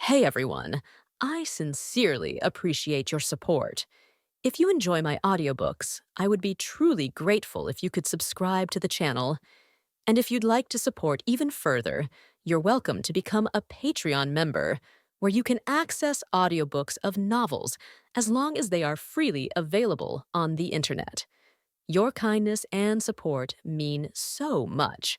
Hey everyone, I sincerely appreciate your support. If you enjoy my audiobooks, I would be truly grateful if you could subscribe to the channel. And if you'd like to support even further, you're welcome to become a Patreon member, where you can access audiobooks of novels as long as they are freely available on the internet. Your kindness and support mean so much.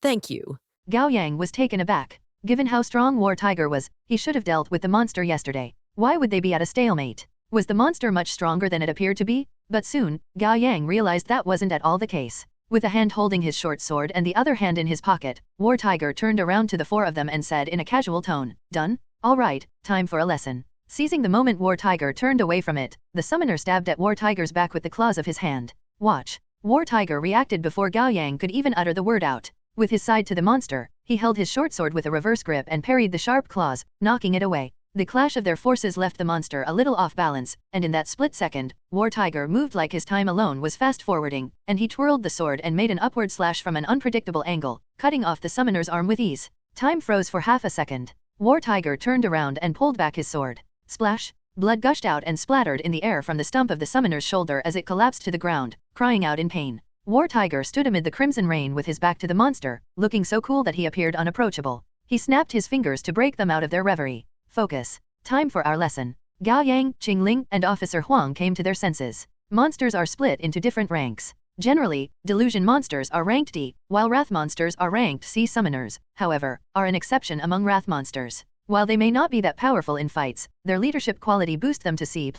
Thank you. Gao Yang was taken aback. Given how strong War Tiger was, he should have dealt with the monster yesterday. Why would they be at a stalemate? Was the monster much stronger than it appeared to be? But soon, Gao Yang realized that wasn't at all the case. With a hand holding his short sword and the other hand in his pocket, War Tiger turned around to the four of them and said in a casual tone, "Done? All right, time for a lesson." Seizing the moment War Tiger turned away from it, the summoner stabbed at War Tiger's back with the claws of his hand. "Watch." War Tiger reacted before Gao Yang could even utter the word out. With his side to the monster, he held his short sword with a reverse grip and parried the sharp claws, knocking it away. The clash of their forces left the monster a little off balance, and in that split second, War Tiger moved like his time alone was fast-forwarding, and he twirled the sword and made an upward slash from an unpredictable angle, cutting off the summoner's arm with ease. Time froze for half a second. War Tiger turned around and pulled back his sword. Splash! Blood gushed out and splattered in the air from the stump of the summoner's shoulder as it collapsed to the ground, crying out in pain. War Tiger stood amid the crimson rain with his back to the monster, looking so cool that he appeared unapproachable. He snapped his fingers to break them out of their reverie. Focus. Time for our lesson. Gao Yang, Qing Ling, and Officer Huang came to their senses. Monsters are split into different ranks. Generally, delusion monsters are ranked D, while wrath monsters are ranked C. Summoners, however, are an exception among wrath monsters. While they may not be that powerful in fights, their leadership quality boosts them to C+.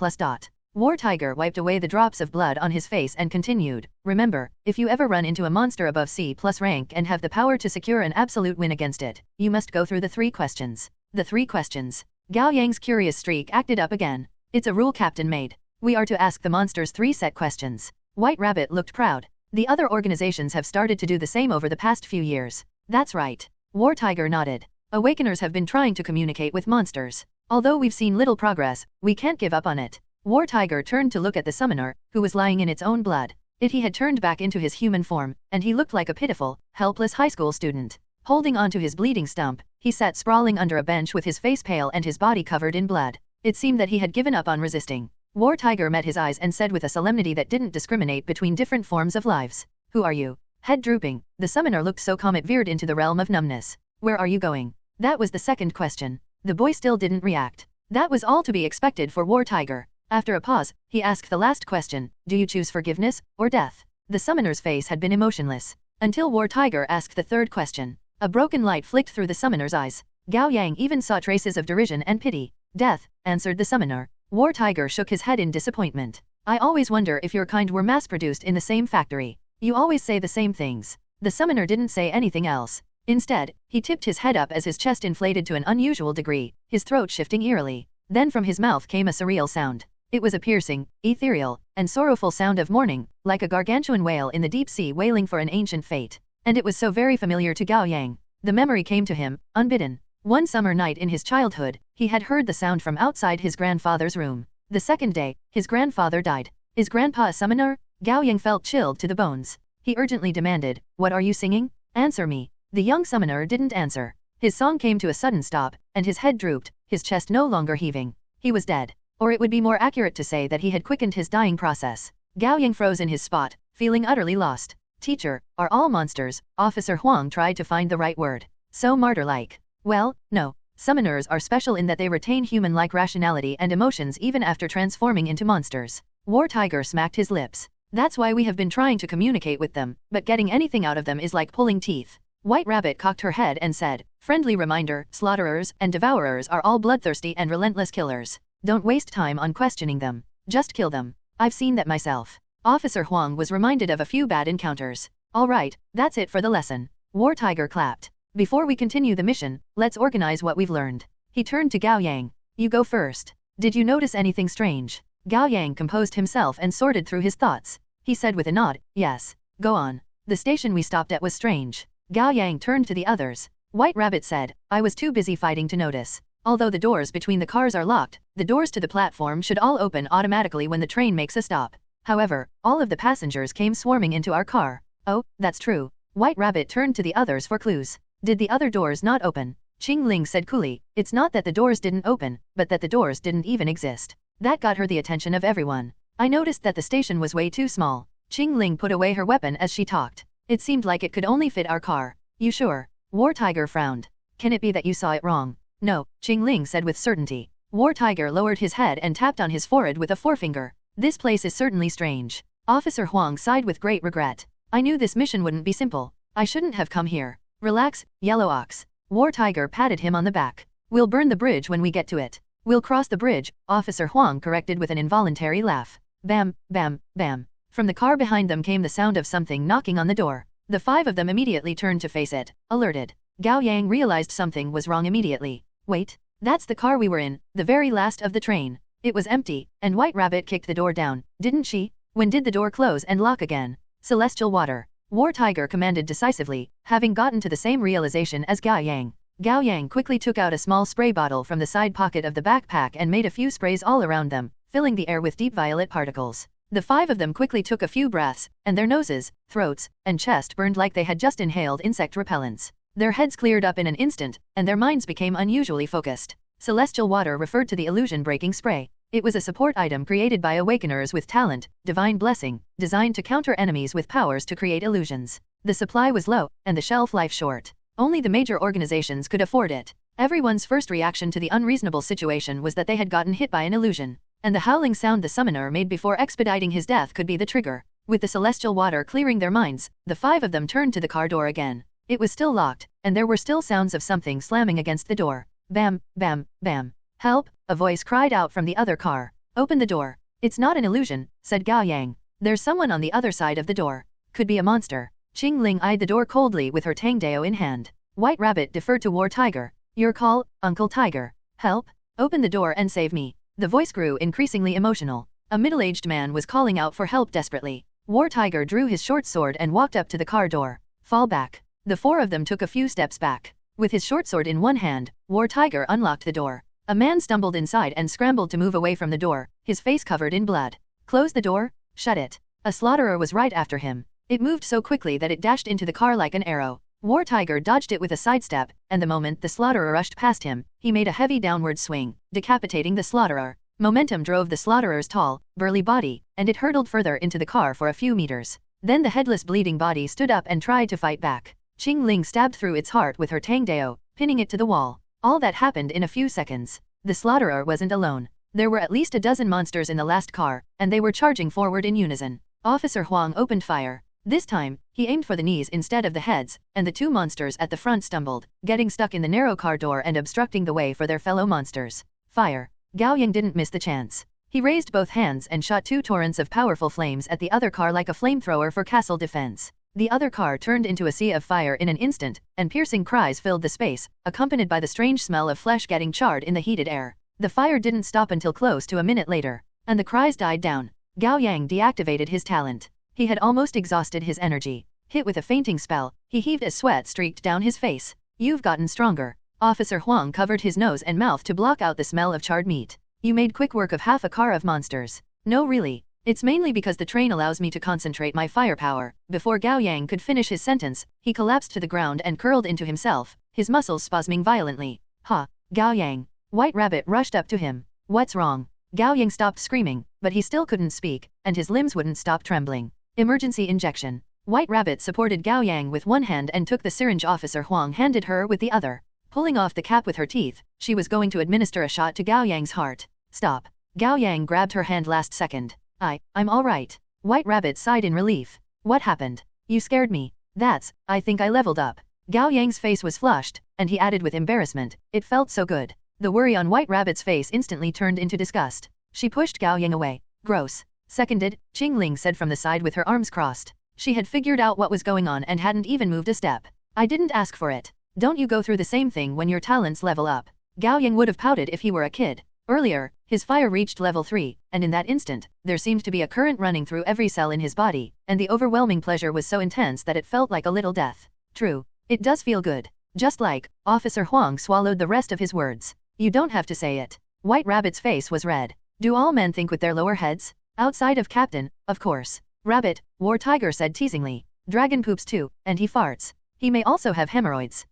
War Tiger wiped away the drops of blood on his face and continued, "Remember, if you ever run into a monster above C+ rank and have the power to secure an absolute win against it, you must go through the 3 questions. The 3 questions. Gao Yang's curious streak acted up again. "It's a rule Captain made. We are to ask the monsters 3 set questions." White Rabbit looked proud. The other organizations have started to do the same over the past few years. "That's right." War Tiger nodded. "Awakeners have been trying to communicate with monsters. Although we've seen little progress, we can't give up on it." War Tiger turned to look at the summoner, who was lying in its own blood. He had turned back into his human form, and he looked like a pitiful, helpless high school student. Holding onto his bleeding stump, he sat sprawling under a bench with his face pale and his body covered in blood. It seemed that he had given up on resisting. War Tiger met his eyes and said with a solemnity that didn't discriminate between different forms of lives, "Who are you?" Head drooping, the summoner looked so calm it veered into the realm of numbness. "Where are you going?" That was the second question. The boy still didn't react. That was all to be expected for War Tiger. After a pause, he asked the last question, "Do you choose forgiveness, or death?" The summoner's face had been emotionless, until War Tiger asked the third question. A broken light flicked through the summoner's eyes. Gao Yang even saw traces of derision and pity. "Death," answered the summoner. War Tiger shook his head in disappointment. "I always wonder if your kind were mass-produced in the same factory. You always say the same things." The summoner didn't say anything else. Instead, he tipped his head up as his chest inflated to an unusual degree, his throat shifting eerily. Then from his mouth came a surreal sound. It was a piercing, ethereal, and sorrowful sound of mourning, like a gargantuan whale in the deep sea wailing for an ancient fate. And it was so very familiar to Gao Yang. The memory came to him, unbidden. One summer night in his childhood, he had heard the sound from outside his grandfather's room. The second day, his grandfather died. Is Grandpa a summoner? Gao Yang felt chilled to the bones. He urgently demanded, "What are you singing? Answer me." The young summoner didn't answer. His song came to a sudden stop, and his head drooped, his chest no longer heaving. He was dead. Or it would be more accurate to say that he had quickened his dying process. Gao Yang froze in his spot, feeling utterly lost. "Teacher, are all monsters?" Officer Huang tried to find the right word. "So martyr-like." "Well, no. Summoners are special in that they retain human-like rationality and emotions even after transforming into monsters." War Tiger smacked his lips. "That's why we have been trying to communicate with them, but getting anything out of them is like pulling teeth." White Rabbit cocked her head and said, "Friendly reminder, slaughterers and devourers are all bloodthirsty and relentless killers. Don't waste time on questioning them. Just kill them. I've seen that myself." Officer Huang was reminded of a few bad encounters. "All right, that's it for the lesson." War Tiger clapped. "Before we continue the mission, let's organize what we've learned." He turned to Gao Yang. "You go first. Did you notice anything strange?" Gao Yang composed himself and sorted through his thoughts. He said with a nod, "Yes. Go on." "The station we stopped at was strange." Gao Yang turned to the others. White Rabbit said, "I was too busy fighting to notice. Although the doors between the cars are locked, the doors to the platform should all open automatically when the train makes a stop. However, all of the passengers came swarming into our car." "Oh, that's true." White Rabbit turned to the others for clues. "Did the other doors not open?" Ling said coolly, it's not that the doors didn't open, but that the doors didn't even exist. That got her the attention of everyone. I noticed that the station was way too small. Ling put away her weapon as she talked. It seemed like it could only fit our car. You sure? War Tiger frowned. Can it be that you saw it wrong? No, Ling said with certainty. War Tiger lowered his head and tapped on his forehead with a forefinger. This place is certainly strange. Officer Huang sighed with great regret. I knew this mission wouldn't be simple. I shouldn't have come here. Relax, Yellow Ox. War Tiger patted him on the back. We'll burn the bridge when we get to it. We'll cross the bridge, Officer Huang corrected with an involuntary laugh. Bam, bam, bam. From the car behind them came the sound of something knocking on the door. The five of them immediately turned to face it, alerted. Gao Yang realized something was wrong immediately. Wait, that's the car we were in, the very last of the train. It was empty, and White Rabbit kicked the door down, didn't she? When did the door close and lock again? Celestial water. War Tiger commanded decisively, having gotten to the same realization as Gao Yang. Gao Yang quickly took out a small spray bottle from the side pocket of the backpack and made a few sprays all around them, filling the air with deep violet particles. The five of them quickly took a few breaths, and their noses, throats, and chest burned like they had just inhaled insect repellents. Their heads cleared up in an instant, and their minds became unusually focused. Celestial water referred to the illusion-breaking spray. It was a support item created by awakeners with talent, divine blessing, designed to counter enemies with powers to create illusions. The supply was low, and the shelf life short. Only the major organizations could afford it. Everyone's first reaction to the unreasonable situation was that they had gotten hit by an illusion, and the howling sound the summoner made before expediting his death could be the trigger. With the celestial water clearing their minds, the five of them turned to the car door again. It was still locked, and there were still sounds of something slamming against the door. Bam, bam, bam. Help, a voice cried out from the other car. Open the door. It's not an illusion, said Gao Yang. There's someone on the other side of the door. Could be a monster. Ling eyed the door coldly with her Tangdao in hand. White Rabbit deferred to War Tiger. Your call, Uncle Tiger. Help. Open the door and save me. The voice grew increasingly emotional. A middle-aged man was calling out for help desperately. War Tiger drew his short sword and walked up to the car door. Fall back. The four of them took a few steps back. With his short sword in one hand, War Tiger unlocked the door. A man stumbled inside and scrambled to move away from the door, his face covered in blood. Close the door, shut it. A slaughterer was right after him. It moved so quickly that it dashed into the car like an arrow. War Tiger dodged it with a sidestep, and the moment the slaughterer rushed past him, he made a heavy downward swing, decapitating the slaughterer. Momentum drove the slaughterer's tall, burly body, and it hurtled further into the car for a few meters. Then the headless bleeding body stood up and tried to fight back. Ling stabbed through its heart with her Tangdao, pinning it to the wall. All that happened in a few seconds. The slaughterer wasn't alone. There were at least a dozen monsters in the last car, and they were charging forward in unison. Officer Huang opened fire. This time, he aimed for the knees instead of the heads, and the two monsters at the front stumbled, getting stuck in the narrow car door and obstructing the way for their fellow monsters. Fire. Gao Yang didn't miss the chance. He raised both hands and shot two torrents of powerful flames at the other car like a flamethrower for castle defense. The other car turned into a sea of fire in an instant, and piercing cries filled the space, accompanied by the strange smell of flesh getting charred in the heated air. The fire didn't stop until close to a minute later, and the cries died down. Gao Yang deactivated his talent. He had almost exhausted his energy. Hit with a fainting spell, he heaved as sweat streaked down his face. You've gotten stronger. Officer Huang covered his nose and mouth to block out the smell of charred meat. You made quick work of half a car of monsters. No really. It's mainly because the train allows me to concentrate my firepower. Before Gao Yang could finish his sentence, he collapsed to the ground and curled into himself, his muscles spasming violently. Ha! Gao Yang. White Rabbit rushed up to him. What's wrong? Gao Yang stopped screaming, but he still couldn't speak, and his limbs wouldn't stop trembling. Emergency injection. White Rabbit supported Gao Yang with one hand and took the syringe Officer Huang handed her with the other. Pulling off the cap with her teeth, she was going to administer a shot to Gao Yang's heart. Stop. Gao Yang grabbed her hand last second. I'm all right. White Rabbit sighed in relief. What happened? You scared me. I think I leveled up. Gao Yang's face was flushed, and he added with embarrassment, it felt so good. The worry on White Rabbit's face instantly turned into disgust. She pushed Gao Yang away. Gross. Seconded, Ling said from the side with her arms crossed. She had figured out what was going on and hadn't even moved a step. I didn't ask for it. Don't you go through the same thing when your talents level up? Gao Yang would have pouted if he were a kid. Earlier, his fire reached level 3, and in that instant, there seemed to be a current running through every cell in his body, and the overwhelming pleasure was so intense that it felt like a little death. True. It does feel good. Just like, Officer Huang swallowed the rest of his words. You don't have to say it. White Rabbit's face was red. Do all men think with their lower heads? Outside of Captain, of course. Rabbit, War Tiger said teasingly. Dragon poops too, and he farts. He may also have hemorrhoids.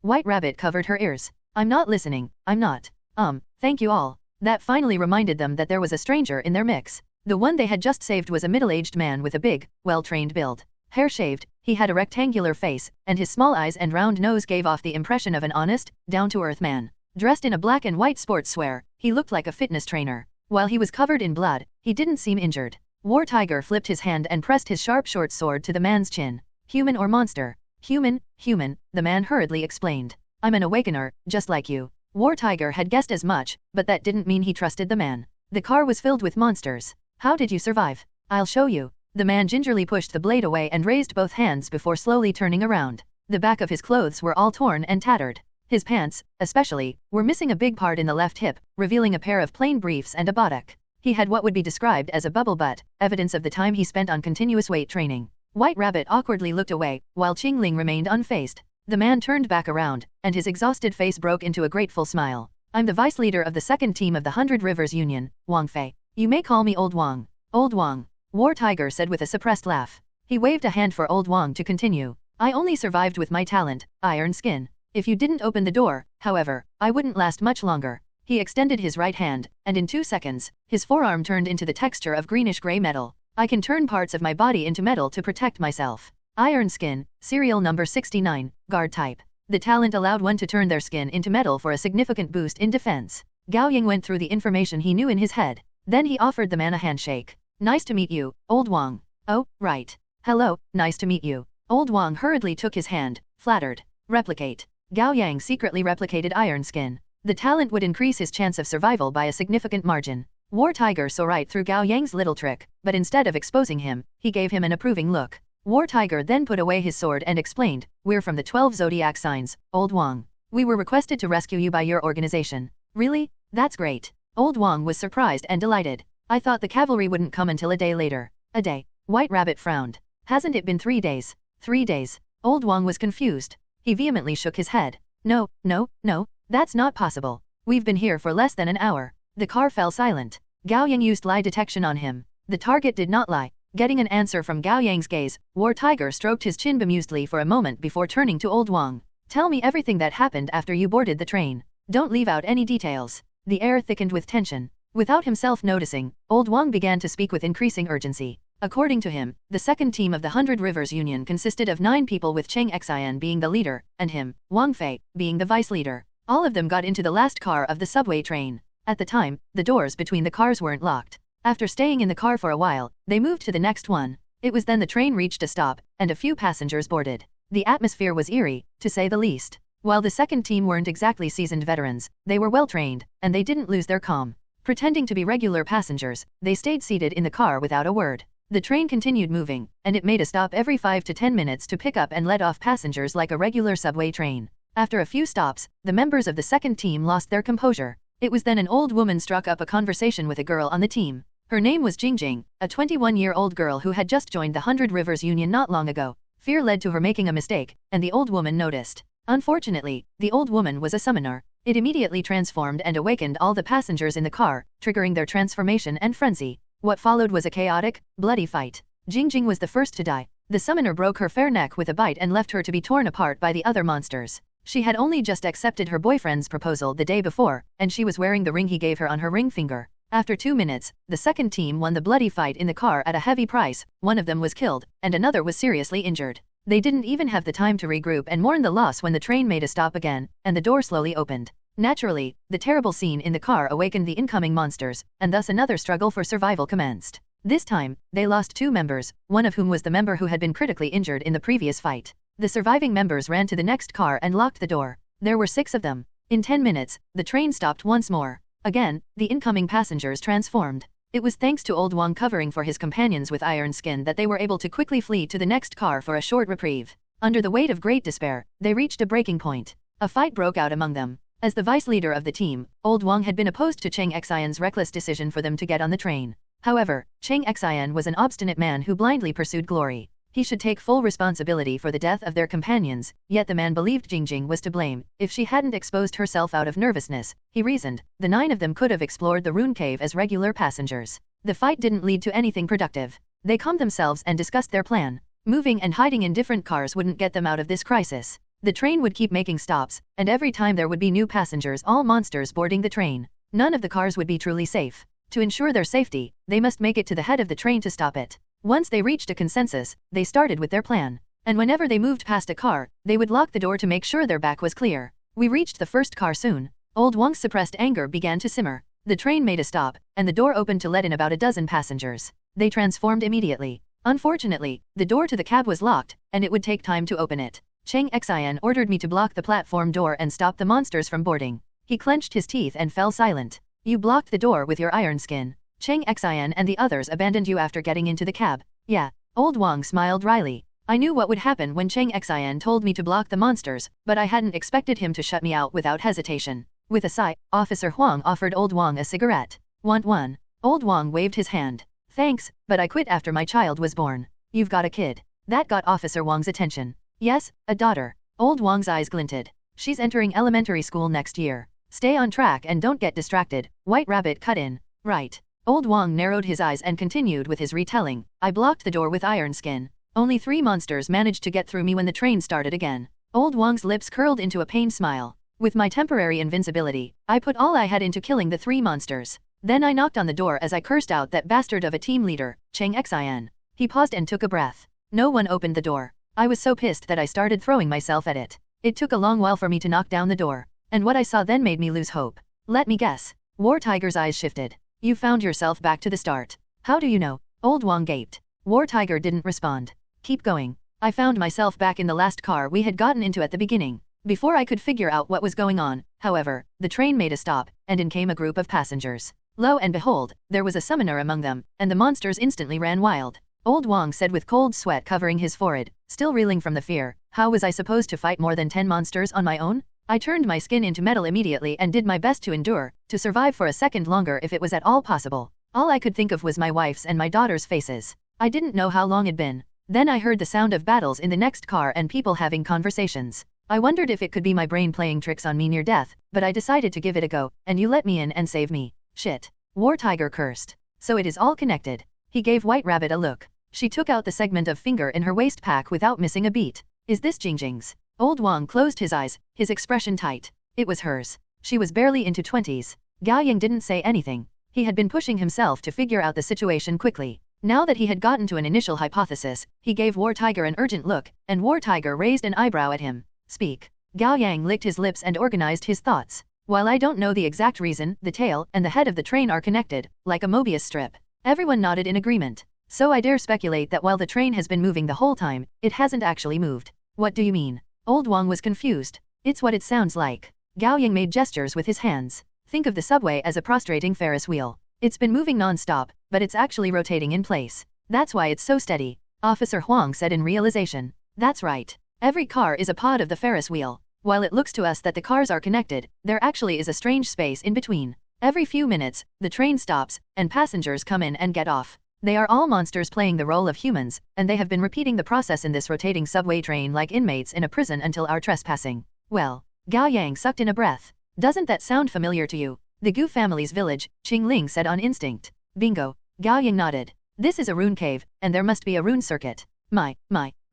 White Rabbit covered her ears. I'm not listening, I'm not. Thank you all. That finally reminded them that there was a stranger in their mix. The one they had just saved was a middle-aged man with a big, well-trained build. Hair-shaved, he had a rectangular face, and his small eyes and round nose gave off the impression of an honest, down-to-earth man. Dressed in a black and white sportswear, he looked like a fitness trainer. While he was covered in blood, he didn't seem injured. War Tiger flipped his hand and pressed his sharp short sword to the man's chin. Human or monster? Human, the man hurriedly explained. I'm an awakener, just like you. War Tiger had guessed as much, but that didn't mean he trusted the man. The car was filled with monsters. How did you survive? I'll show you. The man gingerly pushed the blade away and raised both hands before slowly turning around. The back of his clothes were all torn and tattered. His pants, especially, were missing a big part in the left hip, revealing a pair of plain briefs and a buttock. He had what would be described as a bubble butt, evidence of the time he spent on continuous weight training. White Rabbit awkwardly looked away, while Qingling remained unfazed. The man turned back around, and his exhausted face broke into a grateful smile. I'm the vice leader of the second team of the 100 Rivers Union, Wang Fei. You may call me Old Wang. Old Wang. War Tiger said with a suppressed laugh. He waved a hand for Old Wang to continue. I only survived with my talent, iron skin. If you didn't open the door, however, I wouldn't last much longer. He extended his right hand, and in 2 seconds, his forearm turned into the texture of greenish-gray metal. I can turn parts of my body into metal to protect myself. Iron skin, serial number 69, guard type. The talent allowed one to turn their skin into metal for a significant boost in defense. Gao Yang went through the information he knew in his head. Then he offered the man a handshake. Nice to meet you, Old Wang. Oh, right. Hello, nice to meet you. Old Wang hurriedly took his hand, flattered. Replicate. Gao Yang secretly replicated iron skin. The talent would increase his chance of survival by a significant margin. War Tiger saw right through Gao Yang's little trick, but instead of exposing him, he gave him an approving look. War Tiger then put away his sword and explained, We're from the 12 zodiac signs, Old Wang. We were requested to rescue you by your organization. Really? That's great. Old Wang was surprised and delighted. I thought the cavalry wouldn't come until a day later. A day. White Rabbit frowned. Hasn't it been 3 days? 3 days. Old Wang was confused. He vehemently shook his head. No, that's not possible. We've been here for less than an hour. The car fell silent. Gao Yang used lie detection on him. The target did not lie. Getting an answer from Gao Yang's gaze, War Tiger stroked his chin bemusedly for a moment before turning to Old Wang. Tell me everything that happened after you boarded the train. Don't leave out any details. The air thickened with tension. Without himself noticing, Old Wang began to speak with increasing urgency. According to him, the second team of the 100 Rivers Union consisted of 9 people with Cheng Xian being the leader, and him, Wang Fei, being the vice leader. All of them got into the last car of the subway train. At the time, the doors between the cars weren't locked. After staying in the car for a while, they moved to the next one. It was then the train reached a stop, and a few passengers boarded. The atmosphere was eerie, to say the least. While the second team weren't exactly seasoned veterans, they were well trained, and they didn't lose their calm. Pretending to be regular passengers, they stayed seated in the car without a word. The train continued moving, and it made a stop every 5 to 10 minutes to pick up and let off passengers like a regular subway train. After a few stops, the members of the second team lost their composure. It was then an old woman struck up a conversation with a girl on the team. Her name was Jingjing, a 21-year-old girl who had just joined the 100 Rivers Union not long ago. Fear led to her making a mistake, and the old woman noticed. Unfortunately, the old woman was a summoner. It immediately transformed and awakened all the passengers in the car, triggering their transformation and frenzy. What followed was a chaotic, bloody fight. Jingjing was the first to die. The summoner broke her fair neck with a bite and left her to be torn apart by the other monsters. She had only just accepted her boyfriend's proposal the day before, and she was wearing the ring he gave her on her ring finger. After 2 minutes, the second team won the bloody fight in the car at a heavy price. One of them was killed, and another was seriously injured. They didn't even have the time to regroup and mourn the loss when the train made a stop again, and the door slowly opened. Naturally, the terrible scene in the car awakened the incoming monsters, and thus another struggle for survival commenced. This time, they lost 2 members, one of whom was the member who had been critically injured in the previous fight. The surviving members ran to the next car and locked the door. There were 6 of them. In 10 minutes, the train stopped once more. Again, the incoming passengers transformed. It was thanks to Old Wang covering for his companions with iron skin that they were able to quickly flee to the next car for a short reprieve. Under the weight of great despair, they reached a breaking point. A fight broke out among them. As the vice leader of the team, Old Wang had been opposed to Cheng Xian's reckless decision for them to get on the train. However, Cheng Xian was an obstinate man who blindly pursued glory. He should take full responsibility for the death of their companions, yet the man believed Jingjing was to blame. If she hadn't exposed herself out of nervousness, he reasoned, the 9 of them could have explored the rune cave as regular passengers. The fight didn't lead to anything productive. They calmed themselves and discussed their plan. Moving and hiding in different cars wouldn't get them out of this crisis. The train would keep making stops, and every time there would be new passengers, all monsters boarding the train. None of the cars would be truly safe. To ensure their safety, they must make it to the head of the train to stop it. Once they reached a consensus, they started with their plan. And whenever they moved past a car, they would lock the door to make sure their back was clear. We reached the first car soon. Old Wang's suppressed anger began to simmer. The train made a stop, and the door opened to let in about a dozen passengers. They transformed immediately. Unfortunately, the door to the cab was locked, and it would take time to open it. Cheng Xian ordered me to block the platform door and stop the monsters from boarding. He clenched his teeth and fell silent. You blocked the door with your iron skin. Cheng Xian and the others abandoned you after getting into the cab. Yeah. Old Wang smiled wryly. I knew what would happen when Cheng Xian told me to block the monsters, but I hadn't expected him to shut me out without hesitation. With a sigh, Officer Huang offered Old Wang a cigarette. Want one? Old Wang waved his hand. Thanks, but I quit after my child was born. You've got a kid. That got Officer Wang's attention. Yes, a daughter. Old Wang's eyes glinted. She's entering elementary school next year. Stay on track and don't get distracted, White Rabbit cut in. Right. Old Wang narrowed his eyes and continued with his retelling. I blocked the door with iron skin. Only 3 monsters managed to get through me when the train started again. Old Wang's lips curled into a pained smile. With my temporary invincibility, I put all I had into killing the 3 monsters. Then I knocked on the door as I cursed out that bastard of a team leader, Cheng Xian. He paused and took a breath. No one opened the door. I was so pissed that I started throwing myself at it. It took a long while for me to knock down the door. And what I saw then made me lose hope. Let me guess. War Tiger's eyes shifted. You found yourself back to the start. How do you know? Old Wang gaped. War Tiger didn't respond. Keep going. I found myself back in the last car we had gotten into at the beginning. Before I could figure out what was going on, however, the train made a stop, and in came a group of passengers. Lo and behold, there was a summoner among them, and the monsters instantly ran wild. Old Wang said with cold sweat covering his forehead, still reeling from the fear. How was I supposed to fight more than 10 monsters on my own? I turned my skin into metal immediately and did my best to endure, to survive for a second longer if it was at all possible. All I could think of was my wife's and my daughter's faces. I didn't know how long it'd been. Then I heard the sound of battles in the next car and people having conversations. I wondered if it could be my brain playing tricks on me near death, but I decided to give it a go, and you let me in and save me. Shit. War Tiger cursed. So it is all connected. He gave White Rabbit a look. She took out the segment of finger in her waist pack without missing a beat. Is this Jingjing's? Old Wang closed his eyes, his expression tight. It was hers. She was barely into 20s. Gao Yang didn't say anything. He had been pushing himself to figure out the situation quickly. Now that he had gotten to an initial hypothesis, he gave War Tiger an urgent look, and War Tiger raised an eyebrow at him. Speak. Gao Yang licked his lips and organized his thoughts. While I don't know the exact reason, the tail and the head of the train are connected, like a Mobius strip. Everyone nodded in agreement. So I dare speculate that while the train has been moving the whole time, it hasn't actually moved. What do you mean? Old Wang was confused. It's what it sounds like. Gao Yang made gestures with his hands. Think of the subway as a prostrating Ferris wheel. It's been moving non-stop, but it's actually rotating in place. That's why it's so steady. Officer Huang said in realization. That's right. Every car is a pod of the Ferris wheel. While it looks to us that the cars are connected, there actually is a strange space in between. Every few minutes, the train stops, and passengers come in and get off. They are all monsters playing the role of humans, and they have been repeating the process in this rotating subway train like inmates in a prison until our trespassing. Well, Gao Yang sucked in a breath. Doesn't that sound familiar to you? The Gu family's village, Qing Ling said on instinct. Bingo. Gao Yang nodded. This is a rune cave, and there must be a rune circuit. My.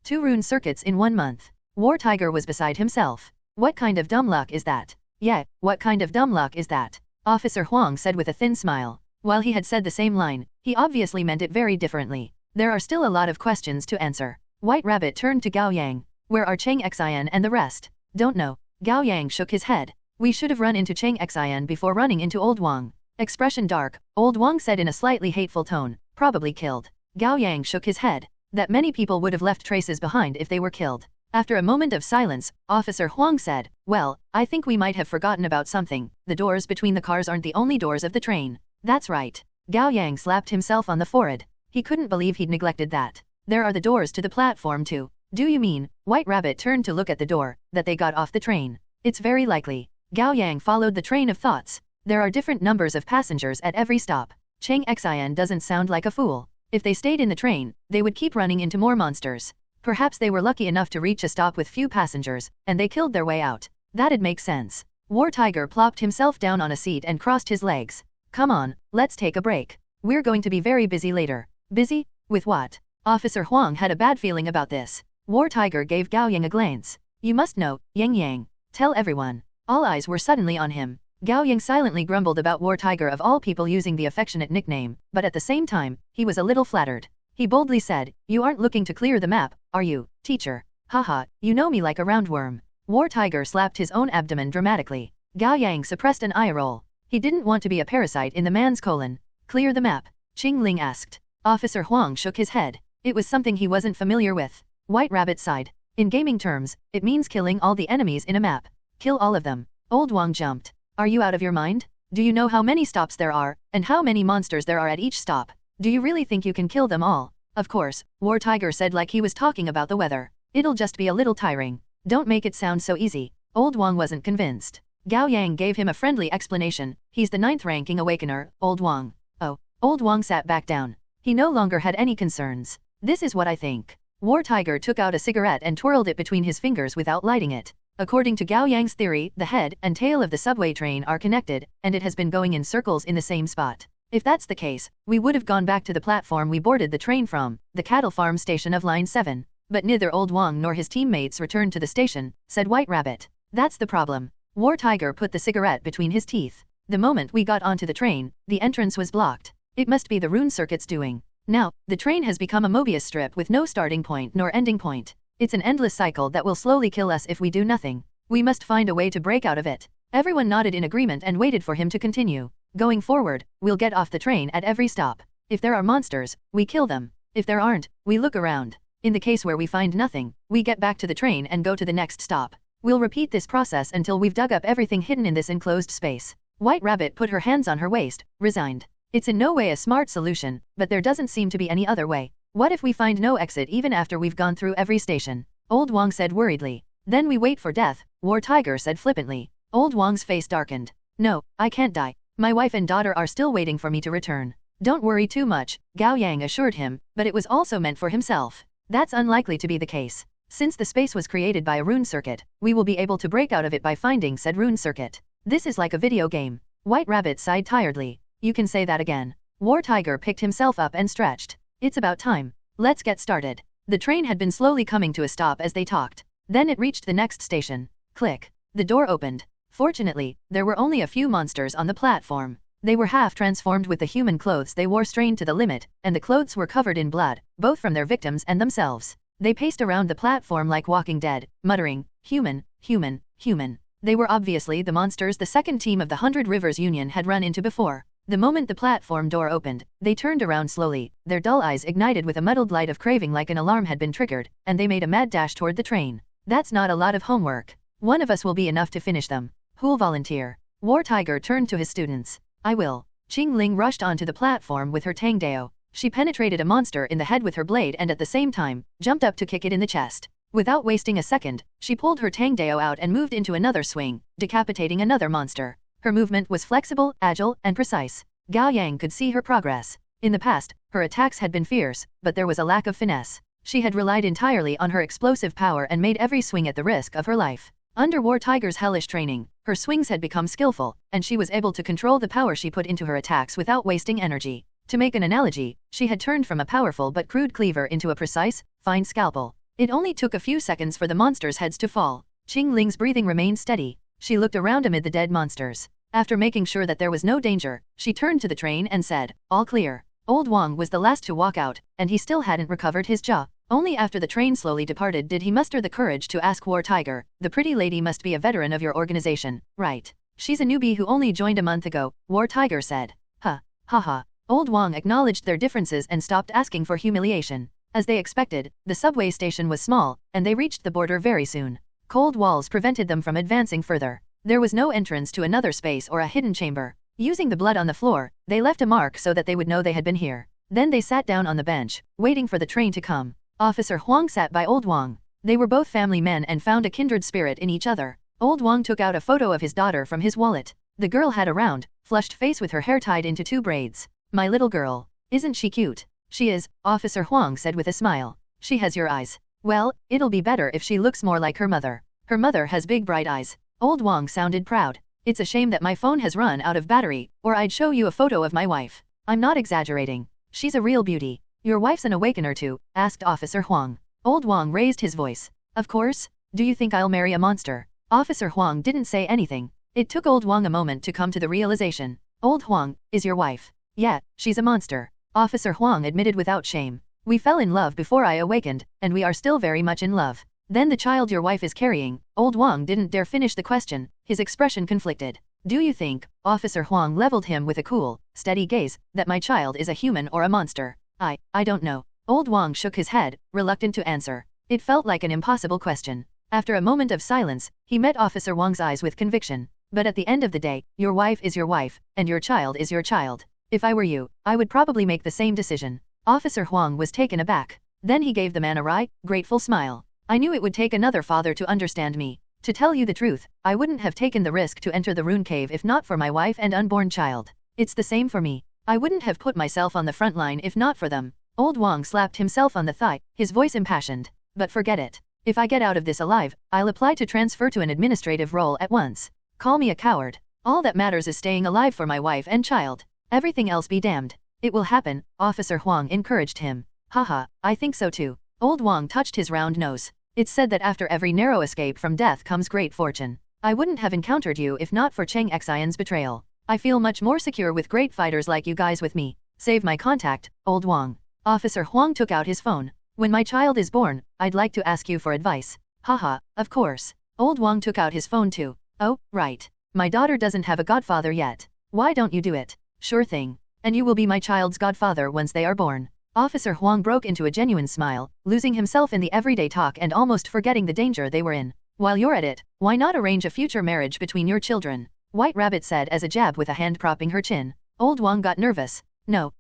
2 rune circuits in 1 month. War Tiger was beside himself. What kind of dumb luck is that? Yeah, what kind of dumb luck is that? Officer Huang said with a thin smile. While he had said the same line, he obviously meant it very differently. There are still a lot of questions to answer. White Rabbit turned to Gao Yang. Where are Cheng Xian and the rest? Don't know. Gao Yang shook his head. We should have run into Cheng Xian before running into Old Wang. Expression dark, Old Wang said in a slightly hateful tone. Probably killed. Gao Yang shook his head. That many people would have left traces behind if they were killed. After a moment of silence, Officer Huang said, well, I think we might have forgotten about something. The doors between the cars aren't the only doors of the train. That's right. Gao Yang slapped himself on the forehead. He couldn't believe he'd neglected that. There are the doors to the platform too. Do you mean? White Rabbit turned to look at the door, that they got off the train. It's very likely. Gao Yang followed the train of thoughts. There are different numbers of passengers at every stop. Cheng Xian doesn't sound like a fool. If they stayed in the train, they would keep running into more monsters. Perhaps they were lucky enough to reach a stop with few passengers, and they killed their way out. That'd make sense. War Tiger plopped himself down on a seat and crossed his legs. Come on, let's take a break. We're going to be very busy later. Busy? With what? Officer Huang had a bad feeling about this. War Tiger gave Gao Yang a glance. You must know, Yang. Tell everyone. All eyes were suddenly on him. Gao Yang silently grumbled about War Tiger of all people using the affectionate nickname, but at the same time, he was a little flattered. He boldly said, "You aren't looking to clear the map, are you, teacher? Haha, you know me like a roundworm." War Tiger slapped his own abdomen dramatically. Gao Yang suppressed an eye roll. He didn't want to be a parasite in the man's colon. "Clear the map?" Qing Ling asked. Officer Huang shook his head. It was something he wasn't familiar with. White Rabbit sighed. In gaming terms, it means killing all the enemies in a map. Kill all of them. Old Wang jumped. Are you out of your mind? Do you know how many stops there are, and how many monsters there are at each stop? Do you really think you can kill them all? Of course, War Tiger said like he was talking about the weather. It'll just be a little tiring. Don't make it sound so easy. Old Wang wasn't convinced. Gao Yang gave him a friendly explanation. He's the 9th ranking awakener, Old Wang. Oh. Old Wang sat back down. He no longer had any concerns. This is what I think. War Tiger took out a cigarette and twirled it between his fingers without lighting it. According to Gao Yang's theory, the head and tail of the subway train are connected, and it has been going in circles in the same spot. If that's the case, we would have gone back to the platform we boarded the train from, the cattle farm station of Line 7. But neither Old Wang nor his teammates returned to the station, said White Rabbit. That's the problem. War Tiger put the cigarette between his teeth. The moment we got onto the train, the entrance was blocked. It must be the rune circuit's doing. Now, the train has become a Mobius strip with no starting point nor ending point. It's an endless cycle that will slowly kill us if we do nothing. We must find a way to break out of it. Everyone nodded in agreement and waited for him to continue. Going forward, we'll get off the train at every stop. If there are monsters, we kill them. If there aren't, we look around. In the case where we find nothing, we get back to the train and go to the next stop. We'll repeat this process until we've dug up everything hidden in this enclosed space. White Rabbit put her hands on her waist, resigned. It's in no way a smart solution, but there doesn't seem to be any other way. What if we find no exit even after we've gone through every station? Old Wang said worriedly. Then we wait for death, War Tiger said flippantly. Old Wang's face darkened. No, I can't die. My wife and daughter are still waiting for me to return. Don't worry too much, Gao Yang assured him, but it was also meant for himself. That's unlikely to be the case. Since the space was created by a rune circuit, we will be able to break out of it by finding said rune circuit. This is like a video game. White Rabbit sighed tiredly. You can say that again. War Tiger picked himself up and stretched. It's about time. Let's get started. The train had been slowly coming to a stop as they talked. Then it reached the next station. Click. The door opened. Fortunately, there were only a few monsters on the platform. They were half transformed with the human clothes they wore strained to the limit, and the clothes were covered in blood, both from their victims and themselves. They paced around the platform like walking dead, muttering, "Human, human, human." They were obviously the monsters the second team of the 100 Rivers Union had run into before. The moment the platform door opened, they turned around slowly, their dull eyes ignited with a muddled light of craving like an alarm had been triggered, and they made a mad dash toward the train. That's not a lot of homework. One of us will be enough to finish them. Who'll volunteer? War Tiger turned to his students. I will. Qing Ling rushed onto the platform with her Tangdao. She penetrated a monster in the head with her blade and at the same time, jumped up to kick it in the chest. Without wasting a second, she pulled her Tangdao out and moved into another swing, decapitating another monster. Her movement was flexible, agile, and precise. Gao Yang could see her progress. In the past, her attacks had been fierce, but there was a lack of finesse. She had relied entirely on her explosive power and made every swing at the risk of her life. Under War Tiger's hellish training, her swings had become skillful, and she was able to control the power she put into her attacks without wasting energy. To make an analogy, she had turned from a powerful but crude cleaver into a precise, fine scalpel. It only took a few seconds for the monsters' heads to fall. Qing Ling's breathing remained steady. She looked around amid the dead monsters. After making sure that there was no danger, she turned to the train and said, "All clear." Old Wang was the last to walk out, and he still hadn't recovered his jaw. Only after the train slowly departed did he muster the courage to ask War Tiger, "The pretty lady must be a veteran of your organization, right?" "She's a newbie who only joined a month ago," War Tiger said. "Huh. Haha." Old Wang acknowledged their differences and stopped asking for humiliation. As they expected, the subway station was small, and they reached the border very soon. Cold walls prevented them from advancing further. There was no entrance to another space or a hidden chamber. Using the blood on the floor, they left a mark so that they would know they had been here. Then they sat down on the bench, waiting for the train to come. Officer Huang sat by Old Wang. They were both family men and found a kindred spirit in each other. Old Wang took out a photo of his daughter from his wallet. The girl had a round, flushed face with her hair tied into 2 braids. "My little girl. Isn't she cute?" "She is," Officer Huang said with a smile. "She has your eyes." "Well, it'll be better if she looks more like her mother." "Her mother has big bright eyes." Old Wang sounded proud. "It's a shame that my phone has run out of battery, or I'd show you a photo of my wife. I'm not exaggerating. She's a real beauty." "Your wife's an awakener too?" asked Officer Huang. Old Wang raised his voice. "Of course. Do you think I'll marry a monster? Officer Huang didn't say anything. It took Old Huang a moment to come to the realization. Old Huang, is your wife? Yeah, she's a monster. Officer Huang admitted without shame. We fell in love before I awakened, and we are still very much in love. Then the child your wife is carrying, Old Huang didn't dare finish the question, his expression conflicted. Do you think, Officer Huang leveled him with a cool, steady gaze, that my child is a human or a monster? I don't know. Old Huang shook his head, reluctant to answer. It felt like an impossible question. After a moment of silence, he met Officer Huang's eyes with conviction. But at the end of the day, your wife is your wife, and your child is your child. If I were you, I would probably make the same decision. Officer Huang was taken aback. Then he gave the man a wry, grateful smile. I knew it would take another father to understand me. To tell you the truth, I wouldn't have taken the risk to enter the rune cave if not for my wife and unborn child. It's the same for me. I wouldn't have put myself on the front line if not for them. Old Huang slapped himself on the thigh, his voice impassioned. But forget it. If I get out of this alive, I'll apply to transfer to an administrative role at once. Call me a coward. All that matters is staying alive for my wife and child. Everything else be damned. It will happen, Officer Huang encouraged him. Haha, I think so too. Old Huang touched his round nose. It's said that after every narrow escape from death comes great fortune. I wouldn't have encountered you if not for Cheng Xian's betrayal. I feel much more secure with great fighters like you guys with me. Save my contact, Old Huang. Officer Huang took out his phone. When my child is born, I'd like to ask you for advice. Haha, of course. Old Huang took out his phone too. Oh, right. My daughter doesn't have a godfather yet. Why don't you do it? Sure thing. And you will be my child's godfather once they are born. Officer Huang broke into a genuine smile, losing himself in the everyday talk and almost forgetting the danger they were in. While you're at it, why not arrange a future marriage between your children? White Rabbit said as a jab with a hand propping her chin. Old Huang got nervous. No.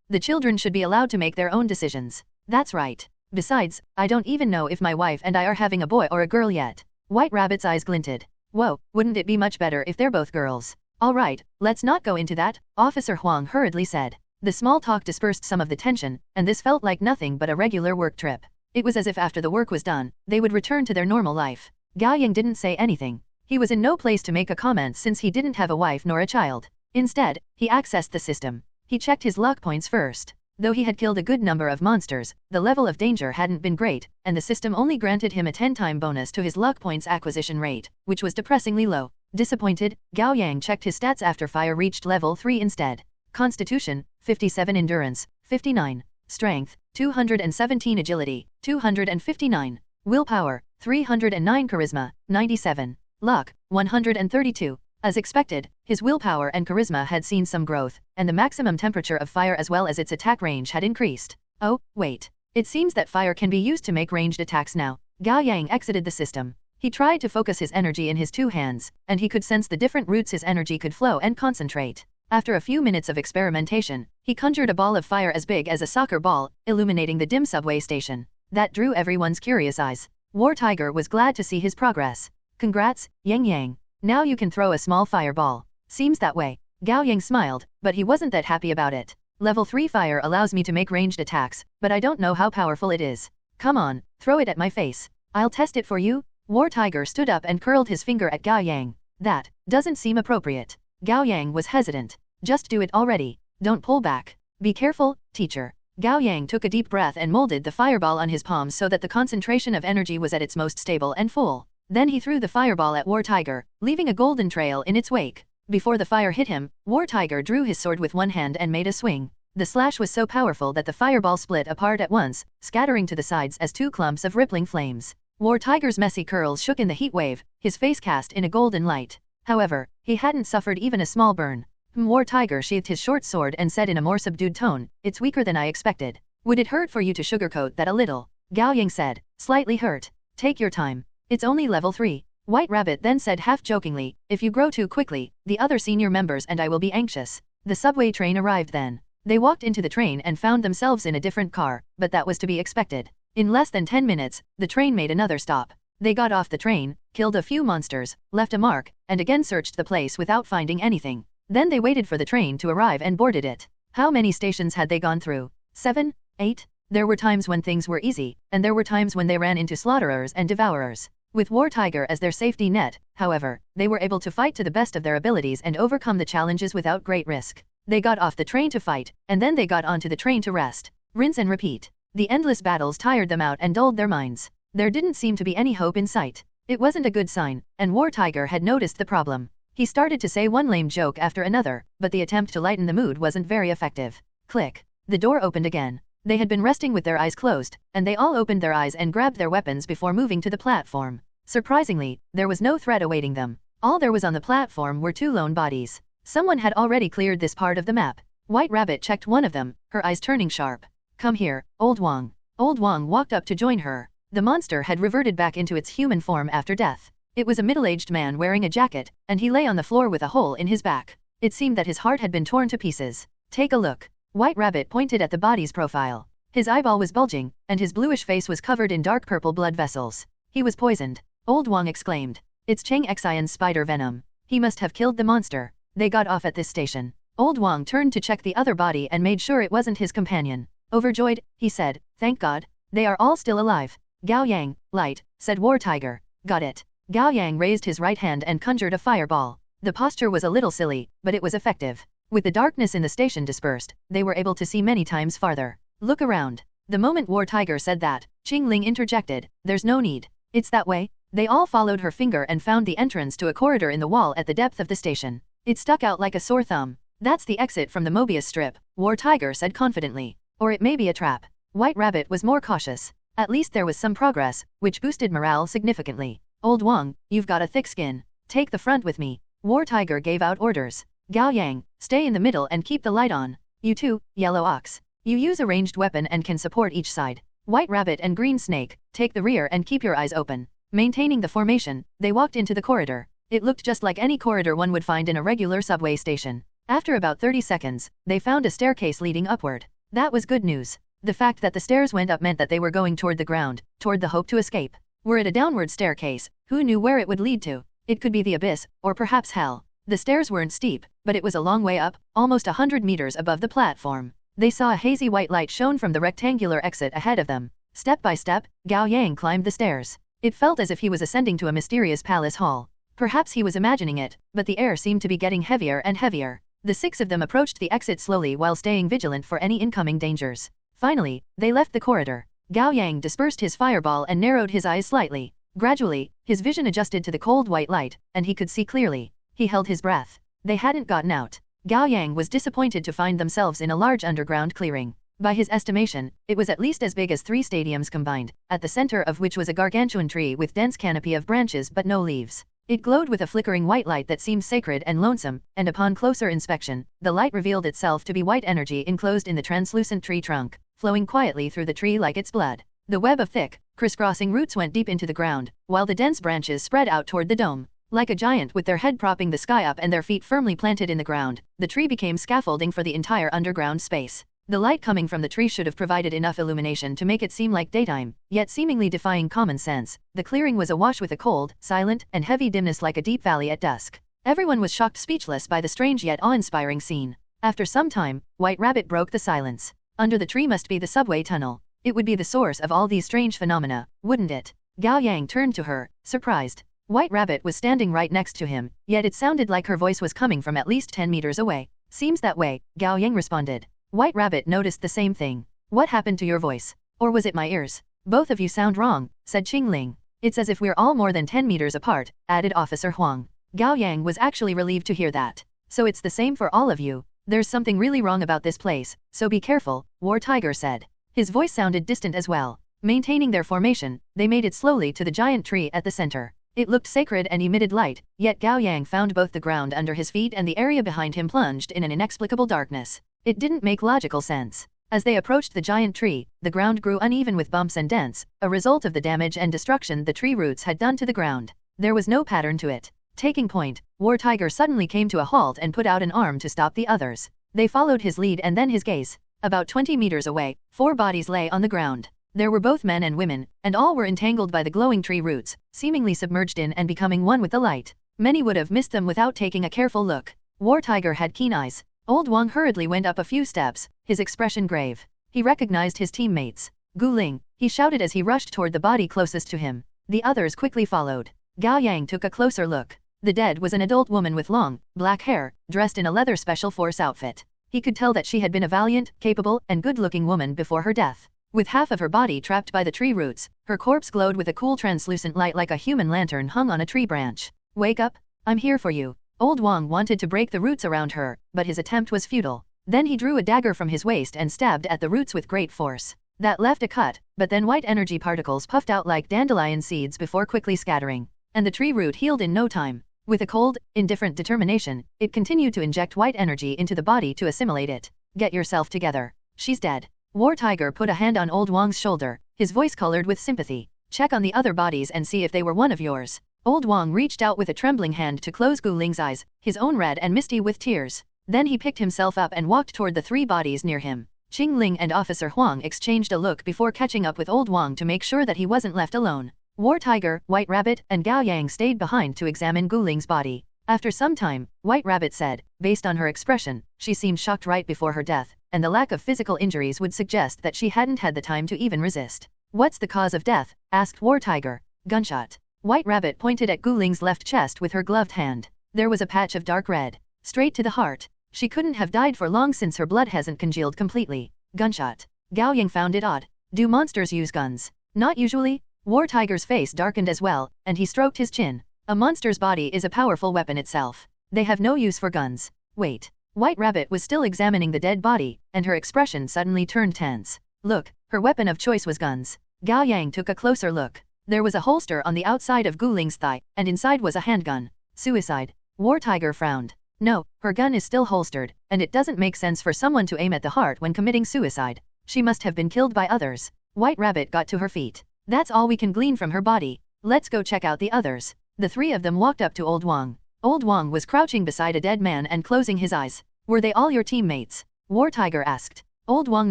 The children should be allowed to make their own decisions. That's right. Besides, I don't even know if my wife and I are having a boy or a girl yet. White Rabbit's eyes glinted. Whoa, wouldn't it be much better if they're both girls? All right, let's not go into that, Officer Huang hurriedly said. The small talk dispersed some of the tension, and this felt like nothing but a regular work trip. It was as if after the work was done, they would return to their normal life. Gao Yang didn't say anything. He was in no place to make a comment since he didn't have a wife nor a child. Instead, he accessed the system. He checked his luck points first. Though he had killed a good number of monsters, the level of danger hadn't been great, and the system only granted him a 10-time bonus to his luck points acquisition rate, which was depressingly low. Disappointed, Gao Yang checked his stats after fire reached level 3 instead. Constitution, 57 endurance, 59. Strength, 217 agility, 259. Willpower, 309 charisma, 97. Luck, 132. As expected, his willpower and charisma had seen some growth, and the maximum temperature of fire as well as its attack range had increased. Oh, wait. It seems that fire can be used to make ranged attacks now. Gao Yang exited the system. He tried to focus his energy in his two hands, and he could sense the different routes his energy could flow and concentrate. After a few minutes of experimentation, he conjured a ball of fire as big as a soccer ball, illuminating the dim subway station. That drew everyone's curious eyes. War Tiger was glad to see his progress. Congrats, Yang. Now you can throw a small fireball. Seems that way. Gao Yang smiled, but he wasn't that happy about it. Level 3 fire allows me to make ranged attacks, but I don't know how powerful it is. Come on, throw it at my face. I'll test it for you. War Tiger stood up and curled his finger at Gao Yang. That doesn't seem appropriate. Gao Yang was hesitant. Just do it already. Don't pull back. Be careful, teacher. Gao Yang took a deep breath and molded the fireball on his palms so that the concentration of energy was at its most stable and full. Then he threw the fireball at War Tiger, leaving a golden trail in its wake. Before the fire hit him, War Tiger drew his sword with one hand and made a swing. The slash was so powerful that the fireball split apart at once, scattering to the sides as two clumps of rippling flames. War Tiger's messy curls shook in the heat wave, his face cast in a golden light. However, he hadn't suffered even a small burn. War Tiger sheathed his short sword and said in a more subdued tone, "It's weaker than I expected. Would it hurt for you to sugarcoat that a little?" Gao Yang said, slightly hurt. "Take your time. It's only level 3. White Rabbit then said half-jokingly, "If you grow too quickly, the other senior members and I will be anxious." The subway train arrived then. They walked into the train and found themselves in a different car, but that was to be expected. In less than 10 minutes, the train made another stop. They got off the train, killed a few monsters, left a mark, and again searched the place without finding anything. Then they waited for the train to arrive and boarded it. How many stations had they gone through? 7? 8? There were times when things were easy, and there were times when they ran into slaughterers and devourers. With War Tiger as their safety net, however, they were able to fight to the best of their abilities and overcome the challenges without great risk. They got off the train to fight, and then they got onto the train to rest. Rinse and repeat. The endless battles tired them out and dulled their minds. There didn't seem to be any hope in sight. It wasn't a good sign, and War Tiger had noticed the problem. He started to say one lame joke after another, but the attempt to lighten the mood wasn't very effective. Click. The door opened again. They had been resting with their eyes closed, and they all opened their eyes and grabbed their weapons before moving to the platform. Surprisingly, there was no threat awaiting them. All there was on the platform were 2 lone bodies. Someone had already cleared this part of the map. White Rabbit checked one of them, her eyes turning sharp. Come here, Old Wang. Old Wang walked up to join her. The monster had reverted back into its human form after death. It was a middle-aged man wearing a jacket, and he lay on the floor with a hole in his back. It seemed that his heart had been torn to pieces. Take a look. White Rabbit pointed at the body's profile. His eyeball was bulging, and his bluish face was covered in dark purple blood vessels. He was poisoned. Old Wang exclaimed. It's Cheng Xian's spider venom. He must have killed the monster. They got off at this station. Old Wang turned to check the other body and made sure it wasn't his companion. Overjoyed, he said, thank God. They are all still alive. Gao Yang, light, said War Tiger. Got it. Gao Yang raised his right hand and conjured a fireball. The posture was a little silly, but it was effective. With the darkness in the station dispersed, they were able to see many times farther. Look around. The moment War Tiger said that, Qing Ling interjected, there's no need. It's that way. They all followed her finger and found the entrance to a corridor in the wall at the depth of the station. It stuck out like a sore thumb. That's the exit from the Mobius strip, War Tiger said confidently. Or it may be a trap. White Rabbit was more cautious. At least there was some progress, which boosted morale significantly. Old Wang, you've got a thick skin. Take the front with me. War Tiger gave out orders. Gao Yang, stay in the middle and keep the light on. You too, Yellow Ox. You use a ranged weapon and can support each side. White Rabbit and Green Snake, take the rear and keep your eyes open. Maintaining the formation, they walked into the corridor. It looked just like any corridor one would find in a regular subway station. After about 30 seconds, they found a staircase leading upward. That was good news. The fact that the stairs went up meant that they were going toward the ground, toward the hope to escape. Were it a downward staircase, who knew where it would lead to? It could be the abyss, or perhaps hell. The stairs weren't steep, but it was a long way up, almost 100 meters above the platform. They saw a hazy white light shone from the rectangular exit ahead of them. Step by step, Gao Yang climbed the stairs. It felt as if he was ascending to a mysterious palace hall. Perhaps he was imagining it, but the air seemed to be getting heavier and heavier. The 6 of them approached the exit slowly while staying vigilant for any incoming dangers. Finally, they left the corridor. Gao Yang dispersed his fireball and narrowed his eyes slightly. Gradually, his vision adjusted to the cold white light, and he could see clearly. He held his breath. They hadn't gotten out. Gao Yang was disappointed to find themselves in a large underground clearing. By his estimation, it was at least as big as 3 stadiums combined, at the center of which was a gargantuan tree with dense canopy of branches but no leaves. It glowed with a flickering white light that seemed sacred and lonesome, and upon closer inspection, the light revealed itself to be white energy enclosed in the translucent tree trunk, flowing quietly through the tree like its blood. The web of thick, crisscrossing roots went deep into the ground, while the dense branches spread out toward the dome. Like a giant with their head propping the sky up and their feet firmly planted in the ground, the tree became scaffolding for the entire underground space. The light coming from the tree should have provided enough illumination to make it seem like daytime, yet seemingly defying common sense. The clearing was awash with a cold, silent, and heavy dimness like a deep valley at dusk. Everyone was shocked speechless by the strange yet awe-inspiring scene. After some time, White Rabbit broke the silence. Under the tree must be the subway tunnel. It would be the source of all these strange phenomena, wouldn't it? Gao Yang turned to her, surprised. White Rabbit was standing right next to him, yet it sounded like her voice was coming from at least 10 meters away. Seems that way, Gao Yang responded. White Rabbit noticed the same thing. What happened to your voice? Or was it my ears? Both of you sound wrong, said Qing Ling. It's as if we're all more than 10 meters apart, added Officer Huang. Gao Yang was actually relieved to hear that. So it's the same for all of you. There's something really wrong about this place, so be careful, War Tiger said. His voice sounded distant as well. Maintaining their formation, they made it slowly to the giant tree at the center. It looked sacred and emitted light, yet Gao Yang found both the ground under his feet and the area behind him plunged in an inexplicable darkness. It didn't make logical sense. As they approached the giant tree, the ground grew uneven with bumps and dents, a result of the damage and destruction the tree roots had done to the ground. There was no pattern to it. Taking point, War Tiger suddenly came to a halt and put out an arm to stop the others. They followed his lead and then his gaze. About 20 meters away, 4 bodies lay on the ground. There were both men and women, and all were entangled by the glowing tree roots, seemingly submerged in and becoming one with the light. Many would have missed them without taking a careful look. War Tiger had keen eyes. Old Wang hurriedly went up a few steps, his expression grave. He recognized his teammates. Gu Ling, he shouted as he rushed toward the body closest to him. The others quickly followed. Gao Yang took a closer look. The dead was an adult woman with long, black hair, dressed in a leather special force outfit. He could tell that she had been a valiant, capable, and good-looking woman before her death. With half of her body trapped by the tree roots, her corpse glowed with a cool translucent light like a human lantern hung on a tree branch. Wake up, I'm here for you. Old Wang wanted to break the roots around her, but his attempt was futile. Then he drew a dagger from his waist and stabbed at the roots with great force. That left a cut, but then white energy particles puffed out like dandelion seeds before quickly scattering. And the tree root healed in no time. With a cold, indifferent determination, it continued to inject white energy into the body to assimilate it. Get yourself together. She's dead. War Tiger put a hand on Old Wang's shoulder, his voice colored with sympathy. Check on the other bodies and see if they were one of yours. Old Wang reached out with a trembling hand to close Gu Ling's eyes, his own red and misty with tears. Then he picked himself up and walked toward the 3 bodies near him. Qing Ling and Officer Huang exchanged a look before catching up with Old Wang to make sure that he wasn't left alone. War Tiger, White Rabbit, and Gao Yang stayed behind to examine Gu Ling's body. After some time, White Rabbit said, based on her expression, she seemed shocked right before her death, and the lack of physical injuries would suggest that she hadn't had the time to even resist. What's the cause of death? Asked War Tiger. Gunshot. White Rabbit pointed at Gu Ling's left chest with her gloved hand. There was a patch of dark red. Straight to the heart. She couldn't have died for long since her blood hasn't congealed completely. Gunshot. Gao Yang found it odd. Do monsters use guns? Not usually. War Tiger's face darkened as well, and he stroked his chin. A monster's body is a powerful weapon itself. They have no use for guns. Wait. White Rabbit was still examining the dead body, and her expression suddenly turned tense. Look, her weapon of choice was guns. Gao Yang took a closer look. There was a holster on the outside of Gu Ling's thigh, and inside was a handgun. Suicide. War Tiger frowned. No, her gun is still holstered, and it doesn't make sense for someone to aim at the heart when committing suicide. She must have been killed by others. White Rabbit got to her feet. That's all we can glean from her body. Let's go check out the others. The 3 of them walked up to Old Wang. Old Wang was crouching beside a dead man and closing his eyes. Were they all your teammates? War Tiger asked. Old Wang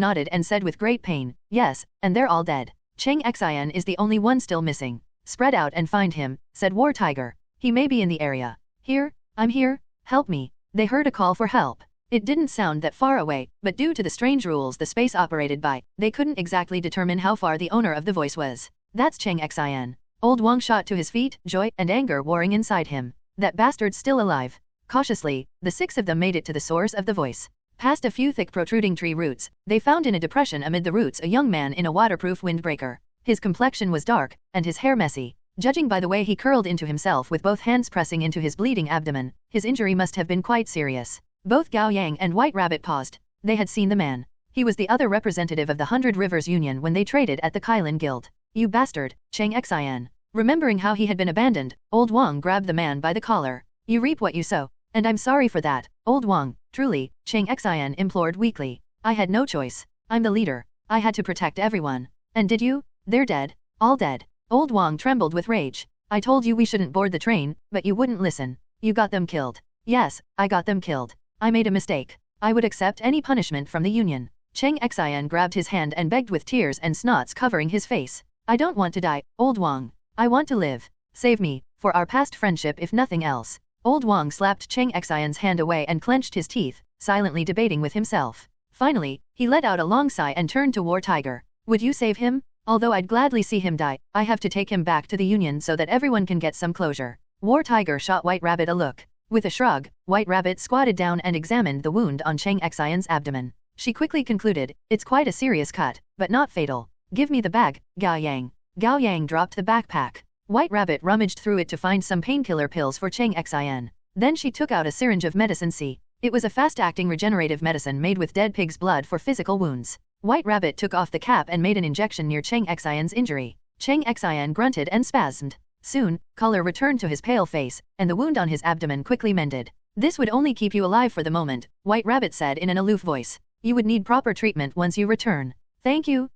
nodded and said with great pain, yes, and they're all dead. Cheng Xian is the only one still missing. Spread out and find him, said War Tiger. He may be in the area. Here, I'm here, help me. They heard a call for help. It didn't sound that far away, but due to the strange rules the space operated by, they couldn't exactly determine how far the owner of the voice was. That's Cheng Xian. Old Wang shot to his feet, joy and anger warring inside him. That bastard's still alive. Cautiously, the 6 of them made it to the source of the voice. Past a few thick protruding tree roots, they found in a depression amid the roots a young man in a waterproof windbreaker. His complexion was dark, and his hair messy. Judging by the way he curled into himself with both hands pressing into his bleeding abdomen, his injury must have been quite serious. Both Gao Yang and White Rabbit paused. They had seen the man. He was the other representative of the 100 Rivers Union when they traded at the Kylin Guild. You bastard, Cheng Xian. Remembering how he had been abandoned, Old Wang grabbed the man by the collar. You reap what you sow. And I'm sorry for that, Old Wang, truly, Cheng Xian implored weakly. I had no choice. I'm the leader. I had to protect everyone. And did you? They're dead. All dead. Old Wang trembled with rage. I told you we shouldn't board the train, but you wouldn't listen. You got them killed. Yes, I got them killed. I made a mistake. I would accept any punishment from the Union. Cheng Xian grabbed his hand and begged with tears and snots covering his face. I don't want to die, Old Wang. I want to live. Save me, for our past friendship if nothing else. Old Wang slapped Cheng Xian's hand away and clenched his teeth, silently debating with himself. Finally, he let out a long sigh and turned to War Tiger. Would you save him? Although I'd gladly see him die, I have to take him back to the Union so that everyone can get some closure. War Tiger shot White Rabbit a look. With a shrug, White Rabbit squatted down and examined the wound on Cheng Xian's abdomen. She quickly concluded, it's quite a serious cut, but not fatal. Give me the bag, Gao Yang. Gao Yang dropped the backpack. White Rabbit rummaged through it to find some painkiller pills for Cheng Xian. Then she took out a syringe of medicine C. It was a fast-acting regenerative medicine made with dead pig's blood for physical wounds. White Rabbit took off the cap and made an injection near Cheng Xian's injury. Cheng Xian grunted and spasmed. Soon, color returned to his pale face, and the wound on his abdomen quickly mended. This would only keep you alive for the moment, White Rabbit said in an aloof voice. You would need proper treatment once you return. Thank you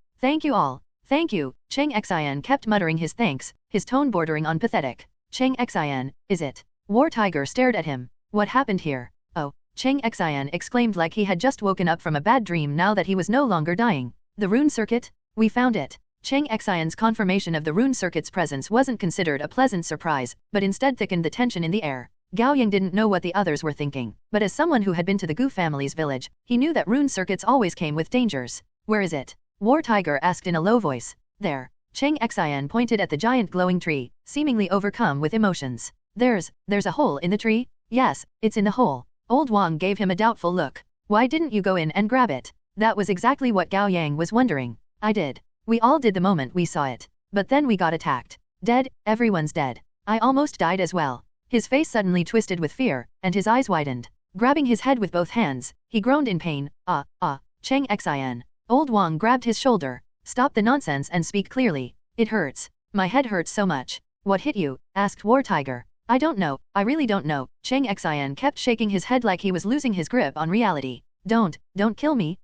all. Thank you, Cheng Xian kept muttering his thanks, his tone bordering on pathetic. Cheng Xian, is it? War Tiger stared at him. What happened here? Oh, Cheng Xian exclaimed like he had just woken up from a bad dream now that he was no longer dying. The rune circuit? We found it. Cheng Xian's confirmation of the rune circuit's presence wasn't considered a pleasant surprise, but instead thickened the tension in the air. Gao Yang didn't know what the others were thinking, but as someone who had been to the Gu family's village, he knew that rune circuits always came with dangers. Where is it? War Tiger asked in a low voice. There. Cheng Xian pointed at the giant glowing tree, seemingly overcome with emotions. There's a hole in the tree? Yes, it's in the hole. Old Wang gave him a doubtful look. Why didn't you go in and grab it? That was exactly what Gao Yang was wondering. I did. We all did the moment we saw it. But then we got attacked. Dead, everyone's dead. I almost died as well. His face suddenly twisted with fear, and his eyes widened. Grabbing his head with both hands, he groaned in pain. Cheng Xin. Old Wang grabbed his shoulder. Stop the nonsense and speak clearly. It hurts. My head hurts so much. What hit you? Asked War Tiger. I don't know, I really don't know. Cheng Xin kept shaking his head like he was losing his grip on reality. Don't kill me.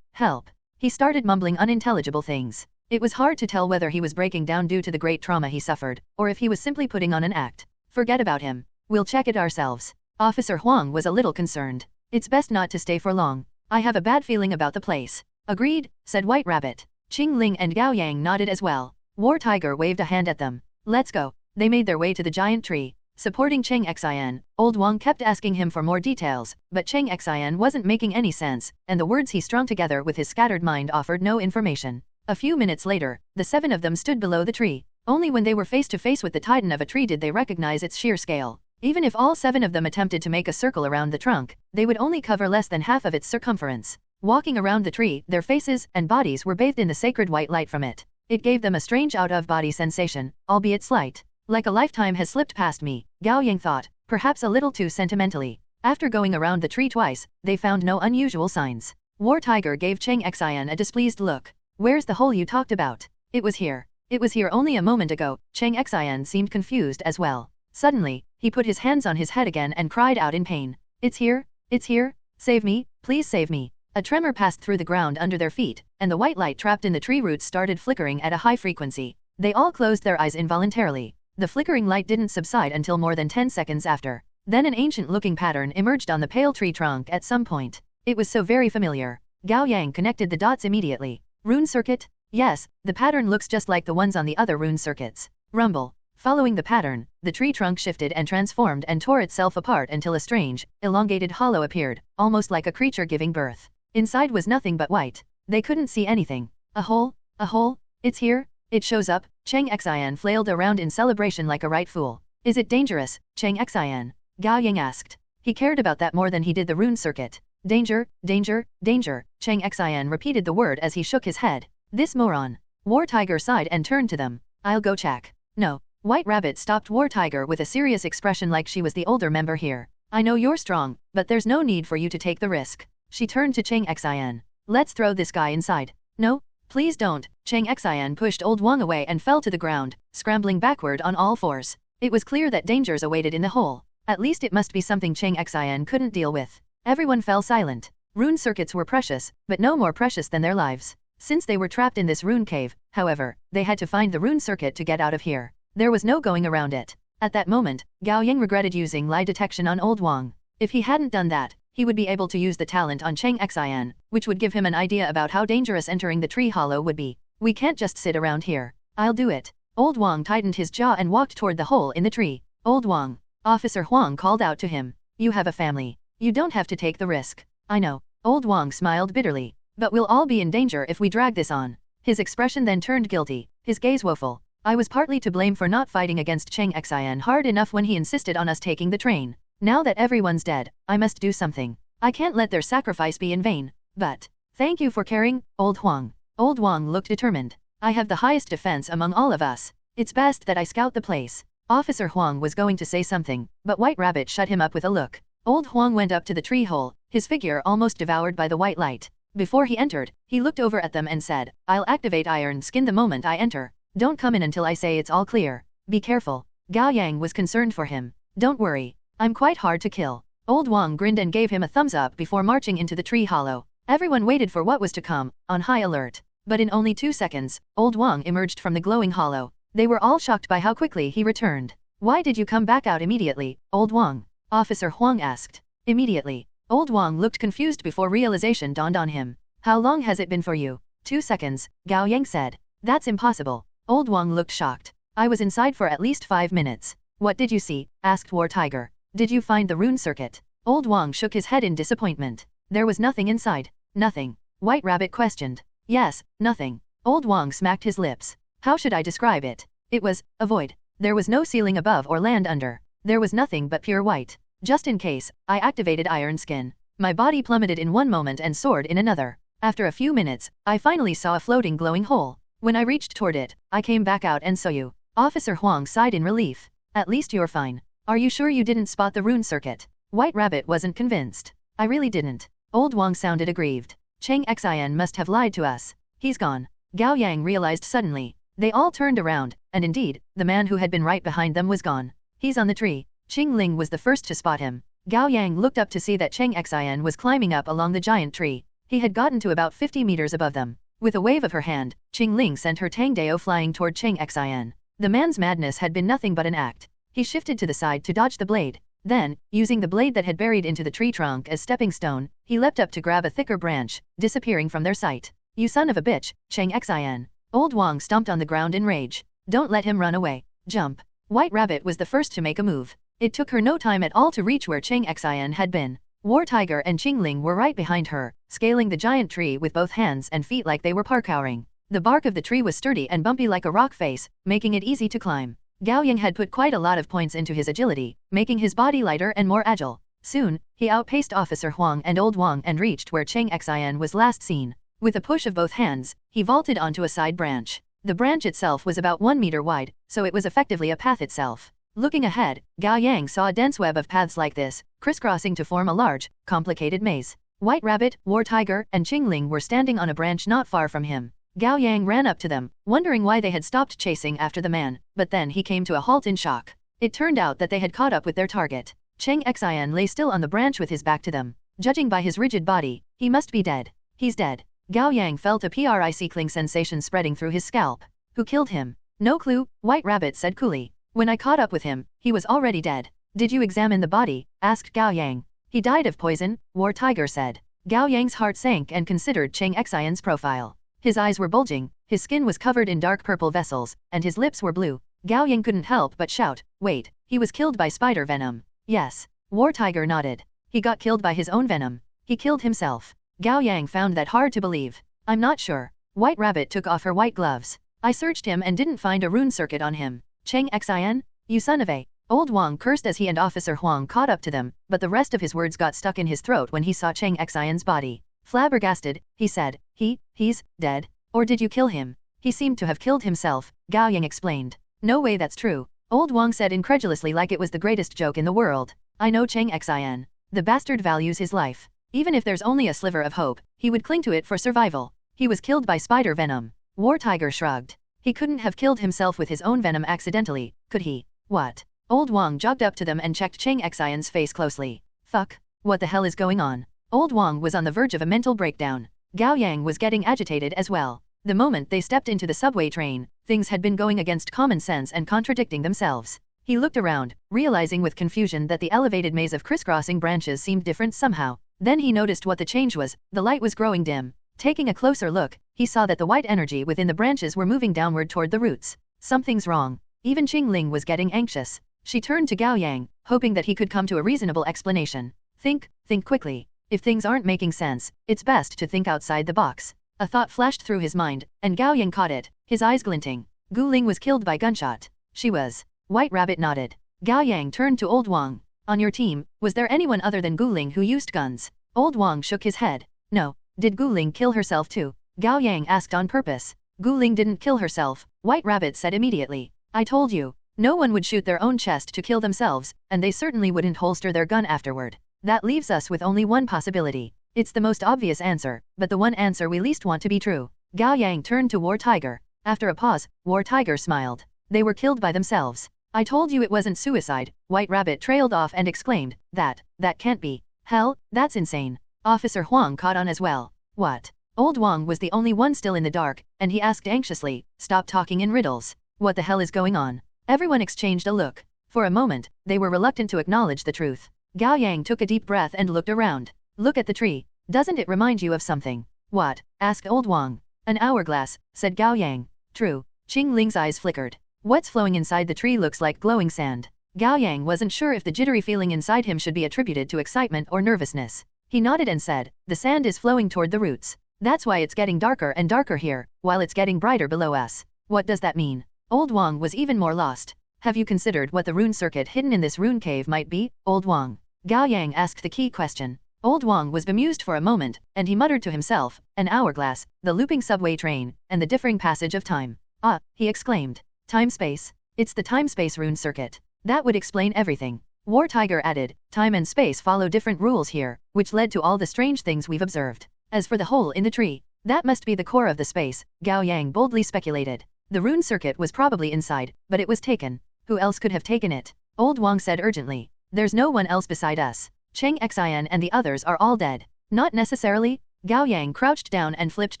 Help. He started mumbling unintelligible things. It was hard to tell whether he was breaking down due to the great trauma he suffered, or if he was simply putting on an act. Forget about him. We'll check it ourselves. Officer Huang was a little concerned. It's best not to stay for long. I have a bad feeling about the place. Agreed, said White Rabbit. Qing Ling and Gao Yang nodded as well. War Tiger waved a hand at them. Let's go. They made their way to the giant tree. Supporting Cheng Xin, Old Wang kept asking him for more details, but Cheng Xin wasn't making any sense, and the words he strung together with his scattered mind offered no information. A few minutes later, the 7 of them stood below the tree. Only when they were face to face with the titan of a tree did they recognize its sheer scale. Even if all 7 of them attempted to make a circle around the trunk, they would only cover less than half of its circumference. Walking around the tree, their faces and bodies were bathed in the sacred white light from it. It gave them a strange out-of-body sensation, albeit slight. Like a lifetime has slipped past me, Gao Yang thought, perhaps a little too sentimentally. After going around the tree twice, they found no unusual signs. War Tiger gave Cheng Xin a displeased look. Where's the hole you talked about? It was here. It was here only a moment ago. Cheng Xin seemed confused as well. Suddenly, he put his hands on his head again and cried out in pain. It's here. It's here. Save me, please save me. A tremor passed through the ground under their feet, and the white light trapped in the tree roots started flickering at a high frequency. They all closed their eyes involuntarily. The flickering light didn't subside until more than 10 seconds after. Then an ancient-looking pattern emerged on the pale tree trunk at some point. It was so very familiar. Gao Yang connected the dots immediately. Rune circuit? Yes, the pattern looks just like the ones on the other rune circuits. Rumble. Following the pattern, the tree trunk shifted and transformed and tore itself apart until a strange, elongated hollow appeared, almost like a creature giving birth. Inside was nothing but white. They couldn't see anything. A hole? A hole? It's here? It shows up. Cheng Xin flailed around in celebration like a right fool. Is it dangerous, Cheng Xin? Gao Yang asked. He cared about that more than he did the rune circuit. Danger, danger, danger, Cheng Xin repeated the word as he shook his head. This moron. War Tiger sighed and turned to them. I'll go check. No. White Rabbit stopped War Tiger with a serious expression like she was the older member here. I know you're strong, but there's no need for you to take the risk. She turned to Cheng Xin. Let's throw this guy inside. No? Please don't. Cheng Xin pushed Old Wang away and fell to the ground, scrambling backward on all fours. It was clear that dangers awaited in the hole. At least it must be something Cheng Xin couldn't deal with. Everyone fell silent. Rune circuits were precious, but no more precious than their lives. Since they were trapped in this rune cave, however, they had to find the rune circuit to get out of here. There was no going around it. At that moment, Gao Yang regretted using lie detection on Old Wang. If he hadn't done that, he would be able to use the talent on Cheng Xin, which would give him an idea about how dangerous entering the tree hollow would be. We can't just sit around here. I'll do it. Old Wang tightened his jaw and walked toward the hole in the tree. Old Wang. Officer Huang called out to him. You have a family. You don't have to take the risk. I know. Old Wang smiled bitterly. But we'll all be in danger if we drag this on. His expression then turned guilty, his gaze woeful. I was partly to blame for not fighting against Cheng Xin hard enough when he insisted on us taking the train. Now that everyone's dead, I must do something. I can't let their sacrifice be in vain. But, thank you for caring, Old Huang. Old Wang looked determined. I have the highest defense among all of us. It's best that I scout the place. Officer Huang was going to say something, but White Rabbit shut him up with a look. Old Huang went up to the tree hole, his figure almost devoured by the white light. Before he entered, he looked over at them and said, I'll activate Iron Skin the moment I enter. Don't come in until I say it's all clear. Be careful. Gao Yang was concerned for him. Don't worry. I'm quite hard to kill. Old Wang grinned and gave him a thumbs up before marching into the tree hollow. Everyone waited for what was to come, on high alert. But in only 2 seconds, Old Wang emerged from the glowing hollow. They were all shocked by how quickly he returned. Why did you come back out immediately, Old Wang? Officer Huang asked. Immediately. Old Wang looked confused before realization dawned on him. How long has it been for you? 2 seconds, Gao Yang said. That's impossible. Old Wang looked shocked. I was inside for at least 5 minutes. What did you see? Asked War Tiger. Did you find the rune circuit? Old Wang shook his head in disappointment. There was nothing inside. Nothing. White Rabbit questioned. Yes, nothing. Old Wang smacked his lips. How should I describe it? It was a void. There was no ceiling above or land under. There was nothing but pure white. Just in case, I activated Iron Skin. My body plummeted in one moment and soared in another. After a few minutes, I finally saw a floating glowing hole. When I reached toward it, I came back out and saw you. Officer Huang sighed in relief. At least you're fine. Are you sure you didn't spot the rune circuit? White Rabbit wasn't convinced. I really didn't. Old Wang sounded aggrieved. Cheng Xin must have lied to us. He's gone. Gao Yang realized suddenly. They all turned around, and indeed, the man who had been right behind them was gone. He's on the tree. Qing Ling was the first to spot him. Gao Yang looked up to see that Cheng Xin was climbing up along the giant tree. He had gotten to about 50 meters above them. With a wave of her hand, Qing Ling sent her Tang Dao flying toward Cheng Xin. The man's madness had been nothing but an act. He shifted to the side to dodge the blade. Then, using the blade that had buried into the tree trunk as stepping stone, he leapt up to grab a thicker branch, disappearing from their sight. You son of a bitch, Cheng Xin. Old Wang stomped on the ground in rage. Don't let him run away. Jump. White Rabbit was the first to make a move. It took her no time at all to reach where Cheng Xin had been. War Tiger and Qingling were right behind her, scaling the giant tree with both hands and feet like they were parkouring. The bark of the tree was sturdy and bumpy like a rock face, making it easy to climb. Gao Yang had put quite a lot of points into his agility, making his body lighter and more agile. Soon, he outpaced Officer Huang and Old Wang and reached where Cheng Xin was last seen. With a push of both hands, he vaulted onto a side branch. The branch itself was about 1 meter wide, so it was effectively a path itself. Looking ahead, Gao Yang saw a dense web of paths like this, crisscrossing to form a large, complicated maze. White Rabbit, War Tiger, and Qingling were standing on a branch not far from him. Gao Yang ran up to them, wondering why they had stopped chasing after the man, but then he came to a halt in shock. It turned out that they had caught up with their target. Cheng Xin lay still on the branch with his back to them. Judging by his rigid body, he must be dead. He's dead. Gao Yang felt a prickling sensation spreading through his scalp. Who killed him? No clue, White Rabbit said coolly. When I caught up with him, he was already dead. Did you examine the body? Asked Gao Yang. He died of poison, War Tiger said. Gao Yang's heart sank and considered Cheng Xion's profile. His eyes were bulging, his skin was covered in dark purple vessels, and his lips were blue. Gao Yang couldn't help but shout, wait, he was killed by spider venom. Yes. War Tiger nodded. He got killed by his own venom. He killed himself. Gao Yang found that hard to believe. I'm not sure. White Rabbit took off her white gloves. I searched him and didn't find a rune circuit on him. Cheng Xian? You son of a... Old Wang cursed as he and Officer Huang caught up to them, but the rest of his words got stuck in his throat when he saw Cheng Xian's body. Flabbergasted, he said, he's dead? Or did you kill him? He seemed to have killed himself, Gao Yang explained. No way that's true. Old Wang said incredulously like it was the greatest joke in the world. I know Cheng Xian. The bastard values his life. Even if there's only a sliver of hope, he would cling to it for survival. He was killed by spider venom. War Tiger shrugged. He couldn't have killed himself with his own venom accidentally, could he? What? Old Wang jogged up to them and checked Cheng Xian's face closely. Fuck. What the hell is going on? Old Wang was on the verge of a mental breakdown. Gao Yang was getting agitated as well. The moment they stepped into the subway train, things had been going against common sense and contradicting themselves. He looked around, realizing with confusion that the elevated maze of crisscrossing branches seemed different somehow. Then he noticed what the change was. The light was growing dim. Taking a closer look, he saw that the white energy within the branches were moving downward toward the roots. Something's wrong. Even Qingling was getting anxious. She turned to Gao Yang, hoping that he could come to a reasonable explanation. Think quickly. If things aren't making sense, it's best to think outside the box. A thought flashed through his mind, and Gao Yang caught it, his eyes glinting. Gu Ling was killed by gunshot. She was. White Rabbit nodded. Gao Yang turned to Old Wang. On your team, was there anyone other than Gu Ling who used guns? Old Wang shook his head. No. Did Gu Ling kill herself too? Gao Yang asked on purpose. Gu Ling didn't kill herself, White Rabbit said immediately. I told you. No one would shoot their own chest to kill themselves, and they certainly wouldn't holster their gun afterward. That leaves us with only one possibility. It's the most obvious answer, but the one answer we least want to be true. Gao Yang turned to War Tiger. After a pause, War Tiger smiled. They were killed by themselves. I told you it wasn't suicide, White Rabbit trailed off and exclaimed, that can't be. Hell, that's insane. Officer Huang caught on as well. What? Old Wang was the only one still in the dark, and he asked anxiously, stop talking in riddles. What the hell is going on? Everyone exchanged a look. For a moment, they were reluctant to acknowledge the truth. Gao Yang took a deep breath and looked around. Look at the tree. Doesn't it remind you of something? What? Asked Old Wang. An hourglass, said Gao Yang. True. Qing Ling's eyes flickered. What's flowing inside the tree looks like glowing sand. Gao Yang wasn't sure if the jittery feeling inside him should be attributed to excitement or nervousness. He nodded and said, the sand is flowing toward the roots. That's why it's getting darker and darker here, while it's getting brighter below us. What does that mean? Old Wang was even more lost. Have you considered what the rune circuit hidden in this rune cave might be, Old Wang? Gao Yang asked the key question. Old Wang was bemused for a moment, and he muttered to himself, an hourglass, the looping subway train, and the differing passage of time. Ah, he exclaimed. Time-space. It's the time-space rune circuit. That would explain everything. War Tiger added, time and space follow different rules here, which led to all the strange things we've observed. As for the hole in the tree, that must be the core of the space, Gao Yang boldly speculated. The rune circuit was probably inside, but it was taken. Who else could have taken it? Old Wang said urgently. There's no one else beside us. Cheng Xian and the others are all dead. Not necessarily. Gao Yang crouched down and flipped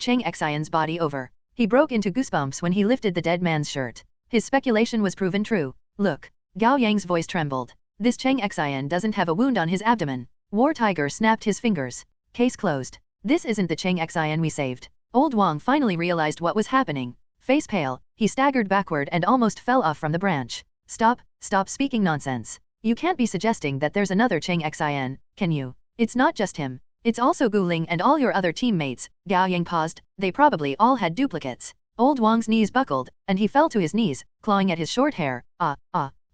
Cheng Xian's body over. He broke into goosebumps when he lifted the dead man's shirt. His speculation was proven true. Look. Gao Yang's voice trembled. This Cheng Xian doesn't have a wound on his abdomen. War Tiger snapped his fingers. Case closed. This isn't the Cheng Xian we saved. Old Wang finally realized what was happening. Face pale, he staggered backward and almost fell off from the branch. Stop speaking nonsense. You can't be suggesting that there's another Cheng Xian, can you? It's not just him. It's also Guling and all your other teammates. Gao Yang paused. They probably all had duplicates. Old Wang's knees buckled, and he fell to his knees, clawing at his short hair.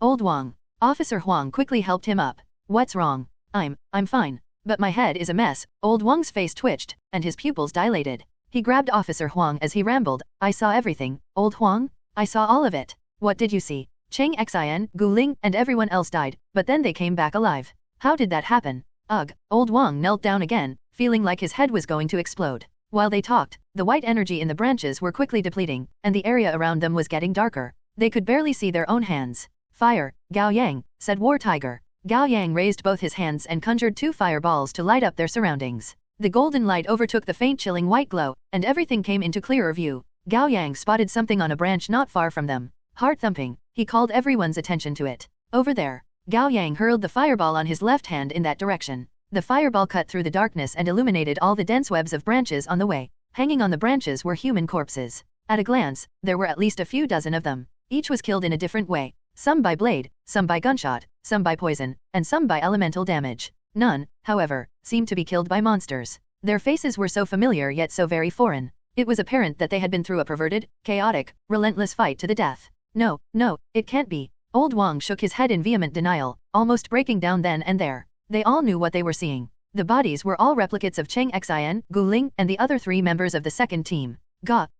Old Wang. Officer Huang quickly helped him up. What's wrong? I'm fine. But my head is a mess. Old Wang's face twitched, and his pupils dilated. He grabbed Officer Huang as he rambled. I saw everything. Old Huang? I saw all of it. What did you see? Cheng Xian, Guling, and everyone else died, but then they came back alive. How did that happen? Ugh. Old Wang knelt down again, feeling like his head was going to explode. While they talked, the white energy in the branches were quickly depleting, and the area around them was getting darker. They could barely see their own hands. Fire, Gao Yang, said War Tiger. Gao Yang raised both his hands and conjured 2 fireballs to light up their surroundings. The golden light overtook the faint chilling white glow, and everything came into clearer view. Gao Yang spotted something on a branch not far from them. Heart thumping, he called everyone's attention to it. Over there. Gao Yang hurled the fireball on his left hand in that direction. The fireball cut through the darkness and illuminated all the dense webs of branches on the way. Hanging on the branches were human corpses. At a glance, there were at least a few dozen of them. Each was killed in a different way. Some by blade, some by gunshot, some by poison, and some by elemental damage. None, however, seemed to be killed by monsters. Their faces were so familiar yet so very foreign. It was apparent that they had been through a perverted, chaotic, relentless fight to the death. No, it can't be. Old Wang shook his head in vehement denial, almost breaking down then and there. They all knew what they were seeing. The bodies were all replicates of Cheng Xian, Guling, and the other 3 members of the second team.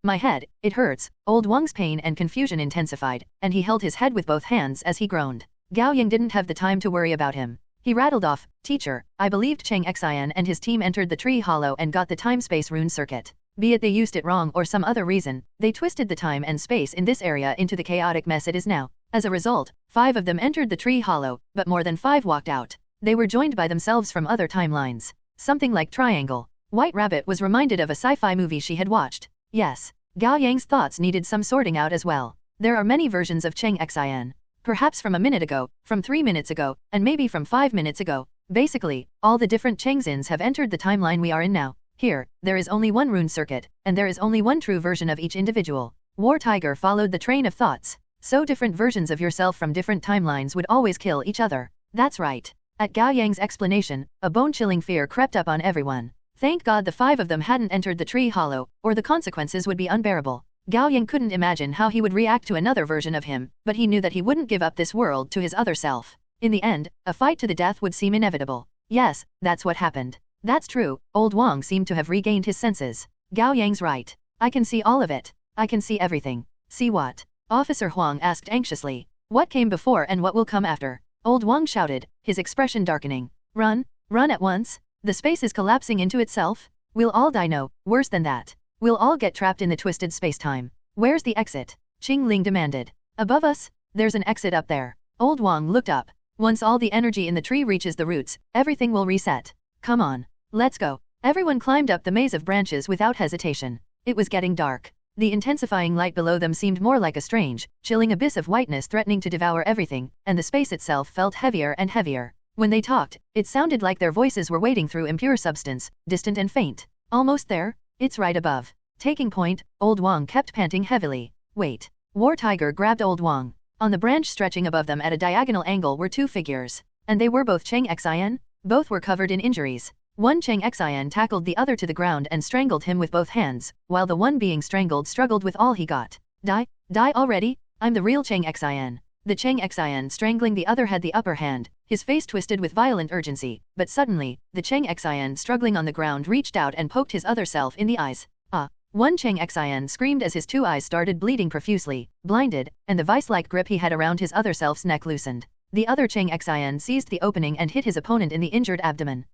My head, it hurts. Old Wang's pain and confusion intensified, and he held his head with both hands as he groaned. Gao Yang didn't have the time to worry about him. He rattled off, Teacher, I believed Cheng Xian and his team entered the tree hollow and got the time-space rune circuit. Be it they used it wrong or some other reason, they twisted the time and space in this area into the chaotic mess it is now. As a result, 5 of them entered the tree hollow, but more than 5 walked out. They were joined by themselves from other timelines. Something like Triangle. White Rabbit was reminded of a sci-fi movie she had watched. Yes. Gao Yang's thoughts needed some sorting out as well. There are many versions of Cheng Xian. Perhaps from a minute ago, from 3 minutes ago, and maybe from 5 minutes ago. Basically, all the different Chengxins have entered the timeline we are in now. Here, there is only one rune circuit, and there is only one true version of each individual. War Tiger followed the train of thoughts. So different versions of yourself from different timelines would always kill each other. That's right. At Gao Yang's explanation, a bone-chilling fear crept up on everyone. Thank God the 5 of them hadn't entered the tree hollow, or the consequences would be unbearable. Gao Yang couldn't imagine how he would react to another version of him, but he knew that he wouldn't give up this world to his other self. In the end, a fight to the death would seem inevitable. Yes, that's what happened. That's true. Old Wang seemed to have regained his senses. Gao Yang's right. I can see all of it. I can see everything. See what? Officer Huang asked anxiously. What came before and what will come after? Old Wang shouted, his expression darkening. Run at once. The space is collapsing into itself. We'll all die. No, worse than that. We'll all get trapped in the twisted space-time. Where's the exit? Qing Ling demanded. Above us? There's an exit up there. Old Wang looked up. Once all the energy in the tree reaches the roots, everything will reset. Come on. Let's go. Everyone climbed up the maze of branches without hesitation. It was getting dark. The intensifying light below them seemed more like a strange, chilling abyss of whiteness threatening to devour everything, and the space itself felt heavier and heavier. When they talked, it sounded like their voices were wading through impure substance, distant and faint. Almost there? It's right above. Taking point, Old Wang kept panting heavily. Wait. War Tiger grabbed Old Wang. On the branch stretching above them at a diagonal angle were 2 figures. And they were both Cheng Xian? Both were covered in injuries. One Cheng Xian tackled the other to the ground and strangled him with both hands, while the one being strangled struggled with all he got. Die already? I'm the real Cheng Xian. The Cheng Xian strangling the other had the upper hand. his face twisted with violent urgency, but suddenly, the Cheng Xian struggling on the ground reached out and poked his other self in the eyes. One Cheng Xian screamed as his two eyes started bleeding profusely, blinded, and the vice-like grip he had around his other self's neck loosened. The other Cheng Xian seized the opening and hit his opponent in the injured abdomen.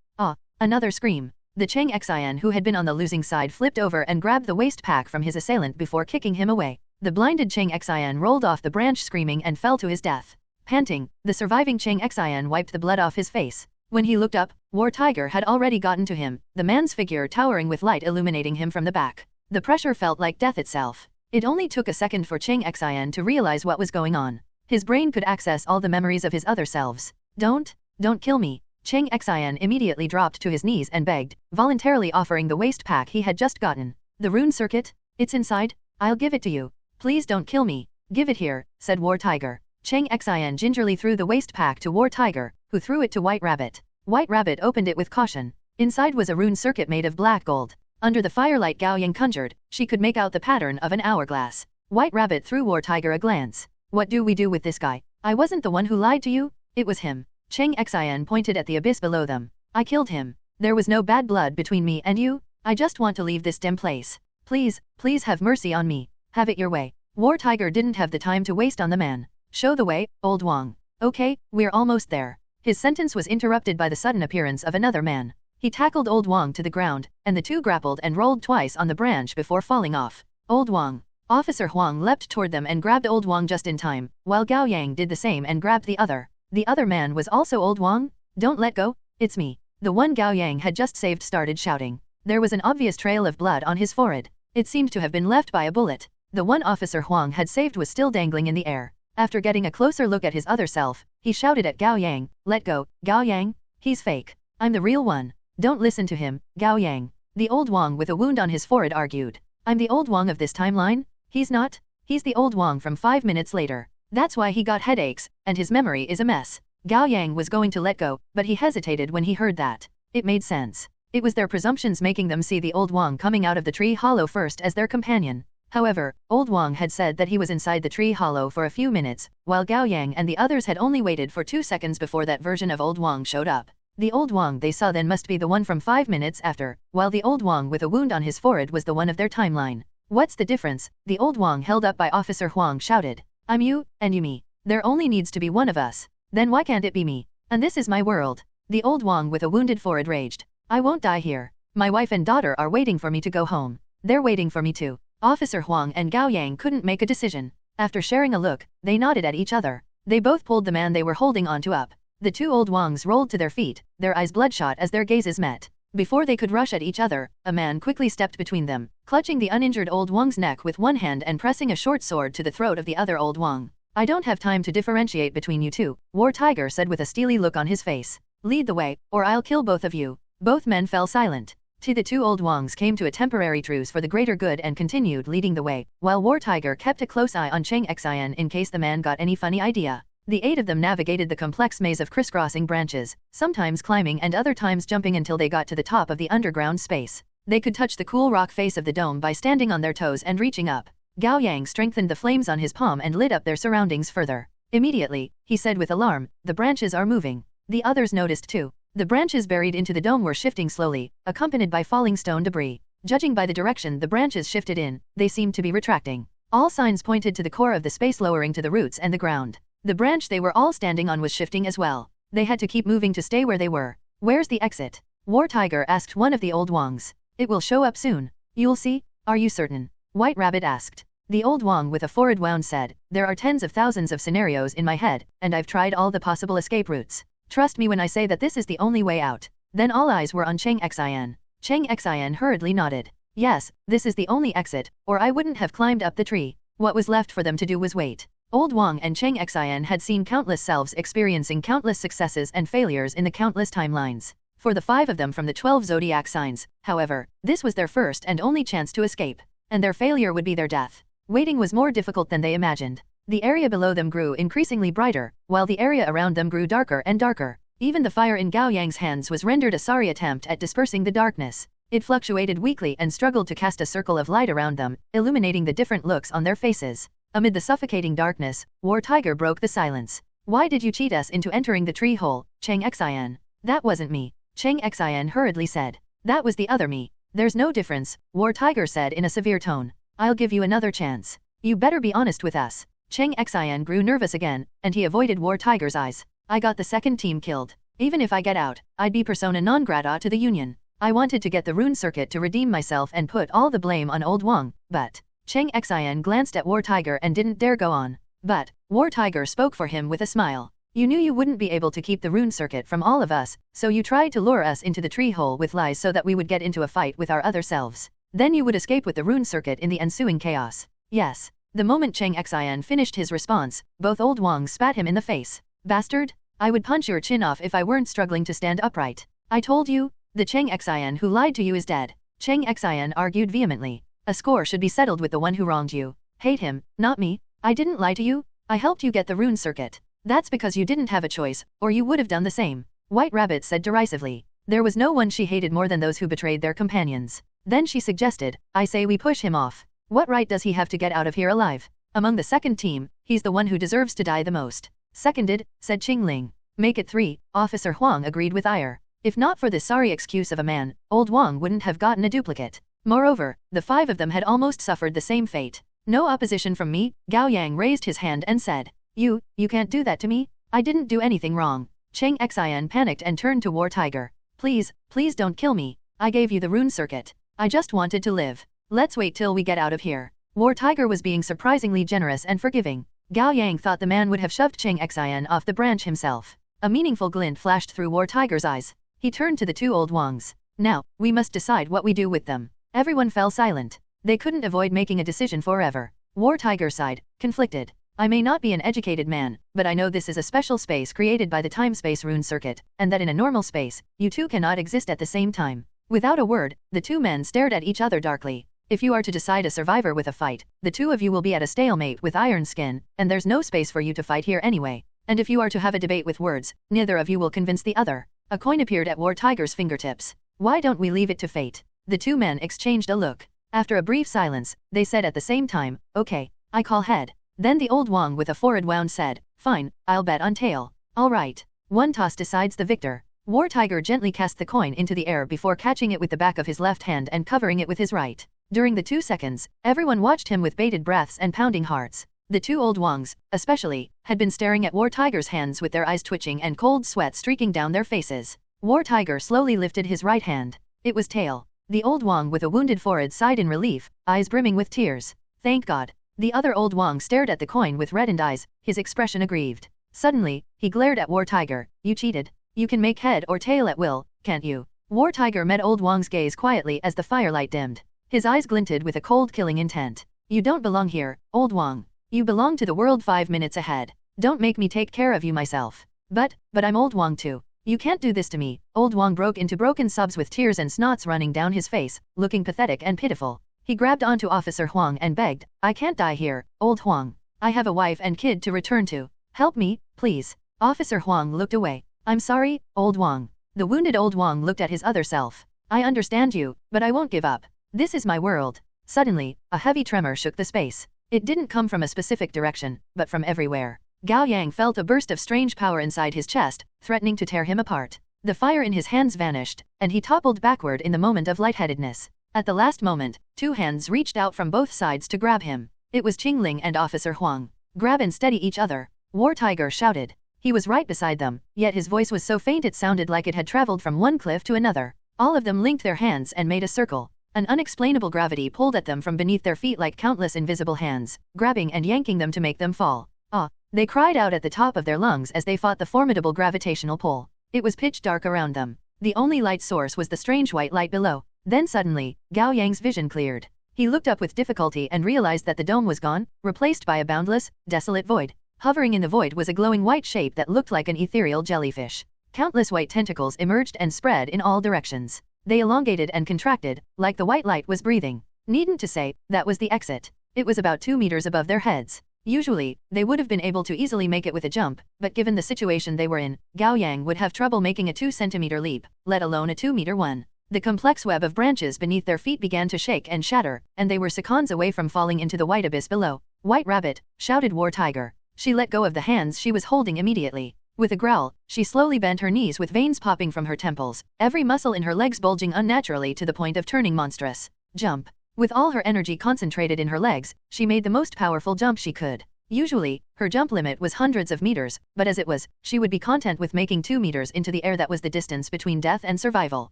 Another scream. The Cheng Xian who had been on the losing side flipped over and grabbed the waist pack from his assailant before kicking him away. The blinded Cheng Xian rolled off the branch screaming and fell to his death. Panting, the surviving Cheng Xian wiped the blood off his face. When he looked up, War Tiger had already gotten to him, the man's figure towering with light illuminating him from the back. The pressure felt like death itself. It only took a second for Cheng Xian to realize what was going on. His brain could access all the memories of his other selves. Don't kill me. Cheng Xian immediately dropped to his knees and begged, voluntarily offering the waist pack he had just gotten. The rune circuit? It's inside? I'll give it to you. Please don't kill me. Give it here, said War Tiger. Cheng Xian gingerly threw the waist pack to War Tiger, who threw it to White Rabbit. White Rabbit opened it with caution. Inside was a rune circuit made of black gold. Under the firelight Gao Yang conjured, she could make out the pattern of an hourglass. White Rabbit threw War Tiger a glance. What do we do with this guy? I wasn't the one who lied to you. It was him. Cheng Xian pointed at the abyss below them. I killed him. There was no bad blood between me and you. I just want to leave this dim place. Please have mercy on me. Have it your way. War Tiger didn't have the time to waste on the man. Show the way, old Wang. Okay, we're almost there. His sentence was interrupted by the sudden appearance of another man. He tackled old Wang to the ground, and the two grappled and rolled twice on the branch before falling off. Old Wang. Officer Huang leapt toward them and grabbed old Wang just in time, while Gao Yang did the same and grabbed the other. The other man was also old Wang? Don't let go, it's me. The one Gao Yang had just saved started shouting. There was an obvious trail of blood on his forehead. It seemed to have been left by a bullet. The one Officer Huang had saved was still dangling in the air. After getting a closer look at his other self, he shouted at Gao Yang, "Let go, Gao Yang. He's fake. I'm the real one. Don't listen to him, Gao Yang." The old Wang with a wound on his forehead argued. "I'm the old Wang of this timeline? He's not. He's the old Wang from 5 minutes later. That's why he got headaches, and his memory is a mess." Gao Yang was going to let go, but he hesitated when he heard that. It made sense. It was their presumptions making them see the old Wang coming out of the tree hollow first as their companion. However, old Wang had said that he was inside the tree hollow for a few minutes, while Gao Yang and the others had only waited for 2 seconds before that version of old Wang showed up. The old Wang they saw then must be the one from 5 minutes after, while the old Wang with a wound on his forehead was the one of their timeline. What's the difference? The old Wang held up by Officer Huang shouted. "I'm you, and you me. There only needs to be one of us. Then why can't it be me? And this is my world." The old Wang with a wounded forehead raged. "I won't die here. My wife and daughter are waiting for me to go home. They're waiting for me too." Officer Huang and Gao Yang couldn't make a decision. After sharing a look, they nodded at each other. They both pulled the man they were holding onto up. The two old Wangs rolled to their feet, their eyes bloodshot as their gazes met. Before they could rush at each other, a man quickly stepped between them, clutching the uninjured old Wang's neck with one hand and pressing a short sword to the throat of the other old Wang. "I don't have time to differentiate between you two," War Tiger said with a steely look on his face. "Lead the way, or I'll kill both of you." Both men fell silent. The two old Wangs came to a temporary truce for the greater good and continued leading the way, while War Tiger kept a close eye on Cheng Xian in case the man got any funny idea. The 8 of them navigated the complex maze of crisscrossing branches, sometimes climbing and other times jumping until they got to the top of the underground space. They could touch the cool rock face of the dome by standing on their toes and reaching up. Gao Yang strengthened the flames on his palm and lit up their surroundings further. Immediately, he said with alarm, "The branches are moving." The others noticed too. The branches buried into the dome were shifting slowly, accompanied by falling stone debris. Judging by the direction the branches shifted in, they seemed to be retracting. All signs pointed to the core of the space lowering to the roots and the ground. The branch they were all standing on was shifting as well. They had to keep moving to stay where they were. "Where's the exit?" War Tiger asked one of the old Wangs. "It will show up soon. You'll see." "Are you certain?" White Rabbit asked. The old Wang with a forehead wound said, "There are tens of thousands of scenarios in my head, and I've tried all the possible escape routes. Trust me when I say that this is the only way out." Then all eyes were on Cheng Xian. Cheng Xian hurriedly nodded. "Yes, this is the only exit, or I wouldn't have climbed up the tree." What was left for them to do was wait. Old Wang and Cheng Xian had seen countless selves experiencing countless successes and failures in the countless timelines. For the 5 of them from the 12 zodiac signs, however, this was their first and only chance to escape. And their failure would be their death. Waiting was more difficult than they imagined. The area below them grew increasingly brighter, while the area around them grew darker and darker. Even the fire in Gao Yang's hands was rendered a sorry attempt at dispersing the darkness. It fluctuated weakly and struggled to cast a circle of light around them, illuminating the different looks on their faces. Amid the suffocating darkness, War Tiger broke the silence. Why did you cheat us into entering the tree hole, Chang Xian? That wasn't me, Chang Xian hurriedly said. That was the other me. There's no difference, War Tiger said in a severe tone. I'll give you another chance. You better be honest with us. Chang Xian grew nervous again, and he avoided War Tiger's eyes. I got the second team killed. Even if I get out, I'd be persona non grata to the Union. I wanted to get the rune circuit to redeem myself and put all the blame on old Wang, but... Chang Xian glanced at War Tiger and didn't dare go on. But, War Tiger spoke for him with a smile. You knew you wouldn't be able to keep the rune circuit from all of us, so you tried to lure us into the tree hole with lies so that we would get into a fight with our other selves. Then you would escape with the rune circuit in the ensuing chaos. Yes. The moment Chang Xian finished his response, both old Wang spat him in the face. Bastard! I would punch your chin off if I weren't struggling to stand upright. I told you, the Chang Xian who lied to you is dead. Chang Xian argued vehemently. A score should be settled with the one who wronged you. Hate him, not me. I didn't lie to you. I helped you get the rune circuit. That's because you didn't have a choice, or you would have done the same. White Rabbit said derisively. There was no one she hated more than those who betrayed their companions. Then she suggested, I say we push him off. What right does he have to get out of here alive? Among the second team, he's the one who deserves to die the most. Seconded, said Qing Ling. Make it 3, Officer Huang agreed with ire. If not for this sorry excuse of a man, old Wang wouldn't have gotten a duplicate. Moreover, the 5 of them had almost suffered the same fate. No opposition from me, Gao Yang raised his hand and said. You can't do that to me? I didn't do anything wrong. Chang Xian panicked and turned to War Tiger. Please don't kill me. I gave you the rune circuit. I just wanted to live. Let's wait till we get out of here. War Tiger was being surprisingly generous and forgiving. Gao Yang thought the man would have shoved Chang Xian off the branch himself. A meaningful glint flashed through War Tiger's eyes. He turned to the 2 old Wangs. Now, we must decide what we do with them. Everyone fell silent. They couldn't avoid making a decision forever. War Tiger sighed, conflicted. I may not be an educated man, but I know this is a special space created by the time-space rune circuit, and that in a normal space, you two cannot exist at the same time. Without a word, the 2 men stared at each other darkly. If you are to decide a survivor with a fight, the 2 of you will be at a stalemate with iron skin, and there's no space for you to fight here anyway. And if you are to have a debate with words, neither of you will convince the other. A coin appeared at War Tiger's fingertips. Why don't we leave it to fate? The 2 men exchanged a look. After a brief silence, they said at the same time, okay, I call head. Then the old Wang with a forehead wound said, fine, I'll bet on tail. All right. One toss decides the victor. War Tiger gently cast the coin into the air before catching it with the back of his left hand and covering it with his right. During the 2 seconds, everyone watched him with bated breaths and pounding hearts. The 2 old Wangs, especially, had been staring at War Tiger's hands with their eyes twitching and cold sweat streaking down their faces. War Tiger slowly lifted his right hand. It was tail. The old Wang with a wounded forehead sighed in relief, eyes brimming with tears. Thank God. The other old Wang stared at the coin with reddened eyes, his expression aggrieved. Suddenly, he glared at War Tiger. You cheated. You can make head or tail at will, can't you? War Tiger met old Wang's gaze quietly as the firelight dimmed. His eyes glinted with a cold killing intent. You don't belong here, old Wang. You belong to the world 5 minutes ahead. Don't make me take care of you myself. But I'm old Wang too. You can't do this to me. Old Wang broke into broken sobs with tears and snots running down his face, looking pathetic and pitiful. He grabbed onto Officer Huang and begged, I can't die here, old Huang. I have a wife and kid to return to. Help me, please. Officer Huang looked away. I'm sorry, old Wang. The wounded old Wang looked at his other self. I understand you, but I won't give up. This is my world. Suddenly, a heavy tremor shook the space. It didn't come from a specific direction, but from everywhere. Gao Yang felt a burst of strange power inside his chest, threatening to tear him apart. The fire in his hands vanished, and he toppled backward in the moment of lightheadedness. At the last moment, 2 hands reached out from both sides to grab him. It was Qing Ling and Officer Huang. Grab and steady each other. War Tiger shouted. He was right beside them, yet his voice was so faint it sounded like it had traveled from one cliff to another. All of them linked their hands and made a circle. An unexplainable gravity pulled at them from beneath their feet like countless invisible hands, grabbing and yanking them to make them fall. Ah! They cried out at the top of their lungs as they fought the formidable gravitational pull. It was pitch dark around them. The only light source was the strange white light below. Then suddenly, Gao Yang's vision cleared. He looked up with difficulty and realized that the dome was gone, replaced by a boundless, desolate void. Hovering in the void was a glowing white shape that looked like an ethereal jellyfish. Countless white tentacles emerged and spread in all directions. They elongated and contracted, like the white light was breathing. Needn't to say, that was the exit. It was about 2 meters above their heads. Usually, they would have been able to easily make it with a jump, but given the situation they were in, Gao Yang would have trouble making a 2-centimeter leap, let alone a 2-meter one. The complex web of branches beneath their feet began to shake and shatter, and they were seconds away from falling into the white abyss below. White Rabbit, shouted War Tiger. She let go of the hands she was holding immediately. With a growl, she slowly bent her knees with veins popping from her temples, every muscle in her legs bulging unnaturally to the point of turning monstrous. Jump. With all her energy concentrated in her legs, she made the most powerful jump she could. Usually, her jump limit was hundreds of meters, but as it was, she would be content with making 2 meters into the air. That was the distance between death and survival.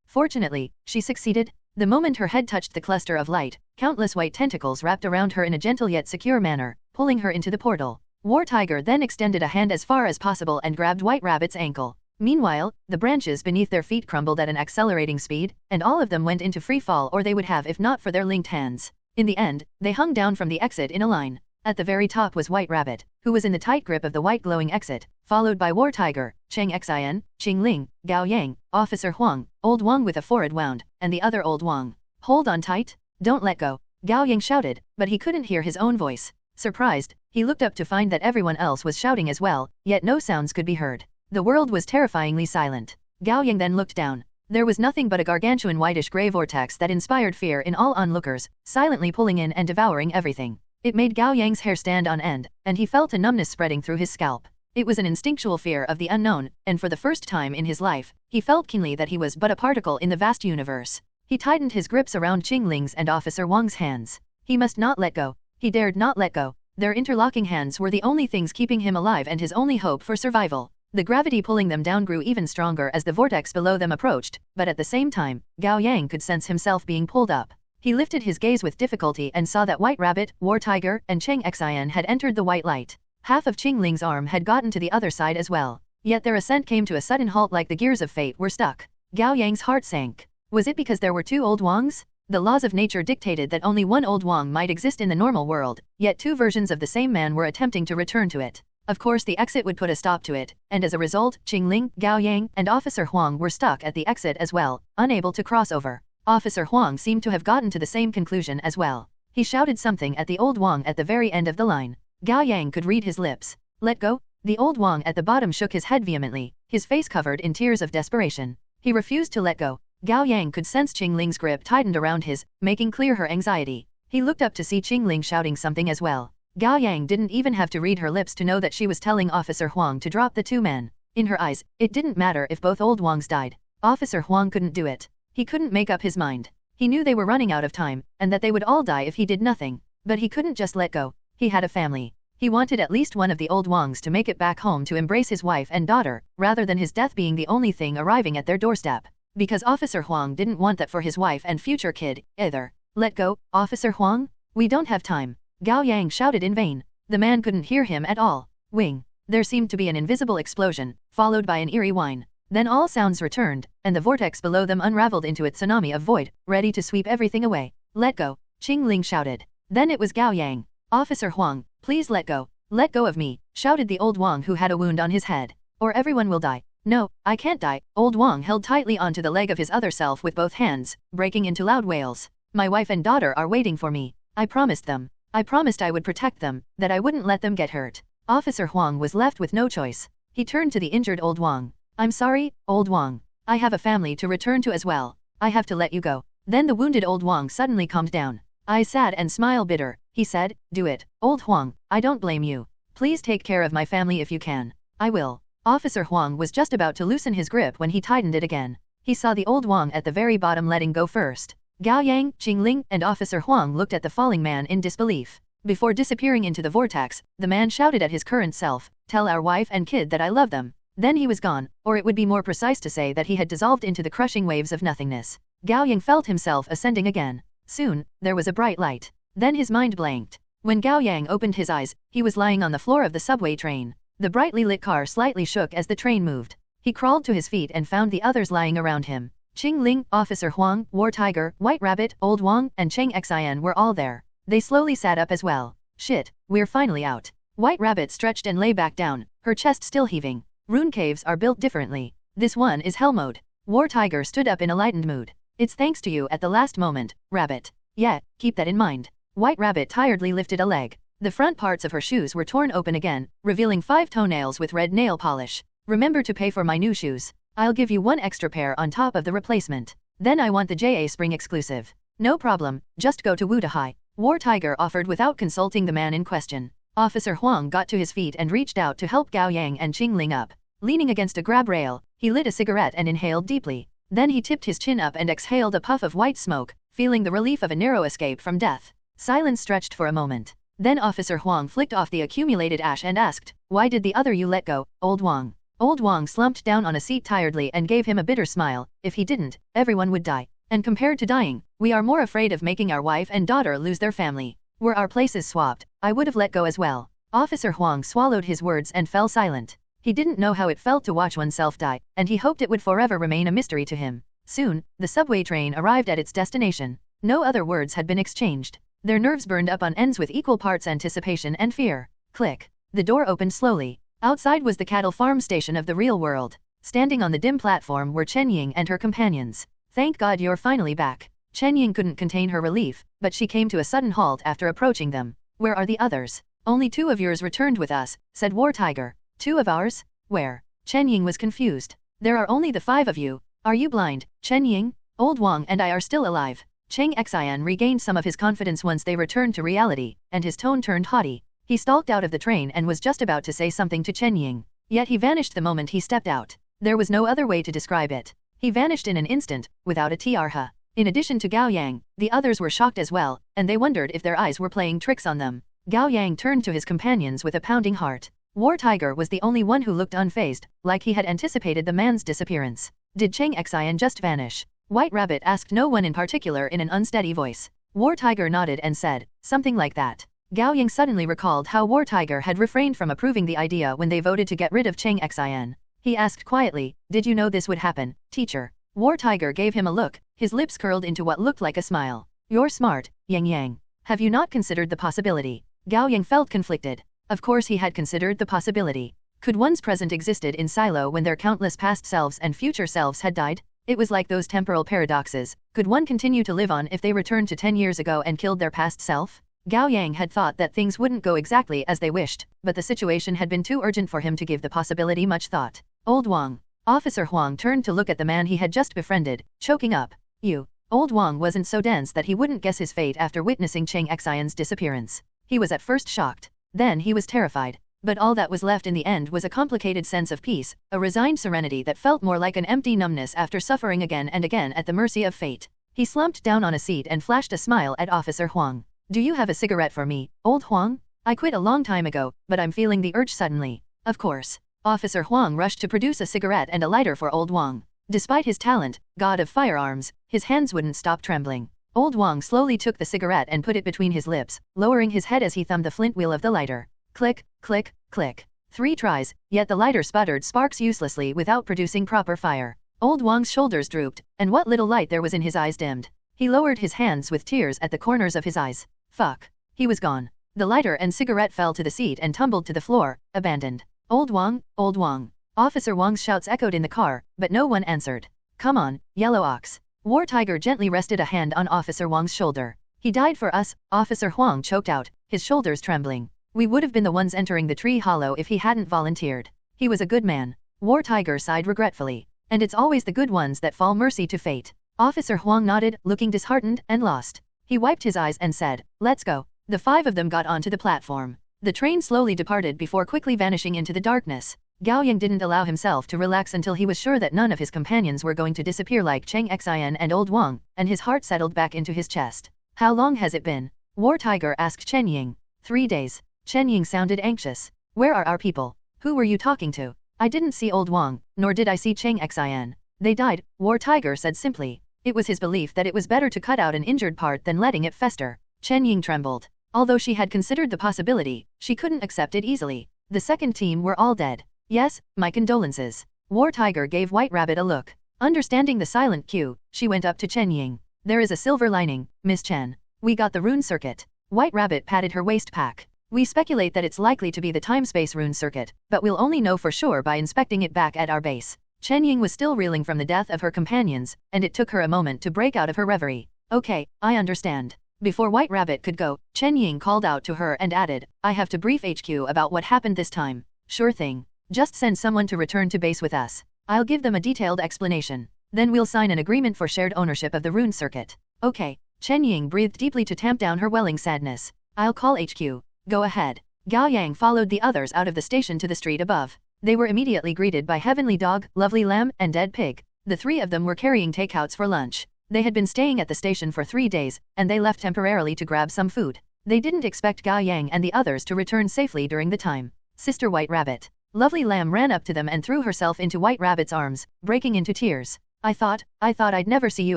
Fortunately, she succeeded. The moment her head touched the cluster of light, countless white tentacles wrapped around her in a gentle yet secure manner, pulling her into the portal. War Tiger then extended a hand as far as possible and grabbed White Rabbit's ankle. Meanwhile, the branches beneath their feet crumbled at an accelerating speed, and all of them went into free fall, or they would have if not for their linked hands. In the end, they hung down from the exit in a line. At the very top was White Rabbit, who was in the tight grip of the white glowing exit, followed by War Tiger, Cheng Xin, Qing Ling, Gao Yang, Officer Huang, Old Wang with a forehead wound, and the other Old Wang. Hold on tight. Don't let go. Gao Yang shouted, but he couldn't hear his own voice. Surprised, he looked up to find that everyone else was shouting as well, yet no sounds could be heard. The world was terrifyingly silent. Gao Yang then looked down. There was nothing but a gargantuan whitish-gray vortex that inspired fear in all onlookers, silently pulling in and devouring everything. It made Gao Yang's hair stand on end, and he felt a numbness spreading through his scalp. It was an instinctual fear of the unknown, and for the first time in his life, he felt keenly that he was but a particle in the vast universe. He tightened his grips around Qing Ling's and Officer Wang's hands. He must not let go. He dared not let go. Their interlocking hands were the only things keeping him alive and his only hope for survival. The gravity pulling them down grew even stronger as the vortex below them approached, but at the same time, Gao Yang could sense himself being pulled up. He lifted his gaze with difficulty and saw that White Rabbit, War Tiger, and Cheng Xin had entered the white light. Half of Qing Ling's arm had gotten to the other side as well. Yet their ascent came to a sudden halt like the gears of fate were stuck. Gao Yang's heart sank. Was it because there were 2 Old Wangs? The laws of nature dictated that only one Old Wang might exist in the normal world, yet 2 versions of the same man were attempting to return to it. Of course the exit would put a stop to it, and as a result, Qing Ling, Gao Yang, and Officer Huang were stuck at the exit as well, unable to cross over. Officer Huang seemed to have gotten to the same conclusion as well. He shouted something at the Old Wang at the very end of the line. Gao Yang could read his lips. Let go? The Old Wang at the bottom shook his head vehemently, his face covered in tears of desperation. He refused to let go. Gao Yang could sense Qing Ling's grip tightened around his, making clear her anxiety. He looked up to see Qing Ling shouting something as well. Gao Yang didn't even have to read her lips to know that she was telling Officer Huang to drop the 2 men. In her eyes, it didn't matter if both Old Wangs died. Officer Huang couldn't do it. He couldn't make up his mind. He knew they were running out of time, and that they would all die if he did nothing. But he couldn't just let go. He had a family. He wanted at least one of the Old Wangs to make it back home to embrace his wife and daughter, rather than his death being the only thing arriving at their doorstep. Because Officer Huang didn't want that for his wife and future kid, either. Let go, Officer Huang? We don't have time. Gao Yang shouted in vain. The man couldn't hear him at all. Wing. There seemed to be an invisible explosion, followed by an eerie whine. Then all sounds returned, and the vortex below them unraveled into its tsunami of void, ready to sweep everything away. Let go, Qing Ling shouted. Then it was Gao Yang. Officer Huang, please let go. Let go of me, shouted the Old Wang who had a wound on his head. Or everyone will die. No, I can't die. Old Wang held tightly onto the leg of his other self with both hands, breaking into loud wails. My wife and daughter are waiting for me. I promised them. I promised I would protect them, that I wouldn't let them get hurt. Officer Huang was left with no choice. He turned to the injured Old Wang. I'm sorry, Old Wang. I have a family to return to as well. I have to let you go. Then the wounded Old Wang suddenly calmed down. Eyes sad and smile bitter, he said, do it, Old Huang, I don't blame you. Please take care of my family if you can. I will. Officer Huang was just about to loosen his grip when he tightened it again. He saw the Old Wang at the very bottom letting go first. Gao Yang, Qing Ling, and Officer Huang looked at the falling man in disbelief. Before disappearing into the vortex, the man shouted at his current self, tell our wife and kid that I love them. Then he was gone, or it would be more precise to say that he had dissolved into the crushing waves of nothingness. Gao Yang felt himself ascending again. Soon, there was a bright light. Then his mind blanked. When Gao Yang opened his eyes, he was lying on the floor of the subway train. The brightly lit car slightly shook as the train moved. He crawled to his feet and found the others lying around him. Qing Ling, Officer Huang, War Tiger, White Rabbit, Old Wang, and Cheng Xin were all there. They slowly sat up as well. Shit, we're finally out. White Rabbit stretched and lay back down, her chest still heaving. Rune caves are built differently. This one is hell mode. War Tiger stood up in a lightened mood. It's thanks to you at the last moment, Rabbit. Yeah, keep that in mind. White Rabbit tiredly lifted a leg. The front parts of her shoes were torn open again, revealing 5 toenails with red nail polish. Remember to pay for my new shoes. I'll give you 1 extra pair on top of the replacement. Then I want the JA Spring exclusive. No problem, just go to Wuda High. War Tiger offered without consulting the man in question. Officer Huang got to his feet and reached out to help Gao Yang and Qingling up. Leaning against a grab rail, he lit a cigarette and inhaled deeply. Then he tipped his chin up and exhaled a puff of white smoke, feeling the relief of a narrow escape from death. Silence stretched for a moment. Then Officer Huang flicked off the accumulated ash and asked, "Why did the other you let go, Old Wang?" Old Wang slumped down on a seat tiredly and gave him a bitter smile. "If he didn't, everyone would die. And compared to dying, we are more afraid of making our wife and daughter lose their family. Were our places swapped, I would have let go as well." Officer Huang swallowed his words and fell silent. He didn't know how it felt to watch oneself die, and he hoped it would forever remain a mystery to him. Soon, the subway train arrived at its destination. No other words had been exchanged. Their nerves burned up on ends with equal parts anticipation and fear. Click. The door opened slowly. Outside was the cattle farm station of the real world. Standing on the dim platform were Chen Ying and her companions. "Thank God you're finally back." Chen Ying couldn't contain her relief, but she came to a sudden halt after approaching them. "Where are the others?" "Only 2 of yours returned with us," said War Tiger. "2 of ours? Where?" Chen Ying was confused. "There are only the 5 of you. Are you blind, Chen Ying? Old Wang and I are still alive." Cheng Xian regained some of his confidence once they returned to reality, and his tone turned haughty. He stalked out of the train and was just about to say something to Chen Ying. Yet he vanished the moment he stepped out. There was no other way to describe it. He vanished in an instant, without a tiara. In addition to Gao Yang, the others were shocked as well, and they wondered if their eyes were playing tricks on them. Gao Yang turned to his companions with a pounding heart. War Tiger was the only one who looked unfazed, like he had anticipated the man's disappearance. Did Cheng Xian just vanish? White Rabbit asked no one in particular in an unsteady voice. War Tiger nodded and said, "Something like that." Gao Yang suddenly recalled how War Tiger had refrained from approving the idea when they voted to get rid of Cheng Xian. He asked quietly, "Did you know this would happen, teacher?" War Tiger gave him a look, his lips curled into what looked like a smile. "You're smart, Yang Yang. Have you not considered the possibility?" Gao Yang felt conflicted. Of course he had considered the possibility. Could one's present existed in silo when their countless past selves and future selves had died? It was like those temporal paradoxes. Could one continue to live on if they returned to 10 years ago and killed their past self? Gao Yang had thought that things wouldn't go exactly as they wished, but the situation had been too urgent for him to give the possibility much thought. Old Wang. Officer Huang turned to look at the man he had just befriended, choking up. "You." Old Wang wasn't so dense that he wouldn't guess his fate after witnessing Cheng Xian's disappearance. He was at first shocked. Then he was terrified. But all that was left in the end was a complicated sense of peace, a resigned serenity that felt more like an empty numbness after suffering again and again at the mercy of fate. He slumped down on a seat and flashed a smile at Officer Huang. "Do you have a cigarette for me, Old Huang? I quit a long time ago, but I'm feeling the urge suddenly." "Of course." Officer Huang rushed to produce a cigarette and a lighter for Old Wang. Despite his talent, god of firearms, his hands wouldn't stop trembling. Old Wang slowly took the cigarette and put it between his lips, lowering his head as he thumbed the flint wheel of the lighter. Click, click, click. 3 tries, yet the lighter sputtered sparks uselessly without producing proper fire. Old Wang's shoulders drooped, and what little light there was in his eyes dimmed. He lowered his hands with tears at the corners of his eyes. Fuck. He was gone. The lighter and cigarette fell to the seat and tumbled to the floor, abandoned. "Old Wang, Old Wang." Officer Wang's shouts echoed in the car, but no one answered. "Come on, Yellow Ox." War Tiger gently rested a hand on Officer Wang's shoulder. "He died for us," Officer Huang choked out, his shoulders trembling. "We would have been the ones entering the tree hollow if he hadn't volunteered. He was a good man." War Tiger sighed regretfully. "And it's always the good ones that fall mercy to fate." Officer Huang nodded, looking disheartened and lost. He wiped his eyes and said, "Let's go." The 5 of them got onto the platform. The train slowly departed before quickly vanishing into the darkness. Gao Yang didn't allow himself to relax until he was sure that none of his companions were going to disappear like Cheng Xian and Old Wang, and his heart settled back into his chest. "How long has it been?" War Tiger asked Chen Ying. 3 days. Chen Ying sounded anxious. "Where are our people? Who were you talking to?" "I didn't see Old Wang, nor did I see Cheng Xian. They died," War Tiger said simply. It was his belief that it was better to cut out an injured part than letting it fester. Chen Ying trembled. Although she had considered the possibility, she couldn't accept it easily. The second team were all dead. "Yes, my condolences." War Tiger gave White Rabbit a look. Understanding the silent cue, she went up to Chen Ying. "There is a silver lining, Miss Chen. We got the rune circuit." White Rabbit patted her waist pack. "We speculate that it's likely to be the time-space rune circuit, but we'll only know for sure by inspecting it back at our base." Chen Ying was still reeling from the death of her companions, and it took her a moment to break out of her reverie. "Okay, I understand." Before White Rabbit could go, Chen Ying called out to her and added, "I have to brief HQ about what happened this time." "Sure thing. Just send someone to return to base with us. I'll give them a detailed explanation. Then we'll sign an agreement for shared ownership of the rune circuit." "Okay." Chen Ying breathed deeply to tamp down her welling sadness. "I'll call HQ. Go ahead." Gao Yang followed the others out of the station to the street above. They were immediately greeted by Heavenly Dog, Lovely Lamb, and Dead Pig. The three of them were carrying takeouts for lunch. They had been staying at the station for 3 days, and they left temporarily to grab some food. They didn't expect Gao Yang and the others to return safely during the time. Sister White Rabbit. Lovely Lamb ran up to them and threw herself into White Rabbit's arms, breaking into tears. I thought I'd never see you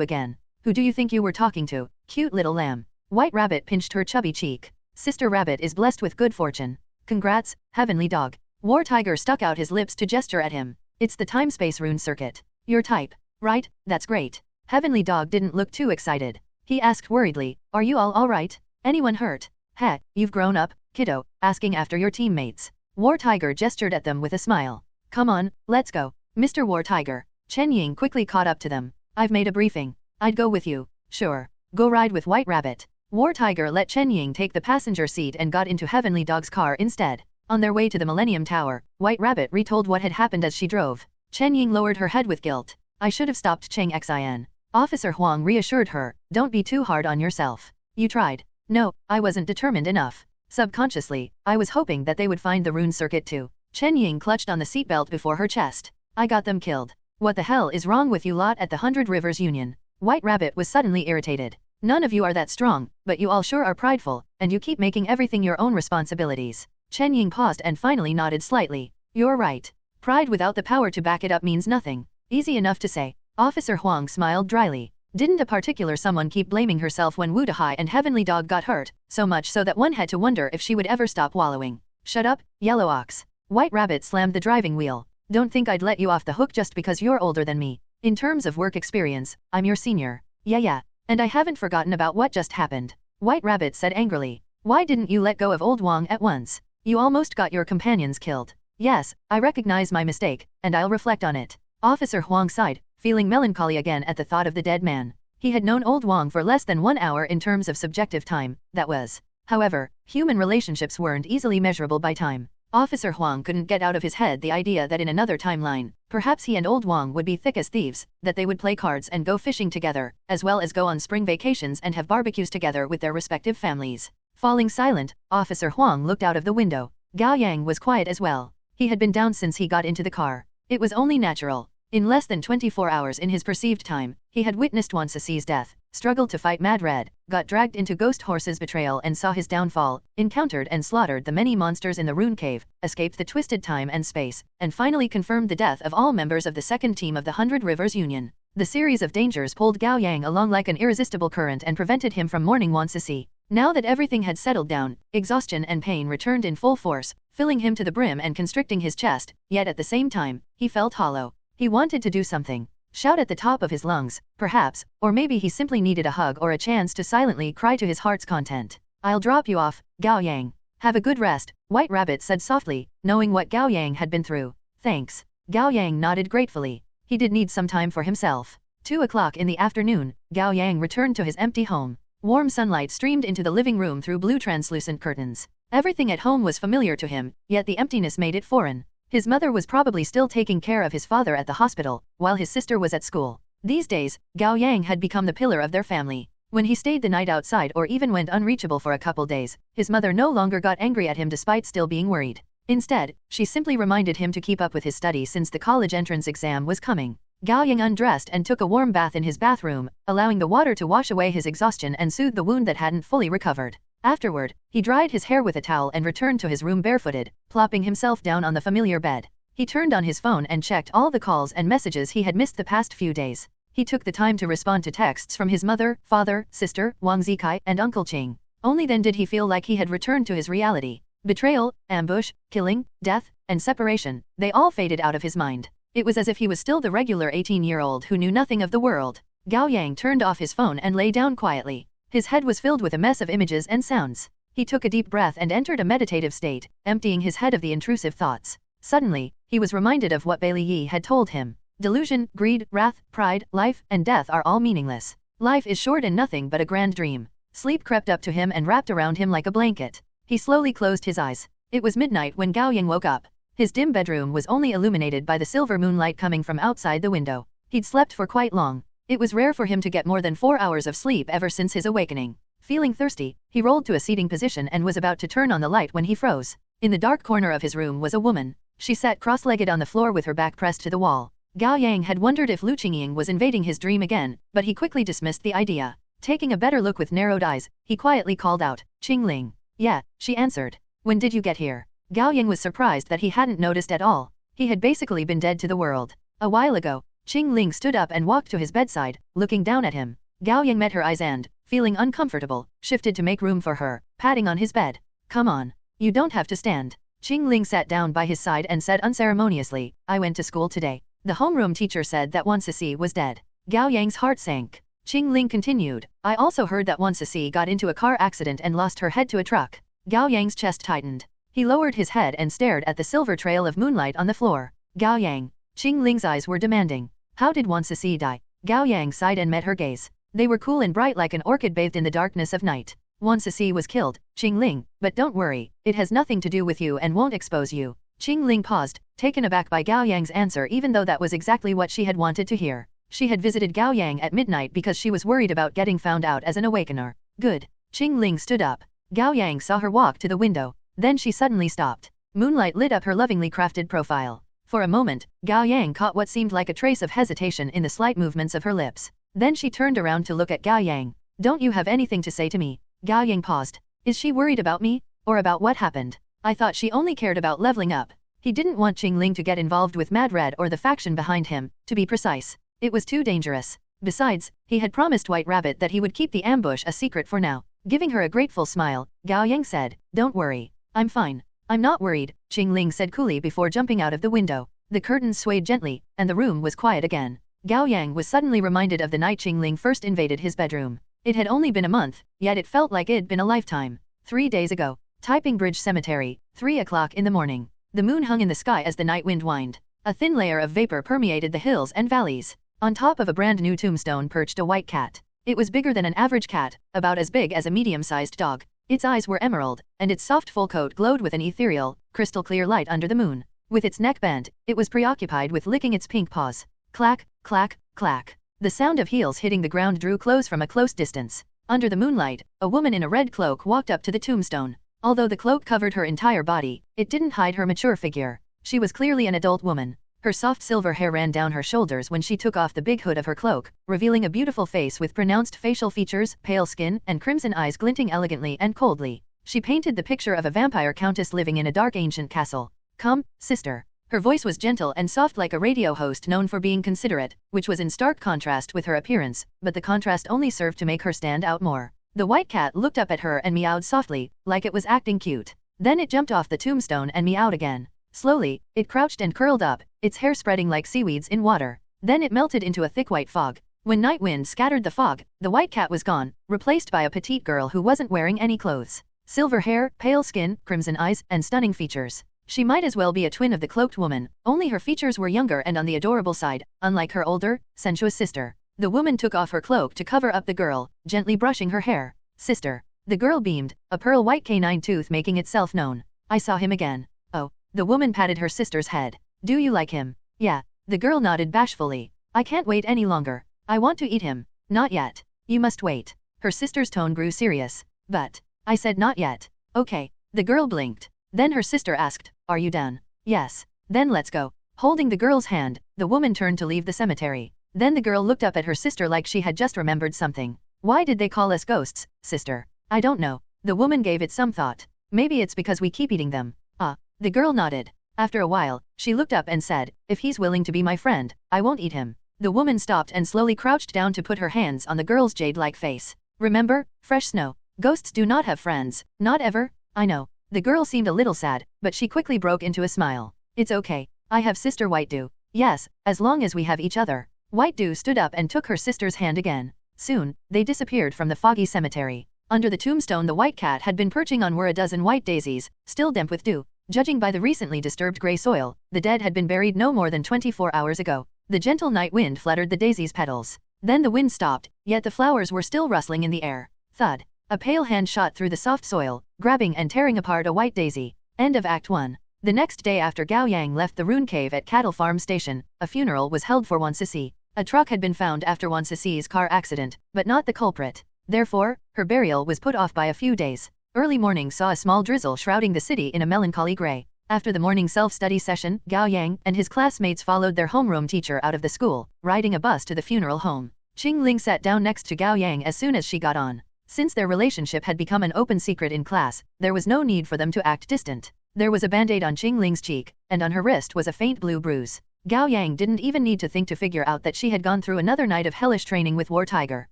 again. Who do you think you were talking to, cute little lamb? White Rabbit pinched her chubby cheek. Sister Rabbit is blessed with good fortune. Congrats, Heavenly Dog. War Tiger stuck out his lips to gesture at him. It's the time-space rune circuit. Your type, right? That's great. Heavenly Dog didn't look too excited. He asked worriedly, are you all right? Anyone hurt? Heh, you've grown up, kiddo, asking after your teammates. War Tiger gestured at them with a smile. Come on, let's go. Mr. War Tiger. Chen Ying quickly caught up to them. I've made a briefing. I'd go with you. Sure. Go ride with White Rabbit. War Tiger let Chen Ying take the passenger seat and got into Heavenly Dog's car instead. On their way to the Millennium Tower, White Rabbit retold what had happened as she drove. Chen Ying lowered her head with guilt. I should have stopped Cheng Xin. Officer Huang reassured her, don't be too hard on yourself. You tried. No, I wasn't determined enough. Subconsciously, I was hoping that they would find the rune circuit too. Chen Ying clutched on the seatbelt before her chest. I got them killed. What the hell is wrong with you lot at the 100 Rivers Union? White Rabbit was suddenly irritated. None of you are that strong, but you all sure are prideful, and you keep making everything your own responsibilities. Chen Ying paused and finally nodded slightly. You're right. Pride without the power to back it up means nothing. Easy enough to say. Officer Huang smiled dryly. Didn't a particular someone keep blaming herself when Wu Dahai and Heavenly Dog got hurt, so much so that one had to wonder if she would ever stop wallowing? Shut up, Yellow Ox. White Rabbit slammed the driving wheel. Don't think I'd let you off the hook just because you're older than me. In terms of work experience, I'm your senior. Yeah. And I haven't forgotten about what just happened. White Rabbit said angrily. Why didn't you let go of old Wang at once? You almost got your companions killed. Yes, I recognize my mistake, and I'll reflect on it. Officer Huang sighed, feeling melancholy again at the thought of the dead man. He had known old Wang for less than 1 hour in terms of subjective time, that was. However, human relationships weren't easily measurable by time. Officer Huang couldn't get out of his head the idea that in another timeline, perhaps he and old Wang would be thick as thieves, that they would play cards and go fishing together, as well as go on spring vacations and have barbecues together with their respective families. Falling silent, Officer Huang looked out of the window. Gao Yang was quiet as well. He had been down since he got into the car. It was only natural. In less than 24 hours in his perceived time, he had witnessed Wan Ceci's death, struggled to fight Mad Red, got dragged into Ghost Horse's betrayal and saw his downfall, encountered and slaughtered the many monsters in the Rune Cave, escaped the twisted time and space, and finally confirmed the death of all members of the second team of the 100 Rivers Union. The series of dangers pulled Gao Yang along like an irresistible current and prevented him from mourning Wan Ceci. Now that everything had settled down, exhaustion and pain returned in full force, filling him to the brim and constricting his chest, yet at the same time, he felt hollow. He wanted to do something. Shout at the top of his lungs, perhaps, or maybe he simply needed a hug or a chance to silently cry to his heart's content. I'll drop you off, Gao Yang. Have a good rest, White Rabbit said softly, knowing what Gao Yang had been through. Thanks. Gao Yang nodded gratefully. He did need some time for himself. 2 o'clock in the afternoon, Gao Yang returned to his empty home. Warm sunlight streamed into the living room through blue translucent curtains. Everything at home was familiar to him, yet the emptiness made it foreign. His mother was probably still taking care of his father at the hospital, while his sister was at school. These days, Gao Yang had become the pillar of their family. When he stayed the night outside or even went unreachable for a couple days, his mother no longer got angry at him despite still being worried. Instead, she simply reminded him to keep up with his studies since the college entrance exam was coming. Gao Yang undressed and took a warm bath in his bathroom, allowing the water to wash away his exhaustion and soothe the wound that hadn't fully recovered. Afterward, he dried his hair with a towel and returned to his room barefooted, plopping himself down on the familiar bed. He turned on his phone and checked all the calls and messages he had missed the past few days. He took the time to respond to texts from his mother, father, sister, Wang Zikai, and Uncle Qing. Only then did he feel like he had returned to his reality. Betrayal, ambush, killing, death, and separation, they all faded out of his mind. It was as if he was still the regular 18-year-old who knew nothing of the world. Gao Yang turned off his phone and lay down quietly. His head was filled with a mess of images and sounds. He took a deep breath and entered a meditative state, emptying his head of the intrusive thoughts. Suddenly, he was reminded of what Bailey Yi had told him. Delusion, greed, wrath, pride, life, and death are all meaningless. Life is short and nothing but a grand dream. Sleep crept up to him and wrapped around him like a blanket. He slowly closed his eyes. It was midnight when Gao Yang woke up. His dim bedroom was only illuminated by the silver moonlight coming from outside the window. He'd slept for quite long. It was rare for him to get more than 4 hours of sleep ever since his awakening. Feeling thirsty, he rolled to a seating position and was about to turn on the light when he froze. In the dark corner of his room was a woman. She sat cross-legged on the floor with her back pressed to the wall. Gao Yang had wondered if Lu Qingying was invading his dream again, but he quickly dismissed the idea. Taking a better look with narrowed eyes, he quietly called out, "Qingling." "Yeah," she answered. "When did you get here?" Gao Yang was surprised that he hadn't noticed at all. He had basically been dead to the world. A while ago. Qingling stood up and walked to his bedside, looking down at him. Gao Yang met her eyes and, feeling uncomfortable, shifted to make room for her, patting on his bed. "Come on. You don't have to stand." Qingling sat down by his side and said unceremoniously, "I went to school today. The homeroom teacher said that Wan Sisi was dead." Gao Yang's heart sank. Qingling continued, "I also heard that Wan Sisi got into a car accident and lost her head to a truck." Gao Yang's chest tightened. He lowered his head and stared at the silver trail of moonlight on the floor. "Gao Yang." Qingling's eyes were demanding. "How did Wan Sisi die?" Gao Yang sighed and met her gaze. They were cool and bright like an orchid bathed in the darkness of night. "Wan Sisi was killed, Qingling, but don't worry, it has nothing to do with you and won't expose you." Qingling paused, taken aback by Gao Yang's answer even though that was exactly what she had wanted to hear. She had visited Gao Yang at midnight because she was worried about getting found out as an awakener. "Good." Qingling stood up. Gao Yang saw her walk to the window. Then she suddenly stopped. Moonlight lit up her lovingly crafted profile. For a moment, Gao Yang caught what seemed like a trace of hesitation in the slight movements of her lips. Then she turned around to look at Gao Yang. "Don't you have anything to say to me?" Gao Yang paused. "Is she worried about me? Or about what happened? I thought she only cared about leveling up." He didn't want Qingling to get involved with Mad Red or the faction behind him, to be precise. It was too dangerous. Besides, he had promised White Rabbit that he would keep the ambush a secret for now. Giving her a grateful smile, Gao Yang said, "Don't worry. I'm fine." "I'm not worried," Qingling said coolly before jumping out of the window. The curtains swayed gently, and the room was quiet again. Gao Yang was suddenly reminded of the night Qingling first invaded his bedroom. It had only been a month, yet it felt like it'd been a lifetime. 3 days ago. Taiping Bridge Cemetery, 3 o'clock in the morning. The moon hung in the sky as the night wind whined. A thin layer of vapor permeated the hills and valleys. On top of a brand new tombstone perched a white cat. It was bigger than an average cat, about as big as a medium-sized dog. Its eyes were emerald, and its soft full coat glowed with an ethereal, crystal-clear light under the moon. With its neck bent, it was preoccupied with licking its pink paws. Clack, clack, clack. The sound of heels hitting the ground drew close from a close distance. Under the moonlight, a woman in a red cloak walked up to the tombstone. Although the cloak covered her entire body, it didn't hide her mature figure. She was clearly an adult woman. Her soft silver hair ran down her shoulders when she took off the big hood of her cloak, revealing a beautiful face with pronounced facial features, pale skin, and crimson eyes glinting elegantly and coldly. She painted the picture of a vampire countess living in a dark ancient castle. "Come, sister." Her voice was gentle and soft like a radio host known for being considerate, which was in stark contrast with her appearance, but the contrast only served to make her stand out more. The white cat looked up at her and meowed softly, like it was acting cute. Then it jumped off the tombstone and meowed again. Slowly, it crouched and curled up, its hair spreading like seaweeds in water. Then it melted into a thick white fog. When night wind scattered the fog, the white cat was gone, replaced by a petite girl who wasn't wearing any clothes. Silver hair, pale skin, crimson eyes, and stunning features. She might as well be a twin of the cloaked woman, only her features were younger and on the adorable side, unlike her older, sensuous sister. The woman took off her cloak to cover up the girl, gently brushing her hair. "Sister." The girl beamed, a pearl-white canine tooth making itself known. "I saw him again." "Oh." The woman patted her sister's head. "Do you like him?" "Yeah." The girl nodded bashfully. "I can't wait any longer. I want to eat him." "Not yet. You must wait." Her sister's tone grew serious. "But." "I said not yet." "Okay." The girl blinked. Then her sister asked, "Are you done?" "Yes." "Then let's go." Holding the girl's hand, the woman turned to leave the cemetery. Then the girl looked up at her sister like she had just remembered something. "Why did they call us ghosts, sister?" "I don't know." The woman gave it some thought. "Maybe it's because we keep eating them." "Ah." The girl nodded. After a while, she looked up and said, "If he's willing to be my friend, I won't eat him." The woman stopped and slowly crouched down to put her hands on the girl's jade-like face. "Remember, fresh snow. Ghosts do not have friends, not ever." "I know." The girl seemed a little sad, but she quickly broke into a smile. "It's okay. I have Sister White Dew." "Yes, as long as we have each other." White Dew stood up and took her sister's hand again. Soon, they disappeared from the foggy cemetery. Under the tombstone the white cat had been perching on were a dozen white daisies, still damp with dew. Judging by the recently disturbed grey soil, the dead had been buried no more than 24 hours ago. The gentle night wind fluttered the daisies' petals. Then the wind stopped, yet the flowers were still rustling in the air. Thud. A pale hand shot through the soft soil, grabbing and tearing apart a white daisy. End of Act 1. The next day after Gao Yang left the rune cave at Cattle Farm Station, a funeral was held for Wan Sisi. A truck had been found after Wan Sisi's car accident, but not the culprit. Therefore, her burial was put off by a few days. Early morning saw a small drizzle shrouding the city in a melancholy gray. After the morning self-study session, Gao Yang and his classmates followed their homeroom teacher out of the school, riding a bus to the funeral home. Qingling sat down next to Gao Yang as soon as she got on. Since their relationship had become an open secret in class, there was no need for them to act distant. There was a band-aid on Qingling's cheek, and on her wrist was a faint blue bruise. Gao Yang didn't even need to think to figure out that she had gone through another night of hellish training with War Tiger.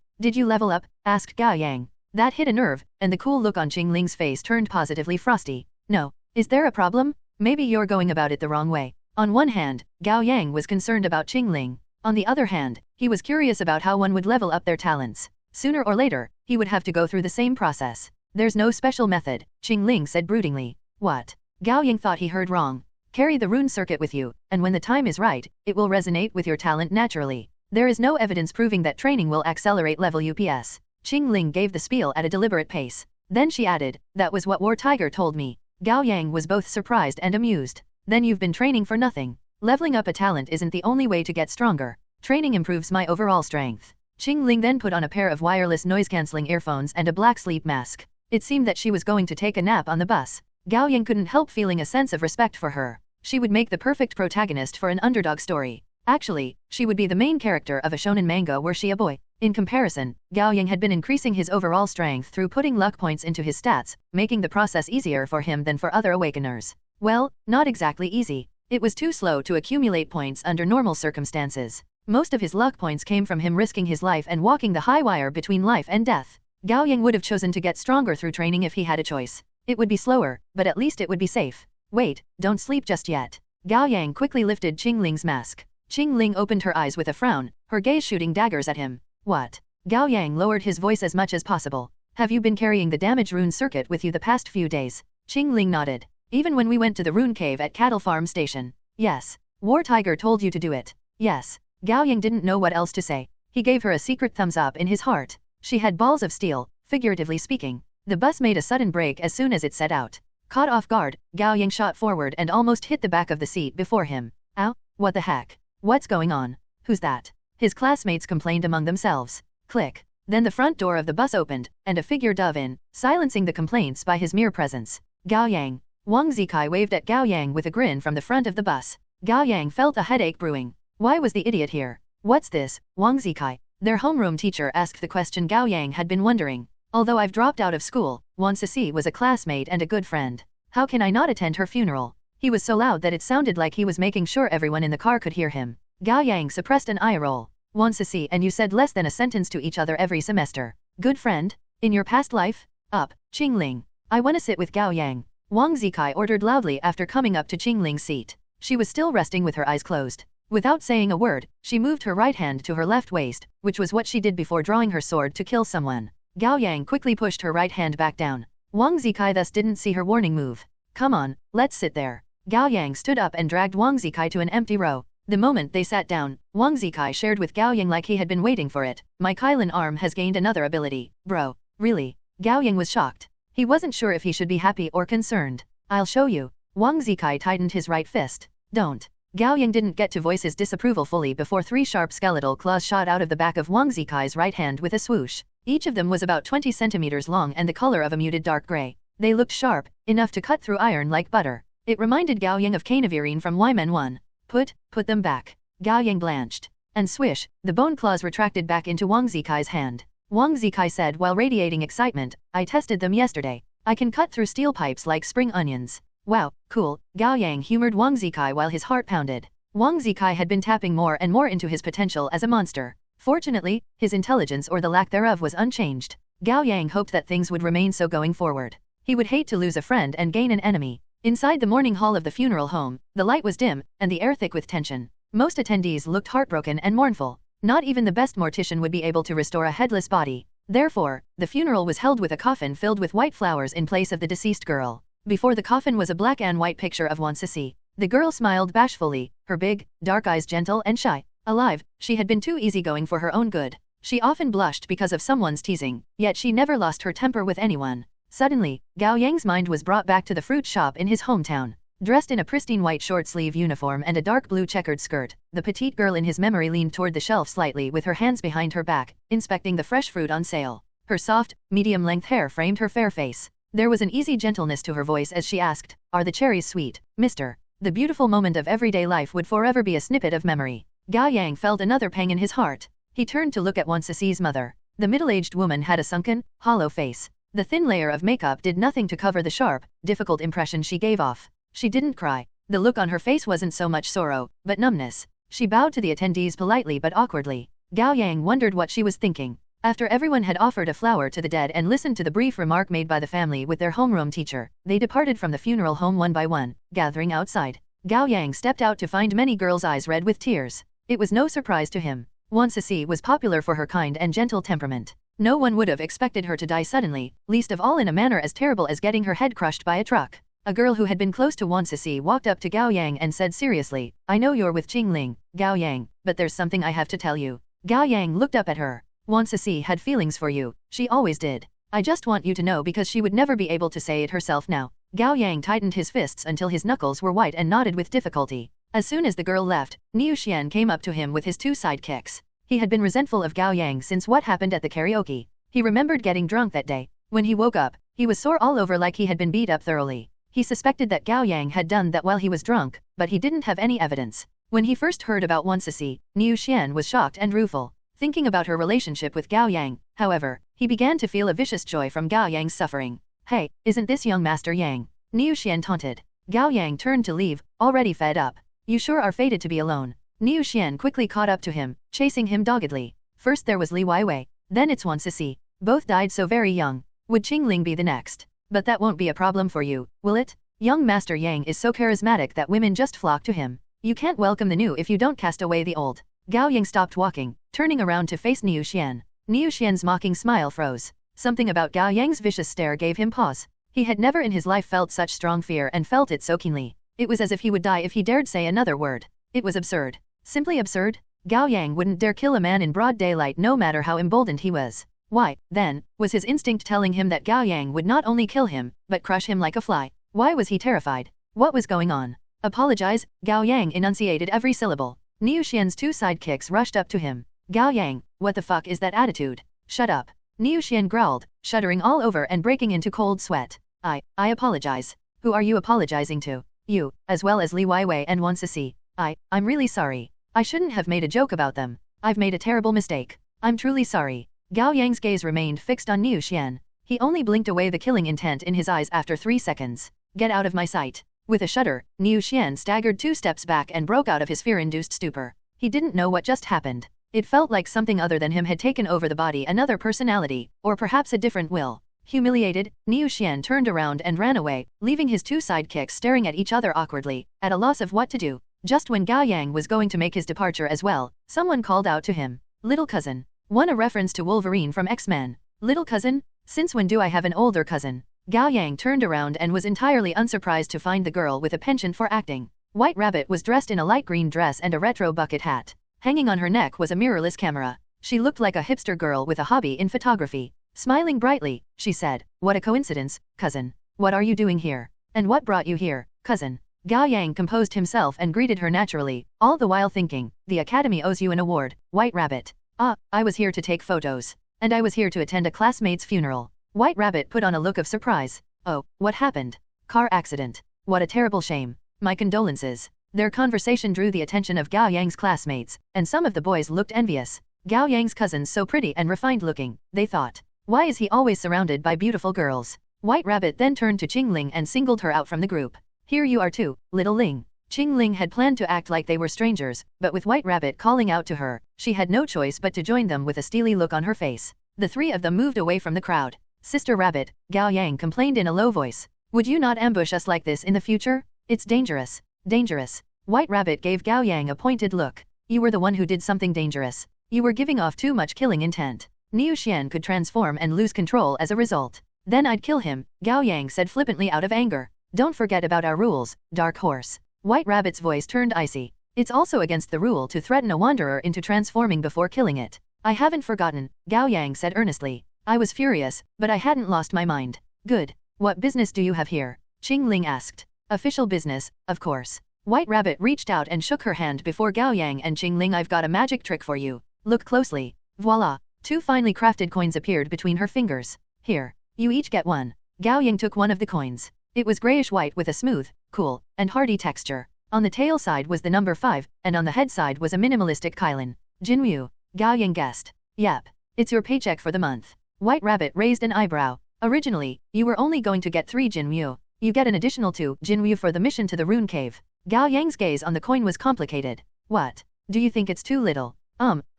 Did you level up? Asked Gao Yang. That hit a nerve, and the cool look on Qingling's face turned positively frosty. No. Is there a problem? Maybe you're going about it the wrong way. On one hand, Gao Yang was concerned about Qingling. On the other hand, he was curious about how one would level up their talents. Sooner or later, he would have to go through the same process. There's no special method, Qingling said broodingly. What? Gao Yang thought he heard wrong. Carry the rune circuit with you, and when the time is right, it will resonate with your talent naturally. There is no evidence proving that training will accelerate level UPS. Qingling gave the spiel at a deliberate pace. Then she added, that was what War Tiger told me. Gao Yang was both surprised and amused. Then you've been training for nothing. Leveling up a talent isn't the only way to get stronger. Training improves my overall strength. Qingling then put on a pair of wireless noise-cancelling earphones and a black sleep mask. It seemed that she was going to take a nap on the bus. Gao Yang couldn't help feeling a sense of respect for her. She would make the perfect protagonist for an underdog story. Actually, she would be the main character of a shonen manga were she a boy. In comparison, Gao Yang had been increasing his overall strength through putting luck points into his stats, making the process easier for him than for other awakeners. Well, not exactly easy. It was too slow to accumulate points under normal circumstances. Most of his luck points came from him risking his life and walking the high wire between life and death. Gao Yang would have chosen to get stronger through training if he had a choice. It would be slower, but at least it would be safe. Wait, don't sleep just yet. Gao Yang quickly lifted Qingling's mask. Qingling opened her eyes with a frown, her gaze shooting daggers at him. What? Gao Yang lowered his voice as much as possible. Have you been carrying the damage rune circuit with you the past few days? Qingling nodded. Even when we went to the rune cave at Cattle Farm Station. Yes. War Tiger told you to do it. Yes. Gao Yang didn't know what else to say. He gave her a secret thumbs up in his heart. She had balls of steel, figuratively speaking. The bus made a sudden break as soon as it set out. Caught off guard, Gao Yang shot forward and almost hit the back of the seat before him. Ow, what the heck? What's going on? Who's that? His classmates complained among themselves. Click. Then the front door of the bus opened, and a figure dove in, silencing the complaints by his mere presence. Gao Yang. Wang Zikai waved at Gao Yang with a grin from the front of the bus. Gao Yang felt a headache brewing. Why was the idiot here? What's this, Wang Zikai? Their homeroom teacher asked the question Gao Yang had been wondering. Although I've dropped out of school, Wan Sisi was a classmate and a good friend. How can I not attend her funeral? He was so loud that it sounded like he was making sure everyone in the car could hear him. Gao Yang suppressed an eye roll. Wan Sisi and you said less than a sentence to each other every semester. Good friend? In your past life? Up, Qingling. I wanna sit with Gao Yang. Wang Zikai ordered loudly after coming up to Qingling's seat. She was still resting with her eyes closed. Without saying a word, she moved her right hand to her left waist, which was what she did before drawing her sword to kill someone. Gao Yang quickly pushed her right hand back down. Wang Zikai thus didn't see her warning move. Come on, let's sit there. Gao Yang stood up and dragged Wang Zikai to an empty row. The moment they sat down, Wang Zikai shared with Gao Yang like he had been waiting for it. My Kylan arm has gained another ability. Bro, really? Gao Yang was shocked. He wasn't sure if he should be happy or concerned. I'll show you. Wang Zikai tightened his right fist. Don't. Gao Yang didn't get to voice his disapproval fully before 3 sharp skeletal claws shot out of the back of Wang Zikai's right hand with a swoosh. Each of them was about 20 centimeters long and the color of a muted dark gray. They looked sharp, enough to cut through iron like butter. It reminded Gao Yang of Canavirine from Ymen 1. Put them back. Gao Yang blanched. And swish, the bone claws retracted back into Wang Zikai's hand. Wang Zikai said while radiating excitement, I tested them yesterday. I can cut through steel pipes like spring onions. Wow, cool, Gao Yang humored Wang Zikai while his heart pounded. Wang Zikai had been tapping more and more into his potential as a monster. Fortunately, his intelligence or the lack thereof was unchanged. Gao Yang hoped that things would remain so going forward. He would hate to lose a friend and gain an enemy. Inside the morning hall of the funeral home, the light was dim, and the air thick with tension. Most attendees looked heartbroken and mournful. Not even the best mortician would be able to restore a headless body. Therefore, the funeral was held with a coffin filled with white flowers in place of the deceased girl. Before the coffin was a black and white picture of Wan Sisi. The girl smiled bashfully, her big, dark eyes gentle and shy. Alive, she had been too easygoing for her own good. She often blushed because of someone's teasing, yet she never lost her temper with anyone. Suddenly, Gao Yang's mind was brought back to the fruit shop in his hometown. Dressed in a pristine white short-sleeve uniform and a dark blue checkered skirt, the petite girl in his memory leaned toward the shelf slightly with her hands behind her back, inspecting the fresh fruit on sale. Her soft, medium-length hair framed her fair face. There was an easy gentleness to her voice as she asked, "Are the cherries sweet, mister?" The beautiful moment of everyday life would forever be a snippet of memory. Gao Yang felt another pang in his heart. He turned to look at Wan Sisi's mother. The middle-aged woman had a sunken, hollow face. The thin layer of makeup did nothing to cover the sharp, difficult impression she gave off. She didn't cry. The look on her face wasn't so much sorrow, but numbness. She bowed to the attendees politely but awkwardly. Gao Yang wondered what she was thinking. After everyone had offered a flower to the dead and listened to the brief remark made by the family with their homeroom teacher, they departed from the funeral home one by one, gathering outside. Gao Yang stepped out to find many girls' eyes red with tears. It was no surprise to him. Wan Sisi was popular for her kind and gentle temperament. No one would have expected her to die suddenly, least of all in a manner as terrible as getting her head crushed by a truck. A girl who had been close to Wan Sisi walked up to Gao Yang and said seriously, "I know you're with Qingling, Gao Yang, but there's something I have to tell you." Gao Yang looked up at her. "Wan Sisi had feelings for you, she always did. I just want you to know because she would never be able to say it herself now." Gao Yang tightened his fists until his knuckles were white and nodded with difficulty. As soon as the girl left, Niu Xian came up to him with his 2 sidekicks. He had been resentful of Gao Yang since what happened at the karaoke. He remembered getting drunk that day. When he woke up, he was sore all over like he had been beat up thoroughly. He suspected that Gao Yang had done that while he was drunk, but he didn't have any evidence. When he first heard about Wan Sisi, Niu Xian was shocked and rueful. Thinking about her relationship with Gao Yang, however, he began to feel a vicious joy from Gao Yang's suffering. "Hey, isn't this young Master Yang?" Niu Xian taunted. Gao Yang turned to leave, already fed up. "You sure are fated to be alone." Niu Xian quickly caught up to him, chasing him doggedly. First there was Li Weiwei, then it's Wan Sisi. Both died so very young. Would Qingling be the next? But that won't be a problem for you, will it? Young Master Yang is so charismatic that women just flock to him. You can't welcome the new if you don't cast away the old. Gao Yang stopped walking, turning around to face Niu Xian. Niu Xian's mocking smile froze. Something about Gao Yang's vicious stare gave him pause. He had never in his life felt such strong fear and felt it so keenly. It was as if he would die if he dared say another word. It was absurd. Simply absurd. Gao Yang wouldn't dare kill a man in broad daylight no matter how emboldened he was. Why, then, was his instinct telling him that Gao Yang would not only kill him, but crush him like a fly? Why was he terrified? What was going on? "Apologize," Gao Yang enunciated every syllable. Niu Xian's 2 sidekicks rushed up to him. "Gao Yang, what the fuck is that attitude? Shut up." Niu Xian growled, shuddering all over and breaking into cold sweat. I apologize." "Who are you apologizing to?" "You, as well as Li Weiwei and Wan Sisi. I'm really sorry. I shouldn't have made a joke about them. I've made a terrible mistake. I'm truly sorry." Gao Yang's gaze remained fixed on Niu Xian. He only blinked away the killing intent in his eyes after 3 seconds. "Get out of my sight." With a shudder, Niu Xian staggered 2 steps back and broke out of his fear-induced stupor. He didn't know what just happened. It felt like something other than him had taken over the body, another personality, or perhaps a different will. Humiliated, Niu Xian turned around and ran away, leaving his 2 sidekicks staring at each other awkwardly, at a loss of what to do. Just when Gao Yang was going to make his departure as well, someone called out to him. "Little cousin." A reference to Wolverine from X-Men. "Little cousin? Since when do I have an older cousin?" Gao Yang turned around and was entirely unsurprised to find the girl with a penchant for acting. White Rabbit was dressed in a light green dress and a retro bucket hat. Hanging on her neck was a mirrorless camera. She looked like a hipster girl with a hobby in photography. Smiling brightly, she said, "What a coincidence, cousin. What are you doing here? And what brought you here, cousin?" Gao Yang composed himself and greeted her naturally, all the while thinking, "The Academy owes you an award, White Rabbit." I was here to take photos. And I was here to attend a classmate's funeral." White Rabbit put on a look of surprise. "Oh, what happened?" "Car accident." "What a terrible shame. My condolences." Their conversation drew the attention of Gao Yang's classmates, and some of the boys looked envious. Gao Yang's cousin's so pretty and refined looking, they thought. Why is he always surrounded by beautiful girls? White Rabbit then turned to Qingling and singled her out from the group. "Here you are too, little Ling." Qingling had planned to act like they were strangers, but with White Rabbit calling out to her, she had no choice but to join them with a steely look on her face. The 3 of them moved away from the crowd. "Sister Rabbit," Gao Yang complained in a low voice. "Would you not ambush us like this in the future? It's dangerous. Dangerous." White Rabbit gave Gao Yang a pointed look. "You were the one who did something dangerous. You were giving off too much killing intent. Niu Xian could transform and lose control as a result. Then I'd kill him," Gao Yang said flippantly out of anger. "Don't forget about our rules, Dark Horse." White Rabbit's voice turned icy. "It's also against the rule to threaten a wanderer into transforming before killing it." "I haven't forgotten," Gao Yang said earnestly. "I was furious, but I hadn't lost my mind." "Good. What business do you have here?" Qingling asked. "Official business, of course." White Rabbit reached out and shook her hand before Gao Yang and Qingling. "I've got a magic trick for you. Look closely." Voila! 2 finely crafted coins appeared between her fingers. "Here. You each get 1. Gao Yang took one of the coins. It was grayish-white with a smooth, cool, and hardy texture. On the tail side was the number 5, and on the head side was a minimalistic Kylin. Jinryu, Gao Yang guessed. Yep. It's your paycheck for the month. White Rabbit raised an eyebrow. Originally, you were only going to get 3 Jinryu. You get an additional 2 Jinryu for the mission to the rune cave. Gao Yang's gaze on the coin was complicated. What? Do you think it's too little?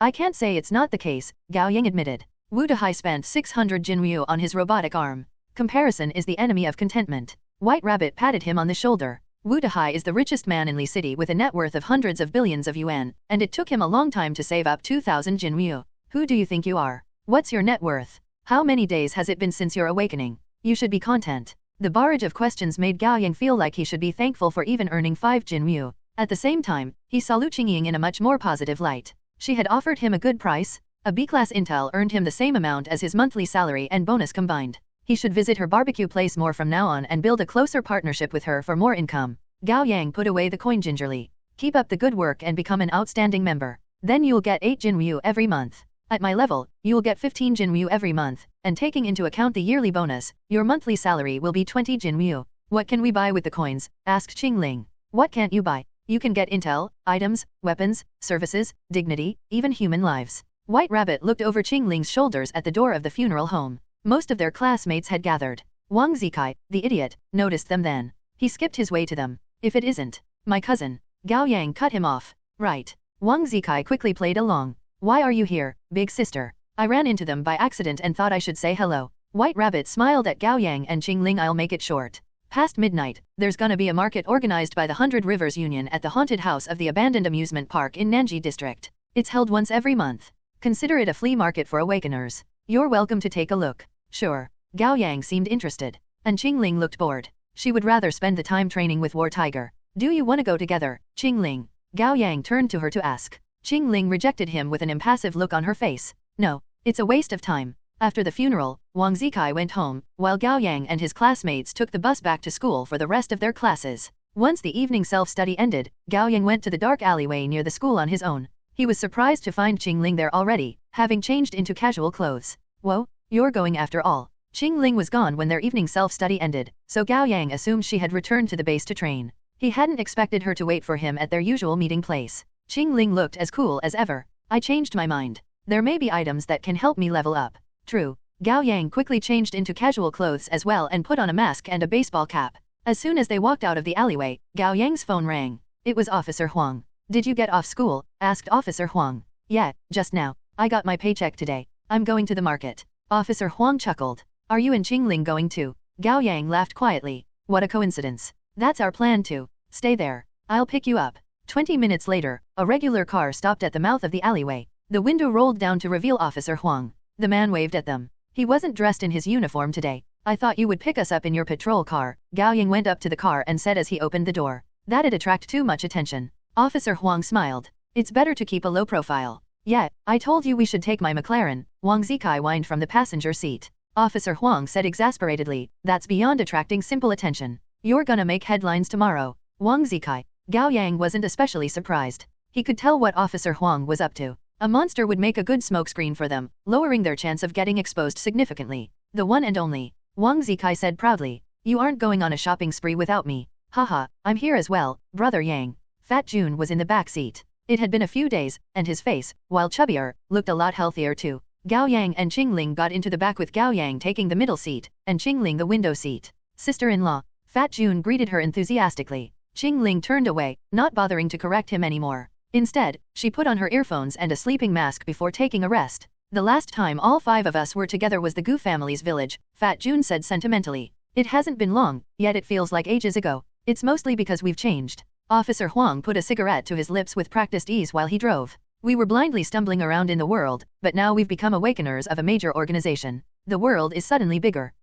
I can't say it's not the case, Gao Yang admitted. Wu Dahai spent 600 Jinryu on his robotic arm. Comparison is the enemy of contentment. White Rabbit patted him on the shoulder. Wu Dahai is the richest man in Li City with a net worth of hundreds of billions of yuan, and it took him a long time to save up 2,000 Jinryu. Who do you think you are? What's your net worth? How many days has it been since your awakening? You should be content. The barrage of questions made Gao Yang feel like he should be thankful for even earning 5 Jinryu. At the same time, he saw Lu Qingying in a much more positive light. She had offered him a good price. A B-class intel earned him the same amount as his monthly salary and bonus combined. He should visit her barbecue place more from now on and build a closer partnership with her for more income. Gao Yang put away the coin gingerly. Keep up the good work and become an outstanding member. Then you'll get 8 Jinryu every month. At my level, you'll get 15 Jinryu every month, and taking into account the yearly bonus, your monthly salary will be 20 Jinryu. What can we buy with the coins? Asked Qingling. What can't you buy? You can get intel, items, weapons, services, dignity, even human lives. White Rabbit looked over Qingling's shoulders at the door of the funeral home. Most of their classmates had gathered. Wang Zikai, the idiot, noticed them then. He skipped his way to them. If it isn't my cousin. Gao Yang cut him off. Right. Wang Zikai quickly played along. Why are you here, big sister? I ran into them by accident and thought I should say hello. White Rabbit smiled at Gao Yang and Qingling. I'll make it short. Past midnight, there's gonna be a market organized by the 100 Rivers Union at the haunted house of the abandoned amusement park in Nanji district. It's held once every month. Consider it a flea market for awakeners. You're welcome to take a look. Sure. Gao Yang seemed interested. And Qingling looked bored. She would rather spend the time training with War Tiger. Do you want to go together, Qingling? Gao Yang turned to her to ask. Qingling rejected him with an impassive look on her face. No, it's a waste of time. After the funeral, Wang Zikai went home, while Gao Yang and his classmates took the bus back to school for the rest of their classes. Once the evening self-study ended, Gao Yang went to the dark alleyway near the school on his own. He was surprised to find Qingling there already, having changed into casual clothes. Whoa, you're going after all. Qingling was gone when their evening self-study ended, so Gao Yang assumed she had returned to the base to train. He hadn't expected her to wait for him at their usual meeting place. Qingling looked as cool as ever. I changed my mind. There may be items that can help me level up. True. Gao Yang quickly changed into casual clothes as well and put on a mask and a baseball cap. As soon as they walked out of the alleyway, Gao Yang's phone rang. It was Officer Huang. Did you get off school? Asked Officer Huang. Yeah, just now. I got my paycheck today. I'm going to the market. Officer Huang chuckled. Are you and Qingling going too? Gao Yang laughed quietly. What a coincidence. That's our plan too. Stay there. I'll pick you up. 20 minutes later, a regular car stopped at the mouth of the alleyway. The window rolled down to reveal Officer Huang. The man waved at them. He wasn't dressed in his uniform today. I thought you would pick us up in your patrol car. Gao Yang went up to the car and said as he opened the door. That'd attract too much attention. Officer Huang smiled. It's better to keep a low profile. Yeah, I told you we should take my McLaren. Wang Zikai whined from the passenger seat. Officer Huang said exasperatedly, that's beyond attracting simple attention. You're gonna make headlines tomorrow. Wang Zikai. Gao Yang wasn't especially surprised. He could tell what Officer Huang was up to. A monster would make a good smokescreen for them, lowering their chance of getting exposed significantly. The one and only. Wang Zikai said proudly. You aren't going on a shopping spree without me. Haha, I'm here as well, Brother Yang. Fat Jun was in the back seat. It had been a few days, and his face, while chubbier, looked a lot healthier too. Gao Yang and Qingling got into the back with Gao Yang taking the middle seat, and Qingling the window seat. Sister-in-law. Fat Jun greeted her enthusiastically. Qingling turned away, not bothering to correct him anymore. Instead, she put on her earphones and a sleeping mask before taking a rest. The last time all 5 of us were together was the Gu family's village, Fat Jun said sentimentally. It hasn't been long, yet it feels like ages ago. It's mostly because we've changed. Officer Huang put a cigarette to his lips with practiced ease while he drove. We were blindly stumbling around in the world, but now we've become awakeners of a major organization. The world is suddenly bigger.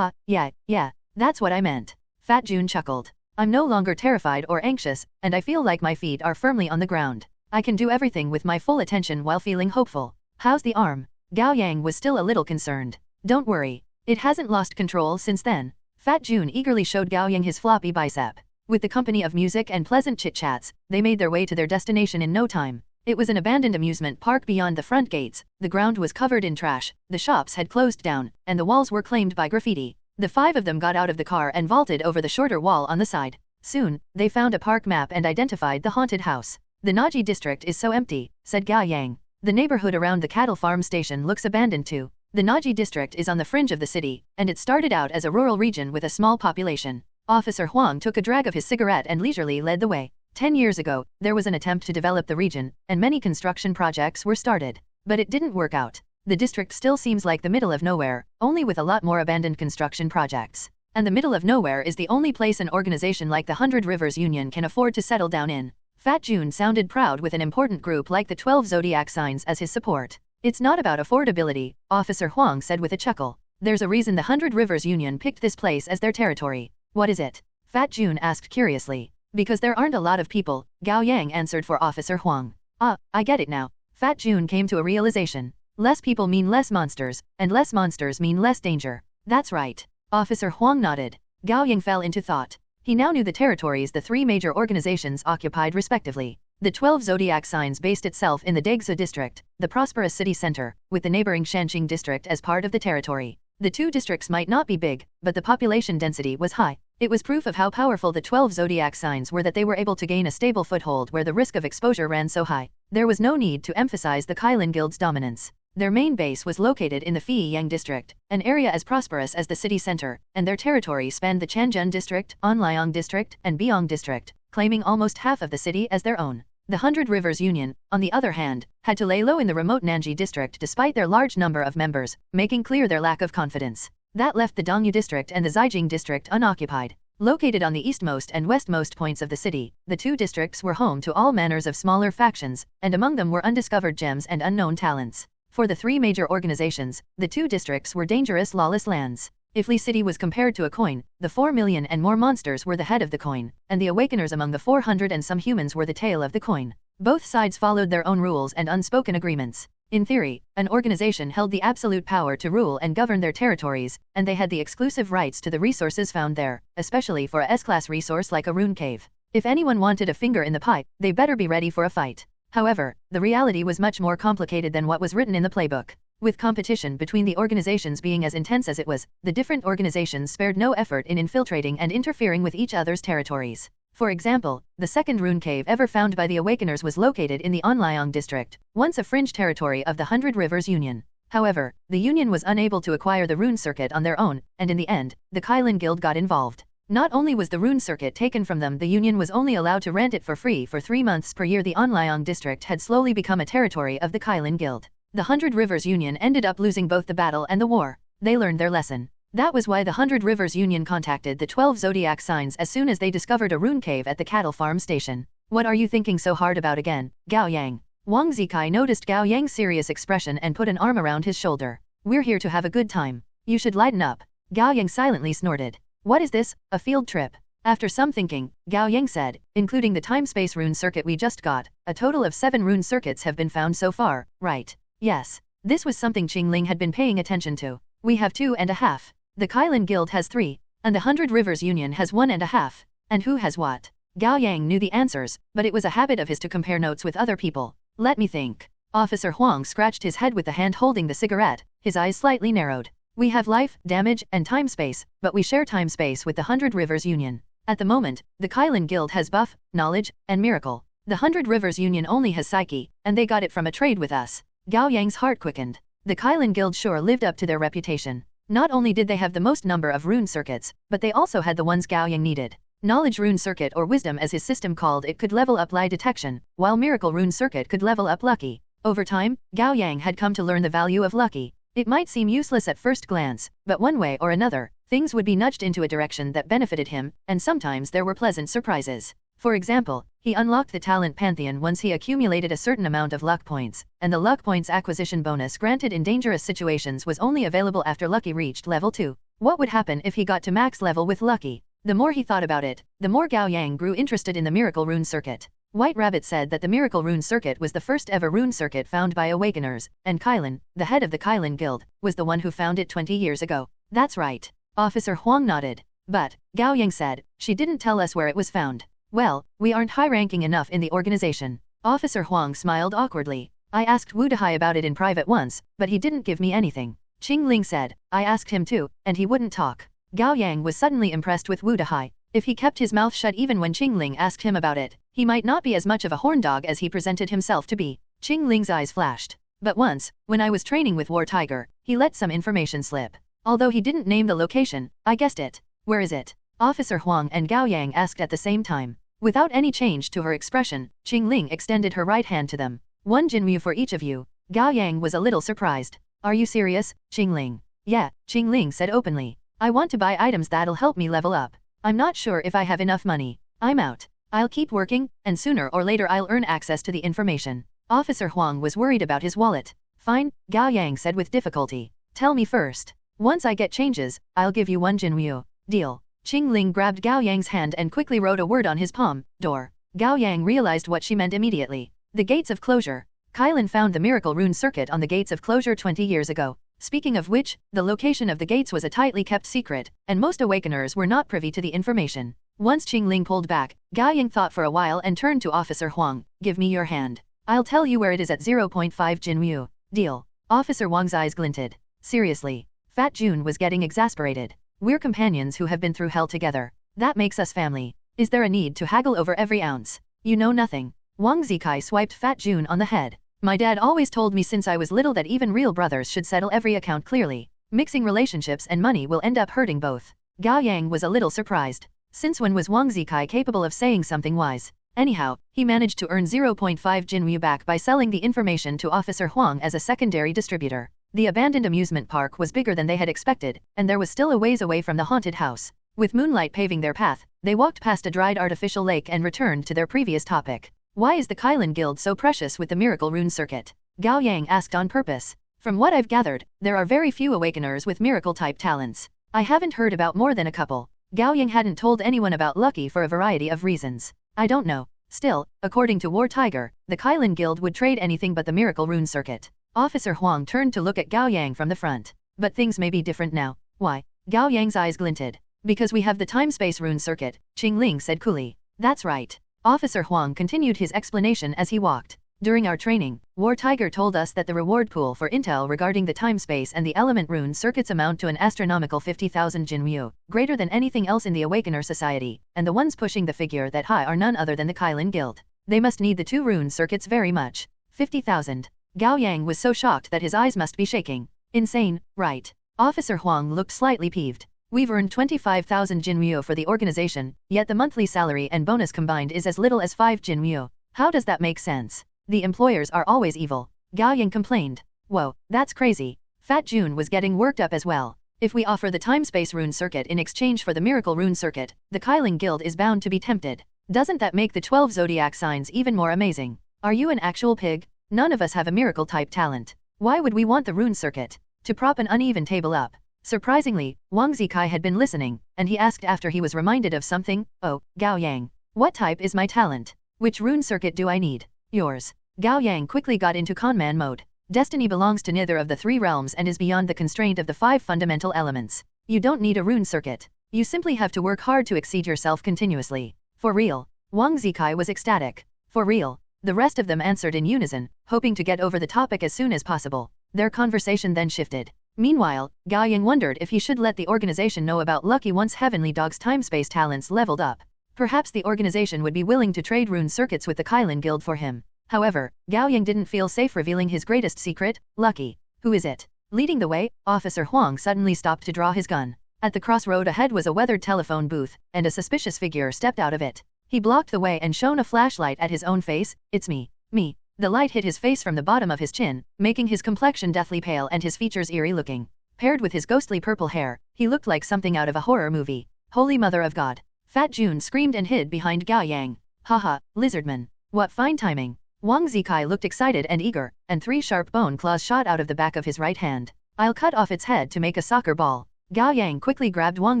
Yeah, that's what I meant. Fat Jun chuckled. I'm no longer terrified or anxious, and I feel like my feet are firmly on the ground. I can do everything with my full attention while feeling hopeful. How's the arm? Gao Yang was still a little concerned. Don't worry. It hasn't lost control since then. Fat Jun eagerly showed Gao Yang his floppy bicep. With the company of music and pleasant chit-chats, they made their way to their destination in no time. It was an abandoned amusement park beyond the front gates. The ground was covered in trash, the shops had closed down, and the walls were claimed by graffiti. The 5 of them got out of the car and vaulted over the shorter wall on the side. Soon, they found a park map and identified the haunted house. The Naji district is so empty, said Gao Yang. The neighborhood around the cattle farm station looks abandoned too. The Naji district is on the fringe of the city, and it started out as a rural region with a small population. Officer Huang took a drag of his cigarette and leisurely led the way. 10 years ago, there was an attempt to develop the region, and many construction projects were started. But it didn't work out. The district still seems like the middle of nowhere, only with a lot more abandoned construction projects. And the middle of nowhere is the only place an organization like the 100 Rivers Union can afford to settle down in. Fat June sounded proud with an important group like the 12 zodiac signs as his support. It's not about affordability, Officer Huang said with a chuckle. There's a reason the 100 Rivers Union picked this place as their territory. What is it? Fat June asked curiously. Because there aren't a lot of people, Gao Yang answered for Officer Huang. Ah, I get it now. Fat June came to a realization. Less people mean less monsters, and less monsters mean less danger. That's right. Officer Huang nodded. Gao Yang fell into thought. He now knew the territories the 3 major organizations occupied respectively. The 12 zodiac signs based itself in the Degsu district, the prosperous city center, with the neighboring Shanxing district as part of the territory. The 2 districts might not be big, but the population density was high. It was proof of how powerful the 12 zodiac signs were that they were able to gain a stable foothold where the risk of exposure ran so high. There was no need to emphasize the Kylin Guild's dominance. Their main base was located in the Feiyang district, an area as prosperous as the city center, and their territory spanned the Changzhen district, Anliang district, and Biang district, claiming almost half of the city as their own. The 100 Rivers Union, on the other hand, had to lay low in the remote Nanji district despite their large number of members, making clear their lack of confidence. That left the Dongyu district and the Zijing district unoccupied. Located on the eastmost and westmost points of the city, the 2 districts were home to all manners of smaller factions, and among them were undiscovered gems and unknown talents. For the 3 major organizations, the 2 districts were dangerous lawless lands. If Li City was compared to a coin, the 4 million and more monsters were the head of the coin, and the awakeners among the 400 and some humans were the tail of the coin. Both sides followed their own rules and unspoken agreements. In theory, an organization held the absolute power to rule and govern their territories, and they had the exclusive rights to the resources found there, especially for a S-class resource like a rune cave. If anyone wanted a finger in the pie, they better be ready for a fight. However, the reality was much more complicated than what was written in the playbook. With competition between the organizations being as intense as it was, the different organizations spared no effort in infiltrating and interfering with each other's territories. For example, the second rune cave ever found by the Awakeners was located in the Anliang district, once a fringe territory of the 100 Rivers Union. However, the Union was unable to acquire the rune circuit on their own, and in the end, the Kylin Guild got involved. Not only was the rune circuit taken from them, the Union was only allowed to rent it for free for 3 months per year. The Anliang district had slowly become a territory of the Kylin Guild. The 100 Rivers Union ended up losing both the battle and the war. They learned their lesson. That was why the 100 Rivers Union contacted the 12 zodiac signs as soon as they discovered a rune cave at the cattle farm station. What are you thinking so hard about again, Gao Yang? Wang Zikai noticed Gao Yang's serious expression and put an arm around his shoulder. We're here to have a good time. You should lighten up. Gao Yang silently snorted. What is this, a field trip? After some thinking, Gao Yang said, including the time-space rune circuit we just got, a total of 7 rune circuits have been found so far, right? Yes. This was something Qingling had been paying attention to. We have 2.5. The Kylin Guild has 3. And the 100 Rivers Union has 1.5. And who has what? Gao Yang knew the answers, but it was a habit of his to compare notes with other people. Let me think. Officer Huang scratched his head with the hand holding the cigarette, his eyes slightly narrowed. We have life, damage, and time-space, but we share time-space with the 100 Rivers Union. At the moment, the Kylin Guild has buff, knowledge, and miracle. The 100 Rivers Union only has psyche, and they got it from a trade with us. Gao Yang's heart quickened. The Kylin Guild sure lived up to their reputation. Not only did they have the most number of rune circuits, but they also had the ones Gao Yang needed. Knowledge rune circuit, or wisdom as his system called it, could level up lie detection, while miracle rune circuit could level up lucky. Over time, Gao Yang had come to learn the value of lucky. It might seem useless at first glance, but one way or another, things would be nudged into a direction that benefited him, and sometimes there were pleasant surprises. For example, he unlocked the talent pantheon once he accumulated a certain amount of luck points, and the luck points acquisition bonus granted in dangerous situations was only available after Lucky reached level 2. What would happen if he got to max level with Lucky? The more he thought about it, the more Gao Yang grew interested in the miracle rune circuit. White Rabbit said that the miracle rune circuit was the first ever rune circuit found by Awakeners, and Kylin, the head of the Kylin Guild, was the one who found it 20 years ago. That's right. Officer Huang nodded. But, Gao Yang said, she didn't tell us where it was found. Well, we aren't high-ranking enough in the organization. Officer Huang smiled awkwardly. I asked Wu Dehai about it in private once, but he didn't give me anything. Qingling said, I asked him too, and he wouldn't talk. Gao Yang was suddenly impressed with Wu Dahai. If he kept his mouth shut even when Qing Ling asked him about it, he might not be as much of a horn dog as he presented himself to be. Qing Ling's eyes flashed. But once, when I was training with War Tiger, he let some information slip. Although he didn't name the location, I guessed it. Where is it? Officer Huang and Gao Yang asked at the same time. Without any change to her expression, Qing Ling extended her right hand to them. 1 Jinmu for each of you. Gao Yang was a little surprised. Are you serious, Qing Ling? Yeah, Qing Ling said openly. I want to buy items that'll help me level up. I'm not sure if I have enough money. I'm out. I'll keep working, and sooner or later I'll earn access to the information. Officer Huang was worried about his wallet. Fine, Gao Yang said with difficulty. Tell me first. Once I get changes, I'll give you 1 Jinmu. Deal. Qing Ling grabbed Gao Yang's hand and quickly wrote a word on his palm, door. Gao Yang realized what she meant immediately. The gates of closure. Kylan found the miracle rune circuit on the gates of closure 20 years ago. Speaking of which, the location of the gates was a tightly kept secret, and most awakeners were not privy to the information. Once Qing Ling pulled back, Gao Yang thought for a while and turned to Officer Huang. Give me your hand. I'll tell you where it is at 0.5 Jinmu. Deal. Officer Wang's eyes glinted. Seriously. Fat Jun was getting exasperated. We're companions who have been through hell together. That makes us family. Is there a need to haggle over every ounce? You know nothing. Wang Zikai swiped Fat Jun on the head. My dad always told me since I was little that even real brothers should settle every account clearly. Mixing relationships and money will end up hurting both. Gao Yang was a little surprised. Since when was Wang Zikai capable of saying something wise? Anyhow, he managed to earn 0.5 Jinmu back by selling the information to Officer Huang as a secondary distributor. The abandoned amusement park was bigger than they had expected, and there was still a ways away from the haunted house. With moonlight paving their path, they walked past a dried artificial lake and returned to their previous topic. Why is the Kylan Guild so precious with the miracle rune circuit? Gao Yang asked on purpose. From what I've gathered, there are very few awakeners with miracle-type talents. I haven't heard about more than a couple. Gao Yang hadn't told anyone about Lucky for a variety of reasons. I don't know. Still, according to War Tiger, the Kylan Guild would trade anything but the miracle rune circuit. Officer Huang turned to look at Gao Yang from the front. But things may be different now. Why? Gao Yang's eyes glinted. Because we have the time-space rune circuit, Qing Ling said coolly. That's right. Officer Huang continued his explanation as he walked. During our training, War Tiger told us that the reward pool for intel regarding the time-space and the element rune circuits amount to an astronomical 50,000 Jinmu, greater than anything else in the Awakener Society, and the ones pushing the figure that high are none other than the Kylan Guild. They must need the 2 rune circuits very much. 50,000. Gao Yang was so shocked that his eyes must be shaking. Insane, right? Officer Huang looked slightly peeved. We've earned 25,000 Jinmu for the organization, yet the monthly salary and bonus combined is as little as 5 Jinmu. How does that make sense? The employers are always evil. Gao Yang complained. Whoa, that's crazy. Fat Jun was getting worked up as well. If we offer the time-space rune circuit in exchange for the miracle rune circuit, the Kylan Guild is bound to be tempted. Doesn't that make the 12 zodiac signs even more amazing? Are you an actual pig? None of us have a miracle-type talent. Why would we want the rune circuit? To prop an uneven table up. Surprisingly, Wang Zikai had been listening, and he asked after he was reminded of something. Oh, Gao Yang. What type is my talent? Which rune circuit do I need? Yours. Gao Yang quickly got into conman mode. Destiny belongs to neither of the 3 realms and is beyond the constraint of the 5 fundamental elements. You don't need a rune circuit. You simply have to work hard to exceed yourself continuously. For real. Wang Zikai was ecstatic. For real. The rest of them answered in unison, hoping to get over the topic as soon as possible. Their conversation then shifted. Meanwhile, Gao Yang wondered if he should let the organization know about Lucky once Heavenly Dog's time-space talents leveled up. Perhaps the organization would be willing to trade rune circuits with the Kylan Guild for him. However, Gao Yang didn't feel safe revealing his greatest secret. Lucky. Who is it? Leading the way, Officer Huang suddenly stopped to draw his gun. At the crossroad ahead was a weathered telephone booth, and a suspicious figure stepped out of it. He blocked the way and shone a flashlight at his own face. It's me. Me. The light hit his face from the bottom of his chin, making his complexion deathly pale and his features eerie looking. Paired with his ghostly purple hair, he looked like something out of a horror movie. Holy Mother of God. Fat Jun screamed and hid behind Gao Yang. Haha, Lizardman. What fine timing. Wang Zikai looked excited and eager, and 3 sharp bone claws shot out of the back of his right hand. I'll cut off its head to make a soccer ball. Gao Yang quickly grabbed Wang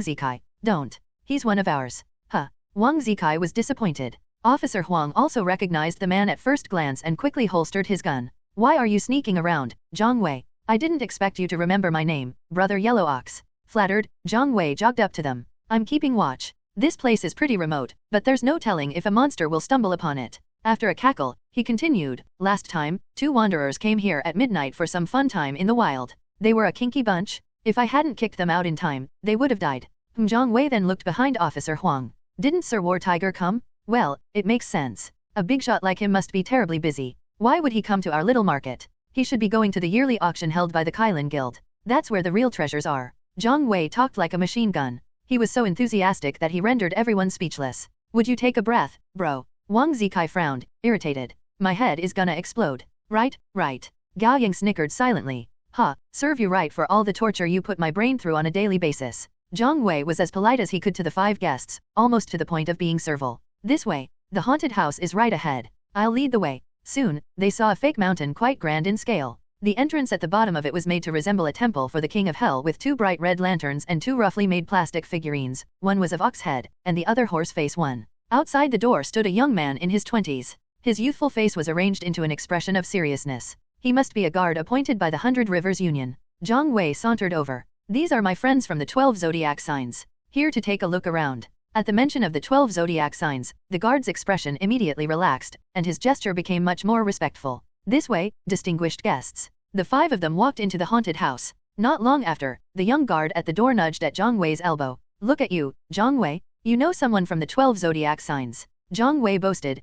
Zikai. Don't. He's one of ours. Huh. Wang Zikai was disappointed. Officer Huang also recognized the man at first glance and quickly holstered his gun. Why are you sneaking around, Zhang Wei? I didn't expect you to remember my name, Brother Yellow Ox. Flattered, Zhang Wei jogged up to them. I'm keeping watch. This place is pretty remote, but there's no telling if a monster will stumble upon it. After a cackle, he continued, last time, 2 wanderers came here at midnight for some fun time in the wild. They were a kinky bunch. If I hadn't kicked them out in time, they would have died. Zhang Wei then looked behind Officer Huang. Didn't Sir War Tiger come? Well, it makes sense. A big shot like him must be terribly busy. Why would he come to our little market? He should be going to the yearly auction held by the Kailan Guild. That's where the real treasures are. Zhang Wei talked like a machine gun. He was so enthusiastic that he rendered everyone speechless. Would you take a breath, bro? Wang Zikai frowned, irritated. My head is gonna explode. Right, right. Gao Yang snickered silently. Serve you right for all the torture you put my brain through on a daily basis. Zhang Wei was as polite as he could to the 5 guests, almost to the point of being servile. This way. The haunted house is right ahead. I'll lead the way. Soon, they saw a fake mountain quite grand in scale. The entrance at the bottom of it was made to resemble a temple for the King of Hell with 2 bright red lanterns and 2 roughly made plastic figurines. One was of ox head, and the other horse face one. Outside the door stood a young man in his 20s. His youthful face was arranged into an expression of seriousness. He must be a guard appointed by the 100 Rivers Union. Zhang Wei sauntered over. These are my friends from the 12 zodiac signs. Here to take a look around. At the mention of the 12 zodiac signs, the guard's expression immediately relaxed, and his gesture became much more respectful. This way, distinguished guests. The 5 of them walked into the haunted house. Not long after, the young guard at the door nudged at Zhang Wei's elbow. Look at you, Zhang Wei. You know someone from the 12 zodiac signs. Zhang Wei boasted.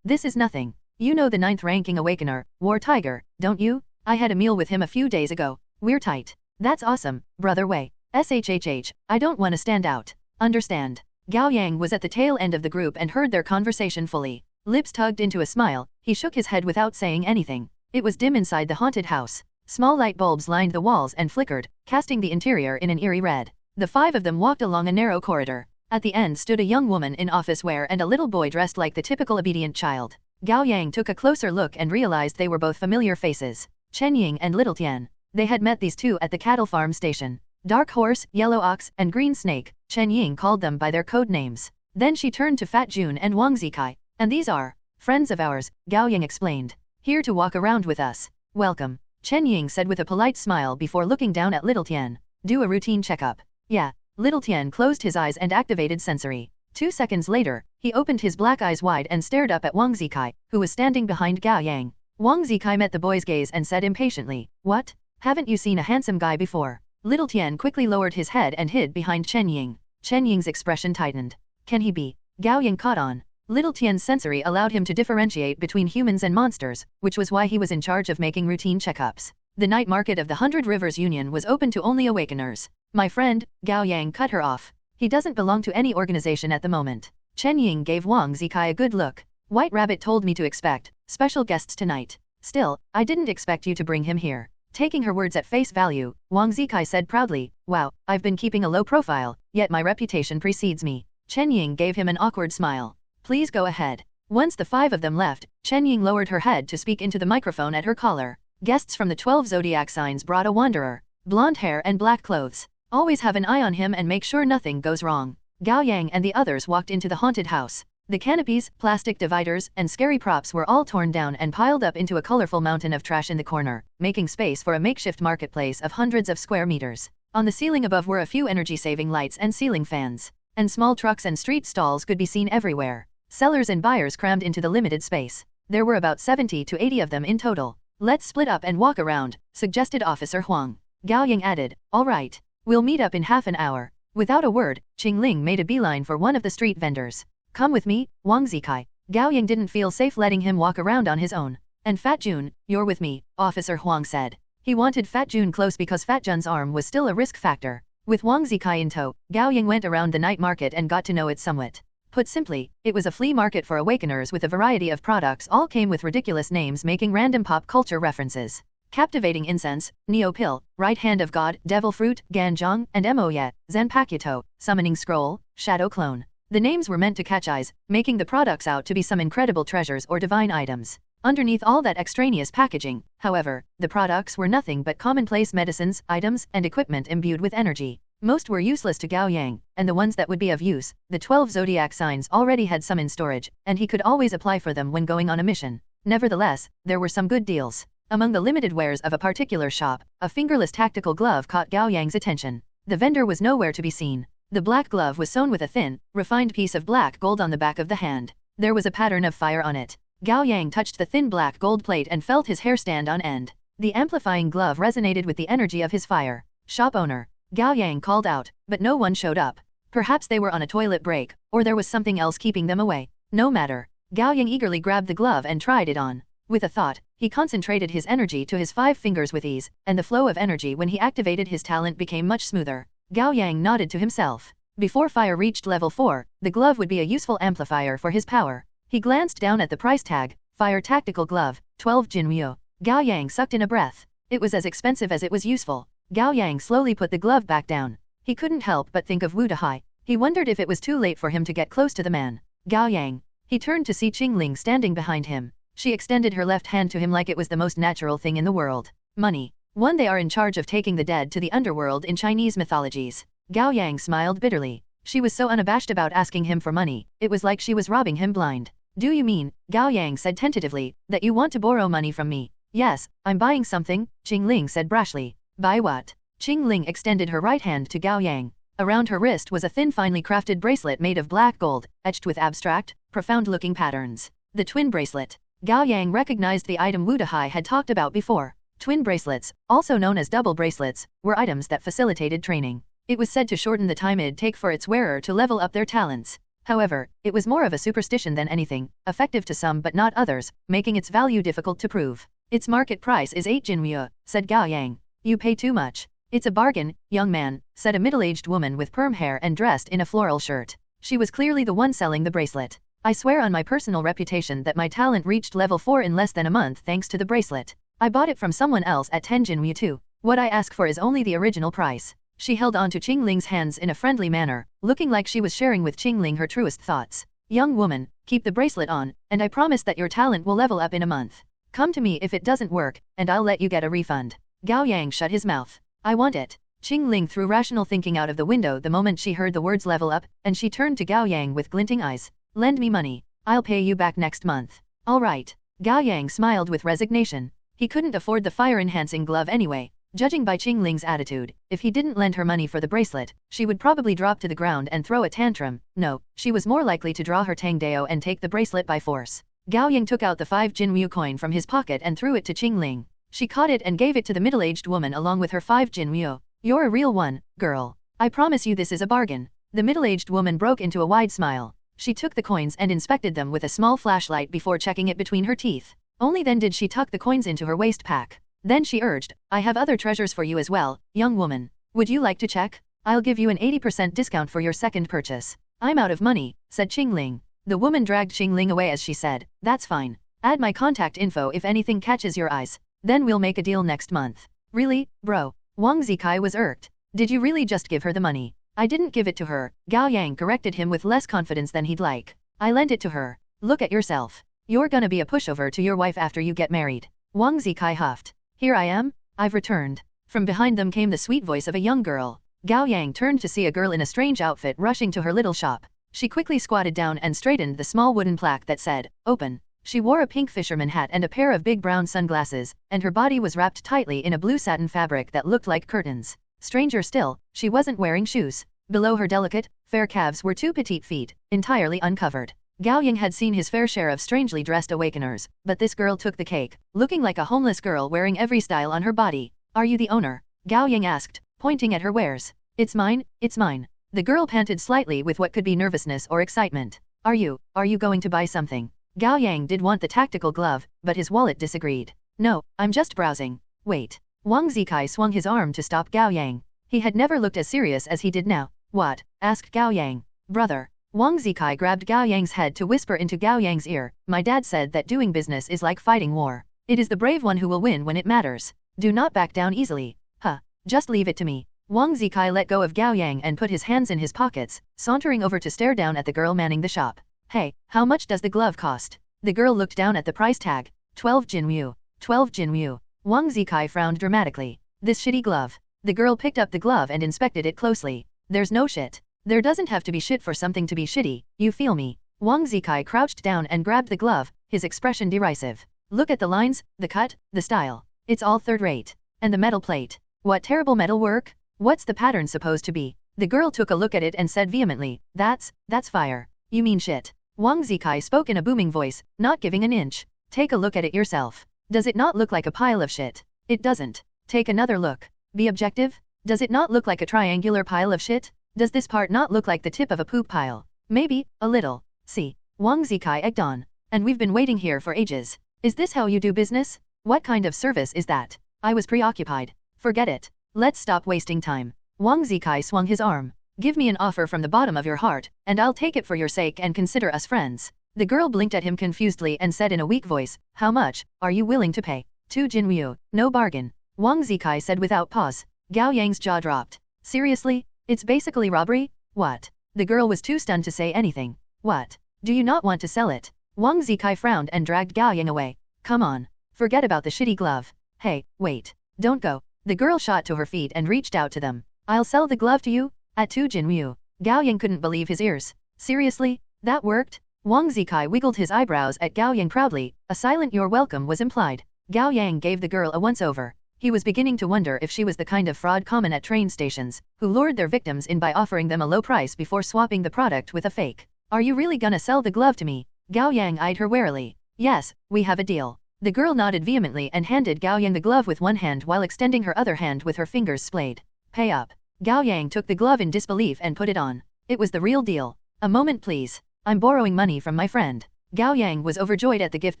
This is nothing. You know the 9th ranking awakener, War Tiger, don't you? I had a meal with him a few days ago. We're tight. That's awesome, Brother Wei. SHHH, I don't wanna stand out. Understand. Gao Yang was at the tail end of the group and heard their conversation fully. Lips tugged into a smile, he shook his head without saying anything. It was dim inside the haunted house. Small light bulbs lined the walls and flickered, casting the interior in an eerie red. The 5 of them walked along a narrow corridor. At the end stood a young woman in office wear and a little boy dressed like the typical obedient child. Gao Yang took a closer look and realized they were both familiar faces. Chen Ying and Little Tian. They had met these 2 at the cattle farm station. Dark Horse, Yellow Ox, and Green Snake, Chen Ying called them by their code names. Then she turned to Fat Jun and Wang Zikai. And these are friends of ours, Gao Yang explained. Here to walk around with us. Welcome. Chen Ying said with a polite smile before looking down at Little Tian. Do a routine checkup. Yeah. Little Tian closed his eyes and activated sensory. 2 seconds later, he opened his black eyes wide and stared up at Wang Zikai, who was standing behind Gao Yang. Wang Zikai met the boy's gaze and said impatiently, What? Haven't you seen a handsome guy before? Little Tian quickly lowered his head and hid behind Chen Ying. Chen Ying's expression tightened. Can he be? Gao Yang caught on. Little Tian's sensory allowed him to differentiate between humans and monsters, which was why he was in charge of making routine checkups. The night market of the 100 Rivers Union was open to only awakeners. My friend, Gao Yang cut her off. He doesn't belong to any organization at the moment. Chen Ying gave Wang Zikai a good look. White Rabbit told me to expect special guests tonight. Still, I didn't expect you to bring him here. Taking her words at face value, Wang Zikai said proudly, Wow, I've been keeping a low profile, yet my reputation precedes me. Chen Ying gave him an awkward smile. Please go ahead. Once the 5 of them left, Chen Ying lowered her head to speak into the microphone at her collar. Guests from the 12 zodiac signs brought a wanderer. Blonde hair and black clothes. Always have an eye on him and make sure nothing goes wrong. Gao Yang and the others walked into the haunted house. The canopies, plastic dividers, and scary props were all torn down and piled up into a colorful mountain of trash in the corner, making space for a makeshift marketplace of hundreds of square meters. On the ceiling above were a few energy-saving lights and ceiling fans. And small trucks and street stalls could be seen everywhere. Sellers and buyers crammed into the limited space. There were about 70 to 80 of them in total. Let's split up and walk around, suggested Officer Huang. Gao Yang added, All right. We'll meet up in half an hour. Without a word, Qing Ling made a beeline for one of the street vendors. Come with me, Wang Zikai. Gao Yang didn't feel safe letting him walk around on his own. And Fat Jun, you're with me, Officer Huang said. He wanted Fat Jun close because Fat Jun's arm was still a risk factor. With Wang Zikai in tow, Gao Yang went around the night market and got to know it somewhat. Put simply, it was a flea market for awakeners with a variety of products all came with ridiculous names making random pop culture references. Captivating incense, Neo Pill, Right Hand of God, Devil Fruit, Ganjong, and Moye, Zen Pakuto, Summoning Scroll, Shadow Clone. The names were meant to catch eyes, making the products out to be some incredible treasures or divine items. Underneath all that extraneous packaging, however, the products were nothing but commonplace medicines, items, and equipment imbued with energy. Most were useless to Gao Yang, and the ones that would be of use, the 12 zodiac signs already had some in storage, and he could always apply for them when going on a mission. Nevertheless, there were some good deals. Among the limited wares of a particular shop, a fingerless tactical glove caught Gao Yang's attention. The vendor was nowhere to be seen. The black glove was sewn with a thin, refined piece of black gold on the back of the hand. There was a pattern of fire on it. Gao Yang touched the thin black gold plate and felt his hair stand on end. The amplifying glove resonated with the energy of his fire. Shop owner. Gao Yang called out, but no one showed up. Perhaps they were on a toilet break, or there was something else keeping them away. No matter. Gao Yang eagerly grabbed the glove and tried it on. With a thought, he concentrated his energy to his 5 fingers with ease, and the flow of energy when he activated his talent became much smoother. Gao Yang nodded to himself. Before fire reached level 4, the glove would be a useful amplifier for his power. He glanced down at the price tag, Fire Tactical Glove, 12 Jinryu. Gao Yang sucked in a breath. It was as expensive as it was useful. Gao Yang slowly put the glove back down. He couldn't help but think of Wu Dahai. He wondered if it was too late for him to get close to the man. Gao Yang. He turned to see Qingling standing behind him. She extended her left hand to him like it was the most natural thing in the world. Money. One, they are in charge of taking the dead to the underworld in Chinese mythologies. Gao Yang smiled bitterly. She was so unabashed about asking him for money, it was like she was robbing him blind. Do you mean, Gao Yang said tentatively, that you want to borrow money from me? Yes, I'm buying something, Qingling said brashly. Buy what? Qingling extended her right hand to Gao Yang. Around her wrist was a thin finely crafted bracelet made of black gold, etched with abstract, profound-looking patterns. The twin bracelet. Gao Yang recognized the item Wu Dahai had talked about before. Twin bracelets, also known as double bracelets, were items that facilitated training. It was said to shorten the time it'd take for its wearer to level up their talents. However, it was more of a superstition than anything, effective to some but not others, making its value difficult to prove. Its market price is 8 jinryu, said Gao Yang. You pay too much. It's a bargain, young man, said a middle-aged woman with perm hair and dressed in a floral shirt. She was clearly the one selling the bracelet. I swear on my personal reputation that my talent reached level 4 in less than a month thanks to the bracelet. I bought it from someone else at 10 jinryu too. What I ask for is only the original price. She held on to Qingling's hands in a friendly manner, looking like she was sharing with Qingling her truest thoughts. Young woman, keep the bracelet on, and I promise that your talent will level up in a month. Come to me if it doesn't work, and I'll let you get a refund. Gao Yang shut his mouth. I want it. Qingling threw rational thinking out of the window the moment she heard the words level up, and she turned to Gao Yang with glinting eyes. Lend me money. I'll pay you back next month. All right. Gao Yang smiled with resignation. He couldn't afford the fire-enhancing glove anyway. Judging by Qingling's attitude, if he didn't lend her money for the bracelet, she would probably drop to the ground and throw a tantrum. No, she was more likely to draw her Tang Dao and take the bracelet by force. Gao Yang took out the 5 Jinryu coin from his pocket and threw it to Qingling. She caught it and gave it to the middle-aged woman along with her 5 Jinryu. You're a real one, girl. I promise you this is a bargain. The middle-aged woman broke into a wide smile. She took the coins and inspected them with a small flashlight before checking it between her teeth. Only then did she tuck the coins into her waist pack. Then she urged, I have other treasures for you as well, young woman. Would you like to check? I'll give you an 80% discount for your second purchase. I'm out of money, said Qingling. The woman dragged Qingling away as she said, that's fine. Add my contact info if anything catches your eyes. Then we'll make a deal next month. Really, bro? Wang Zikai was irked. Did you really just give her the money? I didn't give it to her, Gao Yang corrected him with less confidence than he'd like. I lent it to her. Look at yourself. You're gonna be a pushover to your wife after you get married. Wang Zikai huffed. Here I am, I've returned. From behind them came the sweet voice of a young girl. Gao Yang turned to see a girl in a strange outfit rushing to her little shop. She quickly squatted down and straightened the small wooden plaque that said, Open. She wore a pink fisherman hat and a pair of big brown sunglasses, and her body was wrapped tightly in a blue satin fabric that looked like curtains. Stranger still, she wasn't wearing shoes. Below her delicate, fair calves were 2 petite feet, entirely uncovered. Gao Yang had seen his fair share of strangely dressed awakeners, but this girl took the cake, looking like a homeless girl wearing every style on her body. Are you the owner? Gao Yang asked, pointing at her wares. It's mine, it's mine. The girl panted slightly with what could be nervousness or excitement. Are you going to buy something? Gao Yang did want the tactical glove, but his wallet disagreed. No, I'm just browsing. Wait. Wang Zikai swung his arm to stop Gao Yang. He had never looked as serious as he did now. What? Asked Gao Yang. Brother. Wang Zikai grabbed Gao Yang's head to whisper into Gao Yang's ear, my dad said that doing business is like fighting war. It is the brave one who will win when it matters. Do not back down easily. Huh. Just leave it to me. Wang Zikai let go of Gao Yang and put his hands in his pockets, sauntering over to stare down at the girl manning the shop. Hey, how much does the glove cost? The girl looked down at the price tag. 12 jinryu. 12 jinryu. Wang Zikai frowned dramatically. This shitty glove. The girl picked up the glove and inspected it closely. There's no shit. There doesn't have to be shit for something to be shitty, you feel me? Wang Zikai crouched down and grabbed the glove, his expression derisive. Look at the lines, the cut, the style. It's all third rate. And the metal plate. What terrible metal work? What's the pattern supposed to be? The girl took a look at it and said vehemently, that's fire. You mean shit. Wang Zikai spoke in a booming voice, not giving an inch. Take a look at it yourself. Does it not look like a pile of shit? It doesn't. Take another look. Be objective. Does it not look like a triangular pile of shit? Does this part not look like the tip of a poop pile? Maybe, a little. See. Wang Zikai egged on. And we've been waiting here for ages. Is this how you do business? What kind of service is that? I was preoccupied. Forget it. Let's stop wasting time. Wang Zikai swung his arm. Give me an offer from the bottom of your heart, and I'll take it for your sake and consider us friends. The girl blinked at him confusedly and said in a weak voice, how much are you willing to pay? 2 Jinryu, no bargain. Wang Zikai said without pause. Gao Yang's jaw dropped. Seriously? It's basically robbery? What? The girl was too stunned to say anything. What? Do you not want to sell it? Wang Zikai frowned and dragged Gao Yang away. Come on. Forget about the shitty glove. Hey, wait. Don't go. The girl shot to her feet and reached out to them. I'll sell the glove to you? At 2 Jinryu. Gao Yang couldn't believe his ears. Seriously? That worked? Wang Zikai wiggled his eyebrows at Gao Yang proudly. A silent "you're welcome" was implied. Gao Yang gave the girl a once-over. He was beginning to wonder if she was the kind of fraud common at train stations, who lured their victims in by offering them a low price before swapping the product with a fake. Are you really gonna sell the glove to me? Gao Yang eyed her warily. Yes, we have a deal. The girl nodded vehemently and handed Gao Yang the glove with one hand while extending her other hand with her fingers splayed. Pay up. Gao Yang took the glove in disbelief and put it on. It was the real deal. A moment please. I'm borrowing money from my friend. Gao Yang was overjoyed at the gift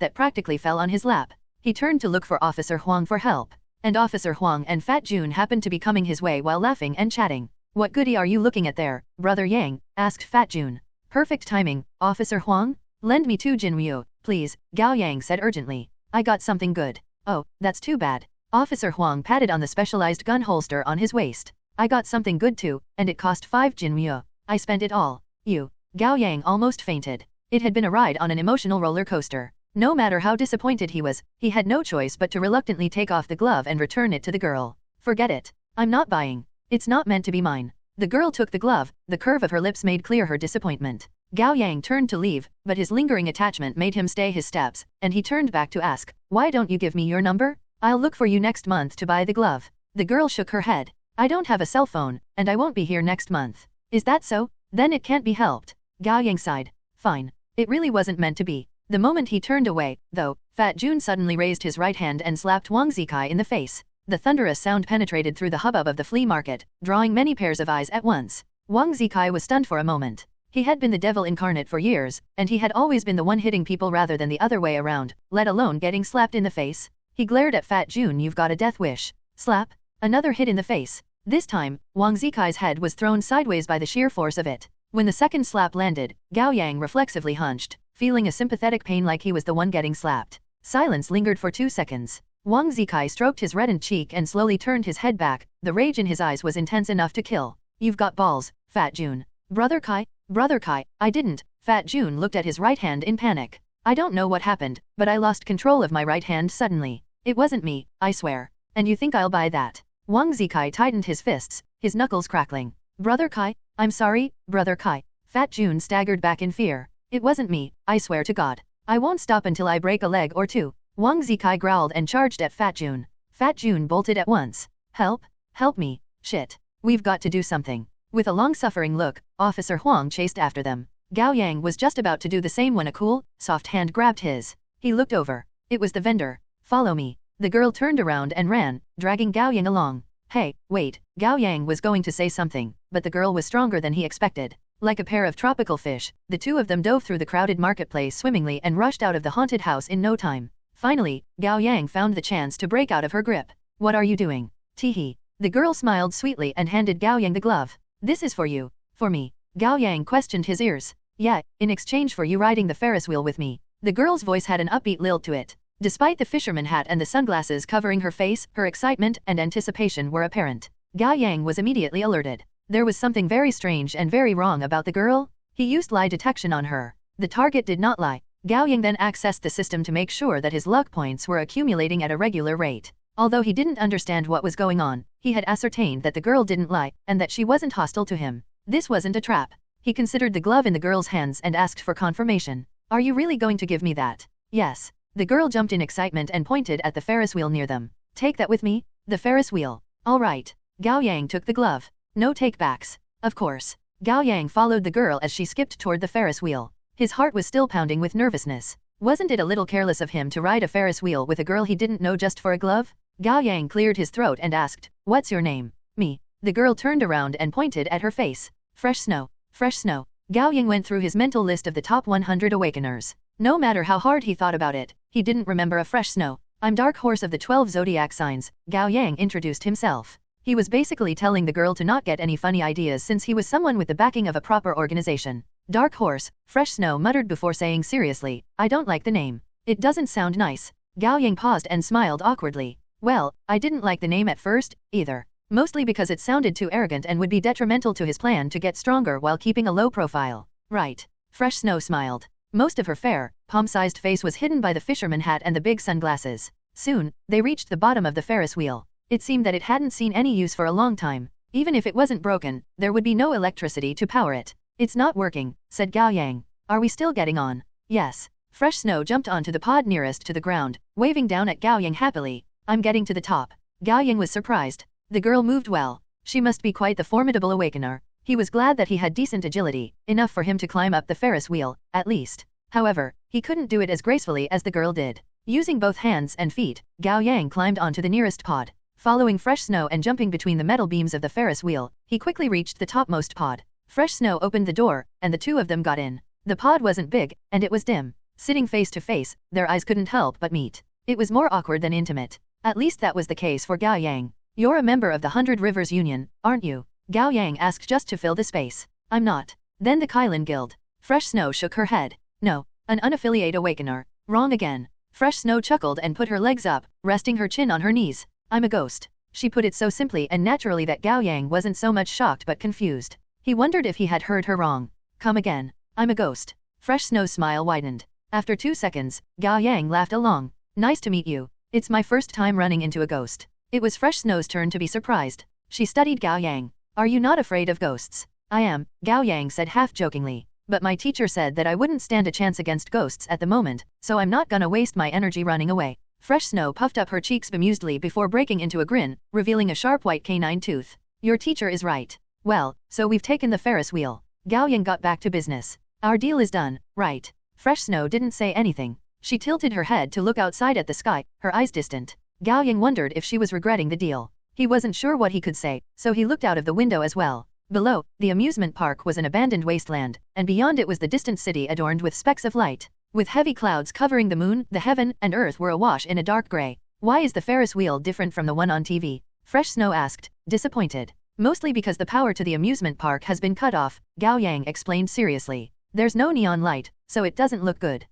that practically fell on his lap. He turned to look for Officer Huang for help. And Officer Huang and Fat Jun happened to be coming his way while laughing and chatting. What goody are you looking at there, Brother Yang? Asked Fat Jun. Perfect timing, Officer Huang. Lend me 2 Jinryu, please, Gao Yang said urgently. I got something good. Oh, that's too bad. Officer Huang patted on the specialized gun holster on his waist. I got something good too, and it cost 5 Jinryu. I spent it all. You. Gao Yang almost fainted. It had been a ride on an emotional roller coaster. No matter how disappointed he was, he had no choice but to reluctantly take off the glove and return it to the girl. Forget it. I'm not buying. It's not meant to be mine. The girl took the glove, the curve of her lips made clear her disappointment. Gao Yang turned to leave, but his lingering attachment made him stay his steps, and he turned back to ask, why don't you give me your number? I'll look for you next month to buy the glove. The girl shook her head. I don't have a cell phone, and I won't be here next month. Is that so? Then it can't be helped. Gao Yang sighed. Fine. It really wasn't meant to be. The moment he turned away, though, Fat Jun suddenly raised his right hand and slapped Wang Zikai in the face. The thunderous sound penetrated through the hubbub of the flea market, drawing many pairs of eyes at once. Wang Zikai was stunned for a moment. He had been the devil incarnate for years, and he had always been the one hitting people rather than the other way around, let alone getting slapped in the face. He glared at Fat Jun. You've got a death wish. Slap. Another hit in the face. This time, Wang Zikai's head was thrown sideways by the sheer force of it. When the second slap landed, Gao Yang reflexively hunched, feeling a sympathetic pain like he was the one getting slapped. Silence lingered for 2 seconds. Wang Zikai stroked his reddened cheek and slowly turned his head back. The rage in his eyes was intense enough to kill. You've got balls, Fat Jun. Brother Kai? Brother Kai, I didn't. Fat Jun looked at his right hand in panic. I don't know what happened, but I lost control of my right hand suddenly. It wasn't me, I swear. And you think I'll buy that? Wang Zikai tightened his fists, his knuckles crackling. Brother Kai? I'm sorry, Brother Kai. Fat Jun staggered back in fear. It wasn't me, I swear to God. I won't stop until I break a leg or two. Wang Zikai growled and charged at Fat Jun. Fat Jun bolted at once. Help? Help me. Shit. We've got to do something. With a long-suffering look, Officer Huang chased after them. Gao Yang was just about to do the same when a cool, soft hand grabbed his. He looked over. It was the vendor. Follow me. The girl turned around and ran, dragging Gao Yang along. Hey, wait. Gao Yang was going to say something, but the girl was stronger than he expected. Like a pair of tropical fish, the two of them dove through the crowded marketplace swimmingly and rushed out of the haunted house in no time. Finally, Gao Yang found the chance to break out of her grip. What are you doing? Teehee. The girl smiled sweetly and handed Gao Yang the glove. This is for you. For me. Gao Yang questioned his ears. Yeah, in exchange for you riding the Ferris wheel with me. The girl's voice had an upbeat lilt to it. Despite the fisherman hat and the sunglasses covering her face, her excitement and anticipation were apparent. Gao Yang was immediately alerted. There was something very strange and very wrong about the girl. He used lie detection on her. The target did not lie. Gao Yang then accessed the system to make sure that his luck points were accumulating at a regular rate. Although he didn't understand what was going on, he had ascertained that the girl didn't lie, and that she wasn't hostile to him. This wasn't a trap. He considered the glove in the girl's hands and asked for confirmation. Are you really going to give me that? Yes. The girl jumped in excitement and pointed at the Ferris wheel near them. Take that with me? The Ferris wheel. All right. Gao Yang took the glove. No take-backs. Of course. Gao Yang followed the girl as she skipped toward the Ferris wheel. His heart was still pounding with nervousness. Wasn't it a little careless of him to ride a Ferris wheel with a girl he didn't know just for a glove? Gao Yang cleared his throat and asked, What's your name? Me. The girl turned around and pointed at her face. Fresh snow. Fresh snow. Gao Yang went through his mental list of the top 100 awakeners. No matter how hard he thought about it, he didn't remember a fresh snow. I'm Dark Horse of the 12 zodiac signs, Gao Yang introduced himself. He was basically telling the girl to not get any funny ideas since he was someone with the backing of a proper organization. Dark Horse, Fresh Snow muttered before saying seriously, I don't like the name. It doesn't sound nice. Gao Yang paused and smiled awkwardly. Well, I didn't like the name at first, either. Mostly because it sounded too arrogant and would be detrimental to his plan to get stronger while keeping a low profile. Right. Fresh Snow smiled. Most of her fair, palm-sized face was hidden by the fisherman hat and the big sunglasses. Soon, they reached the bottom of the Ferris wheel. It seemed that it hadn't seen any use for a long time. Even if it wasn't broken, there would be no electricity to power it. It's not working, said Gao Yang. Are we still getting on? Yes. Fresh Snow jumped onto the pod nearest to the ground, waving down at Gao Yang happily. I'm getting to the top. Gao Yang was surprised. The girl moved well. She must be quite the formidable awakener. He was glad that he had decent agility, enough for him to climb up the Ferris wheel, at least. However, he couldn't do it as gracefully as the girl did. Using both hands and feet, Gao Yang climbed onto the nearest pod. Following Fresh Snow and jumping between the metal beams of the Ferris wheel, he quickly reached the topmost pod. Fresh Snow opened the door, and the two of them got in. The pod wasn't big, and it was dim. Sitting face to face, their eyes couldn't help but meet. It was more awkward than intimate. At least that was the case for Gao Yang. You're a member of the 100 Rivers Union, aren't you? Gao Yang asked just to fill the space. I'm not. Then the Kylan Guild. Fresh Snow shook her head. No, an unaffiliated awakener. Wrong again. Fresh Snow chuckled and put her legs up, resting her chin on her knees. I'm a ghost. She put it so simply and naturally that Gao Yang wasn't so much shocked but confused. He wondered if he had heard her wrong. Come again. I'm a ghost. Fresh Snow's smile widened. After 2 seconds, Gao Yang laughed along. Nice to meet you. It's my first time running into a ghost. It was Fresh Snow's turn to be surprised. She studied Gao Yang. Are you not afraid of ghosts? I am, Gao Yang said half-jokingly. But my teacher said that I wouldn't stand a chance against ghosts at the moment, so I'm not gonna waste my energy running away. Fresh Snow puffed up her cheeks bemusedly before breaking into a grin, revealing a sharp white canine tooth. Your teacher is right. Well, so we've taken the Ferris wheel. Gao Yang got back to business. Our deal is done, right? Fresh Snow didn't say anything. She tilted her head to look outside at the sky, her eyes distant. Gao Yang wondered if she was regretting the deal. He wasn't sure what he could say, so he looked out of the window as well. Below, the amusement park was an abandoned wasteland, and beyond it was the distant city adorned with specks of light. With heavy clouds covering the moon, the heaven and earth were awash in a dark gray. Why is the Ferris wheel different from the one on TV? Fresh Snow asked, disappointed. Mostly because the power to the amusement park has been cut off, Gao Yang explained seriously. There's no neon light, so it doesn't look good.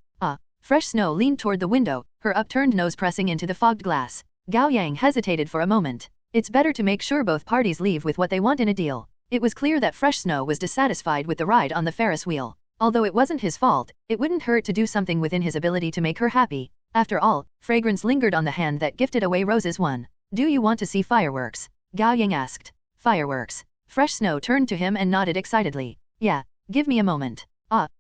Fresh Snow leaned toward the window, her upturned nose pressing into the fogged glass. Gao Yang hesitated for a moment. It's better to make sure both parties leave with what they want in a deal. It was clear that Fresh Snow was dissatisfied with the ride on the Ferris wheel. Although it wasn't his fault, it wouldn't hurt to do something within his ability to make her happy. After all, fragrance lingered on the hand that gifted away roses. Do you want to see fireworks? Gao Yang asked. Fireworks. Fresh Snow turned to him and nodded excitedly. Yeah, give me a moment.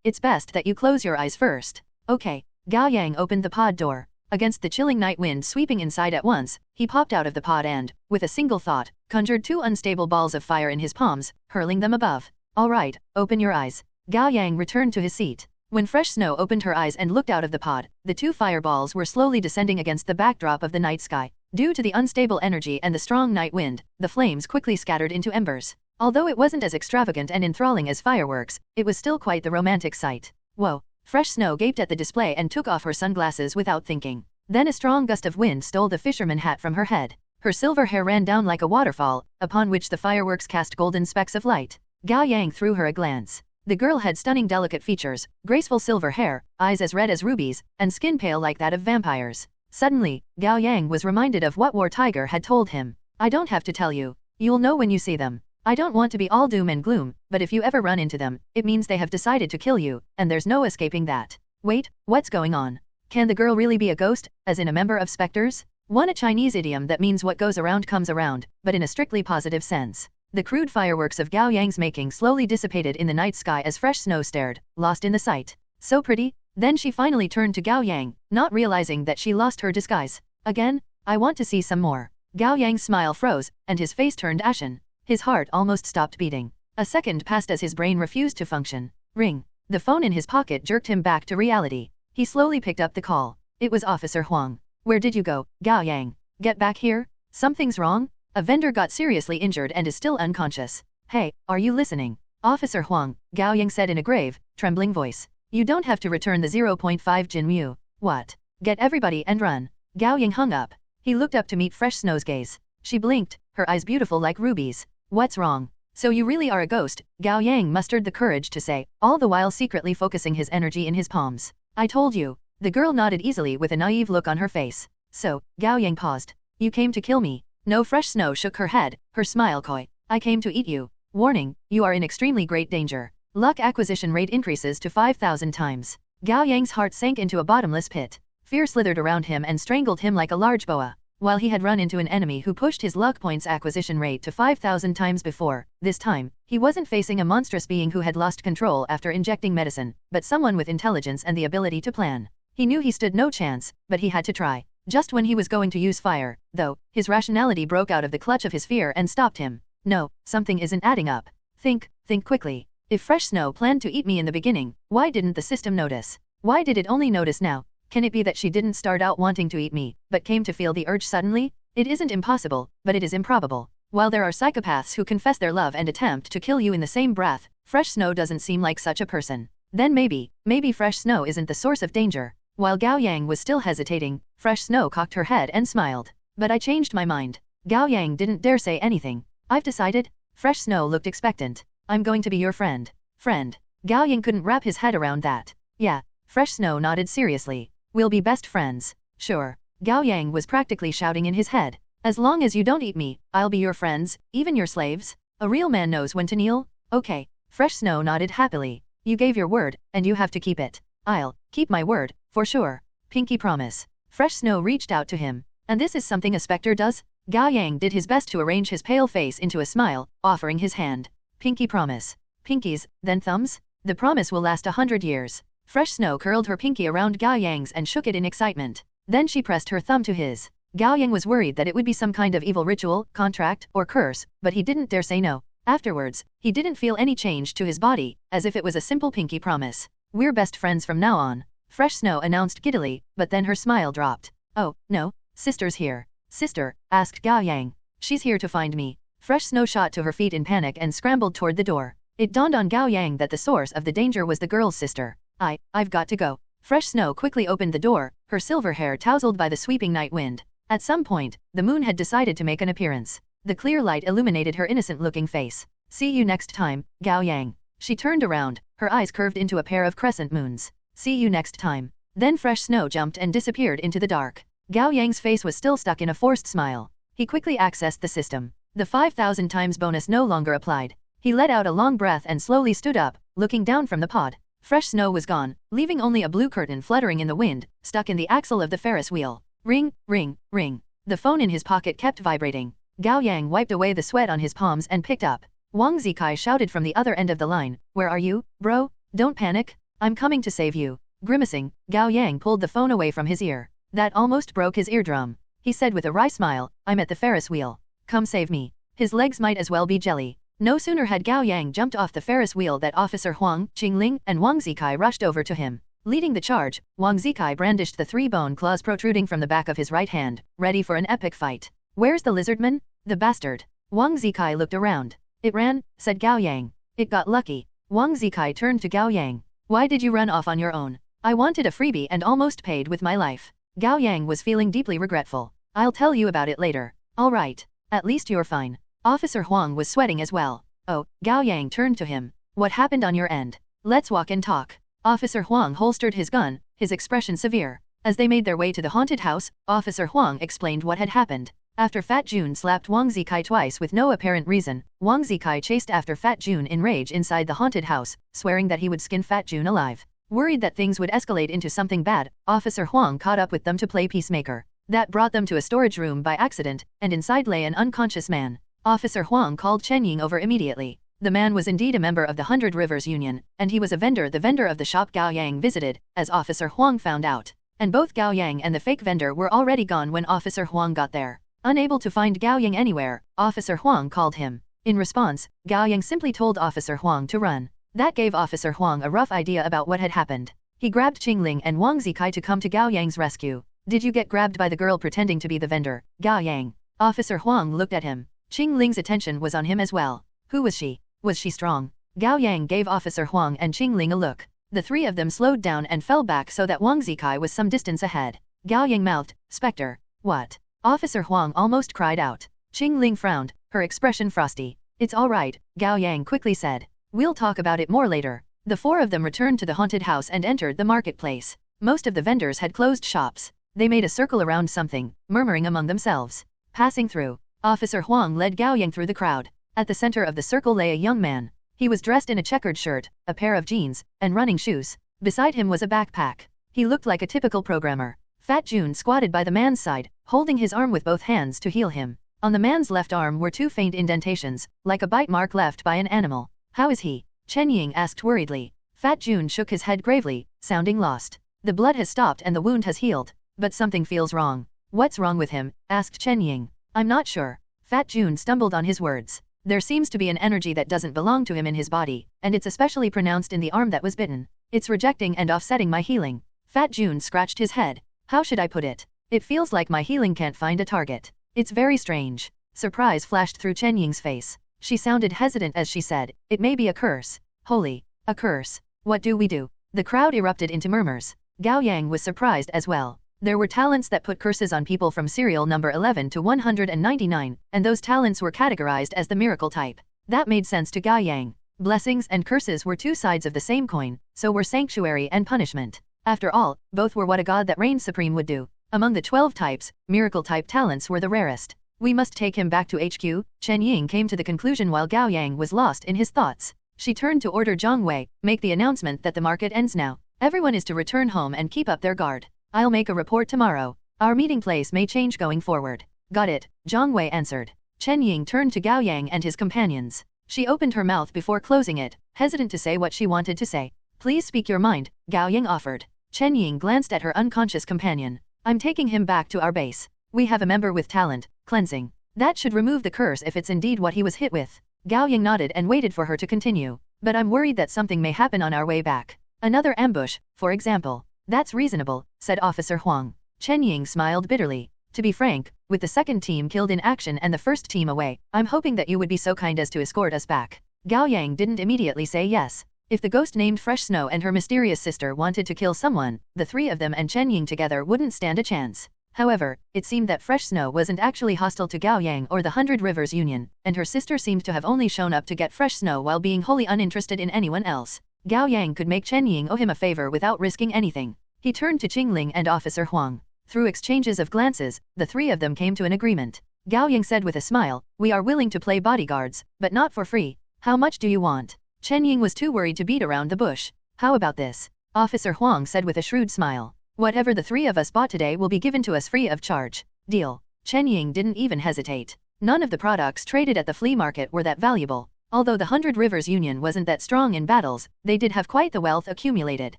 It's best that you close your eyes first. Okay. Gao Yang opened the pod door. Against the chilling night wind sweeping inside at once, he popped out of the pod and, with a single thought, conjured 2 unstable balls of fire in his palms, hurling them above. All right, open your eyes. Gao Yang returned to his seat. When Fresh Snow opened her eyes and looked out of the pod, the 2 fireballs were slowly descending against the backdrop of the night sky. Due to the unstable energy and the strong night wind, the flames quickly scattered into embers. Although it wasn't as extravagant and enthralling as fireworks, it was still quite the romantic sight. Whoa! Fresh Snow gaped at the display and took off her sunglasses without thinking. Then a strong gust of wind stole the fisherman hat from her head. Her silver hair ran down like a waterfall, upon which the fireworks cast golden specks of light. Gao Yang threw her a glance. The girl had stunning delicate features, graceful silver hair, eyes as red as rubies, and skin pale like that of vampires. Suddenly, Gao Yang was reminded of what War Tiger had told him. I don't have to tell you. You'll know when you see them. I don't want to be all doom and gloom, but if you ever run into them, it means they have decided to kill you, and there's no escaping that. Wait, what's going on? Can the girl really be a ghost, as in a member of specters? A Chinese idiom that means what goes around comes around, but in a strictly positive sense. The crude fireworks of Gao Yang's making slowly dissipated in the night sky as Fresh Snow stared, lost in the sight. So pretty? Then she finally turned to Gao Yang, not realizing that she lost her disguise. Again? I want to see some more. Gao Yang's smile froze, and his face turned ashen. His heart almost stopped beating. A second passed as his brain refused to function. Ring. The phone in his pocket jerked him back to reality. He slowly picked up the call. It was Officer Huang. Where did you go, Gao Yang? Get back here? Something's wrong? A vendor got seriously injured and is still unconscious. Hey, are you listening? Officer Huang, Gao Yang said in a grave, trembling voice. You don't have to return the 0.5 Jinmu. What? Get everybody and run. Gao Yang hung up. He looked up to meet Fresh Snow's gaze. She blinked, her eyes beautiful like rubies. What's wrong? So you really are a ghost, Gao Yang mustered the courage to say, all the while secretly focusing his energy in his palms. I told you. The girl nodded easily with a naive look on her face. So, Gao Yang paused. You came to kill me. No. Fresh Snow shook her head, her smile coy. I came to eat you. Warning, you are in extremely great danger. Luck acquisition rate increases to 5,000 times. Gao Yang's heart sank into a bottomless pit. Fear slithered around him and strangled him like a large boa. While he had run into an enemy who pushed his luck points acquisition rate to 5,000 times before, this time, he wasn't facing a monstrous being who had lost control after injecting medicine, but someone with intelligence and the ability to plan. He knew he stood no chance, but he had to try. Just when he was going to use fire, though, his rationality broke out of the clutch of his fear and stopped him. No, something isn't adding up. Think quickly. If Fresh Snow planned to eat me in the beginning, why didn't the system notice? Why did it only notice now? Can it be that she didn't start out wanting to eat me, but came to feel the urge suddenly? It isn't impossible, but it is improbable. While there are psychopaths who confess their love and attempt to kill you in the same breath, Fresh Snow doesn't seem like such a person. Then maybe Fresh Snow isn't the source of danger. While Gao Yang was still hesitating, Fresh Snow cocked her head and smiled. But I changed my mind. Gao Yang didn't dare say anything. I've decided. Fresh Snow looked expectant. I'm going to be your friend. Friend. Gao Yang couldn't wrap his head around that. Yeah. Fresh Snow nodded seriously. We'll be best friends. Sure. Gao Yang was practically shouting in his head. As long as you don't eat me, I'll be your friends, even your slaves. A real man knows when to kneel. Okay. Fresh Snow nodded happily. You gave your word, and you have to keep it. I'll keep my word, for sure. Pinky promise. Fresh Snow reached out to him. And this is something a specter does? Gao Yang did his best to arrange his pale face into a smile, offering his hand. Pinky promise. Pinkies, then thumbs? The promise will last 100 years. Fresh Snow curled her pinky around Gao Yang's and shook it in excitement. Then she pressed her thumb to his. Gao Yang was worried that it would be some kind of evil ritual, contract, or curse, but he didn't dare say no. Afterwards, he didn't feel any change to his body, as if it was a simple pinky promise. We're best friends from now on. Fresh Snow announced giddily, but then her smile dropped. Oh, no, sister's here. Sister, asked Gao Yang. She's here to find me. Fresh Snow shot to her feet in panic and scrambled toward the door. It dawned on Gao Yang that the source of the danger was the girl's sister. I've got to go. Fresh Snow quickly opened the door, her silver hair tousled by the sweeping night wind. At some point, the moon had decided to make an appearance. The clear light illuminated her innocent-looking face. See you next time, Gao Yang. She turned around, her eyes curved into a pair of crescent moons. See you next time. Then Fresh Snow jumped and disappeared into the dark. Gao Yang's face was still stuck in a forced smile. He quickly accessed the system. The 5,000 times bonus no longer applied. He let out a long breath and slowly stood up, looking down from the pod. Fresh Snow was gone, leaving only a blue curtain fluttering in the wind, stuck in the axle of the Ferris wheel. Ring, ring, ring. The phone in his pocket kept vibrating. Gao Yang wiped away the sweat on his palms and picked up. Wang Zikai shouted from the other end of the line, Where are you, bro? Don't panic. I'm coming to save you. Grimacing, Gao Yang pulled the phone away from his ear. That almost broke his eardrum. He said with a wry smile, I'm at the Ferris wheel. Come save me. His legs might as well be jelly. No sooner had Gao Yang jumped off the Ferris wheel that Officer Huang, Qingling, and Wang Zikai rushed over to him. Leading the charge, Wang Zikai brandished the 3 bone claws protruding from the back of his right hand, ready for an epic fight. Where's the lizardman? The bastard. Wang Zikai looked around. It ran, said Gao Yang. It got lucky. Wang Zikai turned to Gao Yang. Why did you run off on your own? I wanted a freebie and almost paid with my life. Gao Yang was feeling deeply regretful. I'll tell you about it later. All right. At least you're fine. Officer Huang was sweating as well. Oh, Gao Yang turned to him. What happened on your end? Let's walk and talk. Officer Huang holstered his gun, his expression severe. As they made their way to the haunted house, Officer Huang explained what had happened. After Fat Jun slapped Wang Zikai twice with no apparent reason, Wang Zikai chased after Fat Jun in rage inside the haunted house, swearing that he would skin Fat Jun alive. Worried that things would escalate into something bad, Officer Huang caught up with them to play peacemaker. That brought them to a storage room by accident, and inside lay an unconscious man. Officer Huang called Chen Ying over immediately. The man was indeed a member of the 100 Rivers Union, and he was the vendor of the shop Gao Yang visited, as Officer Huang found out. And both Gao Yang and the fake vendor were already gone when Officer Huang got there. Unable to find Gao Yang anywhere, Officer Huang called him. In response, Gao Yang simply told Officer Huang to run. That gave Officer Huang a rough idea about what had happened. He grabbed Qingling and Wang Zikai to come to Gao Yang's rescue. Did you get grabbed by the girl pretending to be the vendor, Gao Yang? Officer Huang looked at him. Qingling's attention was on him as well. Who was she? Was she strong? Gao Yang gave Officer Huang and Qingling a look. The three of them slowed down and fell back so that Wang Zikai was some distance ahead. Gao Yang mouthed, "Spectre." "What?" Officer Huang almost cried out. Qingling frowned, her expression frosty. "It's all right," Gao Yang quickly said. "We'll talk about it more later." The four of them returned to the haunted house and entered the marketplace. Most of the vendors had closed shops. They made a circle around something, murmuring among themselves. Passing through, Officer Huang led Gao Yang through the crowd. At the center of the circle lay a young man. He was dressed in a checkered shirt, a pair of jeans, and running shoes. Beside him was a backpack. He looked like a typical programmer. Fat Jun squatted by the man's side, holding his arm with both hands to heal him. On the man's left arm were two faint indentations, like a bite mark left by an animal. "How is he?" Chen Ying asked worriedly. Fat Jun shook his head gravely, sounding lost. "The blood has stopped and the wound has healed, but something feels wrong." "What's wrong with him?" asked Chen Ying. "I'm not sure." Fat Jun stumbled on his words. "There seems to be an energy that doesn't belong to him in his body, and it's especially pronounced in the arm that was bitten. It's rejecting and offsetting my healing." Fat Jun scratched his head. "How should I put it? It feels like my healing can't find a target. It's very strange." Surprise flashed through Chen Ying's face. She sounded hesitant as she said, "It may be a curse." "Holy, a curse. What do we do?" The crowd erupted into murmurs. Gao Yang was surprised as well. There were talents that put curses on people from serial number 11 to 199, and those talents were categorized as the miracle type. That made sense to Gao Yang. Blessings and curses were two sides of the same coin, so were sanctuary and punishment. After all, both were what a god that reigned supreme would do. Among the 12 types, miracle-type talents were the rarest. "We must take him back to HQ, Chen Ying came to the conclusion while Gao Yang was lost in his thoughts. She turned to order Zhang Wei, "Make the announcement that the market ends now. Everyone is to return home and keep up their guard. I'll make a report tomorrow. Our meeting place may change going forward." "Got it," Zhang Wei answered. Chen Ying turned to Gao Yang and his companions. She opened her mouth before closing it, hesitant to say what she wanted to say. "Please speak your mind," Gao Yang offered. Chen Ying glanced at her unconscious companion. "I'm taking him back to our base. We have a member with talent, cleansing. That should remove the curse if it's indeed what he was hit with." Gao Yang nodded and waited for her to continue. "But I'm worried that something may happen on our way back. Another ambush, for example." "That's reasonable," said Officer Huang. Chen Ying smiled bitterly. "To be frank, with the second team killed in action and the first team away, I'm hoping that you would be so kind as to escort us back." Gao Yang didn't immediately say yes. If the ghost named Fresh Snow and her mysterious sister wanted to kill someone, the three of them and Chen Ying together wouldn't stand a chance. However, it seemed that Fresh Snow wasn't actually hostile to Gao Yang or the Hundred Rivers Union, and her sister seemed to have only shown up to get Fresh Snow while being wholly uninterested in anyone else. Gao Yang could make Chen Ying owe him a favor without risking anything. He turned to Qingling and Officer Huang. Through exchanges of glances, the three of them came to an agreement. Gao Yang said with a smile, "We are willing to play bodyguards, but not for free. How much do you want?" Chen Ying was too worried to beat around the bush. "How about this?" Officer Huang said with a shrewd smile. "Whatever the three of us bought today will be given to us free of charge." "Deal." Chen Ying didn't even hesitate. None of the products traded at the flea market were that valuable. Although the Hundred Rivers Union wasn't that strong in battles, they did have quite the wealth accumulated.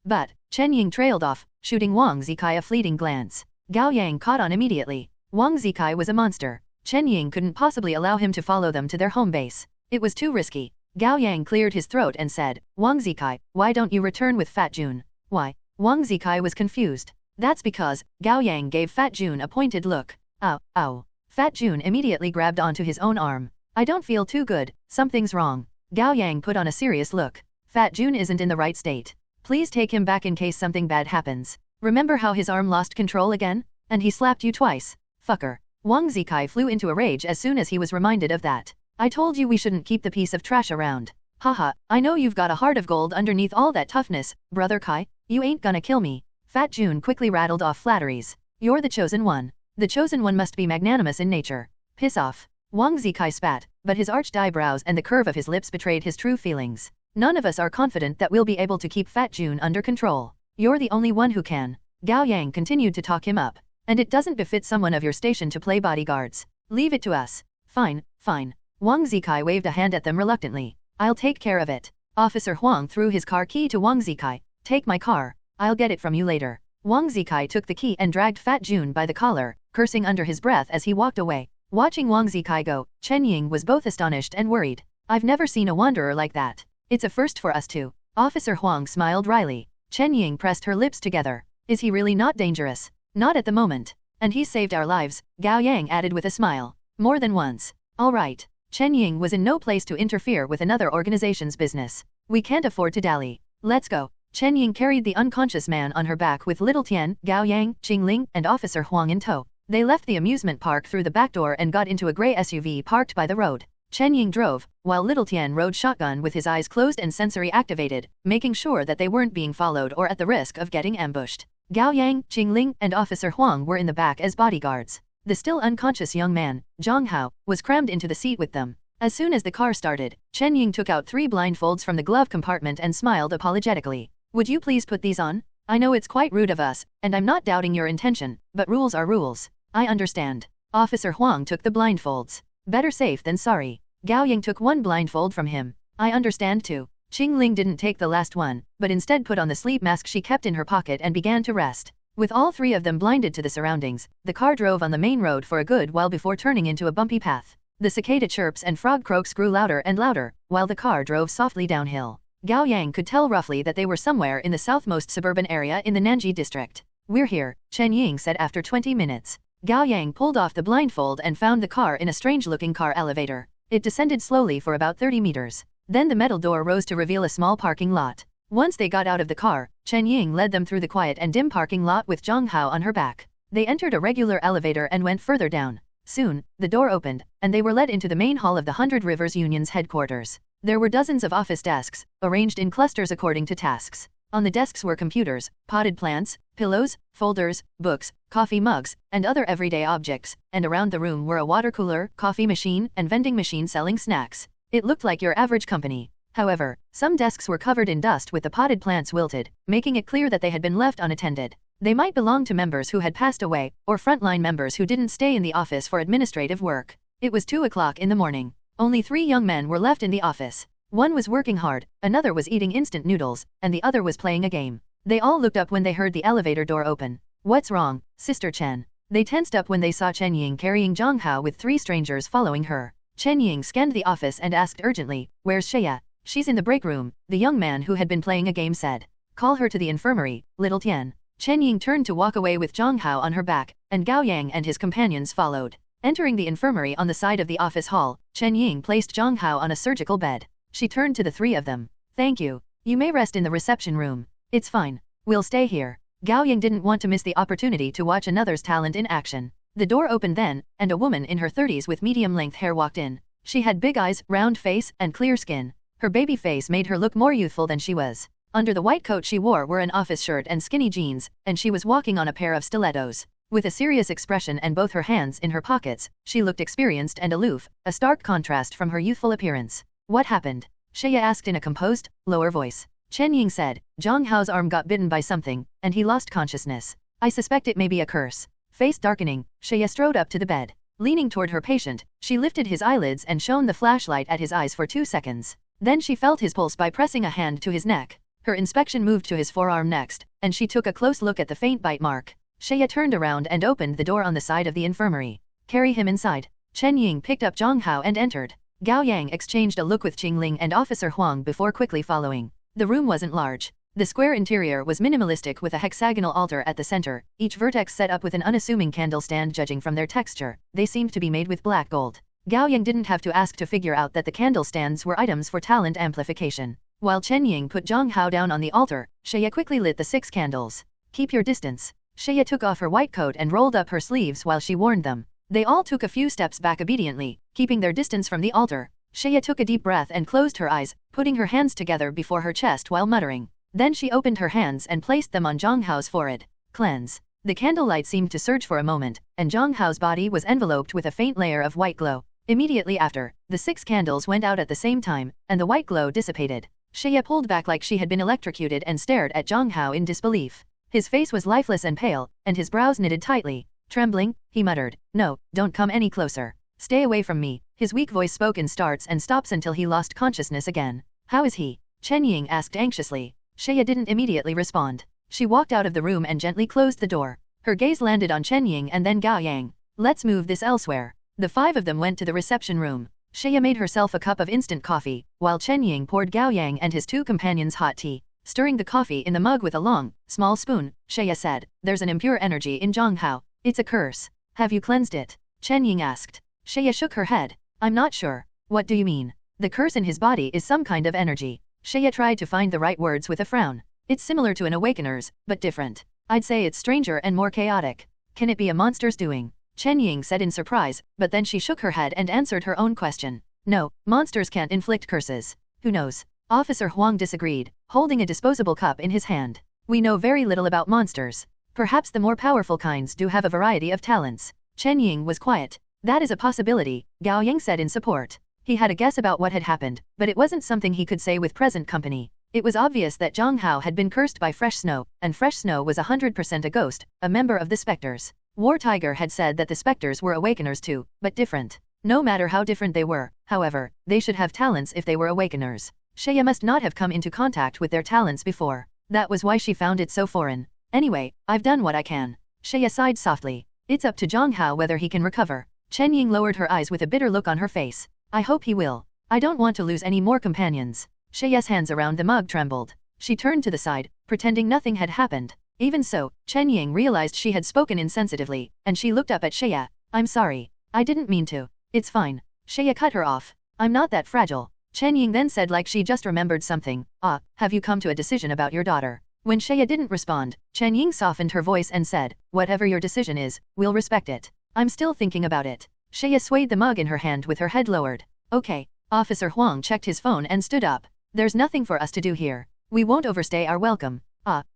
But, Chen Ying trailed off, shooting Wang Zikai a fleeting glance. Gao Yang caught on immediately. Wang Zikai was a monster. Chen Ying couldn't possibly allow him to follow them to their home base. It was too risky. Gao Yang cleared his throat and said, "Wang Zikai, why don't you return with Fat Jun?" "Why?" Wang Zikai was confused. "That's because," Gao Yang gave Fat Jun a pointed look. "Ow, ow." Fat Jun immediately grabbed onto his own arm. "I don't feel too good, something's wrong." Gao Yang put on a serious look. "Fat Jun isn't in the right state. Please take him back in case something bad happens. Remember how his arm lost control again? And he slapped you twice. Fucker." Wang Zikai flew into a rage as soon as he was reminded of that. "I told you we shouldn't keep the piece of trash around. Haha, I know you've got a heart of gold underneath all that toughness, brother Kai. You ain't gonna kill me." Fat Jun quickly rattled off flatteries. "You're the chosen one. The chosen one must be magnanimous in nature. Piss off." Wang Zikai spat, but his arched eyebrows and the curve of his lips betrayed his true feelings. "None of us are confident that we'll be able to keep Fat Jun under control. You're the only one who can." Gao Yang continued to talk him up. "And it doesn't befit someone of your station to play bodyguards. Leave it to us." "Fine, fine." Wang Zikai waved a hand at them reluctantly. "I'll take care of it." Officer Huang threw his car key to Wang Zikai. "Take my car. I'll get it from you later." Wang Zikai took the key and dragged Fat Jun by the collar, cursing under his breath as he walked away. Watching Wang Zikai go, Chen Ying was both astonished and worried. "I've never seen a wanderer like that. It's a first for us too." Officer Huang smiled wryly. Chen Ying pressed her lips together. "Is he really not dangerous?" "Not at the moment. And he saved our lives," Gao Yang added with a smile. "More than once." "All right. Chen Ying was in no place to interfere with another organization's business. We can't afford to dally. Let's go. Chen Ying carried the unconscious man on her back with Little Tian, Gao Yang, Qingling, and Officer Huang in tow. They left the amusement park through the back door and got into a gray SUV parked by the road. Chen Ying drove, while Little Tian rode shotgun with his eyes closed and sensory activated, making sure that they weren't being followed or at the risk of getting ambushed. Gao Yang, Qingling, and Officer Huang were in the back as bodyguards. The still unconscious young man, Zhang Hao, was crammed into the seat with them. As soon as the car started, Chen Ying took out 3 blindfolds from the glove compartment and smiled apologetically. Would you please put these on? I know it's quite rude of us, and I'm not doubting your intention, but rules are rules. I understand. Officer Huang took the blindfolds. Better safe than sorry. Gao Yang took 1 blindfold from him. I understand too. Qingling didn't take the last one, but instead put on the sleep mask she kept in her pocket and began to rest. With all 3 of them blinded to the surroundings, the car drove on the main road for a good while before turning into a bumpy path. The cicada chirps and frog croaks grew louder and louder, while the car drove softly downhill. Gao Yang could tell roughly that they were somewhere in the southmost suburban area in the Nanji district. We're here, Chen Ying said after 20 minutes. Gao Yang pulled off the blindfold and found the car in a strange-looking car elevator. It descended slowly for about 30 meters. Then the metal door rose to reveal a small parking lot. Once they got out of the car, Chen Ying led them through the quiet and dim parking lot with Zhang Hao on her back. They entered a regular elevator and went further down. Soon, the door opened, and they were led into the main hall of the 100 Rivers Union's headquarters. There were dozens of office desks, arranged in clusters according to tasks. On the desks were computers, potted plants, pillows, folders, books, coffee mugs, and other everyday objects, and around the room were a water cooler, coffee machine, and vending machine selling snacks. It looked like your average company. However, some desks were covered in dust with the potted plants wilted, making it clear that they had been left unattended. They might belong to members who had passed away, or frontline members who didn't stay in the office for administrative work. It was 2 o'clock in the morning. Only 3 young men were left in the office. One was working hard, another was eating instant noodles, and the other was playing a game. They all looked up when they heard the elevator door open. What's wrong, Sister Chen? They tensed up when they saw Chen Ying carrying Zhang Hao with 3 strangers following her. Chen Ying scanned the office and asked urgently, "Where's Shaya?" "She's in the break room," the young man who had been playing a game said. "Call her to the infirmary, Little Tian." Chen Ying turned to walk away with Zhang Hao on her back, and Gao Yang and his companions followed. Entering the infirmary on the side of the office hall, Chen Ying placed Zhang Hao on a surgical bed. She turned to the 3 of them. "Thank you. You may rest in the reception room. It's fine. We'll stay here." Gao Yang didn't want to miss the opportunity to watch another's talent in action. The door opened then, and a woman in her 30s with medium-length hair walked in. She had big eyes, round face, and clear skin. Her baby face made her look more youthful than she was. Under the white coat she wore were an office shirt and skinny jeans, and she was walking on a pair of stilettos. With a serious expression and both her hands in her pockets, she looked experienced and aloof, a stark contrast from her youthful appearance. "What happened?" Shaya asked in a composed, lower voice. Chen Ying said, "Zhang Hao's arm got bitten by something, and he lost consciousness. I suspect it may be a curse." Face darkening, Shaya strode up to the bed. Leaning toward her patient, she lifted his eyelids and shone the flashlight at his eyes for 2 seconds. Then she felt his pulse by pressing a hand to his neck. Her inspection moved to his forearm next, and she took a close look at the faint bite mark. Shaya turned around and opened the door on the side of the infirmary. "Carry him inside." Chen Ying picked up Zhang Hao and entered. Gao Yang exchanged a look with Qingling and Officer Huang before quickly following. The room wasn't large. The square interior was minimalistic with a hexagonal altar at the center, each vertex set up with an unassuming candle stand. Judging from their texture, they seemed to be made with black gold. Gao Yang didn't have to ask to figure out that the candle stands were items for talent amplification. While Chen Ying put Zhang Hao down on the altar, Shaya quickly lit the 6 candles. "Keep your distance." Shaya took off her white coat and rolled up her sleeves while she warned them. They all took a few steps back obediently, keeping their distance from the altar. Shaya took a deep breath and closed her eyes, putting her hands together before her chest while muttering. Then she opened her hands and placed them on Zhang Hao's forehead. Cleanse. The candlelight seemed to surge for a moment, and Zhang Hao's body was enveloped with a faint layer of white glow. Immediately after, the 6 candles went out at the same time, and the white glow dissipated. Shaya pulled back like she had been electrocuted and stared at Zhang Hao in disbelief. His face was lifeless and pale, and his brows knitted tightly. Trembling, he muttered, "No, don't come any closer. Stay away from me." His weak voice spoke in starts and stops until he lost consciousness again. "How is he?" Chen Ying asked anxiously. Shaya didn't immediately respond. She walked out of the room and gently closed the door. Her gaze landed on Chen Ying and then Gao Yang. "Let's move this elsewhere." The 5 of them went to the reception room. Shaya made herself a cup of instant coffee, while Chen Ying poured Gao Yang and his 2 companions hot tea. Stirring the coffee in the mug with a long, small spoon, Shaya said, "There's an impure energy in Zhang Hao. It's a curse. Have you cleansed it?" Chen Ying asked. Shaya shook her head. "I'm not sure. What do you mean? The curse in his body is some kind of energy. Shea tried to find the right words with a frown. It's similar to an awakener's, but different. I'd say it's stranger and more chaotic. Can it be a monster's doing? Chen Ying said in surprise, but then she shook her head and answered her own question. No, monsters can't inflict curses. Who knows? Officer Huang disagreed, holding a disposable cup in his hand. We know very little about monsters. Perhaps the more powerful kinds do have a variety of talents. Chen Ying was quiet. That is a possibility, Gao Yang said in support. He had a guess about what had happened, but it wasn't something he could say with present company. It was obvious that Zhang Hao had been cursed by fresh snow, and fresh snow was 100% a ghost, a member of the specters. War Tiger had said that the specters were awakeners too, but different. No matter how different they were, however, they should have talents if they were awakeners. Shea must not have come into contact with their talents before. That was why she found it so foreign. Anyway, I've done what I can. Shea sighed softly. It's up to Zhang Hao whether he can recover. Chen Ying lowered her eyes with a bitter look on her face. I hope he will. I don't want to lose any more companions. Shea's hands around the mug trembled. She turned to the side, pretending nothing had happened. Even so, Chen Ying realized she had spoken insensitively, and she looked up at Shea. I'm sorry. I didn't mean to. It's fine. Shea cut her off. I'm not that fragile. Chen Ying then said like she just remembered something. Have you come to a decision about your daughter? When Shea didn't respond, Chen Ying softened her voice and said, whatever your decision is, we'll respect it. I'm still thinking about it. Shea swayed the mug in her hand with her head lowered. Okay. Officer Huang checked his phone and stood up. There's nothing for us to do here. We won't overstay our welcome.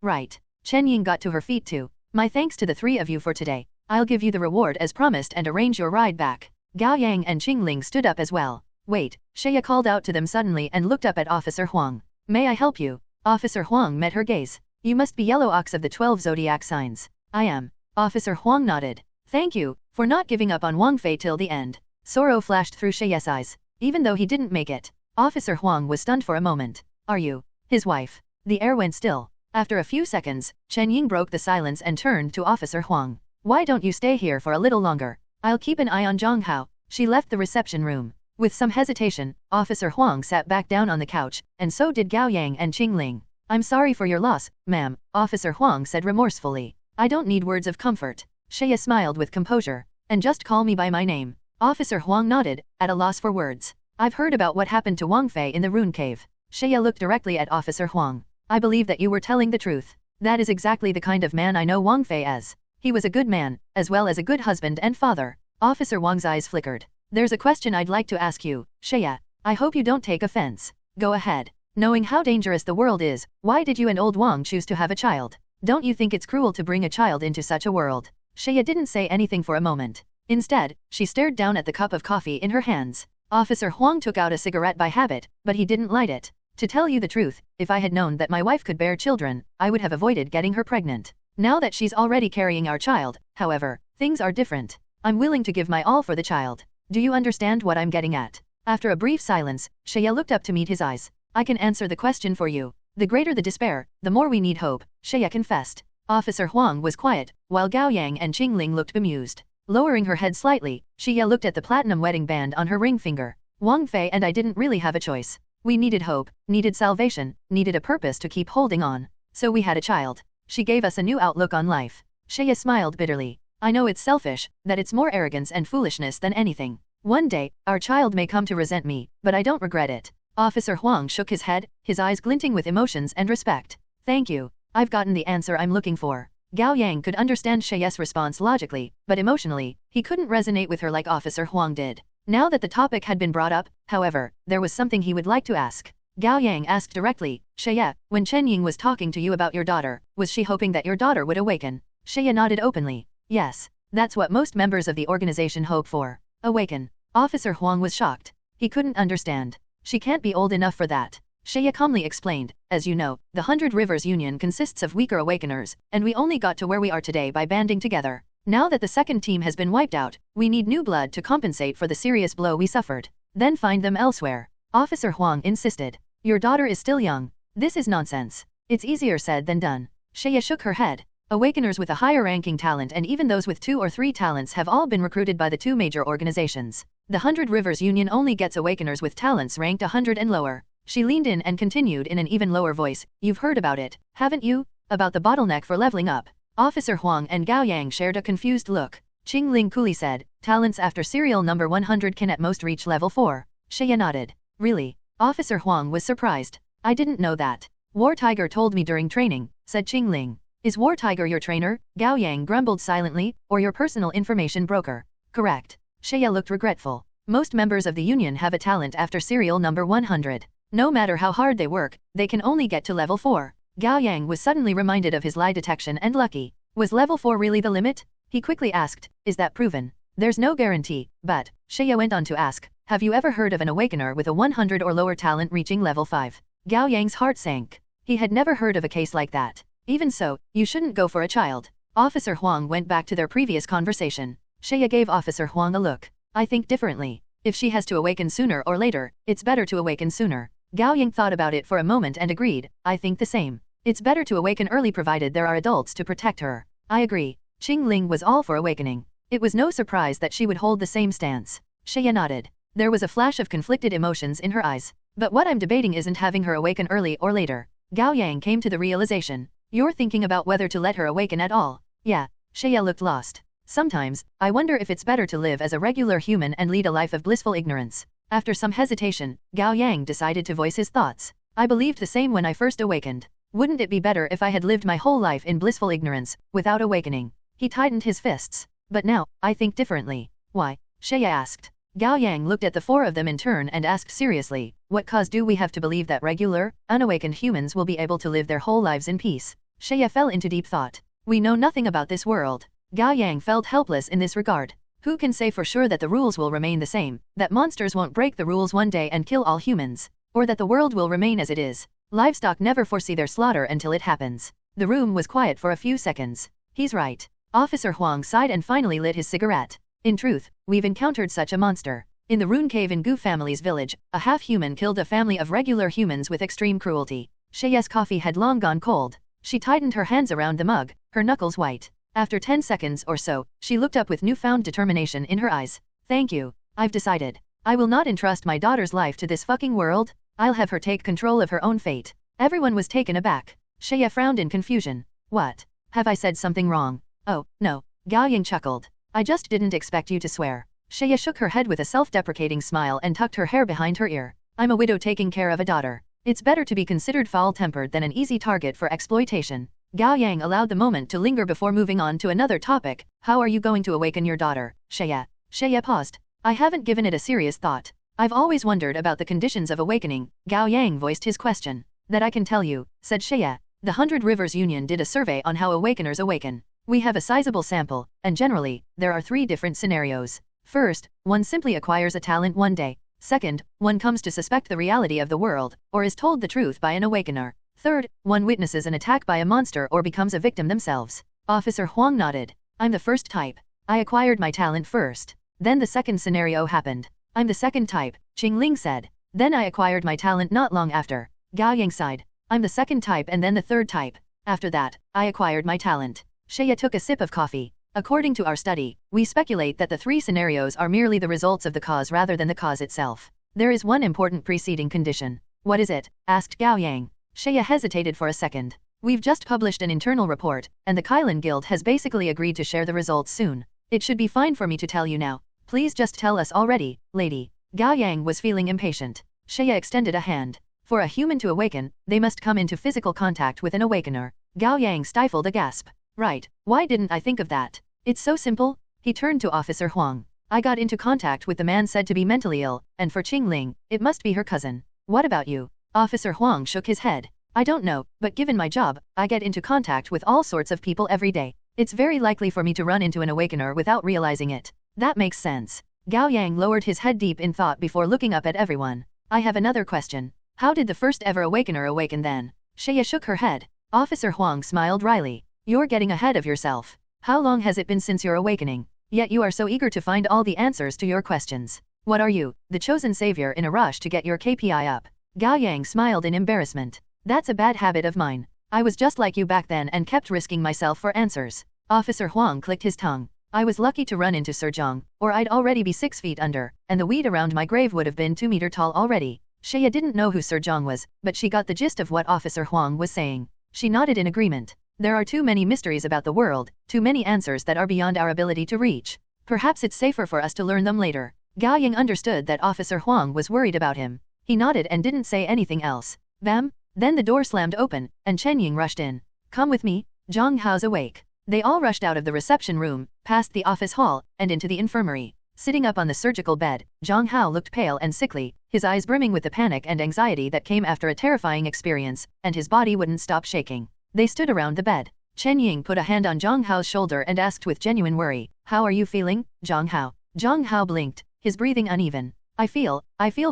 Right. Chen Ying got to her feet too. My thanks to the three of you for today. I'll give you the reward as promised and arrange your ride back. Gao Yang and Qingling stood up as well. Wait, Shea called out to them suddenly and looked up at Officer Huang. May I help you? Officer Huang met her gaze. You must be Yellow Ox of the 12 zodiac signs. I am. Officer Huang nodded. Thank you, for not giving up on Wang Fei till the end. Sorrow flashed through Shea's eyes. Even though he didn't make it, Officer Huang was stunned for a moment. Are you his wife? The air went still. After a few seconds, Chen Ying broke the silence and turned to Officer Huang. Why don't you stay here for a little longer? I'll keep an eye on Zhang Hao. She left the reception room. With some hesitation, Officer Huang sat back down on the couch, and so did Gao Yang and Qingling. I'm sorry for your loss, ma'am, Officer Huang said remorsefully. I don't need words of comfort. Shea smiled with composure. And just call me by my name. Officer Huang nodded, at a loss for words. I've heard about what happened to Wang Fei in the rune cave. Shea looked directly at Officer Huang. I believe that you were telling the truth. That is exactly the kind of man I know Wang Fei as. He was a good man, as well as a good husband and father. Officer Wang's eyes flickered. There's a question I'd like to ask you, Shea. I hope you don't take offense. Go ahead. Knowing how dangerous the world is, why did you and old Wang choose to have a child? Don't you think it's cruel to bring a child into such a world? Shea didn't say anything for a moment. Instead, she stared down at the cup of coffee in her hands. Officer Huang took out a cigarette by habit, but he didn't light it. To tell you the truth, if I had known that my wife could bear children, I would have avoided getting her pregnant. Now that she's already carrying our child, however, things are different. I'm willing to give my all for the child. Do you understand what I'm getting at? After a brief silence, Shea looked up to meet his eyes. I can answer the question for you. The greater the despair, the more we need hope, Shea confessed. Officer Huang was quiet, while Gao Yang and Qingling looked bemused. Lowering her head slightly, Shea looked at the platinum wedding band on her ring finger. Wang Fei and I didn't really have a choice. We needed hope, needed salvation, needed a purpose to keep holding on. So we had a child. She gave us a new outlook on life. Shea smiled bitterly. I know it's selfish, that it's more arrogance and foolishness than anything. One day, our child may come to resent me, but I don't regret it. Officer Huang shook his head, his eyes glinting with emotions and respect. Thank you. I've gotten the answer I'm looking for. Gao Yang could understand Shea's response logically, but emotionally, he couldn't resonate with her like Officer Huang did. Now that the topic had been brought up, however, there was something he would like to ask. Gao Yang asked directly, Shea, when Chen Ying was talking to you about your daughter, was she hoping that your daughter would awaken? Shea nodded openly. Yes, that's what most members of the organization hope for. Awaken. Officer Huang was shocked. He couldn't understand. She can't be old enough for that. Shea calmly explained, as you know, the 100 Rivers Union consists of weaker awakeners, and we only got to where we are today by banding together. Now that the second team has been wiped out, we need new blood to compensate for the serious blow we suffered. Then find them elsewhere. Officer Huang insisted. Your daughter is still young. This is nonsense. It's easier said than done. Shea shook her head. Awakeners with a higher ranking talent and even those with 2 or 3 talents have all been recruited by the 2 major organizations. The 100 Rivers Union only gets awakeners with talents ranked 100 and lower. She leaned in and continued in an even lower voice, you've heard about it, haven't you? About the bottleneck for leveling up. Officer Huang and Gao Yang shared a confused look. Qingling coolly said, talents after serial number 100 can at most reach level 4. Shea nodded. Really? Officer Huang was surprised. I didn't know that. War Tiger told me during training, said Qingling. Is War Tiger your trainer? Gao Yang grumbled silently, or your personal information broker? Correct. Shea looked regretful. Most members of the union have a talent after serial number 100. No matter how hard they work, they can only get to level 4. Gao Yang was suddenly reminded of his lie detection and lucky. Was level 4 really the limit? He quickly asked, is that proven? There's no guarantee, but, Shea went on to ask, have you ever heard of an awakener with a 100 or lower talent reaching level 5? Gao Yang's heart sank. He had never heard of a case like that. Even so, you shouldn't go for a child. Officer Huang went back to their previous conversation. Shea gave Officer Huang a look. I think differently. If she has to awaken sooner or later, it's better to awaken sooner. Gao Yang thought about it for a moment and agreed, I think the same. It's better to awaken early provided there are adults to protect her. I agree. Qingling was all for awakening. It was no surprise that she would hold the same stance. Shea nodded. There was a flash of conflicted emotions in her eyes. But what I'm debating isn't having her awaken early or later. Gao Yang came to the realization. You're thinking about whether to let her awaken at all. Yeah. Shea looked lost. Sometimes, I wonder if it's better to live as a regular human and lead a life of blissful ignorance. After some hesitation, Gao Yang decided to voice his thoughts. I believed the same when I first awakened. Wouldn't it be better if I had lived my whole life in blissful ignorance, without awakening? He tightened his fists. But now, I think differently. Why? Shea asked. Gao Yang looked at the four of them in turn and asked seriously, what cause do we have to believe that regular, unawakened humans will be able to live their whole lives in peace? Shea fell into deep thought. We know nothing about this world. Gao Yang felt helpless in this regard. Who can say for sure that the rules will remain the same, that monsters won't break the rules one day and kill all humans, or that the world will remain as it is? Livestock never foresee their slaughter until it happens. The room was quiet for a few seconds. He's right. Officer Huang sighed and finally lit his cigarette. In truth, we've encountered such a monster. In the rune cave in Gu family's village, a half-human killed a family of regular humans with extreme cruelty. Shea's coffee had long gone cold. She tightened her hands around the mug, her knuckles white. After 10 seconds or so, she looked up with newfound determination in her eyes. Thank you. I've decided. I will not entrust my daughter's life to this fucking world. I'll have her take control of her own fate. Everyone was taken aback. Shea frowned in confusion. What? Have I said something wrong? Oh, no. Gao Yang chuckled. I just didn't expect you to swear. Shea shook her head with a self-deprecating smile and tucked her hair behind her ear. I'm a widow taking care of a daughter. It's better to be considered foul-tempered than an easy target for exploitation. Gao Yang allowed the moment to linger before moving on to another topic. How are you going to awaken your daughter, Shea? Shea paused. I haven't given it a serious thought. I've always wondered about the conditions of awakening. Gao Yang voiced his question. That I can tell you, said Shea. The 100 Rivers Union did a survey on how awakeners awaken. We have a sizable sample, and generally, there are 3 different scenarios. First, one simply acquires a talent one day. Second, one comes to suspect the reality of the world, or is told the truth by an awakener. Third, one witnesses an attack by a monster or becomes a victim themselves. Officer Huang nodded. I'm the first type. I acquired my talent first. Then the second scenario happened. I'm the second type, Qingling said. Then I acquired my talent not long after. Gao Yang sighed. I'm the second type and then the third type. After that, I acquired my talent. Shea took a sip of coffee. According to our study, we speculate that the 3 scenarios are merely the results of the cause rather than the cause itself. There is one important preceding condition. What is it? Asked Gao Yang. Shea hesitated for a second. We've just published an internal report, and the Kylan Guild has basically agreed to share the results soon. It should be fine for me to tell you now. Please just tell us already, lady. Gao Yang was feeling impatient. Shea extended a hand. For a human to awaken, they must come into physical contact with an awakener. Gao Yang stifled a gasp. Right, why didn't I think of that? It's so simple. He turned to Officer Huang. I got into contact with the man said to be mentally ill, and for Qingling, it must be her cousin. What about you? Officer Huang shook his head. I don't know, but given my job, I get into contact with all sorts of people every day. It's very likely for me to run into an awakener without realizing it. That makes sense. Gao Yang lowered his head deep in thought before looking up at everyone. I have another question. How did the first ever awakener awaken then? Shea shook her head. Officer Huang smiled wryly. You're getting ahead of yourself. How long has it been since your awakening? Yet you are so eager to find all the answers to your questions. What are you, the chosen savior in a rush to get your KPI up? Gao Yang smiled in embarrassment. That's a bad habit of mine. I was just like you back then and kept risking myself for answers. Officer Huang clicked his tongue. I was lucky to run into Sir Zhang, or I'd already be 6 feet under, and the weed around my grave would have been 2 meter tall already. Shea didn't know who Sir Zhang was, but she got the gist of what Officer Huang was saying. She nodded in agreement. There are too many mysteries about the world, too many answers that are beyond our ability to reach. Perhaps it's safer for us to learn them later. Gao Yang understood that Officer Huang was worried about him. He nodded and didn't say anything else. Bam! Then the door slammed open, and Chen Ying rushed in. Come with me, Zhang Hao's awake. They all rushed out of the reception room, past the office hall, and into the infirmary. Sitting up on the surgical bed, Zhang Hao looked pale and sickly, his eyes brimming with the panic and anxiety that came after a terrifying experience, and his body wouldn't stop shaking. They stood around the bed. Chen Ying put a hand on Zhang Hao's shoulder and asked with genuine worry, "How are you feeling, Zhang Hao?" Zhang Hao blinked, his breathing uneven. I feel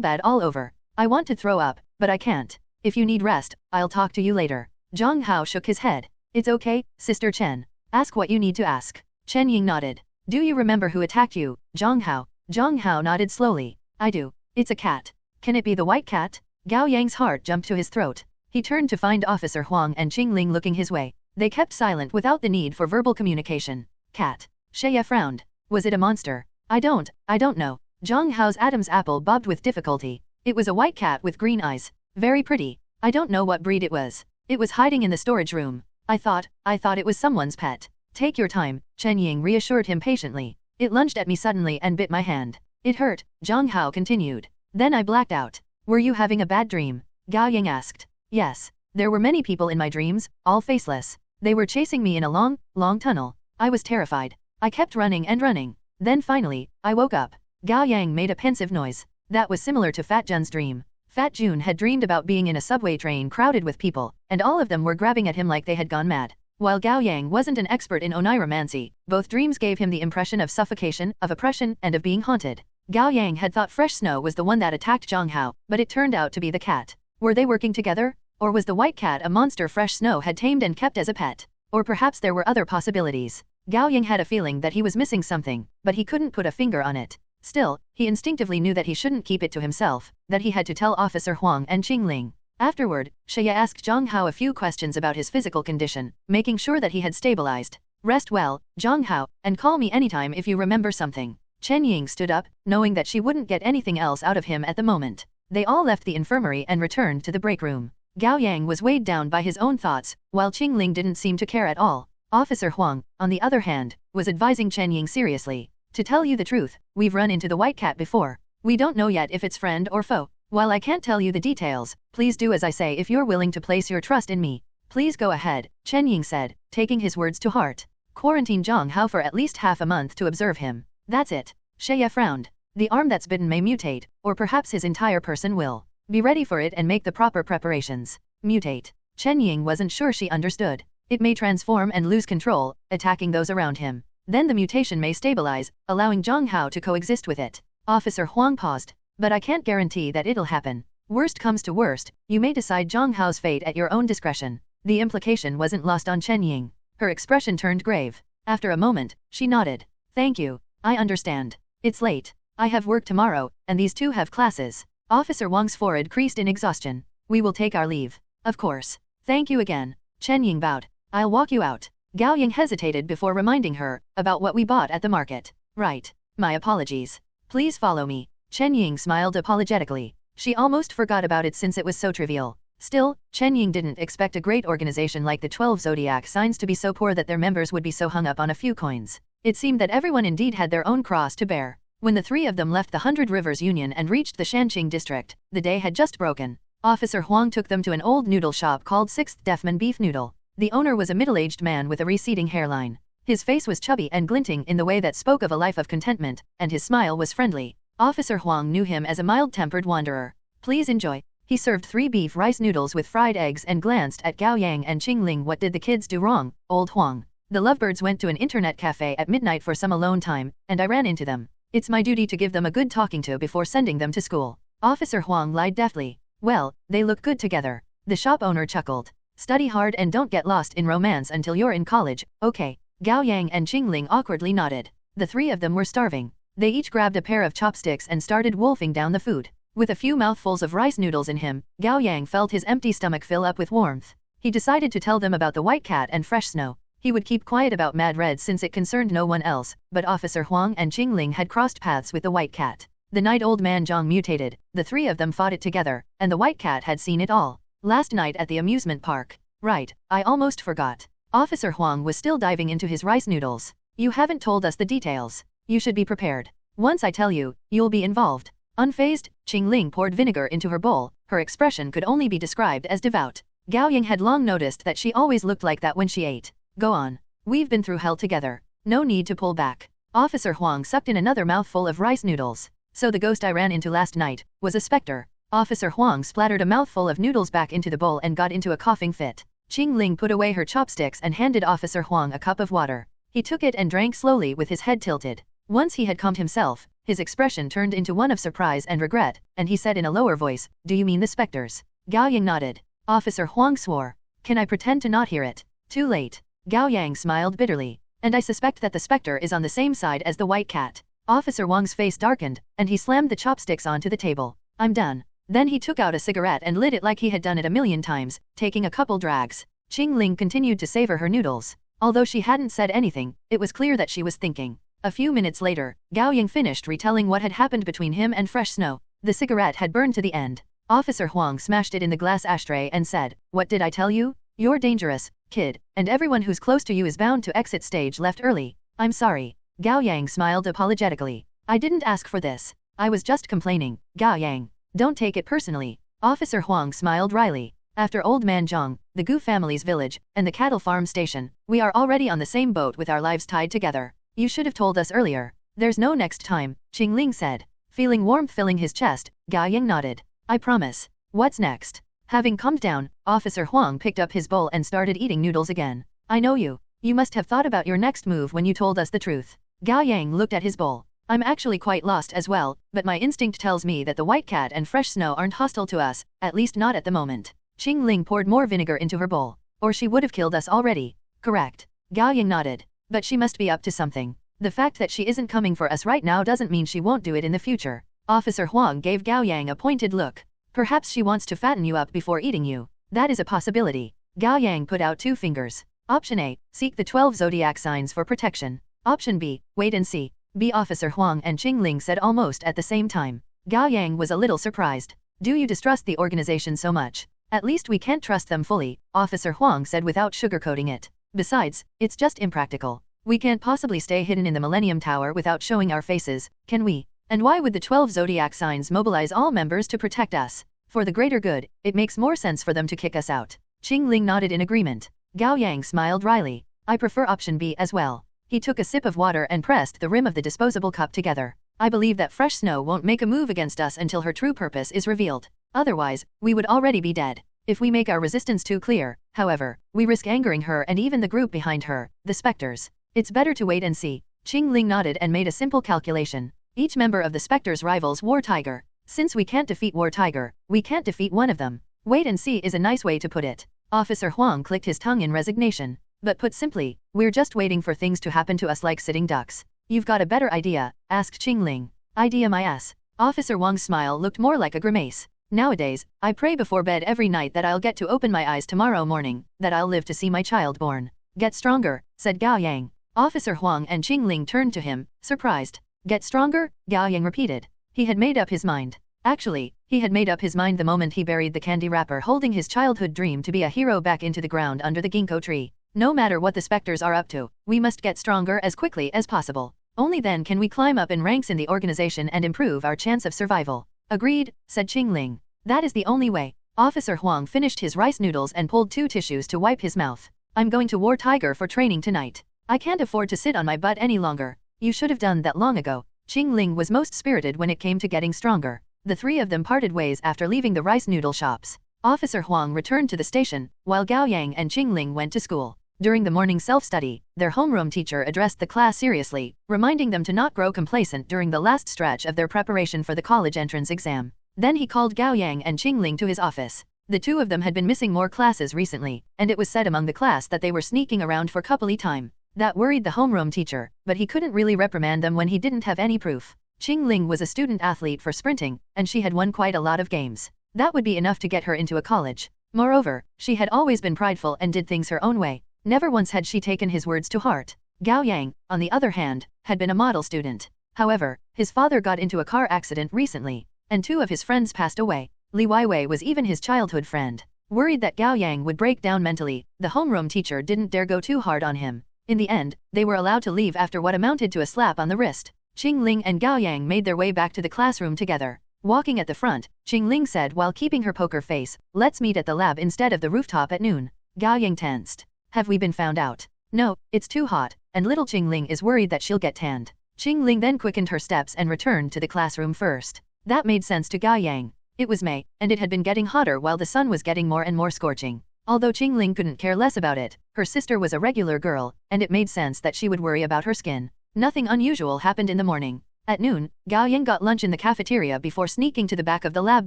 bad all over. I want to throw up, but I can't. If you need rest, I'll talk to you later." Zhang Hao shook his head. "It's okay, Sister Chen. Ask what you need to ask." Chen Ying nodded. "Do you remember who attacked you, Zhang Hao?" Zhang Hao nodded slowly. "I do. It's a cat. Can it be the white cat?" Gao Yang's heart jumped to his throat. He turned to find Officer Huang and Qingling looking his way. They kept silent without the need for verbal communication. "Cat." Sheye frowned. "Was it a monster?" I don't know." Zhang Hao's Adam's apple bobbed with difficulty. "It was a white cat with green eyes. Very pretty. I don't know what breed it was. It was hiding in the storage room. I thought it was someone's pet." "Take your time," Chen Ying reassured him patiently. "It lunged at me suddenly and bit my hand. It hurt," Zhang Hao continued. "Then I blacked out." "Were you having a bad dream?" Gao Yang asked. "Yes. There were many people in my dreams, all faceless. They were chasing me in a long, long tunnel. I was terrified. I kept running and running. Then finally, I woke up." Gao Yang made a pensive noise. That was similar to Fat Jun's dream. Fat Jun had dreamed about being in a subway train crowded with people, and all of them were grabbing at him like they had gone mad. While Gao Yang wasn't an expert in oniromancy, both dreams gave him the impression of suffocation, of oppression, and of being haunted. Gao Yang had thought Fresh Snow was the one that attacked Zhang Hao, but it turned out to be the cat. Were they working together? Or was the white cat a monster Fresh Snow had tamed and kept as a pet? Or perhaps there were other possibilities. Gao Yang had a feeling that he was missing something, but he couldn't put a finger on it. Still, he instinctively knew that he shouldn't keep it to himself, that he had to tell Officer Huang and Qingling. Afterward, Sheye asked Zhang Hao a few questions about his physical condition, making sure that he had stabilized. "Rest well, Zhang Hao, and call me anytime if you remember something." Chen Ying stood up, knowing that she wouldn't get anything else out of him at the moment. They all left the infirmary and returned to the break room. Gao Yang was weighed down by his own thoughts, while Qingling didn't seem to care at all. Officer Huang, on the other hand, was advising Chen Ying seriously. "To tell you the truth, we've run into the white cat before. We don't know yet if it's friend or foe. While I can't tell you the details, please do as I say if you're willing to place your trust in me." "Please go ahead," Chen Ying said, taking his words to heart. "Quarantine Zhang Hao for at least half a month to observe him. That's it." Sheye frowned. "The arm that's bitten may mutate, or perhaps his entire person will. Be ready for it and make the proper preparations." Mutate. Chen Ying wasn't sure she understood. It may transform and lose control, attacking those around him. Then the mutation may stabilize, allowing Zhang Hao to coexist with it. Officer Huang paused. "But I can't guarantee that it'll happen. Worst comes to worst, you may decide Zhang Hao's fate at your own discretion." The implication wasn't lost on Chen Ying. Her expression turned grave. After a moment, she nodded. "Thank you. I understand. It's late. I have work tomorrow, and these two have classes." Officer Wang's forehead creased in exhaustion. "We will take our leave." "Of course. Thank you again." Chen Ying bowed. "I'll walk you out." Gao Yang hesitated before reminding her about what we bought at the market. "Right. My apologies. Please follow me." Chen Ying smiled apologetically. She almost forgot about it since it was so trivial. Still, Chen Ying didn't expect a great organization like the 12 zodiac signs to be so poor that their members would be so hung up on a few coins. It seemed that everyone indeed had their own cross to bear. When the three of them left the Hundred Rivers Union and reached the Shanqing district, the day had just broken. Officer Huang took them to an old noodle shop called 6th Deafman Beef Noodle. The owner was a middle-aged man with a receding hairline. His face was chubby and glinting in the way that spoke of a life of contentment, and his smile was friendly. Officer Huang knew him as a mild-tempered wanderer. "Please enjoy." He served 3 beef rice noodles with fried eggs and glanced at Gao Yang and Qingling. "What did the kids do wrong, old Huang?" "The lovebirds went to an internet cafe at midnight for some alone time, and I ran into them. It's my duty to give them a good talking to before sending them to school." Officer Huang lied deftly. "Well, they look good together." The shop owner chuckled. "Study hard and don't get lost in romance until you're in college, okay?" Gao Yang and Qingling awkwardly nodded. The three of them were starving. They each grabbed a pair of chopsticks and started wolfing down the food. With a few mouthfuls of rice noodles in him, Gao Yang felt his empty stomach fill up with warmth. He decided to tell them about the white cat and Fresh Snow. He would keep quiet about Mad Red since it concerned no one else, but Officer Huang and Qingling had crossed paths with the white cat. The night old man Zhang mutated, the three of them fought it together, and the white cat had seen it all. Last night at the amusement park. Right, I almost forgot. Officer Huang was still diving into his rice noodles. "You haven't told us the details. You should be prepared." Once I tell you, you'll be involved. Unfazed, Qingling poured vinegar into her bowl. Her expression could only be described as devout. Gao Yang had long noticed that she always looked like that when she ate. Go on. We've been through hell together. No need to pull back. Officer Huang sucked in another mouthful of rice noodles. So the ghost I ran into last night was a specter. Officer Huang splattered a mouthful of noodles back into the bowl and got into a coughing fit. Qingling put away her chopsticks and handed Officer Huang a cup of water. He took it and drank slowly with his head tilted. Once he had calmed himself, his expression turned into one of surprise and regret, and he said in a lower voice, "Do you mean the specters?" Gao Yang nodded. Officer Huang swore. "Can I pretend to not hear it?" Too late. Gao Yang smiled bitterly. "And I suspect that the specter is on the same side as the white cat." Officer Wang's face darkened, and he slammed the chopsticks onto the table. "I'm done." Then he took out a cigarette and lit it like he had done it a million times, taking a couple drags. Qingling continued to savor her noodles. Although she hadn't said anything, it was clear that she was thinking. A few minutes later, Gao Yang finished retelling what had happened between him and Fresh Snow. The cigarette had burned to the end. Officer Huang smashed it in the glass ashtray and said, "What did I tell you? You're dangerous, kid, and everyone who's close to you is bound to exit stage left early. I'm sorry." Gao Yang smiled apologetically. "I didn't ask for this. I was just complaining, Gao Yang. Don't take it personally." Officer Huang smiled wryly. "After Old Man Zhang, the Gu family's village, and the cattle farm station, we are already on the same boat with our lives tied together. You should have told us earlier." "There's no next time," Qingling said. Feeling warmth filling his chest, Gao Yang nodded. "I promise." "What's next?" Having calmed down, Officer Huang picked up his bowl and started eating noodles again. "I know you. You must have thought about your next move when you told us the truth." Gao Yang looked at his bowl. "I'm actually quite lost as well, but my instinct tells me that the white cat and Fresh Snow aren't hostile to us, at least not at the moment." Qingling poured more vinegar into her bowl. "Or she would have killed us already." "Correct." Gao Yang nodded. "But she must be up to something. The fact that she isn't coming for us right now doesn't mean she won't do it in the future." Officer Huang gave Gao Yang a pointed look. "Perhaps she wants to fatten you up before eating you. That is a possibility." Gao Yang put out 2 fingers. Option A, seek the 12 zodiac signs for protection. Option B, wait and see. B. Officer Huang and Qingling said almost at the same time. Gao Yang was a little surprised. "Do you distrust the organization so much?" "At least we can't trust them fully," Officer Huang said without sugarcoating it. "Besides, it's just impractical. We can't possibly stay hidden in the Millennium Tower without showing our faces, can we? And why would the 12 zodiac signs mobilize all members to protect us? For the greater good, it makes more sense for them to kick us out." Qingling nodded in agreement. Gao Yang smiled wryly. "I prefer option B as well." He took a sip of water and pressed the rim of the disposable cup together. "I believe that Fresh Snow won't make a move against us until her true purpose is revealed. Otherwise, we would already be dead. If we make our resistance too clear, however, we risk angering her and even the group behind her, the Spectres. It's better to wait and see." Qingling nodded and made a simple calculation. Each member of the Spectres rivals War Tiger. Since we can't defeat War Tiger, we can't defeat one of them. Wait and see is a nice way to put it. Officer Huang clicked his tongue in resignation. "But put simply, we're just waiting for things to happen to us like sitting ducks." "You've got a better idea?" asked Qingling. "Idea my ass." Officer Wang's smile looked more like a grimace. "Nowadays, I pray before bed every night that I'll get to open my eyes tomorrow morning, that I'll live to see my child born." "Get stronger," said Gao Yang. Officer Huang and Qingling turned to him, surprised. "Get stronger?" Gao Yang repeated. He had made up his mind. Actually, he had made up his mind the moment he buried the candy wrapper holding his childhood dream to be a hero back into the ground under the ginkgo tree. "No matter what the Spectres are up to, we must get stronger as quickly as possible. Only then can we climb up in ranks in the organization and improve our chance of survival." "Agreed," said Qingling. "That is the only way." Officer Huang finished his rice noodles and pulled 2 tissues to wipe his mouth. "I'm going to War Tiger for training tonight. I can't afford to sit on my butt any longer." "You should have done that long ago." Qingling was most spirited when it came to getting stronger. The 3 of them parted ways after leaving the rice noodle shops. Officer Huang returned to the station, while Gao Yang and Qingling went to school. During the morning self-study, their homeroom teacher addressed the class seriously, reminding them to not grow complacent during the last stretch of their preparation for the college entrance exam. Then he called Gao Yang and Qingling to his office. The 2 of them had been missing more classes recently, and it was said among the class that they were sneaking around for coupley time. That worried the homeroom teacher, but he couldn't really reprimand them when he didn't have any proof. Qingling was a student athlete for sprinting, and she had won quite a lot of games. That would be enough to get her into a college. Moreover, she had always been prideful and did things her own way. Never once had she taken his words to heart. Gao Yang, on the other hand, had been a model student. However, his father got into a car accident recently, and 2 of his friends passed away. Li Weiwei was even his childhood friend. Worried that Gao Yang would break down mentally, the homeroom teacher didn't dare go too hard on him. In the end, they were allowed to leave after what amounted to a slap on the wrist. Qingling and Gao Yang made their way back to the classroom together. Walking at the front, Qingling said while keeping her poker face, "Let's meet at the lab instead of the rooftop at noon." Gao Yang tensed. "Have we been found out?" "No, it's too hot, and little Qingling is worried that she'll get tanned." Qingling then quickened her steps and returned to the classroom first. That made sense to Gao Yang. It was May, and it had been getting hotter while the sun was getting more and more scorching. Although Qingling couldn't care less about it, her sister was a regular girl, and it made sense that she would worry about her skin. Nothing unusual happened in the morning. At noon, Gao Yang got lunch in the cafeteria before sneaking to the back of the lab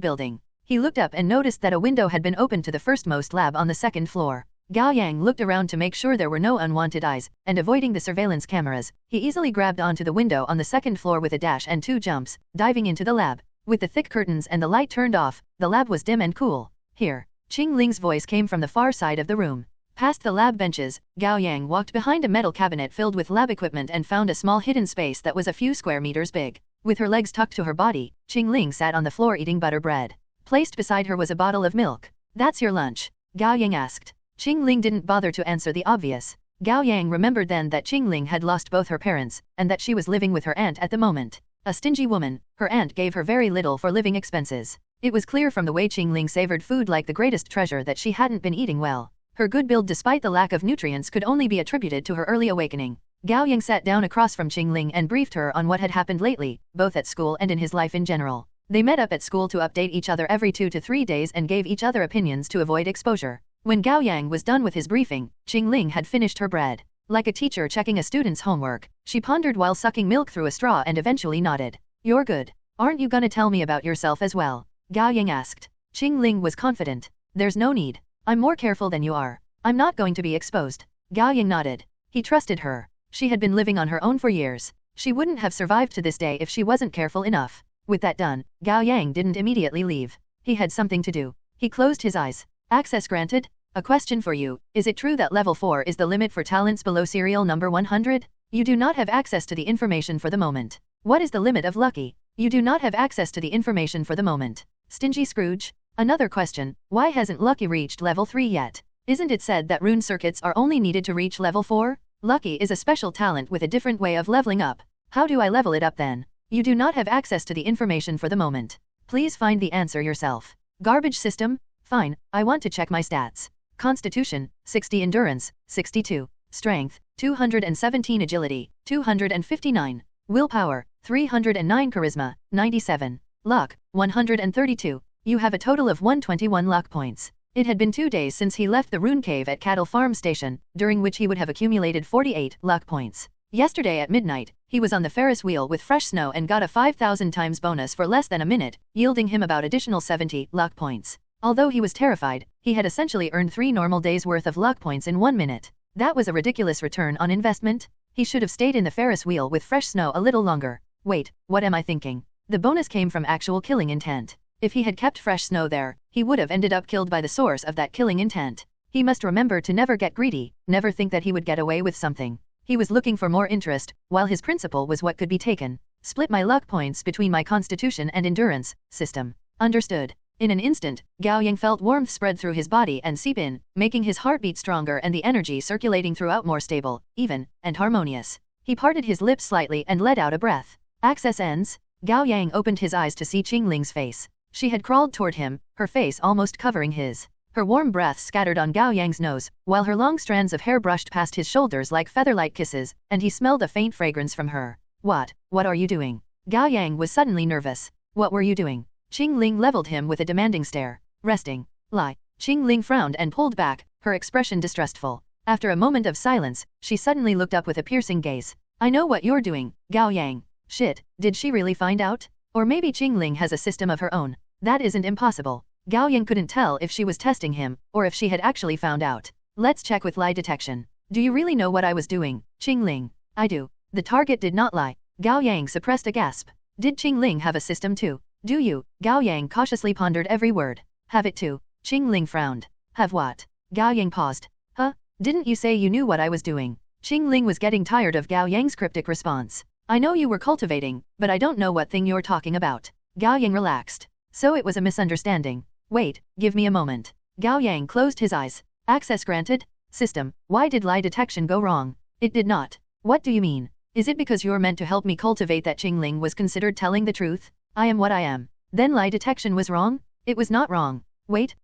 building. He looked up and noticed that a window had been opened to the firstmost lab on the second floor. Gao Yang looked around to make sure there were no unwanted eyes, and avoiding the surveillance cameras, he easily grabbed onto the window on the second floor with a dash and 2 jumps, diving into the lab. With the thick curtains and the light turned off, the lab was dim and cool. "Here." Qingling's voice came from the far side of the room. Past the lab benches, Gao Yang walked behind a metal cabinet filled with lab equipment and found a small hidden space that was a few square meters big. With her legs tucked to her body, Qingling sat on the floor eating butter bread. Placed beside her was a bottle of milk. "That's your lunch?" Gao Yang asked. Qingling didn't bother to answer the obvious. Gao Yang remembered then that Qingling had lost both her parents, and that she was living with her aunt at the moment. A stingy woman, her aunt gave her very little for living expenses. It was clear from the way Qingling savored food like the greatest treasure that she hadn't been eating well. Her good build despite the lack of nutrients could only be attributed to her early awakening. Gao Yang sat down across from Qingling and briefed her on what had happened lately, both at school and in his life in general. They met up at school to update each other every 2 to 3 days and gave each other opinions to avoid exposure. When Gao Yang was done with his briefing, Qingling had finished her bread. Like a teacher checking a student's homework, she pondered while sucking milk through a straw and eventually nodded. "You're good. Aren't you gonna tell me about yourself as well?" Gao Yang asked. Qingling was confident. "There's no need. I'm more careful than you are. I'm not going to be exposed." Gao Yang nodded. He trusted her. She had been living on her own for years. She wouldn't have survived to this day if she wasn't careful enough. With that done, Gao Yang didn't immediately leave. He had something to do. He closed his eyes. "Access granted? A question for you. Is it true that level 4 is the limit for talents below serial number 100? You do not have access to the information for the moment. What is the limit of lucky? You do not have access to the information for the moment. Stingy Scrooge? Another question. Why hasn't Lucky reached level 3 yet? Isn't it said that rune circuits are only needed to reach level 4? Lucky is a special talent with a different way of leveling up. How do I level it up then? You do not have access to the information for the moment. Please find the answer yourself. Garbage system? Fine, I want to check my stats. Constitution, 60 endurance, 62. Strength, 217 agility, 259. Willpower, 309 charisma, 97. Luck, 132. You have a total of 121 luck points. It had been 2 days since he left the rune cave at Cattle Farm Station, during which he would have accumulated 48 luck points. Yesterday at midnight, he was on the Ferris wheel with fresh snow and got a 5,000 times bonus for less than a minute, yielding him about additional 70 luck points. Although he was terrified, he had essentially earned 3 normal days' worth of luck points in 1 minute. That was a ridiculous return on investment. He should have stayed in the Ferris wheel with fresh snow a little longer. Wait, what am I thinking? The bonus came from actual killing intent. If he had kept fresh snow there, he would have ended up killed by the source of that killing intent. He must remember to never get greedy, never think that he would get away with something. He was looking for more interest, while his principle was what could be taken. Split my luck points between my constitution and endurance system. Understood. In an instant, Gao Yang felt warmth spread through his body and seep in, making his heartbeat stronger and the energy circulating throughout more stable, even, and harmonious. He parted his lips slightly and let out a breath. Access ends? Gao Yang opened his eyes to see Qingling's face. She had crawled toward him, her face almost covering his. Her warm breath scattered on Gao Yang's nose, while her long strands of hair brushed past his shoulders like feather-light kisses, and he smelled a faint fragrance from her. What are you doing? Gao Yang was suddenly nervous. What were you doing? Qingling leveled him with a demanding stare. Resting. Lie. Qingling frowned and pulled back, her expression distrustful. After a moment of silence, she suddenly looked up with a piercing gaze. I know what you're doing, Gao Yang. Shit, did she really find out? Or maybe Qingling has a system of her own. That isn't impossible. Gao Yang couldn't tell if she was testing him, or if she had actually found out. Let's check with lie detection. Do you really know what I was doing, Qingling? I do. The target did not lie. Gao Yang suppressed a gasp. Did Qingling have a system too? Do you? Gao Yang cautiously pondered every word. Have it too. Qingling frowned. Have what? Gao Yang paused. Huh? Didn't you say you knew what I was doing? Qingling was getting tired of Gao Yang's cryptic response. I know you were cultivating, but I don't know what thing you're talking about. Gao Yang relaxed. So it was a misunderstanding. Wait, give me a moment. Gao Yang closed his eyes. Access granted? System, why did lie detection go wrong? It did not. What do you mean? Is it because you're meant to help me cultivate that Qingling was considered telling the truth? I am what I am. Then lie detection was wrong? It was not wrong. Wait.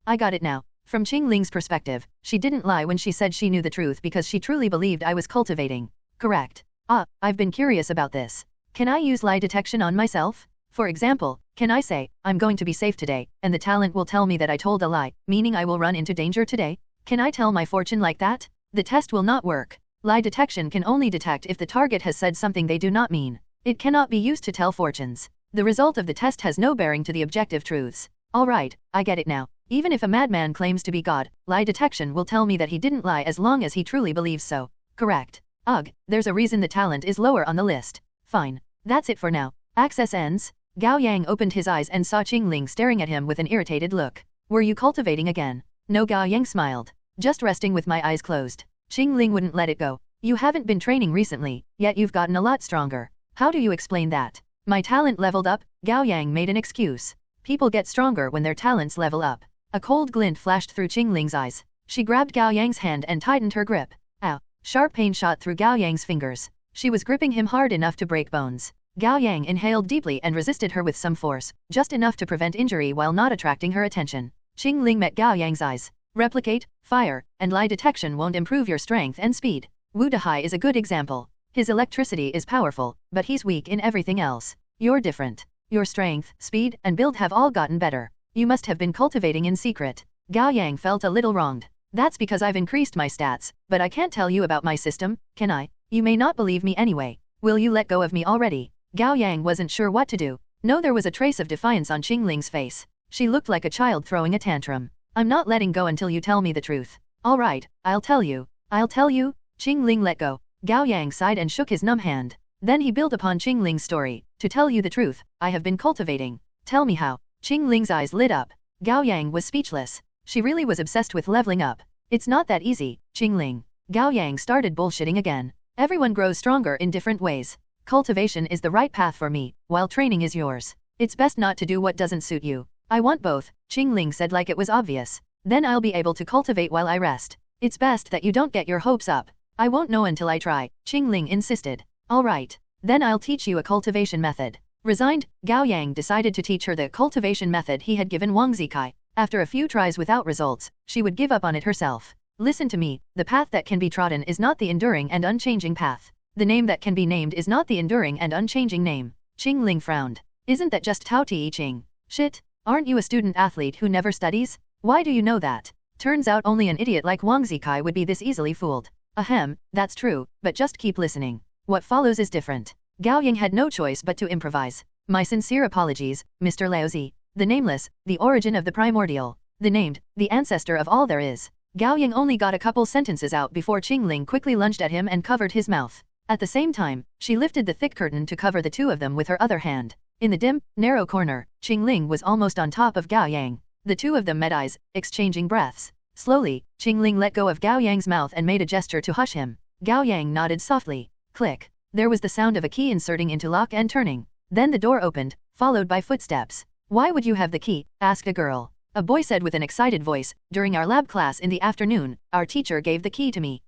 I got it now. From Qingling's perspective, she didn't lie when she said she knew the truth because she truly believed I was cultivating. Correct. I've been curious about this. Can I use lie detection on myself? For example, can I say, I'm going to be safe today, and the talent will tell me that I told a lie, meaning I will run into danger today? Can I tell my fortune like that? The test will not work. Lie detection can only detect if the target has said something they do not mean. It cannot be used to tell fortunes. The result of the test has no bearing to the objective truths. Alright, I get it now. Even if a madman claims to be God, lie detection will tell me that he didn't lie as long as he truly believes so. Correct. Ugh, there's a reason the talent is lower on the list. Fine. That's it for now. Access ends. Gao Yang opened his eyes and saw Qingling staring at him with an irritated look. Were you cultivating again? No, Gao Yang smiled. Just resting with my eyes closed. Qingling wouldn't let it go. You haven't been training recently, yet you've gotten a lot stronger. How do you explain that? My talent leveled up, Gao Yang made an excuse. People get stronger when their talents level up. A cold glint flashed through Qingling's eyes. She grabbed Gao Yang's hand and tightened her grip. Ow! Sharp pain shot through Gao Yang's fingers. She was gripping him hard enough to break bones. Gao Yang inhaled deeply and resisted her with some force, just enough to prevent injury while not attracting her attention. Qingling met Gao Yang's eyes. Replicate, fire, and lie detection won't improve your strength and speed. Wu Dehai is a good example. His electricity is powerful, but he's weak in everything else. You're different. Your strength, speed, and build have all gotten better. You must have been cultivating in secret. Gao Yang felt a little wronged. That's because I've increased my stats, but I can't tell you about my system, can I? You may not believe me anyway. Will you let go of me already? Gao Yang wasn't sure what to do. No, there was a trace of defiance on Qingling's face. She looked like a child throwing a tantrum. I'm not letting go until you tell me the truth. Alright, I'll tell you. Qingling let go. Gao Yang sighed and shook his numb hand. Then he built upon Qingling's story. To tell you the truth, I have been cultivating. Tell me how. Qingling's eyes lit up. Gao Yang was speechless. She really was obsessed with leveling up. It's not that easy, Qingling. Gao Yang started bullshitting again. Everyone grows stronger in different ways. Cultivation is the right path for me, while training is yours. It's best not to do what doesn't suit you. I want both, Qingling said like it was obvious. Then I'll be able to cultivate while I rest. It's best that you don't get your hopes up. I won't know until I try, Qingling insisted. Alright. Then I'll teach you a cultivation method. Resigned, Gao Yang decided to teach her the cultivation method he had given Wang Zikai. After a few tries without results, she would give up on it herself. Listen to me, the path that can be trodden is not the enduring and unchanging path. The name that can be named is not the enduring and unchanging name. Qingling frowned. Isn't that just Tao Ti Ching? Shit, aren't you a student athlete who never studies? Why do you know that? Turns out only an idiot like Wang Zikai would be this easily fooled. Ahem, that's true, but just keep listening. What follows is different. Gao Yang had no choice but to improvise. My sincere apologies, Mr. Laozi. The nameless, the origin of the primordial. The named, the ancestor of all there is. Gao Yang only got a couple sentences out before Qingling quickly lunged at him and covered his mouth. At the same time, she lifted the thick curtain to cover the two of them with her other hand. In the dim, narrow corner, Qingling was almost on top of Gao Yang. The two of them met eyes, exchanging breaths. Slowly, Qingling let go of Gao Yang's mouth and made a gesture to hush him. Gao Yang nodded softly. Click. There was the sound of a key inserting into lock and turning. Then the door opened, followed by footsteps. Why would you have the key? Asked a girl. A boy said with an excited voice. During our lab class in the afternoon, our teacher gave the key to me.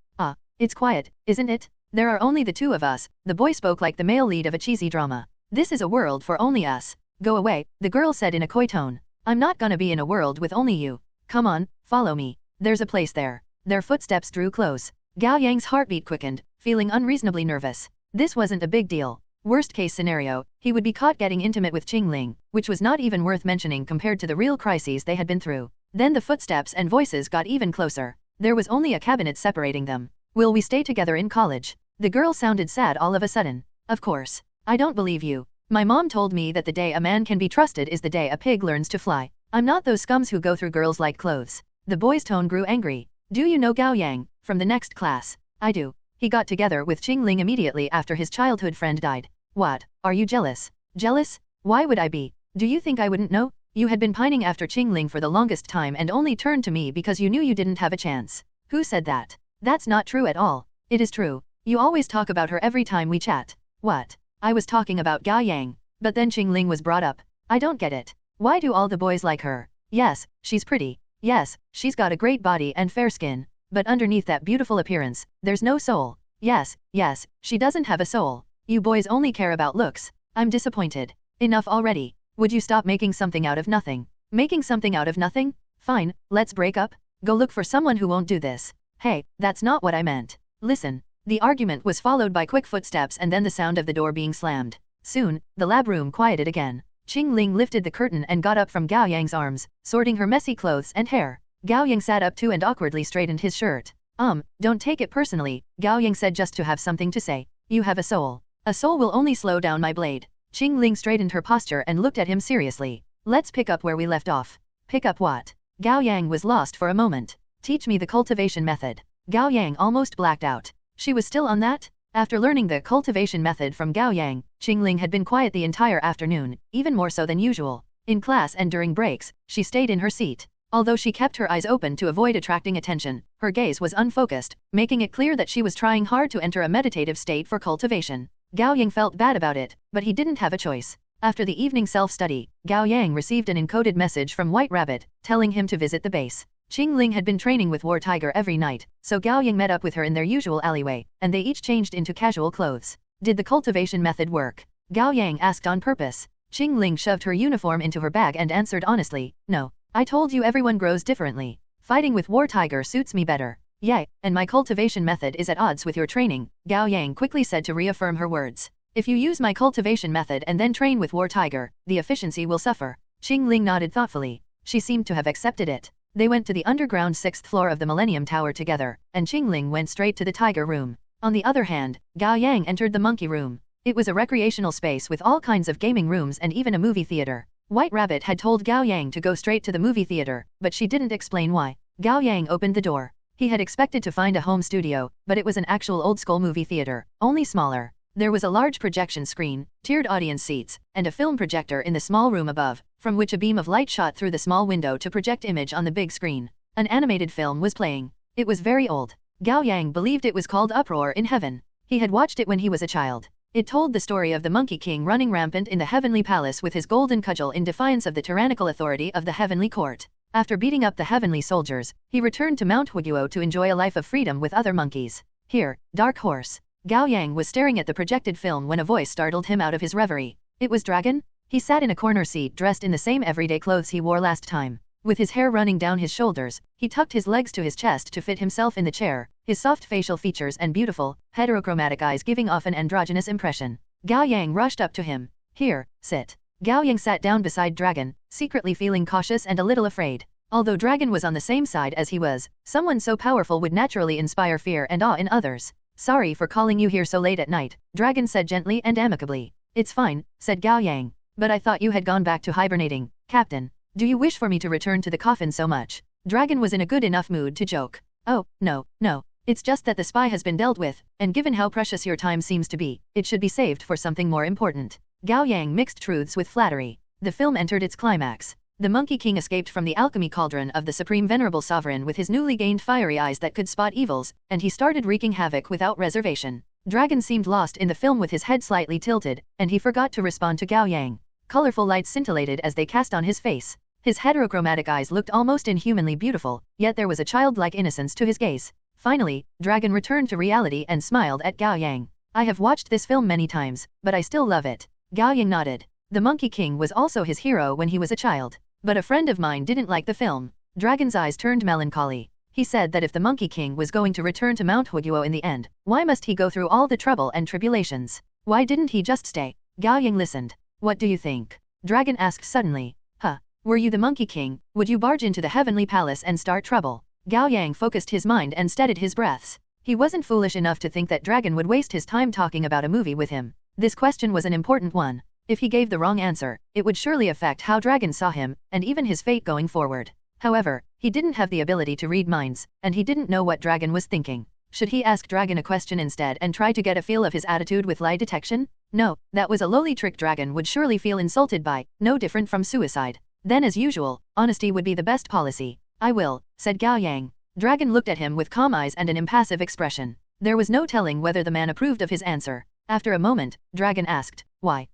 It's quiet, isn't it? There are only the two of us. The boy spoke like the male lead of a cheesy drama. This is a world for only us. Go away, the girl said in a coy tone. I'm not gonna be in a world with only you. Come on, follow me. There's a place there. Their footsteps drew close. Gao Yang's heartbeat quickened, feeling unreasonably nervous. This wasn't a big deal. Worst case scenario, he would be caught getting intimate with Qingling, which was not even worth mentioning compared to the real crises they had been through. Then the footsteps and voices got even closer. There was only a cabinet separating them. Will we stay together in college? The girl sounded sad all of a sudden. Of course. I don't believe you. My mom told me that the day a man can be trusted is the day a pig learns to fly. I'm not those scums who go through girls like clothes. The boy's tone grew angry. Do you know Gao Yang, from the next class? I do. He got together with Qingling immediately after his childhood friend died. What, are you jealous? Jealous? Why would I be? Do you think I wouldn't know? You had been pining after Qingling for the longest time and only turned to me because you knew you didn't have a chance. Who said that? That's not true at all. It is true. You always talk about her every time we chat. What? I was talking about Gao Yang. But then Qingling was brought up. I don't get it. Why do all the boys like her? Yes, she's pretty. Yes, she's got a great body and fair skin. But underneath that beautiful appearance, there's no soul. Yes, she doesn't have a soul. You boys only care about looks. I'm disappointed. Enough already. Would you stop making something out of nothing? Making something out of nothing? Fine, let's break up. Go look for someone who won't do this. Hey, that's not what I meant. Listen. The argument was followed by quick footsteps and then the sound of the door being slammed. Soon, the lab room quieted again. Qing Ling lifted the curtain and got up from Gao Yang's arms, sorting her messy clothes and hair. Gao Yang sat up too and awkwardly straightened his shirt. Don't take it personally, Gao Yang said just to have something to say. You have a soul. A soul will only slow down my blade. Qing Ling straightened her posture and looked at him seriously. Let's pick up where we left off. Pick up what? Gao Yang was lost for a moment. Teach me the cultivation method. Gao Yang almost blacked out. She was still on that? After learning the cultivation method from Gao Yang, Qing Ling had been quiet the entire afternoon, even more so than usual. In class and during breaks, she stayed in her seat. Although she kept her eyes open to avoid attracting attention, her gaze was unfocused, making it clear that she was trying hard to enter a meditative state for cultivation. Gao Yang felt bad about it, but he didn't have a choice. After the evening self-study, Gao Yang received an encoded message from White Rabbit, telling him to visit the base. Qing Ling had been training with War Tiger every night, so Gao Yang met up with her in their usual alleyway, and they each changed into casual clothes. Did the cultivation method work? Gao Yang asked on purpose. Qing Ling shoved her uniform into her bag and answered honestly, no. I told you everyone grows differently. Fighting with War Tiger suits me better. Yay, and my cultivation method is at odds with your training, Gao Yang quickly said to reaffirm her words. If you use my cultivation method and then train with War Tiger, the efficiency will suffer. Qing Ling nodded thoughtfully. She seemed to have accepted it. They went to the underground 6th floor of the Millennium Tower together, and Qing Ling went straight to the Tiger Room. On the other hand, Gao Yang entered the Monkey Room. It was a recreational space with all kinds of gaming rooms and even a movie theater. White Rabbit had told Gao Yang to go straight to the movie theater, but she didn't explain why. Gao Yang opened the door. He had expected to find a home studio, but it was an actual old-school movie theater, only smaller. There was a large projection screen, tiered audience seats, and a film projector in the small room above, from which a beam of light shot through the small window to project image on the big screen. An animated film was playing. It was very old. Gao Yang believed it was called Uproar in Heaven. He had watched it when he was a child. It told the story of the Monkey King running rampant in the Heavenly Palace with his golden cudgel in defiance of the tyrannical authority of the Heavenly Court. After beating up the Heavenly soldiers, he returned to Mount Huiguo to enjoy a life of freedom with other monkeys. Here, Dark Horse. Gao Yang was staring at the projected film when a voice startled him out of his reverie. It was Dragon? He sat in a corner seat dressed in the same everyday clothes he wore last time. With his hair running down his shoulders, he tucked his legs to his chest to fit himself in the chair, his soft facial features and beautiful, heterochromatic eyes giving off an androgynous impression. Gao Yang rushed up to him. Here, sit. Gao Yang sat down beside Dragon, secretly feeling cautious and a little afraid. Although Dragon was on the same side as he was, someone so powerful would naturally inspire fear and awe in others. Sorry for calling you here so late at night, Dragon said gently and amicably. It's fine, said Gao Yang. But I thought you had gone back to hibernating, Captain. Do you wish for me to return to the coffin so much? Dragon was in a good enough mood to joke. Oh, no. It's just that the spy has been dealt with, and given how precious your time seems to be, it should be saved for something more important. Gao Yang mixed truths with flattery. The film entered its climax. The Monkey King escaped from the alchemy cauldron of the Supreme Venerable Sovereign with his newly gained fiery eyes that could spot evils, and he started wreaking havoc without reservation. Dragon seemed lost in the film with his head slightly tilted, and he forgot to respond to Gao Yang. Colorful lights scintillated as they cast on his face. His heterochromatic eyes looked almost inhumanly beautiful, yet there was a childlike innocence to his gaze. Finally, Dragon returned to reality and smiled at Gao Yang. I have watched this film many times, but I still love it. Gao Yang nodded. The Monkey King was also his hero when he was a child. But a friend of mine didn't like the film. Dragon's eyes turned melancholy. He said that if the Monkey King was going to return to Mount Huiguo in the end, why must he go through all the trouble and tribulations? Why didn't he just stay? Gao Yang listened. What do you think? Dragon asked suddenly. Were you the Monkey King, would you barge into the Heavenly Palace and start trouble? Gao Yang focused his mind and steadied his breaths. He wasn't foolish enough to think that Dragon would waste his time talking about a movie with him. This question was an important one. If he gave the wrong answer, it would surely affect how Dragon saw him, and even his fate going forward. However, he didn't have the ability to read minds, and he didn't know what Dragon was thinking. Should he ask Dragon a question instead and try to get a feel of his attitude with lie detection? No, that was a lowly trick Dragon would surely feel insulted by, no different from suicide. Then as usual, honesty would be the best policy. I will, said Gao Yang. Dragon looked at him with calm eyes and an impassive expression. There was no telling whether the man approved of his answer. After a moment, Dragon asked, Why?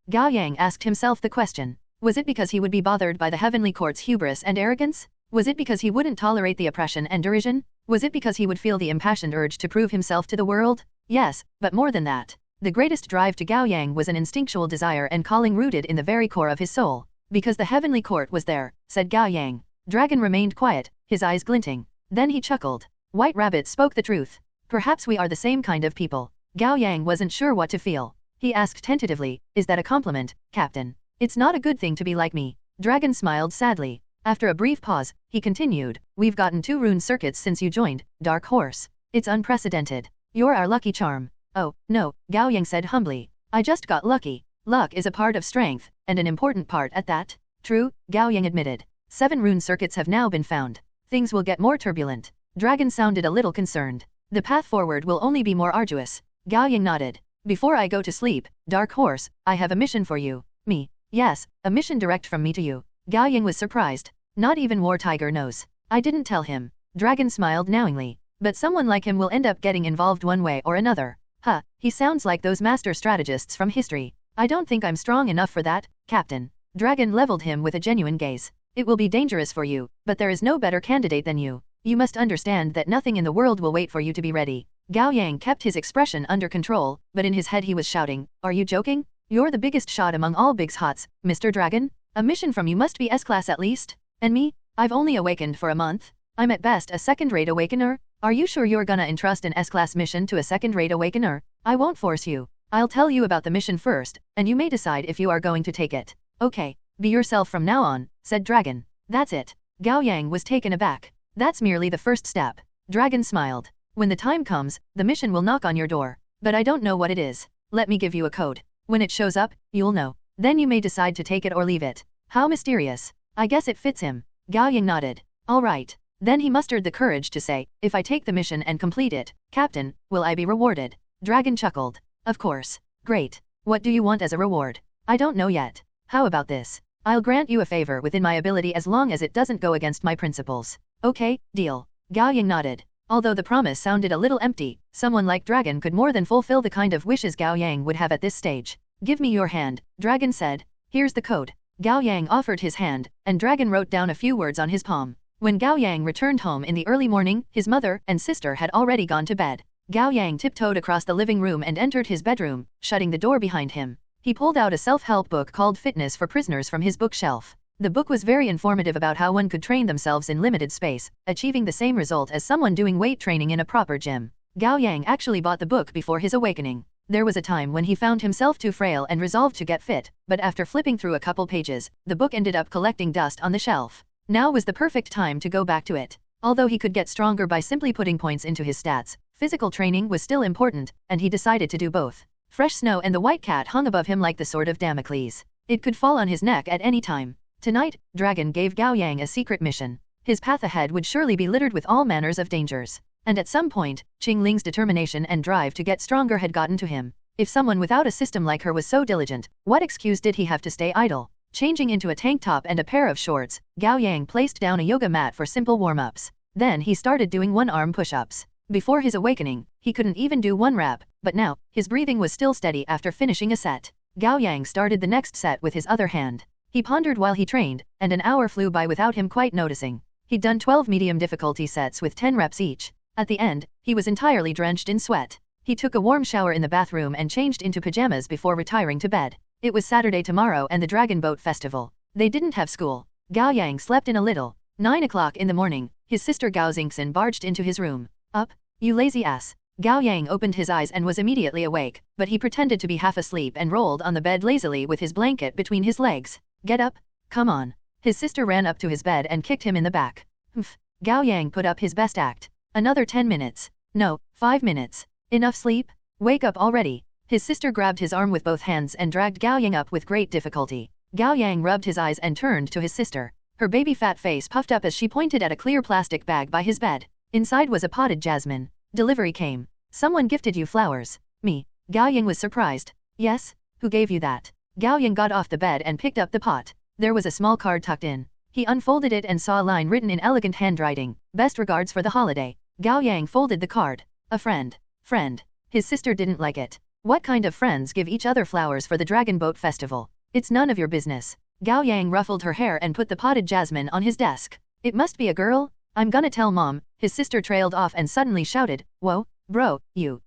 Gao Yang asked himself the question. Was it because he would be bothered by the Heavenly Court's hubris and arrogance? Was it because he wouldn't tolerate the oppression and derision? Was it because he would feel the impassioned urge to prove himself to the world? Yes, but more than that. The greatest drive to Gao Yang was an instinctual desire and calling rooted in the very core of his soul. Because the heavenly court was there, said Gao Yang. Dragon remained quiet, his eyes glinting. Then he chuckled. White Rabbit spoke the truth. Perhaps we are the same kind of people. Gao Yang wasn't sure what to feel. He asked tentatively, is that a compliment, Captain? It's not a good thing to be like me. Dragon smiled sadly. After a brief pause, he continued, we've gotten 2 rune circuits since you joined, Dark Horse. It's unprecedented. You're our lucky charm. Oh, no, Gao Yang said humbly. I just got lucky. Luck is a part of strength, and an important part at that. True, Gao Yang admitted. 7 rune circuits have now been found. Things will get more turbulent. Dragon sounded a little concerned. The path forward will only be more arduous. Gao Yang nodded. Before I go to sleep, Dark Horse, I have a mission for you. Me. Yes, a mission direct from me to you. Gao Yang was surprised. Not even War Tiger knows. I didn't tell him. Dragon smiled knowingly. But someone like him will end up getting involved one way or another. Huh, he sounds like those master strategists from history. I don't think I'm strong enough for that, Captain. Dragon leveled him with a genuine gaze. It will be dangerous for you, but there is no better candidate than you. You must understand that nothing in the world will wait for you to be ready. Gao Yang kept his expression under control, but in his head he was shouting, are you joking? You're the biggest shot among all Big's hots, Mr. Dragon. A mission from you must be S-class at least. And me? I've only awakened for a month. I'm at best a second-rate awakener. Are you sure you're gonna entrust an S-class mission to a second-rate awakener? I won't force you. I'll tell you about the mission first, and you may decide if you are going to take it. Okay, be yourself from now on, said Dragon. That's it. Gao Yang was taken aback. That's merely the first step. Dragon smiled. When the time comes, the mission will knock on your door. But I don't know what it is. Let me give you a code. When it shows up, you'll know. Then you may decide to take it or leave it. How mysterious. I guess it fits him. Gao Yang nodded. All right. Then he mustered the courage to say, if I take the mission and complete it, Captain, will I be rewarded? Dragon chuckled. Of course. Great. What do you want as a reward? I don't know yet. How about this? I'll grant you a favor within my ability as long as it doesn't go against my principles. Okay, deal. Gao Yang nodded. Although the promise sounded a little empty, someone like Dragon could more than fulfill the kind of wishes Gao Yang would have at this stage. Give me your hand, Dragon said. Here's the code. Gao Yang offered his hand, and Dragon wrote down a few words on his palm. When Gao Yang returned home in the early morning, his mother and sister had already gone to bed. Gao Yang tiptoed across the living room and entered his bedroom, shutting the door behind him. He pulled out a self-help book called Fitness for Prisoners from his bookshelf. The book was very informative about how one could train themselves in limited space, achieving the same result as someone doing weight training in a proper gym. Gao Yang actually bought the book before his awakening. There was a time when he found himself too frail and resolved to get fit, but after flipping through a couple pages, the book ended up collecting dust on the shelf. Now was the perfect time to go back to it. Although he could get stronger by simply putting points into his stats, physical training was still important, and he decided to do both. Fresh snow and the white cat hung above him like the sword of Damocles. It could fall on his neck at any time. Tonight, Dragon gave Gao Yang a secret mission. His path ahead would surely be littered with all manners of dangers. And at some point, Qing Ling's determination and drive to get stronger had gotten to him. If someone without a system like her was so diligent, what excuse did he have to stay idle? Changing into a tank top and a pair of shorts, Gao Yang placed down a yoga mat for simple warm-ups. Then he started doing one-arm push-ups. Before his awakening, he couldn't even do one rep, but now, his breathing was still steady after finishing a set. Gao Yang started the next set with his other hand. He pondered while he trained, and an hour flew by without him quite noticing. He'd done 12 medium difficulty sets with 10 reps each. At the end, he was entirely drenched in sweat. He took a warm shower in the bathroom and changed into pajamas before retiring to bed. It was Saturday tomorrow and the Dragon Boat Festival. They didn't have school. Gao Yang slept in a little. 9 o'clock in the morning, his sister Gao Xingxin barged into his room. Up, you lazy ass. Gao Yang opened his eyes and was immediately awake, but he pretended to be half asleep and rolled on the bed lazily with his blanket between his legs. Get up, come on. His sister ran up to his bed and kicked him in the back. Humph. Gao Yang put up his best act. Another 10 minutes. No, 5 minutes. Enough sleep? Wake up already. His sister grabbed his arm with both hands and dragged Gao Yang up with great difficulty. Gao Yang rubbed his eyes and turned to his sister. Her baby fat face puffed up as she pointed at a clear plastic bag by his bed. Inside was a potted jasmine. Delivery came. Someone gifted you flowers. Me. Gao Yang was surprised. Yes? Who gave you that? Gao Yang got off the bed and picked up the pot. There was a small card tucked in. He unfolded it and saw a line written in elegant handwriting. Best regards for the holiday. Gao Yang folded the card. A friend. Friend. His sister didn't like it. What kind of friends give each other flowers for the Dragon Boat Festival? It's none of your business. Gao Yang ruffled her hair and put the potted jasmine on his desk. It must be a girl? I'm gonna tell mom. His sister trailed off and suddenly shouted, "Whoa, bro, you,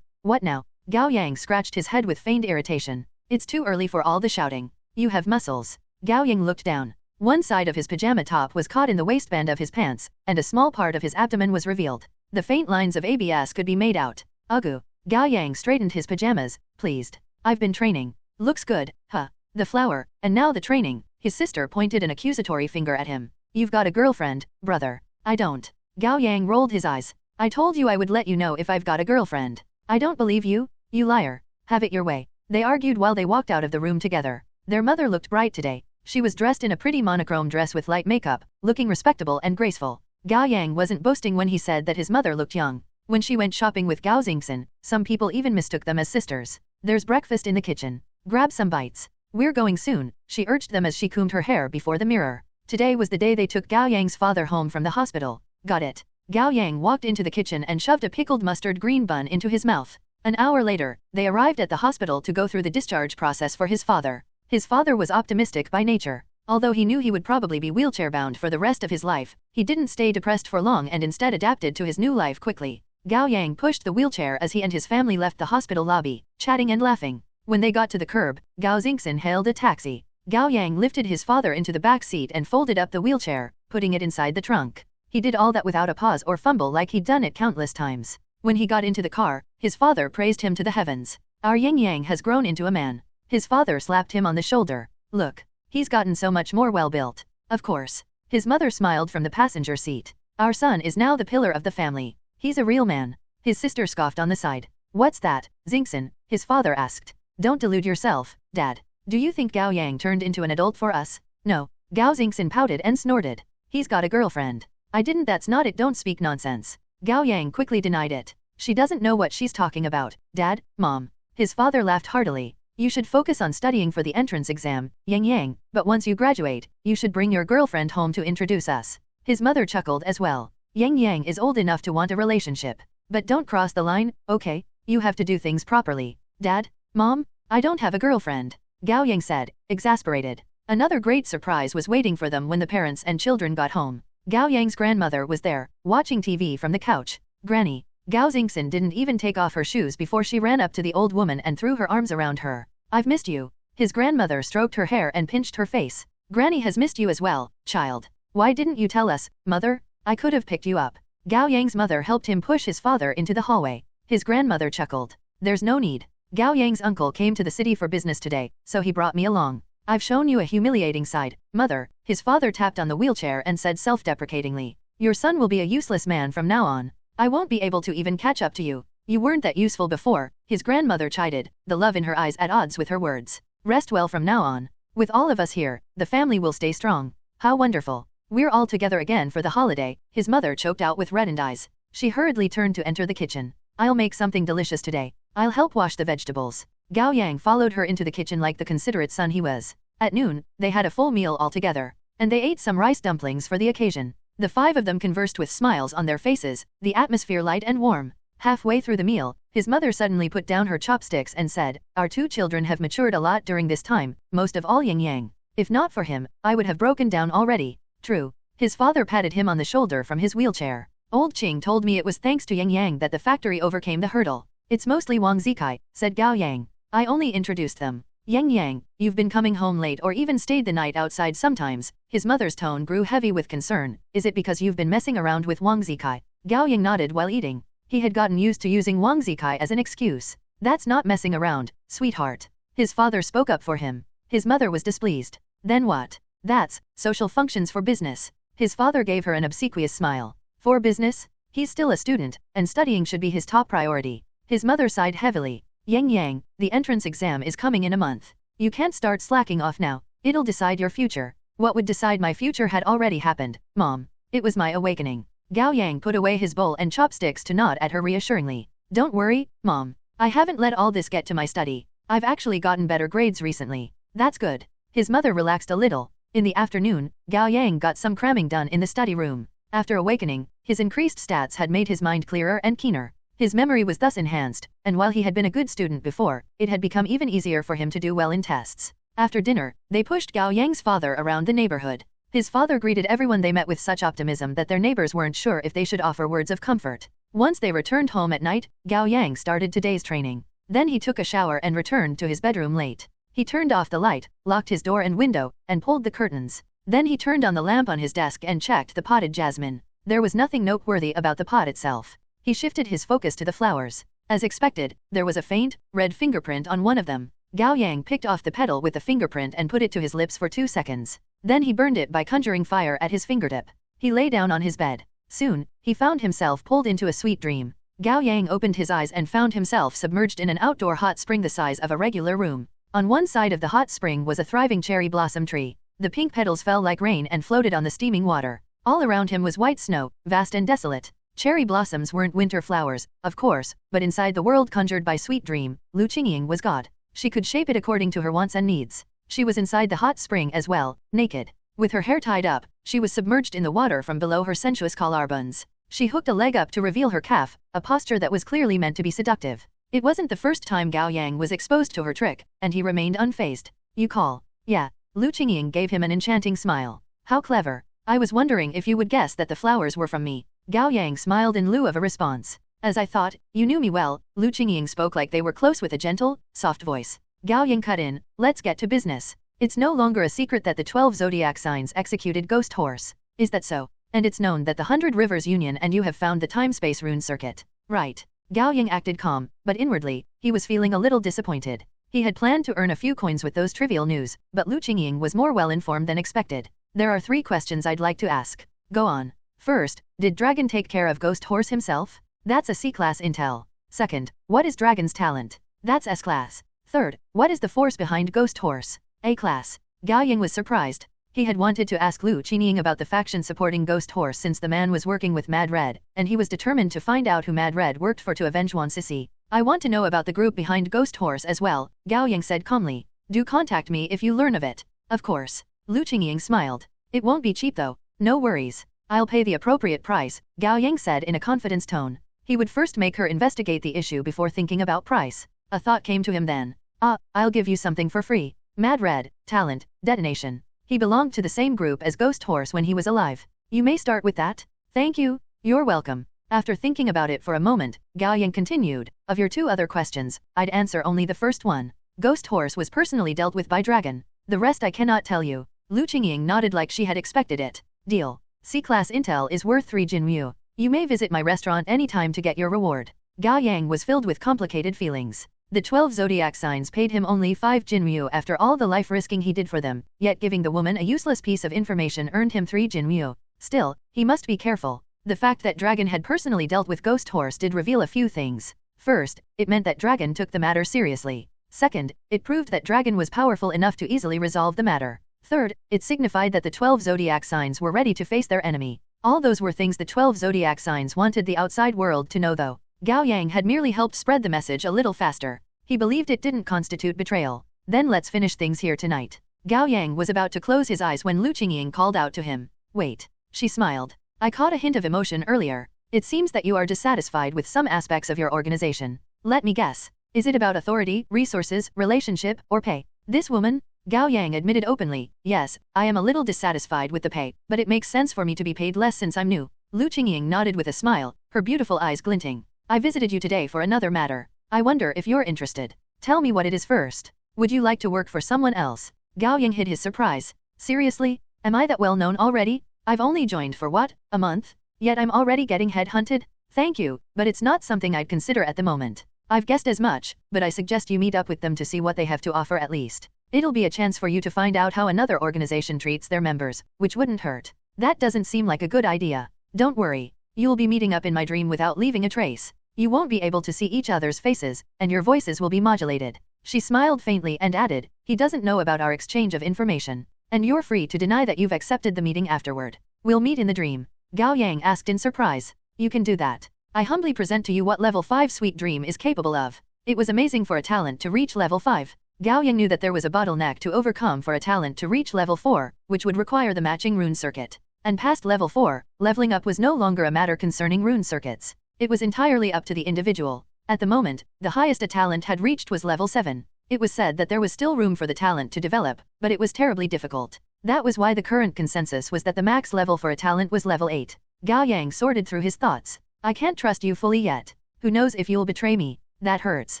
what now?" Gao Yang scratched his head with feigned irritation. It's too early for all the shouting. You have muscles. Gao Yang looked down. One side of his pajama top was caught in the waistband of his pants, and a small part of his abdomen was revealed. The faint lines of ABS could be made out. Ugu. Gao Yang straightened his pajamas, pleased. I've been training. Looks good, huh? The flower, and now the training. His sister pointed an accusatory finger at him. You've got a girlfriend, brother. I don't. Gao Yang rolled his eyes. I told you I would let you know if I've got a girlfriend. I don't believe you, you liar. Have it your way. They argued while they walked out of the room together. Their mother looked bright today. She was dressed in a pretty monochrome dress with light makeup, looking respectable and graceful. Gao Yang wasn't boasting when he said that his mother looked young. When she went shopping with Gao Xingxin, some people even mistook them as sisters. There's breakfast in the kitchen. Grab some bites. We're going soon, she urged them as she combed her hair before the mirror. Today was the day they took Gao Yang's father home from the hospital. Got it. Gao Yang walked into the kitchen and shoved a pickled mustard green bun into his mouth. An hour later, they arrived at the hospital to go through the discharge process for his father. His father was optimistic by nature. Although he knew he would probably be wheelchair-bound for the rest of his life, he didn't stay depressed for long and instead adapted to his new life quickly. Gao Yang pushed the wheelchair as he and his family left the hospital lobby, chatting and laughing. When they got to the curb, Gao Xingxin hailed a taxi. Gao Yang lifted his father into the back seat and folded up the wheelchair, putting it inside the trunk. He did all that without a pause or fumble like he'd done it countless times. When he got into the car, his father praised him to the heavens. Our Yang has grown into a man. His father slapped him on the shoulder. Look. He's gotten so much more well-built. Of course. His mother smiled from the passenger seat. Our son is now the pillar of the family. He's a real man. His sister scoffed on the side. What's that, Xingxin? His father asked. Don't delude yourself, Dad. Do you think Gao Yang turned into an adult for us? No. Gao Xingxin pouted and snorted. He's got a girlfriend. I didn't. That's not it. Don't speak nonsense. Gao Yang quickly denied it. She doesn't know what she's talking about, Dad, Mom. His father laughed heartily. You should focus on studying for the entrance exam, Yang, but once you graduate, you should bring your girlfriend home to introduce us. His mother chuckled as well. Yang is old enough to want a relationship. But don't cross the line, okay? You have to do things properly. Dad, Mom, I don't have a girlfriend, Gao Yang said, exasperated. Another great surprise was waiting for them when the parents and children got home. Gao Yang's grandmother was there, watching TV from the couch. Granny. Gao Xingxin didn't even take off her shoes before she ran up to the old woman and threw her arms around her. I've missed you. His grandmother stroked her hair and pinched her face. Granny has missed you as well, child. Why didn't you tell us, mother? I could have picked you up. Gao Yang's mother helped him push his father into the hallway. His grandmother chuckled. There's no need. Gao Yang's uncle came to the city for business today, so he brought me along. I've shown you a humiliating side, mother. His father tapped on the wheelchair and said self-deprecatingly. Your son will be a useless man from now on. I won't be able to even catch up to you. You weren't that useful before, his grandmother chided, the love in her eyes at odds with her words. Rest well from now on. With all of us here, the family will stay strong. How wonderful. We're all together again for the holiday, his mother choked out with reddened eyes. She hurriedly turned to enter the kitchen. I'll make something delicious today. I'll help wash the vegetables. Gao Yang followed her into the kitchen like the considerate son he was. At noon, they had a full meal all together. And they ate some rice dumplings for the occasion. The five of them conversed with smiles on their faces, the atmosphere light and warm. Halfway through the meal, his mother suddenly put down her chopsticks and said, Our two children have matured a lot during this time, most of all Yang. If not for him, I would have broken down already. True. His father patted him on the shoulder from his wheelchair. Old Qing told me it was thanks to Yang that the factory overcame the hurdle. It's mostly Wang Zikai, said Gao Yang. I only introduced them. Yang, you've been coming home late or even stayed the night outside sometimes. His mother's tone grew heavy with concern. Is it because you've been messing around with Wang Zikai? Gao Yang nodded while eating. He had gotten used to using Wang Zikai as an excuse. That's not messing around, sweetheart. His father spoke up for him. His mother was displeased. Then what? That's social functions for business. His father gave her an obsequious smile. For business? He's still a student, and studying should be his top priority. His mother sighed heavily. Yang, the entrance exam is coming in a month. You can't start slacking off now. It'll decide your future. What would decide my future had already happened, Mom. It was my awakening. Gao Yang put away his bowl and chopsticks to nod at her reassuringly. Don't worry, Mom. I haven't let all this get to my study. I've actually gotten better grades recently. That's good. His mother relaxed a little. In the afternoon, Gao Yang got some cramming done in the study room. After awakening, his increased stats had made his mind clearer and keener. His memory was thus enhanced, and while he had been a good student before, it had become even easier for him to do well in tests. After dinner, they pushed Gao Yang's father around the neighborhood. His father greeted everyone they met with such optimism that their neighbors weren't sure if they should offer words of comfort. Once they returned home at night, Gao Yang started today's training. Then he took a shower and returned to his bedroom late. He turned off the light, locked his door and window, and pulled the curtains. Then he turned on the lamp on his desk and checked the potted jasmine. There was nothing noteworthy about the pot itself. He shifted his focus to the flowers. As expected, there was a faint, red fingerprint on one of them. Gao Yang picked off the petal with the fingerprint and put it to his lips for 2 seconds. Then he burned it by conjuring fire at his fingertip. He lay down on his bed. Soon, he found himself pulled into a sweet dream. Gao Yang opened his eyes and found himself submerged in an outdoor hot spring the size of a regular room. On one side of the hot spring was a thriving cherry blossom tree. The pink petals fell like rain and floated on the steaming water. All around him was white snow, vast and desolate. Cherry blossoms weren't winter flowers, of course, but inside the world conjured by sweet dream, Lu Qingying was God. She could shape it according to her wants and needs. She was inside the hot spring as well, naked. With her hair tied up, she was submerged in the water from below her sensuous collarbones. She hooked a leg up to reveal her calf, a posture that was clearly meant to be seductive. It wasn't the first time Gao Yang was exposed to her trick, and he remained unfazed. You call? Yeah. Lu Qingying gave him an enchanting smile. How clever. I was wondering if you would guess that the flowers were from me. Gao Yang smiled in lieu of a response. As I thought, you knew me well. Lu Qingying spoke like they were close with a gentle, soft voice. Gao Yang cut in, let's get to business. It's no longer a secret that the 12 zodiac signs executed Ghost Horse. Is that so? And it's known that the 100 Rivers Union and you have found the time-space rune circuit. Right. Gao Yang acted calm, but inwardly, he was feeling a little disappointed. He had planned to earn a few coins with those trivial news, but Lu Qingying was more well-informed than expected. There are 3 questions I'd like to ask. Go on. First, did Dragon take care of Ghost Horse himself? That's a C-class intel. Second, what is Dragon's talent? That's S-class. Third, what is the force behind Ghost Horse? A-class. Gao Yang was surprised. He had wanted to ask Lu Qingying about the faction supporting Ghost Horse since the man was working with Mad Red, and he was determined to find out who Mad Red worked for to avenge Wan Sisi. I want to know about the group behind Ghost Horse as well, Gao Yang said calmly. Do contact me if you learn of it. Of course. Lu Qingying smiled. It won't be cheap though. No worries. I'll pay the appropriate price, Gao Yang said in a confidence tone. He would first make her investigate the issue before thinking about price. A thought came to him then. I'll give you something for free. Mad Red, talent, detonation. He belonged to the same group as Ghost Horse when he was alive. You may start with that. Thank you. You're welcome. After thinking about it for a moment, Gao Yang continued, of your 2 other questions, I'd answer only the first one. Ghost Horse was personally dealt with by Dragon. The rest I cannot tell you. Lu Qingying nodded like she had expected it. Deal. C-class intel is worth 3 Jinmu. You may visit my restaurant anytime to get your reward. Gao Yang was filled with complicated feelings. The 12 zodiac signs paid him only 5 Jinmu after all the life risking he did for them, yet giving the woman a useless piece of information earned him 3 Jinmu. Still, he must be careful. The fact that Dragon had personally dealt with Ghost Horse did reveal a few things. First, it meant that Dragon took the matter seriously. Second, it proved that Dragon was powerful enough to easily resolve the matter. Third, it signified that the 12 zodiac signs were ready to face their enemy. All those were things the 12 zodiac signs wanted the outside world to know though. Gao Yang had merely helped spread the message a little faster. He believed it didn't constitute betrayal. Then let's finish things here tonight. Gao Yang was about to close his eyes when Lu Qingying called out to him. Wait. She smiled. I caught a hint of emotion earlier. It seems that you are dissatisfied with some aspects of your organization. Let me guess. Is it about authority, resources, relationship, or pay? This woman? Gao Yang admitted openly, yes, I am a little dissatisfied with the pay, but it makes sense for me to be paid less since I'm new. Lu Qingying nodded with a smile, her beautiful eyes glinting. I visited you today for another matter. I wonder if you're interested. Tell me what it is first. Would you like to work for someone else? Gao Yang hid his surprise. Seriously? Am I that well known already? I've only joined for what, a month? Yet I'm already getting headhunted? Thank you, but it's not something I'd consider at the moment. I've guessed as much, but I suggest you meet up with them to see what they have to offer at least. It'll be a chance for you to find out how another organization treats their members, which wouldn't hurt. That doesn't seem like a good idea. Don't worry. You'll be meeting up in my dream without leaving a trace. You won't be able to see each other's faces, and your voices will be modulated. She smiled faintly and added, he doesn't know about our exchange of information. And you're free to deny that you've accepted the meeting afterward. We'll meet in the dream. Gao Yang asked in surprise. You can do that. I humbly present to you what level 5 sweet dream is capable of. It was amazing for a talent to reach level 5. Gao Yang knew that there was a bottleneck to overcome for a talent to reach level 4, which would require the matching rune circuit. And past level 4, leveling up was no longer a matter concerning rune circuits. It was entirely up to the individual. At the moment, the highest a talent had reached was level 7. It was said that there was still room for the talent to develop, but it was terribly difficult. That was why the current consensus was that the max level for a talent was level 8. Gao Yang sorted through his thoughts. I can't trust you fully yet. Who knows if you'll betray me? That hurts.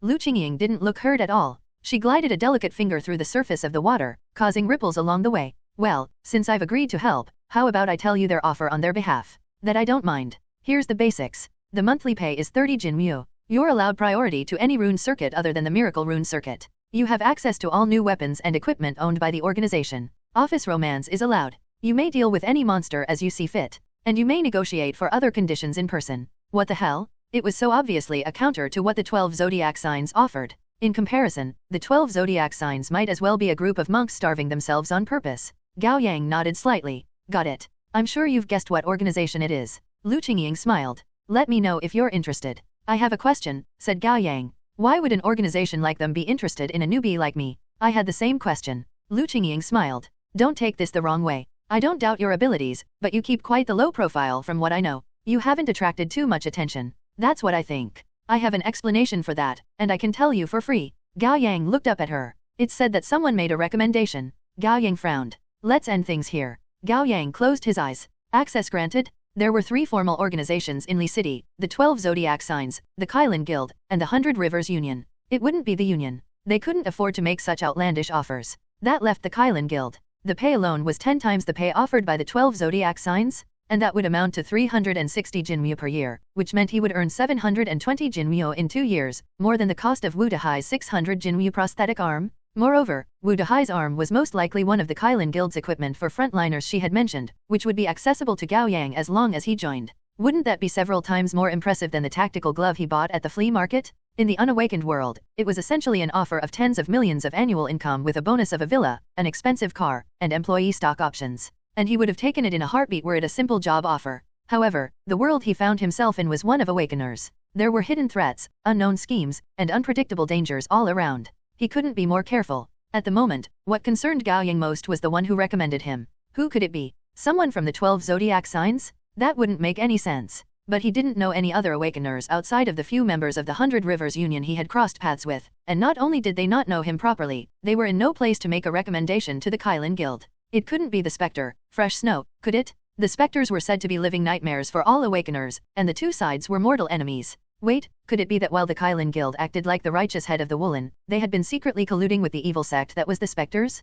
Lu Qingying didn't look hurt at all. She glided a delicate finger through the surface of the water, causing ripples along the way. Well, since I've agreed to help, how about I tell you their offer on their behalf? That I don't mind. Here's the basics. The monthly pay is 30 Jinmu. You're allowed priority to any rune circuit other than the miracle rune circuit. You have access to all new weapons and equipment owned by the organization. Office romance is allowed. You may deal with any monster as you see fit. And you may negotiate for other conditions in person. What the hell? It was so obviously a counter to what the 12 zodiac signs offered. In comparison, the 12 zodiac signs might as well be a group of monks starving themselves on purpose. Gao Yang nodded slightly. Got it. I'm sure you've guessed what organization it is. Lu Qingying smiled. Let me know if you're interested. I have a question, said Gao Yang. Why would an organization like them be interested in a newbie like me? I had the same question. Lu Qingying smiled. Don't take this the wrong way. I don't doubt your abilities, but you keep quite the low profile from what I know. You haven't attracted too much attention. That's what I think. I have an explanation for that, and I can tell you for free. Gao Yang looked up at her. It's said that someone made a recommendation. Gao Yang frowned. Let's end things here. Gao Yang closed his eyes. Access granted? There were 3 formal organizations in Li City, the 12 Zodiac Signs, the Kailan Guild, and the 100 Rivers Union. It wouldn't be the Union. They couldn't afford to make such outlandish offers. That left the Kailan Guild. The pay alone was 10 times the pay offered by the 12 Zodiac Signs, and that would amount to 360 Jinmu per year, which meant he would earn 720 Jinmu in 2 years, more than the cost of Wu Dehai's 600 Jinmu prosthetic arm. Moreover, Wu Dehai's arm was most likely one of the Kailan Guild's equipment for frontliners she had mentioned, which would be accessible to Gao Yang as long as he joined. Wouldn't that be several times more impressive than the tactical glove he bought at the flea market? In the unawakened world, it was essentially an offer of tens of millions of annual income with a bonus of a villa, an expensive car, and employee stock options. And he would have taken it in a heartbeat were it a simple job offer. However, the world he found himself in was one of awakeners. There were hidden threats, unknown schemes, and unpredictable dangers all around. He couldn't be more careful. At the moment, what concerned Gao Yang most was the one who recommended him. Who could it be? Someone from the 12 zodiac signs? That wouldn't make any sense. But he didn't know any other awakeners outside of the few members of the 100 Rivers Union he had crossed paths with, and not only did they not know him properly, they were in no place to make a recommendation to the Kailan Guild. It couldn't be the Spectre, Fresh Snow, could it? The Spectres were said to be living nightmares for all awakeners, and the two sides were mortal enemies. Wait, could it be that while the Kailan Guild acted like the righteous head of the Woolen, they had been secretly colluding with the evil sect that was the Spectres?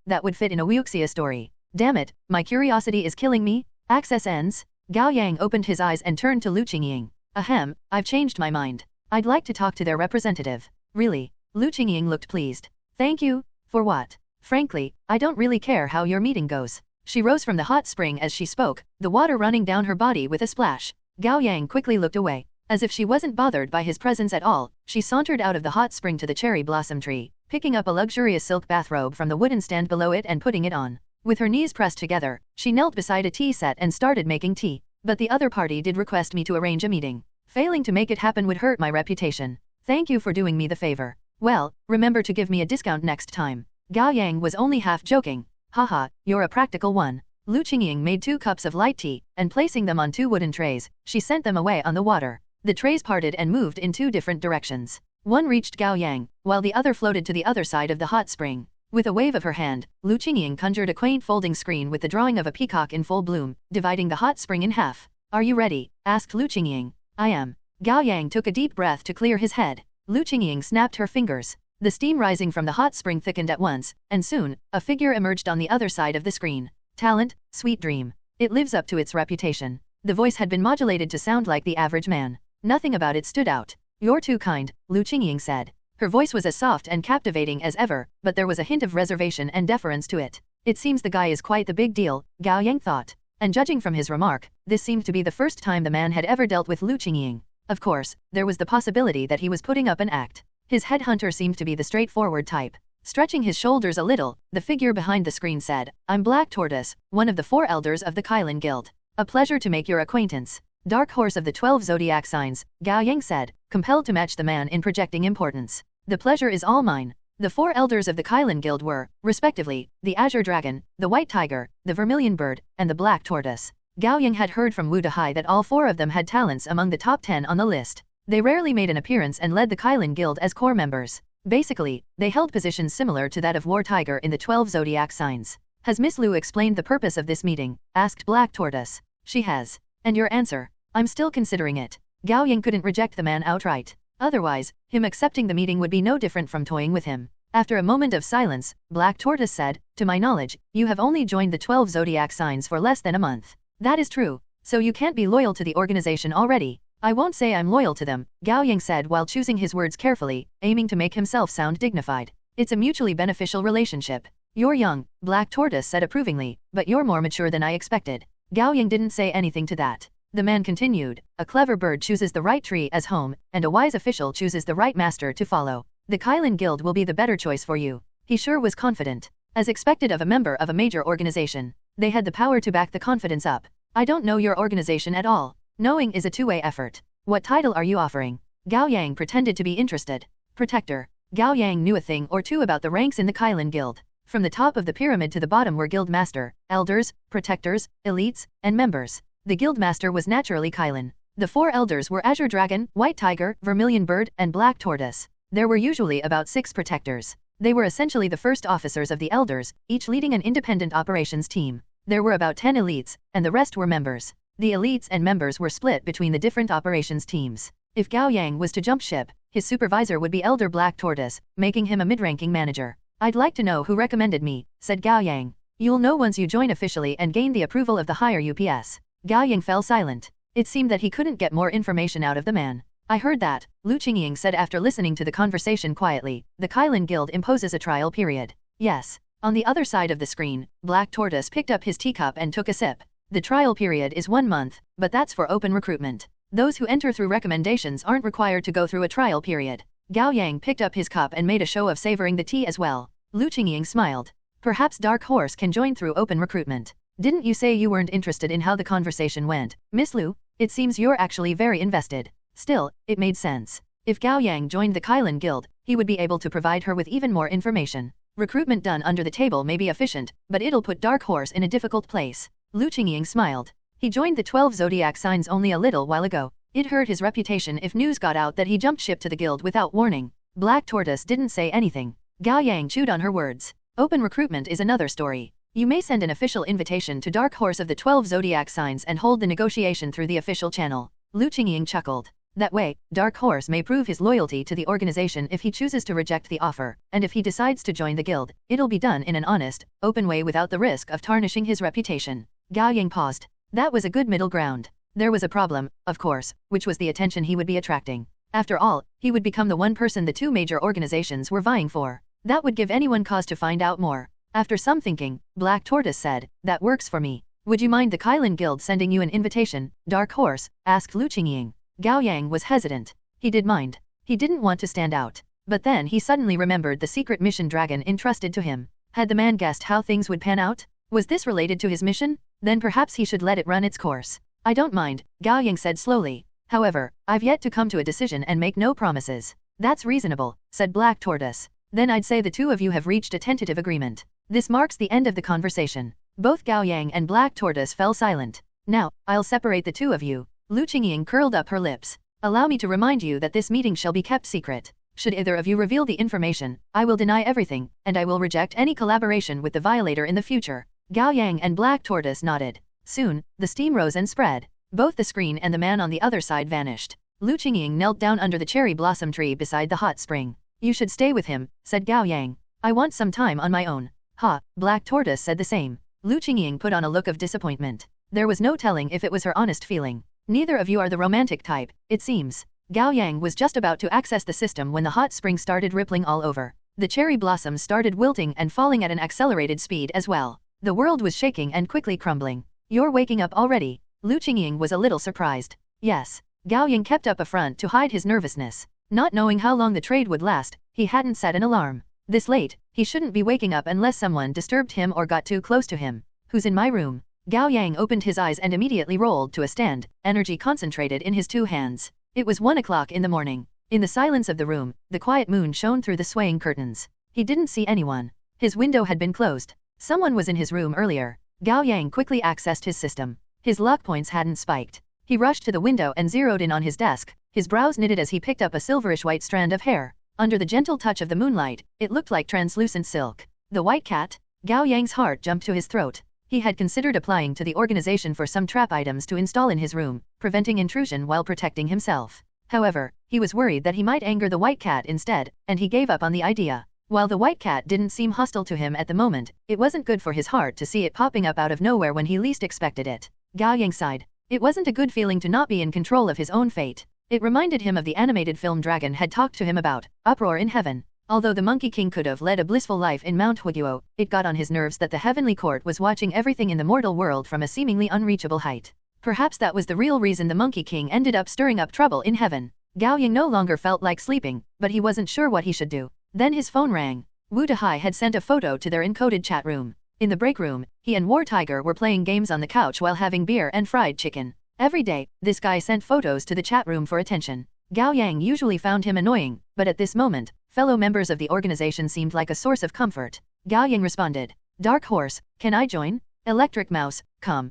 That would fit in a Wuxia story. Damn it, my curiosity is killing me. Access ends. Gao Yang opened his eyes and turned to Lu Qingying. Ahem, I've changed my mind. I'd like to talk to their representative. Really? Lu Qingying looked pleased. Thank you. For what? Frankly, I don't really care how your meeting goes. She rose from the hot spring as she spoke, the water running down her body with a splash. Gao Yang quickly looked away. As if she wasn't bothered by his presence at all, she sauntered out of the hot spring to the cherry blossom tree, picking up a luxurious silk bathrobe from the wooden stand below it and putting it on. With her knees pressed together, she knelt beside a tea set and started making tea. But the other party did request me to arrange a meeting. Failing to make it happen would hurt my reputation. Thank you for doing me the favor. Well, remember to give me a discount next time. Gao Yang was only half joking. Haha, you're a practical one. Lu Qingying made 2 cups of light tea, and placing them on 2 wooden trays, she sent them away on the water. The trays parted and moved in 2 different directions. One reached Gao Yang, while the other floated to the other side of the hot spring. With a wave of her hand, Lu Qingying conjured a quaint folding screen with the drawing of a peacock in full bloom, dividing the hot spring in half. Are you ready? Asked Lu Qingying. I am. Gao Yang took a deep breath to clear his head. Lu Qingying snapped her fingers. The steam rising from the hot spring thickened at once, and soon, a figure emerged on the other side of the screen. Talent, sweet dream. It lives up to its reputation. The voice had been modulated to sound like the average man. Nothing about it stood out. You're too kind, Lu Qingying said. Her voice was as soft and captivating as ever, but there was a hint of reservation and deference to it. It seems the guy is quite the big deal, Gao Yang thought. And judging from his remark, this seemed to be the first time the man had ever dealt with Lu Qingying. Of course, there was the possibility that he was putting up an act. His headhunter seemed to be the straightforward type. Stretching his shoulders a little, the figure behind the screen said, I'm Black Tortoise, one of the 4 elders of the Kailan Guild. A pleasure to make your acquaintance. Dark horse of the 12 zodiac signs, Gao Yang said, compelled to match the man in projecting importance. The pleasure is all mine. The 4 elders of the Kailan Guild were, respectively, the Azure Dragon, the White Tiger, the Vermilion Bird, and the Black Tortoise. Gao Yang had heard from Wu Dehai that all 4 of them had talents among the top 10 on the list. They rarely made an appearance and led the Kailan Guild as core members. Basically, they held positions similar to that of War Tiger in the 12 zodiac signs. Has Miss Lu explained the purpose of this meeting? Asked Black Tortoise. She has. And your answer? I'm still considering it. Gao Yang couldn't reject the man outright. Otherwise, him accepting the meeting would be no different from toying with him. After a moment of silence, Black Tortoise said, to my knowledge, you have only joined the 12 zodiac signs for less than a month. That is true. So you can't be loyal to the organization already. I won't say I'm loyal to them, Gao Yang said while choosing his words carefully, aiming to make himself sound dignified. It's a mutually beneficial relationship. You're young, Black Tortoise said approvingly, but you're more mature than I expected. Gao Yang didn't say anything to that. The man continued, a clever bird chooses the right tree as home, and a wise official chooses the right master to follow. The Kylin Guild will be the better choice for you. He sure was confident. As expected of a member of a major organization, they had the power to back the confidence up. I don't know your organization at all. Knowing is a two-way effort. What title are you offering? Gao Yang pretended to be interested. Protector. Gao Yang knew a thing or two about the ranks in the Kylin Guild. From the top of the pyramid to the bottom were guild master, elders, protectors, elites, and members. The guild master was naturally Kylin. The 4 elders were Azure Dragon, White Tiger, Vermilion Bird, and Black Tortoise. There were usually about 6 protectors. They were essentially the first officers of the elders, each leading an independent operations team. There were about 10 elites, and the rest were members. The elites and members were split between the different operations teams. If Gao Yang was to jump ship, his supervisor would be Elder Black Tortoise, making him a mid-ranking manager. I'd like to know who recommended me, said Gao Yang. You'll know once you join officially and gain the approval of the higher UPS. Gao Yang fell silent. It seemed that he couldn't get more information out of the man. I heard that, Lu Qingying said after listening to the conversation quietly. The Kylin Guild imposes a trial period. Yes. On the other side of the screen, Black Tortoise picked up his teacup and took a sip. The trial period is 1 month, but that's for open recruitment. Those who enter through recommendations aren't required to go through a trial period. Gao Yang picked up his cup and made a show of savoring the tea as well. Lu Qingying smiled. Perhaps Dark Horse can join through open recruitment. Didn't you say you weren't interested in how the conversation went, Miss Lu? It seems you're actually very invested. Still, it made sense. If Gao Yang joined the Kylin Guild, he would be able to provide her with even more information. Recruitment done under the table may be efficient, but it'll put Dark Horse in a difficult place. Lu Qingying smiled. He joined the 12 zodiac signs only a little while ago. It hurt his reputation if news got out that he jumped ship to the guild without warning. Black Tortoise didn't say anything. Gao Yang chewed on her words. Open recruitment is another story. You may send an official invitation to Dark Horse of the 12 zodiac signs and hold the negotiation through the official channel. Lu Qingying chuckled. That way, Dark Horse may prove his loyalty to the organization if he chooses to reject the offer, and if he decides to join the guild, it'll be done in an honest, open way without the risk of tarnishing his reputation. Gao Yang paused. That was a good middle ground. There was a problem, of course, which was the attention he would be attracting. After all, he would become the one person the 2 major organizations were vying for. That would give anyone cause to find out more. After some thinking, Black Tortoise said, that works for me. Would you mind the Kylin Guild sending you an invitation, Dark Horse? Asked Lu Qingying. Gao Yang was hesitant. He did mind. He didn't want to stand out. But then he suddenly remembered the secret mission Dragon entrusted to him. Had the man guessed how things would pan out? Was this related to his mission? Then perhaps he should let it run its course. I don't mind, Gao Yang said slowly. However, I've yet to come to a decision and make no promises. That's reasonable, said Black Tortoise. Then I'd say the 2 of you have reached a tentative agreement. This marks the end of the conversation. Both Gao Yang and Black Tortoise fell silent. Now, I'll separate the 2 of you. Lu Qingying curled up her lips. Allow me to remind you that this meeting shall be kept secret. Should either of you reveal the information, I will deny everything, and I will reject any collaboration with the violator in the future. Gao Yang and Black Tortoise nodded. Soon, the steam rose and spread. Both the screen and the man on the other side vanished. Lu Qingying knelt down under the cherry blossom tree beside the hot spring. You should stay with him, said Gao Yang. I want some time on my own. Ha, Black Tortoise said the same. Lu Qingying put on a look of disappointment. There was no telling if it was her honest feeling. Neither of you are the romantic type, it seems. Gao Yang was just about to access the system when the hot spring started rippling all over. The cherry blossoms started wilting and falling at an accelerated speed as well. The world was shaking and quickly crumbling. You're waking up already? Lu Qingying was a little surprised. Yes. Gao Yang kept up a front to hide his nervousness. Not knowing how long the trade would last, he hadn't set an alarm. This late, he shouldn't be waking up unless someone disturbed him or got too close to him. Who's in my room? Gao Yang opened his eyes and immediately rolled to a stand, energy concentrated in his 2 hands. It was 1 o'clock in the morning. In the silence of the room, the quiet moon shone through the swaying curtains. He didn't see anyone. His window had been closed. Someone was in his room earlier. Gao Yang quickly accessed his system. His luck points hadn't spiked. He rushed to the window and zeroed in on his desk. His brows knitted as he picked up a silverish white strand of hair. Under the gentle touch of the moonlight, it looked like translucent silk. The white cat? Gao Yang's heart jumped to his throat. He had considered applying to the organization for some trap items to install in his room, preventing intrusion while protecting himself. However, he was worried that he might anger the white cat instead, and he gave up on the idea. While the white cat didn't seem hostile to him at the moment, it wasn't good for his heart to see it popping up out of nowhere when he least expected it. Gao Yang sighed. It wasn't a good feeling to not be in control of his own fate. It reminded him of the animated film Dragon had talked to him about, Uproar in Heaven. Although the Monkey King could have led a blissful life in Mount Huiguo, it got on his nerves that the Heavenly Court was watching everything in the mortal world from a seemingly unreachable height. Perhaps that was the real reason the Monkey King ended up stirring up trouble in heaven. Gao Yang no longer felt like sleeping, but he wasn't sure what he should do. Then his phone rang. Wu Dehai had sent a photo to their encoded chat room. In the break room, he and War Tiger were playing games on the couch while having beer and fried chicken. Every day, this guy sent photos to the chat room for attention. Gao Yang usually found him annoying, but at this moment, fellow members of the organization seemed like a source of comfort. Gao Yang responded. Dark Horse, can I join? Electric Mouse, come.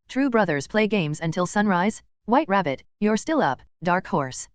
True brothers play games until sunrise? White Rabbit, you're still up. Dark Horse,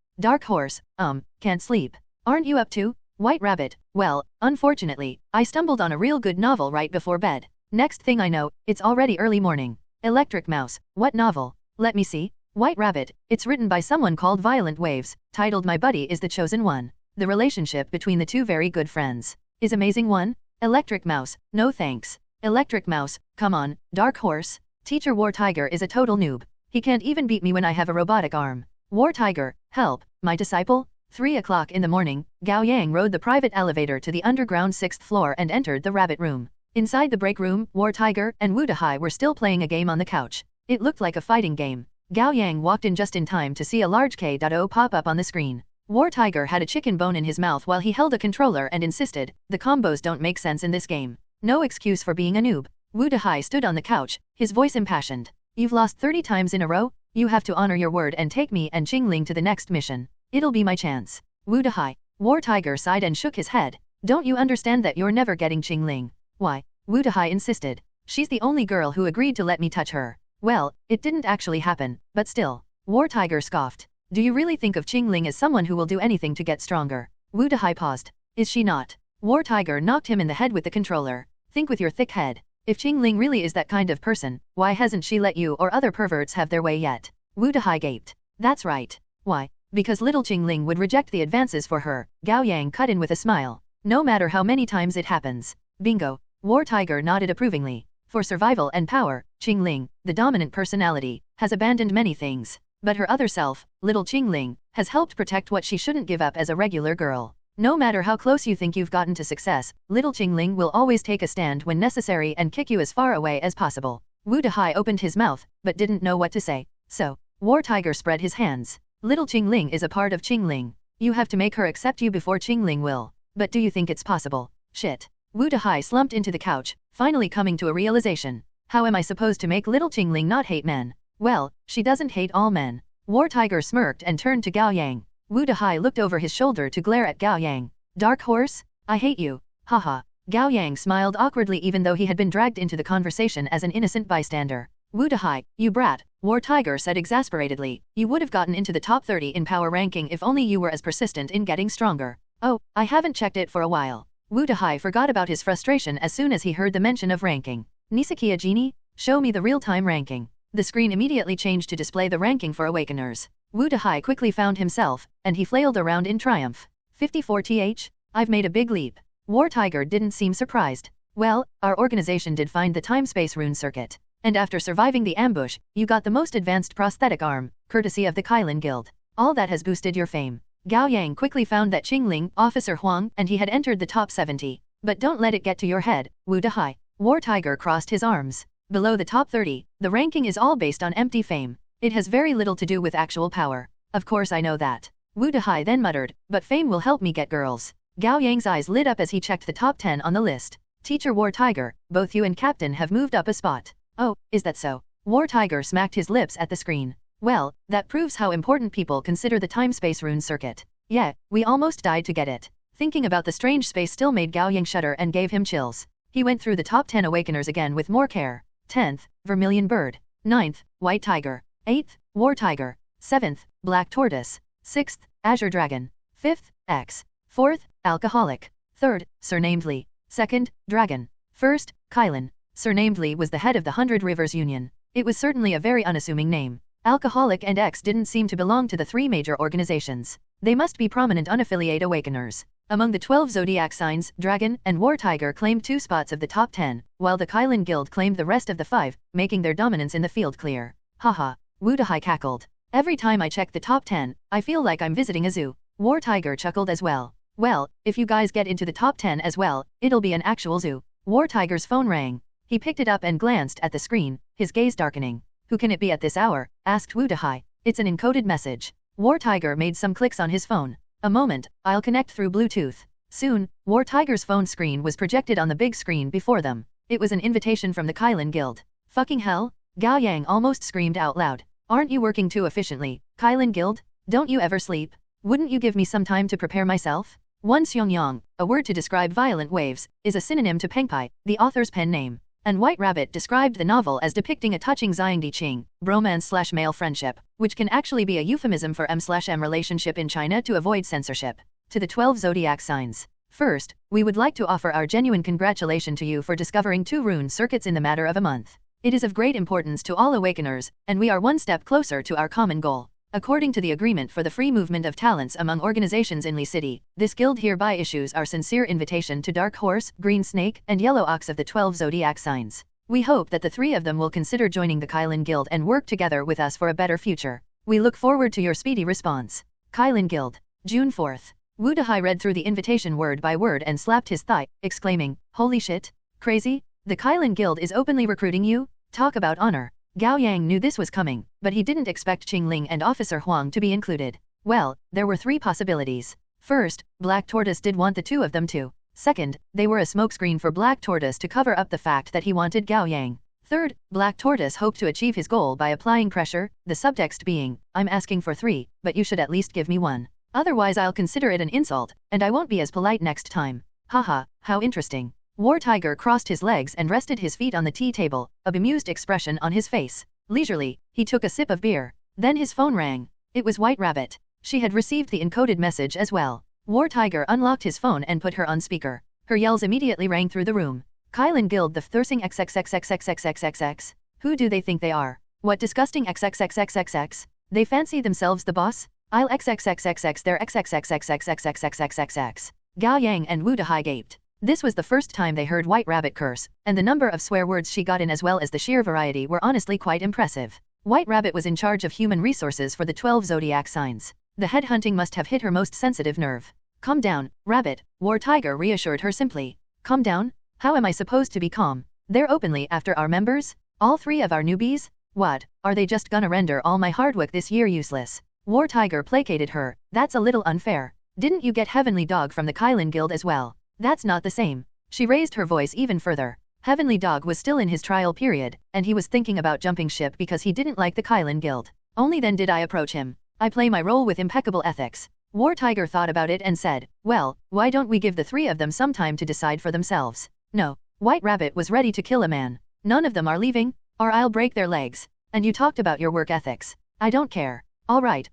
can't sleep. Aren't you up too? White Rabbit, well, unfortunately, I stumbled on a real good novel right before bed. Next thing I know, it's already early morning. Electric Mouse, what novel? Let me see. White Rabbit, it's written by someone called Violent Waves, titled My Buddy is the Chosen One. The relationship between the two very good friends is amazing one. Electric Mouse, no thanks. Electric Mouse, come on. Dark Horse, Teacher War Tiger is a total noob. He can't even beat me when I have a robotic arm. War Tiger, help, my disciple? 3 o'clock in the morning, Gao Yang rode the private elevator to the underground 6th floor and entered the rabbit room. Inside the break room, War Tiger and Wu Dehai were still playing a game on the couch. It looked like a fighting game. Gao Yang walked in just in time to see a large K.O pop up on the screen. War Tiger had a chicken bone in his mouth while he held a controller and insisted, the combos don't make sense in this game. No excuse for being a noob. Wu Dehai stood on the couch, his voice impassioned. You've lost 30 times in a row? You have to honor your word and take me and Qingling to the next mission. It'll be my chance. Wu Dehai. War Tiger sighed and shook his head. Don't you understand that you're never getting Qingling? Why? Wu Dehai insisted. She's the only girl who agreed to let me touch her. Well, it didn't actually happen, but still. War Tiger scoffed. Do you really think of Qingling as someone who will do anything to get stronger? Wu Dehai paused. Is she not? War Tiger knocked him in the head with the controller. Think with your thick head. If Qingling really is that kind of person, why hasn't she let you or other perverts have their way yet? Wu Dehai gaped. That's right. Why? Because little Qingling would reject the advances for her. Gao Yang cut in with a smile. No matter how many times it happens. Bingo. War Tiger nodded approvingly. For survival and power, Qingling, the dominant personality, has abandoned many things. But her other self, little Qingling, has helped protect what she shouldn't give up as a regular girl. No matter how close you think you've gotten to success, little Qingling will always take a stand when necessary and kick you as far away as possible. Wu Dehai opened his mouth, but didn't know what to say. So, War Tiger spread his hands. Little Qingling is a part of Qingling. You have to make her accept you before Qingling will. But do you think it's possible? Shit. Wu Dehai slumped into the couch, finally coming to a realization. How am I supposed to make little Qingling not hate men? Well, she doesn't hate all men. War Tiger smirked and turned to Gao Yang. Wu Dehai looked over his shoulder to glare at Gao Yang. Dark Horse? I hate you. Haha. Gao Yang smiled awkwardly even though he had been dragged into the conversation as an innocent bystander. Wu Dehai, you brat, War Tiger said exasperatedly. You would have gotten into the top 30 in power ranking if only you were as persistent in getting stronger. Oh, I haven't checked it for a while. Wu Dehai forgot about his frustration as soon as he heard the mention of ranking. Nisakia Genie, show me the real-time ranking. The screen immediately changed to display the ranking for Awakeners. Wu Dehai quickly found himself, and he flailed around in triumph. 54th, I've made a big leap. War Tiger didn't seem surprised. Well, our organization did find the time-space rune circuit. And after surviving the ambush, you got the most advanced prosthetic arm, courtesy of the Kylin Guild. All that has boosted your fame. Gao Yang quickly found that Qingling, Officer Huang, and he had entered the top 70. But don't let it get to your head, Wu Dehai. War Tiger crossed his arms. Below the top 30, the ranking is all based on empty fame. It has very little to do with actual power. Of course I know that. Wu Dehai then muttered, but fame will help me get girls. Gao Yang's eyes lit up as he checked the top 10 on the list. Teacher War Tiger, both you and Captain have moved up a spot. Oh, is that so? War Tiger smacked his lips at the screen. Well, that proves how important people consider the time-space rune circuit. Yeah, we almost died to get it. Thinking about the strange space still made Gao Yang shudder and gave him chills. He went through the top 10 Awakeners again with more care. 10th, Vermilion Bird. 9th, White Tiger. 8th, War Tiger. 7th, Black Tortoise. 6th, Azure Dragon. 5th, X. 4th, Alcoholic. 3rd, Surnamed Lee. 2nd, Dragon. First, Kylan, surnamed Li, was the head of the 100 Rivers Union. It was certainly a very unassuming name. Alcoholic and X didn't seem to belong to the three major organizations. They must be prominent unaffiliate awakeners. Among the 12 zodiac signs, Dragon and War Tiger claimed 2 spots of the top 10, while the Kylan Guild claimed the rest of the 5, making their dominance in the field clear. Haha, Wu Dahai cackled. Every time I check the top 10, I feel like I'm visiting a zoo. War Tiger chuckled as well. Well, if you guys get into the top 10 as well, it'll be an actual zoo. War Tiger's phone rang. He picked it up and glanced at the screen, his gaze darkening. Who can it be at this hour? Asked Wu Dahai. It's an encoded message. War Tiger made some clicks on his phone. A moment, I'll connect through Bluetooth. Soon, War Tiger's phone screen was projected on the big screen before them. It was an invitation from the Kylan Guild. Fucking hell? Gao Yang almost screamed out loud. Aren't you working too efficiently, Kylan Guild? Don't you ever sleep? Wouldn't you give me some time to prepare myself? One Xiong, a word to describe violent waves, is a synonym to Pengpai, the author's pen name. And White Rabbit described the novel as depicting a touching Xiangdi Qing, bromance/male friendship, which can actually be a euphemism for M/M relationship in China to avoid censorship. To the 12 zodiac signs. First, we would like to offer our genuine congratulations to you for discovering 2 rune circuits in the matter of a month. It is of great importance to all awakeners, and we are one step closer to our common goal. According to the agreement for the free movement of talents among organizations in Li City, this guild hereby issues our sincere invitation to Dark Horse, Green Snake, and Yellow Ox of the 12 zodiac signs. We hope that the 3 of them will consider joining the Kylan Guild and work together with us for a better future. We look forward to your speedy response. Kylan Guild. June 4th. Wu Dahai read through the invitation word by word and slapped his thigh, exclaiming, "Holy shit! Crazy? The Kylan Guild is openly recruiting you? Talk about honor." Gao Yang knew this was coming, but he didn't expect Qingling and Officer Huang to be included. Well, there were 3 possibilities. First, Black Tortoise did want the 2 of them too. Second, they were a smokescreen for Black Tortoise to cover up the fact that he wanted Gao Yang. Third, Black Tortoise hoped to achieve his goal by applying pressure, the subtext being, "I'm asking for 3, but you should at least give me 1. Otherwise I'll consider it an insult, and I won't be as polite next time." Haha, how interesting. War Tiger crossed his legs and rested his feet on the tea table, a bemused expression on his face. Leisurely, he took a sip of beer. Then his phone rang. It was White Rabbit. She had received the encoded message as well. War Tiger unlocked his phone and put her on speaker. Her yells immediately rang through the room. Kylan Guild, the thursing XXXXXXXXX. Who do they think they are? What disgusting XXXXXXX? They fancy themselves the boss? I'll XXXXX their XXXXXXXXXXX. Gao Yang and Wu Dahai gaped. This was the first time they heard White Rabbit curse, and the number of swear words she got in as well as the sheer variety were honestly quite impressive. White Rabbit was in charge of human resources for the 12 zodiac signs. The headhunting must have hit her most sensitive nerve. "Calm down, Rabbit," War Tiger reassured her simply. "Calm down? How am I supposed to be calm? They're openly after our members? All 3 of our newbies? What, are they just gonna render all my hard work this year useless?" War Tiger placated her. "That's a little unfair. Didn't you get Heavenly Dog from the Kylan Guild as well? That's not the same." She raised her voice even further. Heavenly Dog was still in his trial period, and he was thinking about jumping ship because he didn't like the Kylan Guild. Only then did I approach him. I play my role with impeccable ethics. War Tiger thought about it and said, "Well, why don't we give the 3 of them some time to decide for themselves?" No. White Rabbit was ready to kill a man. "None of them are leaving, or I'll break their legs. And you talked about your work ethics. I don't care. All right.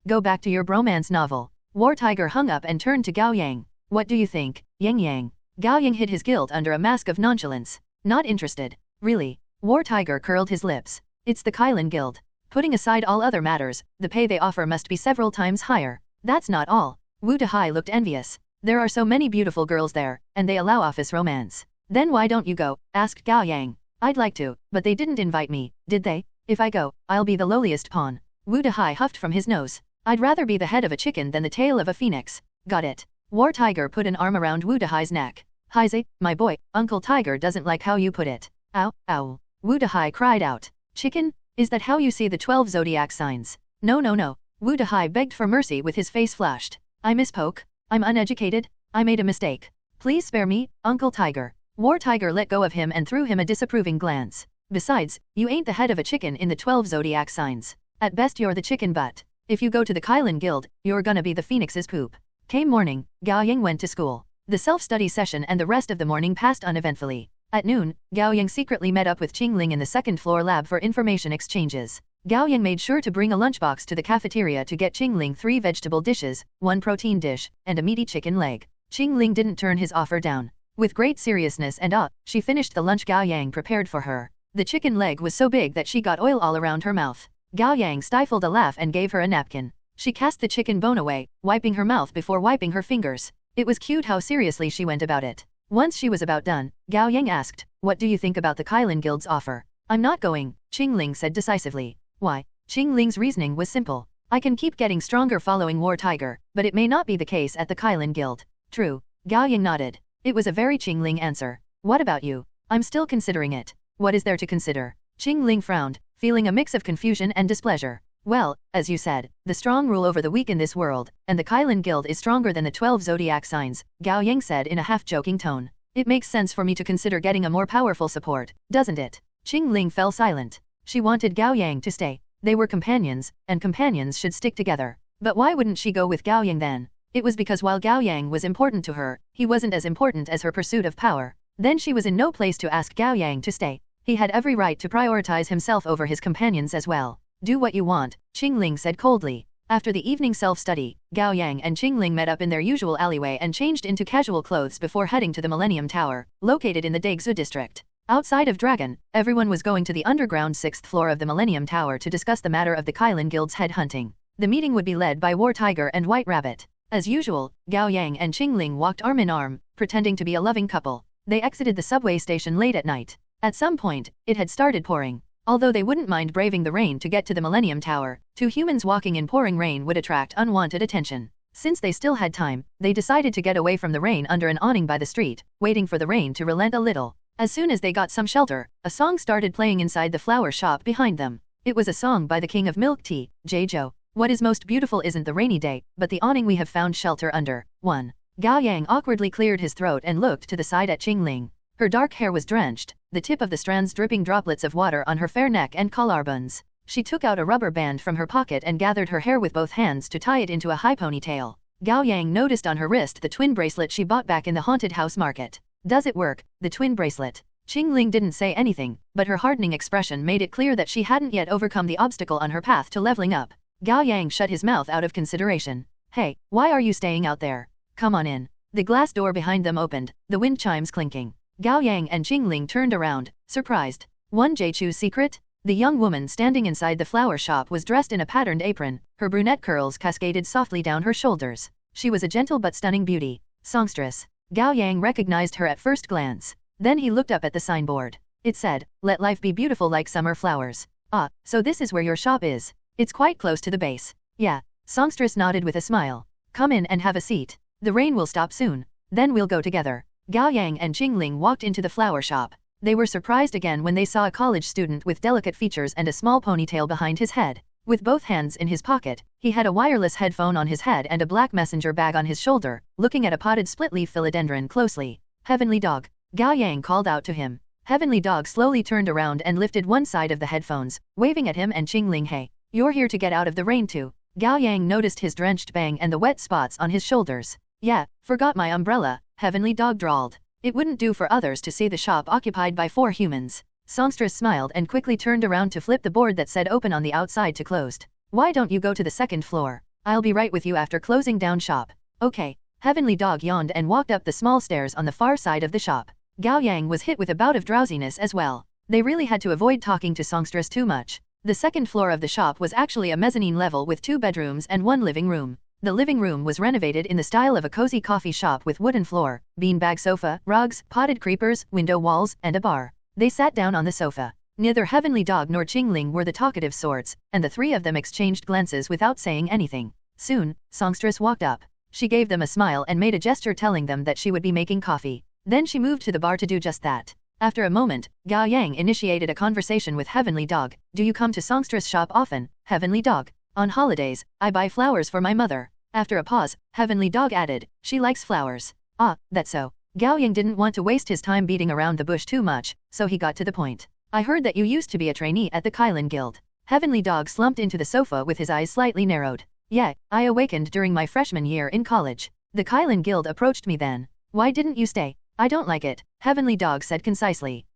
Go back to your bromance novel." War Tiger hung up and turned to Gao Yang. "What do you think, Yang Yang?" Gao Yang hid his guilt under a mask of nonchalance. "Not interested." "Really?" War Tiger curled his lips. "It's the Kylan Guild. Putting aside all other matters, the pay they offer must be several times higher. That's not all." Wu Dahai looked envious. "There are so many beautiful girls there, and they allow office romance." "Then why don't you go?" asked Gao Yang. "I'd like to, but they didn't invite me, did they? If I go, I'll be the lowliest pawn." Wu Dahai huffed from his nose. "I'd rather be the head of a chicken than the tail of a phoenix." "Got it." War Tiger put an arm around Wu Dahai's neck. "Heize, my boy, Uncle Tiger doesn't like how you put it." "Ow, ow." Wu Dahai cried out. "Chicken? Is that how you see the 12 zodiac signs?" No. Wu Dahai begged for mercy with his face flushed. "I misspoke. I'm uneducated. I made a mistake. Please spare me, Uncle Tiger." War Tiger let go of him and threw him a disapproving glance. "Besides, you ain't the head of a chicken in the 12 zodiac signs. At best you're the chicken butt. If you go to the Kylan Guild, you're gonna be the phoenix's poop." Came morning, Gao Yang went to school. The self-study session and the rest of the morning passed uneventfully. At noon, Gao Yang secretly met up with Qingling in the second-floor lab for information exchanges. Gao Yang made sure to bring a lunchbox to the cafeteria to get Qingling 3 vegetable dishes, 1 protein dish, and a meaty chicken leg. Qingling didn't turn his offer down. With great seriousness and awe, she finished the lunch Gao Yang prepared for her. The chicken leg was so big that she got oil all around her mouth. Gao Yang stifled a laugh and gave her a napkin. She cast the chicken bone away, wiping her mouth before wiping her fingers. It was cute how seriously she went about it. Once she was about done, Gao Yang asked, "What do you think about the Kylin Guild's offer?" "I'm not going," Qing Ling said decisively. "Why?" Qing Ling's reasoning was simple. "I can keep getting stronger following War Tiger, but it may not be the case at the Kylin Guild." "True." Gao Yang nodded. It was a very Qing Ling answer. "What about you?" "I'm still considering it." "What is there to consider?" Qing Ling frowned, feeling a mix of confusion and displeasure. "Well, as you said, the strong rule over the weak in this world, and the Kylin Guild is stronger than the 12 zodiac signs," Gao Yang said in a half-joking tone. "It makes sense for me to consider getting a more powerful support, doesn't it?" Qing Ling fell silent. She wanted Gao Yang to stay. They were companions, and companions should stick together. But why wouldn't she go with Gao Yang then? It was because while Gao Yang was important to her, he wasn't as important as her pursuit of power. Then she was in no place to ask Gao Yang to stay. He had every right to prioritize himself over his companions as well. "Do what you want," Qing Ling said coldly. After the evening self-study, Gao Yang and Qing Ling met up in their usual alleyway and changed into casual clothes before heading to the Millennium Tower, located in the Daegsu district. Outside of Dragon, everyone was going to the underground 6th floor of the Millennium Tower to discuss the matter of the Kylin Guild's headhunting. The meeting would be led by War Tiger and White Rabbit. As usual, Gao Yang and Qing Ling walked arm in arm, pretending to be a loving couple. They exited the subway station late at night. At some point, it had started pouring. Although they wouldn't mind braving the rain to get to the Millennium Tower, two humans walking in pouring rain would attract unwanted attention. Since they still had time, they decided to get away from the rain under an awning by the street, waiting for the rain to relent a little. As soon as they got some shelter, a song started playing inside the flower shop behind them. It was a song by the King of Milk Tea, Zhou. "What is most beautiful isn't the rainy day, but the awning we have found shelter under." 1. Gao Yang awkwardly cleared his throat and looked to the side at Qing Ling. Her dark hair was drenched, the tip of the strands dripping droplets of water on her fair neck and collarbones. She took out a rubber band from her pocket and gathered her hair with both hands to tie it into a high ponytail. Gao Yang noticed on her wrist the twin bracelet she bought back in the haunted house market. "Does it work, the twin bracelet?" Qing Ling didn't say anything, but her hardening expression made it clear that she hadn't yet overcome the obstacle on her path to leveling up. Gao Yang shut his mouth out of consideration. "Hey, why are you staying out there? Come on in." The glass door behind them opened, the wind chimes clinking. Gao Yang and Qing Ling turned around, surprised. "One Jaichu's secret?" The young woman standing inside the flower shop was dressed in a patterned apron, her brunette curls cascaded softly down her shoulders. She was a gentle but stunning beauty. Songstress. Gao Yang recognized her at first glance. Then he looked up at the signboard. It said, "Let life be beautiful like summer flowers." "Ah, so this is where your shop is. It's quite close to the base." "Yeah." Songstress nodded with a smile. "Come in and have a seat. The rain will stop soon. Then we'll go together." Gao Yang and Qing Ling walked into the flower shop. They were surprised again when they saw a college student with delicate features and a small ponytail behind his head. With both hands in his pocket, he had a wireless headphone on his head and a black messenger bag on his shoulder, looking at a potted split-leaf philodendron closely. "Heavenly Dog." Gao Yang called out to him. Heavenly Dog slowly turned around and lifted one side of the headphones, waving at him and Qing Ling. "Hey, you're here to get out of the rain too." Gao Yang noticed his drenched bang and the wet spots on his shoulders. "Yeah, forgot my umbrella," Heavenly Dog drawled. "It wouldn't do for others to see the shop occupied by 4 humans." Songstress smiled and quickly turned around to flip the board that said open on the outside to closed. "Why don't you go to the 2nd floor? I'll be right with you after closing down shop." "Okay." Heavenly Dog yawned and walked up the small stairs on the far side of the shop. Gao Yang was hit with a bout of drowsiness as well. They really had to avoid talking to Songstress too much. The 2nd floor of the shop was actually a mezzanine level with 2 bedrooms and 1 living room. The living room was renovated in the style of a cozy coffee shop with wooden floor, beanbag sofa, rugs, potted creepers, window walls, and a bar. They sat down on the sofa. Neither Heavenly Dog nor Qing Ling were the talkative sorts, and the 3 of them exchanged glances without saying anything. Soon, Songstress walked up. She gave them a smile and made a gesture telling them that she would be making coffee. Then she moved to the bar to do just that. After a moment, Gao Yang initiated a conversation with Heavenly Dog. "Do you come to Songstress shop often, Heavenly Dog?" "On holidays, I buy flowers for my mother." After a pause, Heavenly Dog added, "She likes flowers." "Ah, that's so." Gao Yang didn't want to waste his time beating around the bush too much, so he got to the point. "I heard that you used to be a trainee at the Kylin Guild." Heavenly Dog slumped into the sofa with his eyes slightly narrowed. "Yeah, I awakened during my freshman year in college. The Kylin Guild approached me then." "Why didn't you stay?" "I don't like it," Heavenly Dog said concisely.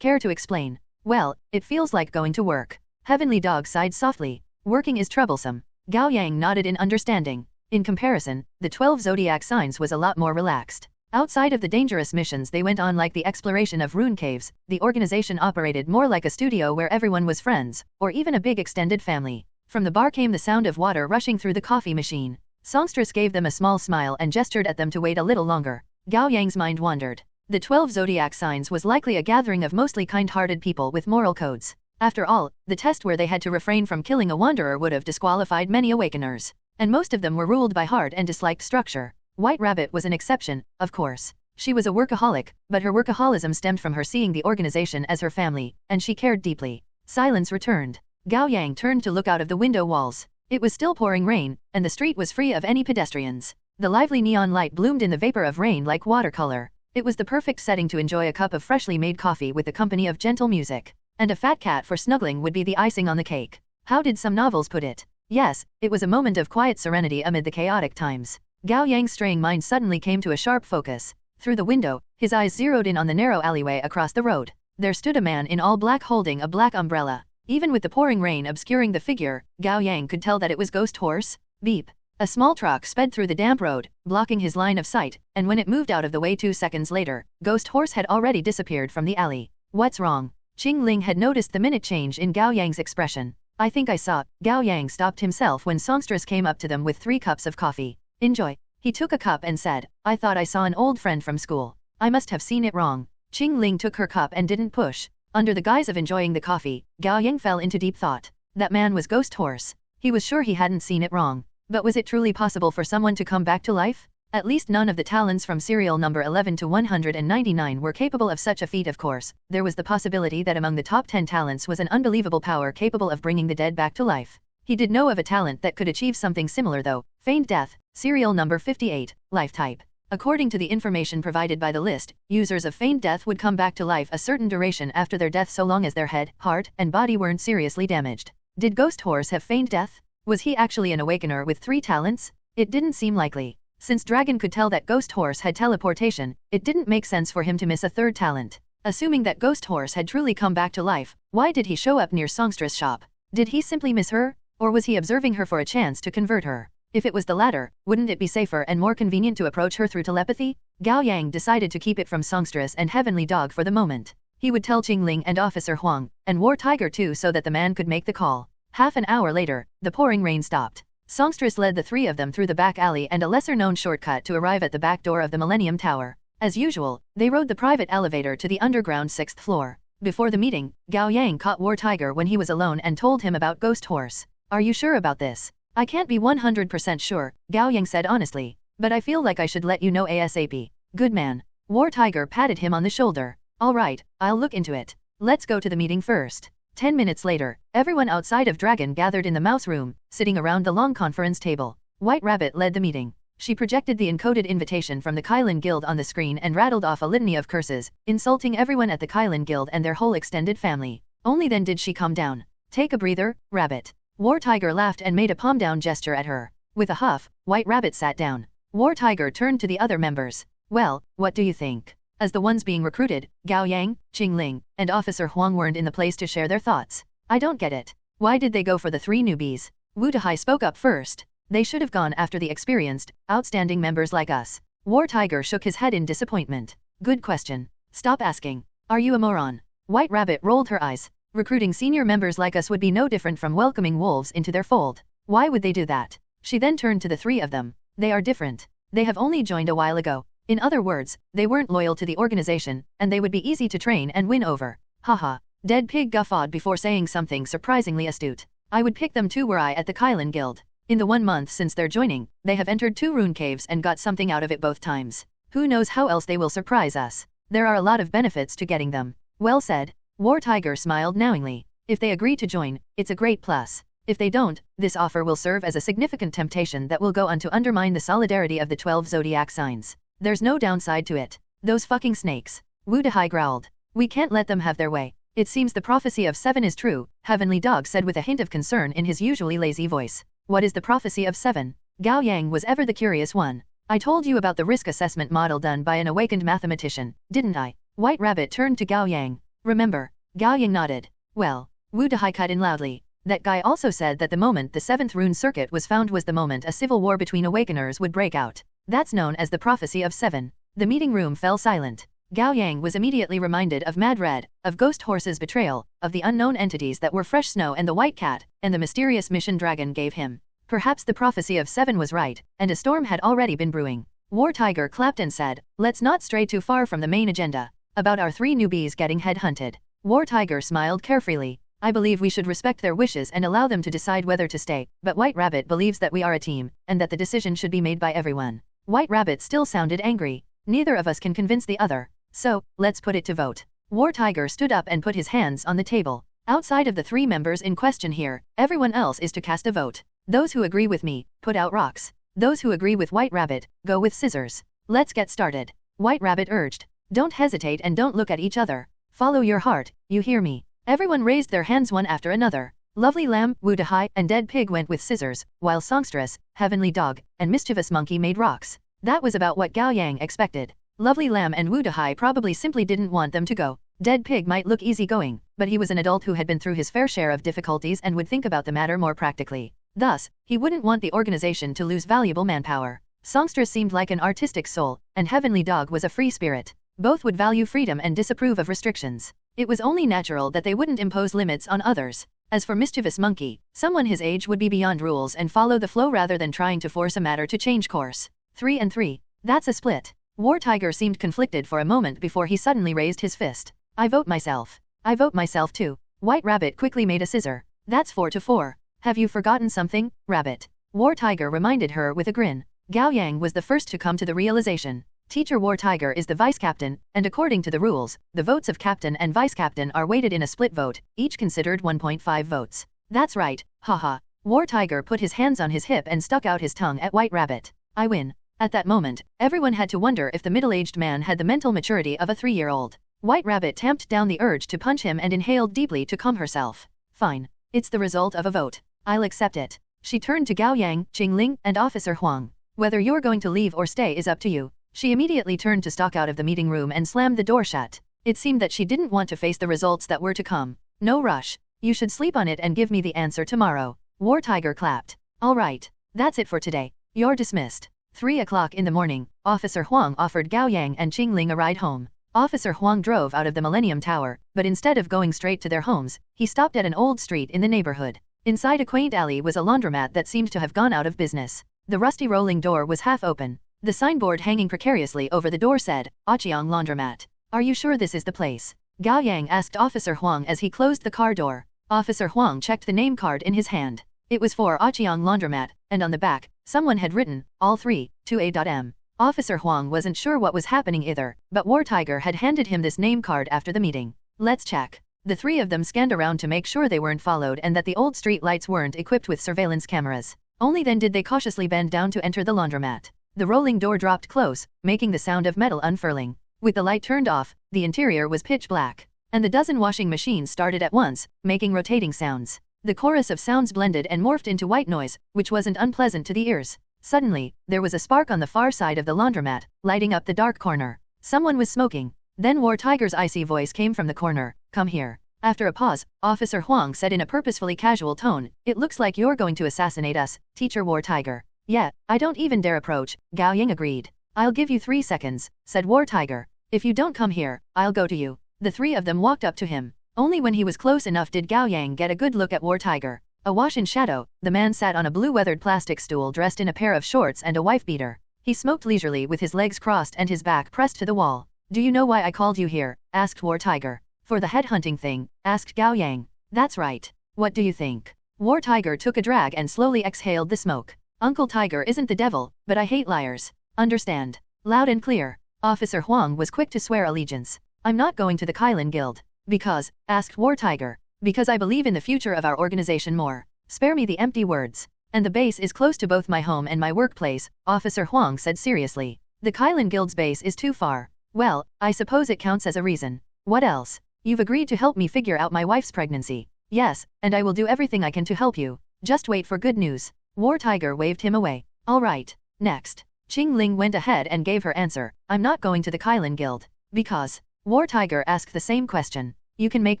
Care to explain?" "Well, it feels like going to work." Heavenly Dog sighed softly. "Working is troublesome." Gao Yang nodded in understanding. In comparison, the 12 zodiac signs was a lot more relaxed. Outside of the dangerous missions they went on, like the exploration of rune caves, the organization operated more like a studio where everyone was friends, or even a big extended family. From the bar came the sound of water rushing through the coffee machine. Songstress gave them a small smile and gestured at them to wait a little longer. Gao Yang's mind wandered. The 12 zodiac signs was likely a gathering of mostly kind-hearted people with moral codes. After all, the test where they had to refrain from killing a wanderer would have disqualified many awakeners. And most of them were ruled by hard and disliked structure. White Rabbit was an exception, of course. She was a workaholic, but her workaholism stemmed from her seeing the organization as her family, and she cared deeply. Silence returned. Gao Yang turned to look out of the window walls. It was still pouring rain, and the street was free of any pedestrians. The lively neon light bloomed in the vapor of rain like watercolor. It was the perfect setting to enjoy a cup of freshly made coffee with the company of gentle music. And a fat cat for snuggling would be the icing on the cake. How did some novels put it? Yes, it was a moment of quiet serenity amid the chaotic times. Gao Yang's straying mind suddenly came to a sharp focus. Through the window, his eyes zeroed in on the narrow alleyway across the road. There stood a man in all black holding a black umbrella. Even with the pouring rain obscuring the figure, Gao Yang could tell that it was Ghost Horse. Beep. A small truck sped through the damp road, blocking his line of sight, and when it moved out of the way 2 seconds later, Ghost Horse had already disappeared from the alley. What's wrong? Qing Ling had noticed the minute change in Gao Yang's expression. I think I saw. Gao Yang stopped himself when songstress came up to them with 3 cups of coffee. Enjoy. He took a cup and said, I thought I saw an old friend from school. I must have seen it wrong. Qing Ling took her cup and didn't push. Under the guise of enjoying the coffee, Gao Yang fell into deep thought. That man was Ghost Horse. He was sure he hadn't seen it wrong. But was it truly possible for someone to come back to life? At least none of the talents from serial number 11 to 199 were capable of such a feat. Of course, there was the possibility that among the top 10 talents was an unbelievable power capable of bringing the dead back to life. He did know of a talent that could achieve something similar though. Feigned death, serial number 58, life type. According to the information provided by the list, users of feigned death would come back to life a certain duration after their death so long as their head, heart, and body weren't seriously damaged. Did Ghost Horse have feigned death? Was he actually an awakener with 3 talents? It didn't seem likely. Since Dragon could tell that Ghost Horse had teleportation, it didn't make sense for him to miss a 3rd talent. Assuming that Ghost Horse had truly come back to life, why did he show up near Songstress' shop? Did he simply miss her? Or was he observing her for a chance to convert her? If it was the latter, wouldn't it be safer and more convenient to approach her through telepathy? Gao Yang decided to keep it from Songstress and Heavenly Dog for the moment. He would tell Qing Ling and Officer Huang, and War Tiger too, so that the man could make the call. Half an hour later, the pouring rain stopped. Songstress led the 3 of them through the back alley and a lesser-known shortcut to arrive at the back door of the Millennium Tower. As usual, they rode the private elevator to the underground 6th floor. Before the meeting, Gao Yang caught War Tiger when he was alone and told him about Ghost Horse. Are you sure about this? I can't be 100% sure, Gao Yang said honestly, but I feel like I should let you know ASAP. Good man. War Tiger patted him on the shoulder. All right, I'll look into it. Let's go to the meeting first. 10 minutes later, everyone outside of Dragon gathered in the mouse room, sitting around the long conference table. White Rabbit led the meeting. She projected the encoded invitation from the Kylan Guild on the screen and rattled off a litany of curses, insulting everyone at the Kylan Guild and their whole extended family. Only then did she calm down. Take a breather, Rabbit. War Tiger laughed and made a palm-down gesture at her. With a huff, White Rabbit sat down. War Tiger turned to the other members. Well, what do you think? As the ones being recruited, Gao Yang, Qing Ling, and Officer Huang weren't in the place to share their thoughts. I don't get it. Why did they go for the 3 newbies? Wu Dahai spoke up first. They should have gone after the experienced, outstanding members like us. War Tiger shook his head in disappointment. Good question. Stop asking. Are you a moron? White Rabbit rolled her eyes. Recruiting senior members like us would be no different from welcoming wolves into their fold. Why would they do that? She then turned to the 3 of them. They are different. They have only joined a while ago. In other words, they weren't loyal to the organization, and they would be easy to train and win over. Haha. Dead Pig guffawed before saying something surprisingly astute. I would pick them too were I at the Kylan Guild. In the 1 month since their joining, they have entered 2 rune caves and got something out of it both times. Who knows how else they will surprise us. There are a lot of benefits to getting them. Well said. War Tiger smiled knowingly. If they agree to join, it's a great plus. If they don't, this offer will serve as a significant temptation that will go on to undermine the solidarity of the 12 zodiac signs. There's no downside to it. Those fucking snakes. Wu Dahai growled. We can't let them have their way. It seems the prophecy of 7 is true, Heavenly Dog said with a hint of concern in his usually lazy voice. What is the prophecy of 7? Gao Yang was ever the curious one. I told you about the risk assessment model done by an awakened mathematician, didn't I? White Rabbit turned to Gao Yang. Remember? Gao Yang nodded. Well, Wu Dahai cut in loudly. That guy also said that the moment the 7th rune circuit was found was the moment a civil war between awakeners would break out. That's known as the prophecy of 7. The meeting room fell silent. Gao Yang was immediately reminded of Mad Red, of Ghost Horse's betrayal, of the unknown entities that were Fresh Snow and the White Cat, and the mysterious mission Dragon gave him. Perhaps the prophecy of 7 was right, and a storm had already been brewing. War Tiger clapped and said, "Let's not stray too far from the main agenda. About our 3 newbies getting headhunted." War Tiger smiled carefreely. "I believe we should respect their wishes and allow them to decide whether to stay, but White Rabbit believes that we are a team, and that the decision should be made by everyone." White Rabbit still sounded angry. "Neither of us can convince the other. So, let's put it to vote." War Tiger stood up and put his hands on the table. "Outside of the 3 members in question here, everyone else is to cast a vote. Those who agree with me, put out rocks. Those who agree with White Rabbit, go with scissors. Let's get started." White Rabbit urged. "Don't hesitate and don't look at each other. Follow your heart, you hear me?" Everyone raised their hands one after another. Lovely Lamb, Woo-Da-Hai, and Dead Pig went with scissors, while Songstress, Heavenly Dog, and Mischievous Monkey made rocks. That was about what Gao Yang expected. Lovely Lamb and Woo-Da-Hai probably simply didn't want them to go. Dead Pig might look easygoing, but he was an adult who had been through his fair share of difficulties and would think about the matter more practically. Thus, he wouldn't want the organization to lose valuable manpower. Songstress seemed like an artistic soul, and Heavenly Dog was a free spirit. Both would value freedom and disapprove of restrictions. It was only natural that they wouldn't impose limits on others. As for Mischievous Monkey, someone his age would be beyond rules and follow the flow rather than trying to force a matter to change course. 3 and 3. That's a split. War Tiger seemed conflicted for a moment before he suddenly raised his fist. "I vote myself." "I vote myself too." White Rabbit quickly made a scissor. "That's 4 to 4. Have you forgotten something, Rabbit?" War Tiger reminded her with a grin. Gao Yang was the first to come to the realization. Teacher War Tiger is the vice captain, and according to the rules, the votes of captain and vice captain are weighted in a split vote, each considered 1.5 votes. "That's right, haha." War Tiger put his hands on his hip and stuck out his tongue at White Rabbit. "I win." At that moment, everyone had to wonder if the middle-aged man had the mental maturity of a 3-year-old. White Rabbit tamped down the urge to punch him and inhaled deeply to calm herself. "Fine. It's the result of a vote. I'll accept it." She turned to Gao Yang, Qingling, and Officer Huang. "Whether you're going to leave or stay is up to you." She immediately turned to stalk out of the meeting room and slammed the door shut. It seemed that she didn't want to face the results that were to come. "No rush. You should sleep on it and give me the answer tomorrow." War Tiger clapped. "All right. That's it for today. You're dismissed." 3 o'clock in the morning, Officer Huang offered Gao Yang and Qingling a ride home. Officer Huang drove out of the Millennium Tower, but instead of going straight to their homes, he stopped at an old street in the neighborhood. Inside a quaint alley was a laundromat that seemed to have gone out of business. The rusty rolling door was half open. The signboard hanging precariously over the door said, "Aqiang Laundromat." "Are you sure this is the place?" Gao Yang asked Officer Huang as he closed the car door. Officer Huang checked the name card in his hand. It was for Aqiang Laundromat, and on the back, someone had written, "All 3, to A.M." Officer Huang wasn't sure what was happening either, but War Tiger had handed him this name card after the meeting. "Let's check." The 3 of them scanned around to make sure they weren't followed and that the old street lights weren't equipped with surveillance cameras. Only then did they cautiously bend down to enter the laundromat. The rolling door dropped close, making the sound of metal unfurling. With the light turned off, the interior was pitch black. And the dozen washing machines started at once, making rotating sounds. The chorus of sounds blended and morphed into white noise, which wasn't unpleasant to the ears. Suddenly, there was a spark on the far side of the laundromat, lighting up the dark corner. Someone was smoking. Then War Tiger's icy voice came from the corner, "Come here." After a pause, Officer Huang said in a purposefully casual tone, "It looks like you're going to assassinate us, Teacher War Tiger." "Yeah, I don't even dare approach," Gao Yang agreed. "I'll give you 3 seconds, said War Tiger. "If you don't come here, I'll go to you." The 3 of them walked up to him. Only when he was close enough did Gao Yang get a good look at War Tiger. Awash in shadow, the man sat on a blue-weathered plastic stool dressed in a pair of shorts and a wife-beater. He smoked leisurely with his legs crossed and his back pressed to the wall. "Do you know why I called you here?" asked War Tiger. "For the headhunting thing?" asked Gao Yang. "That's right. What do you think?" War Tiger took a drag and slowly exhaled the smoke. "Uncle Tiger isn't the devil, but I hate liars. Understand?" Loud and clear. Officer Huang was quick to swear allegiance. "I'm not going to the Kylin Guild." "Because?" asked War Tiger. "Because I believe in the future of our organization more. Spare me the empty words. And the base is close to both my home and my workplace," Officer Huang said seriously. "The Kylin Guild's base is too far." "Well, I suppose it counts as a reason." "What else?" "You've agreed to help me figure out my wife's pregnancy." "Yes, and I will do everything I can to help you. Just wait for good news." War Tiger waved him away. "All right. Next." Qingling went ahead and gave her answer. "I'm not going to the Kylin Guild." "Because?" War Tiger asked the same question. "You can make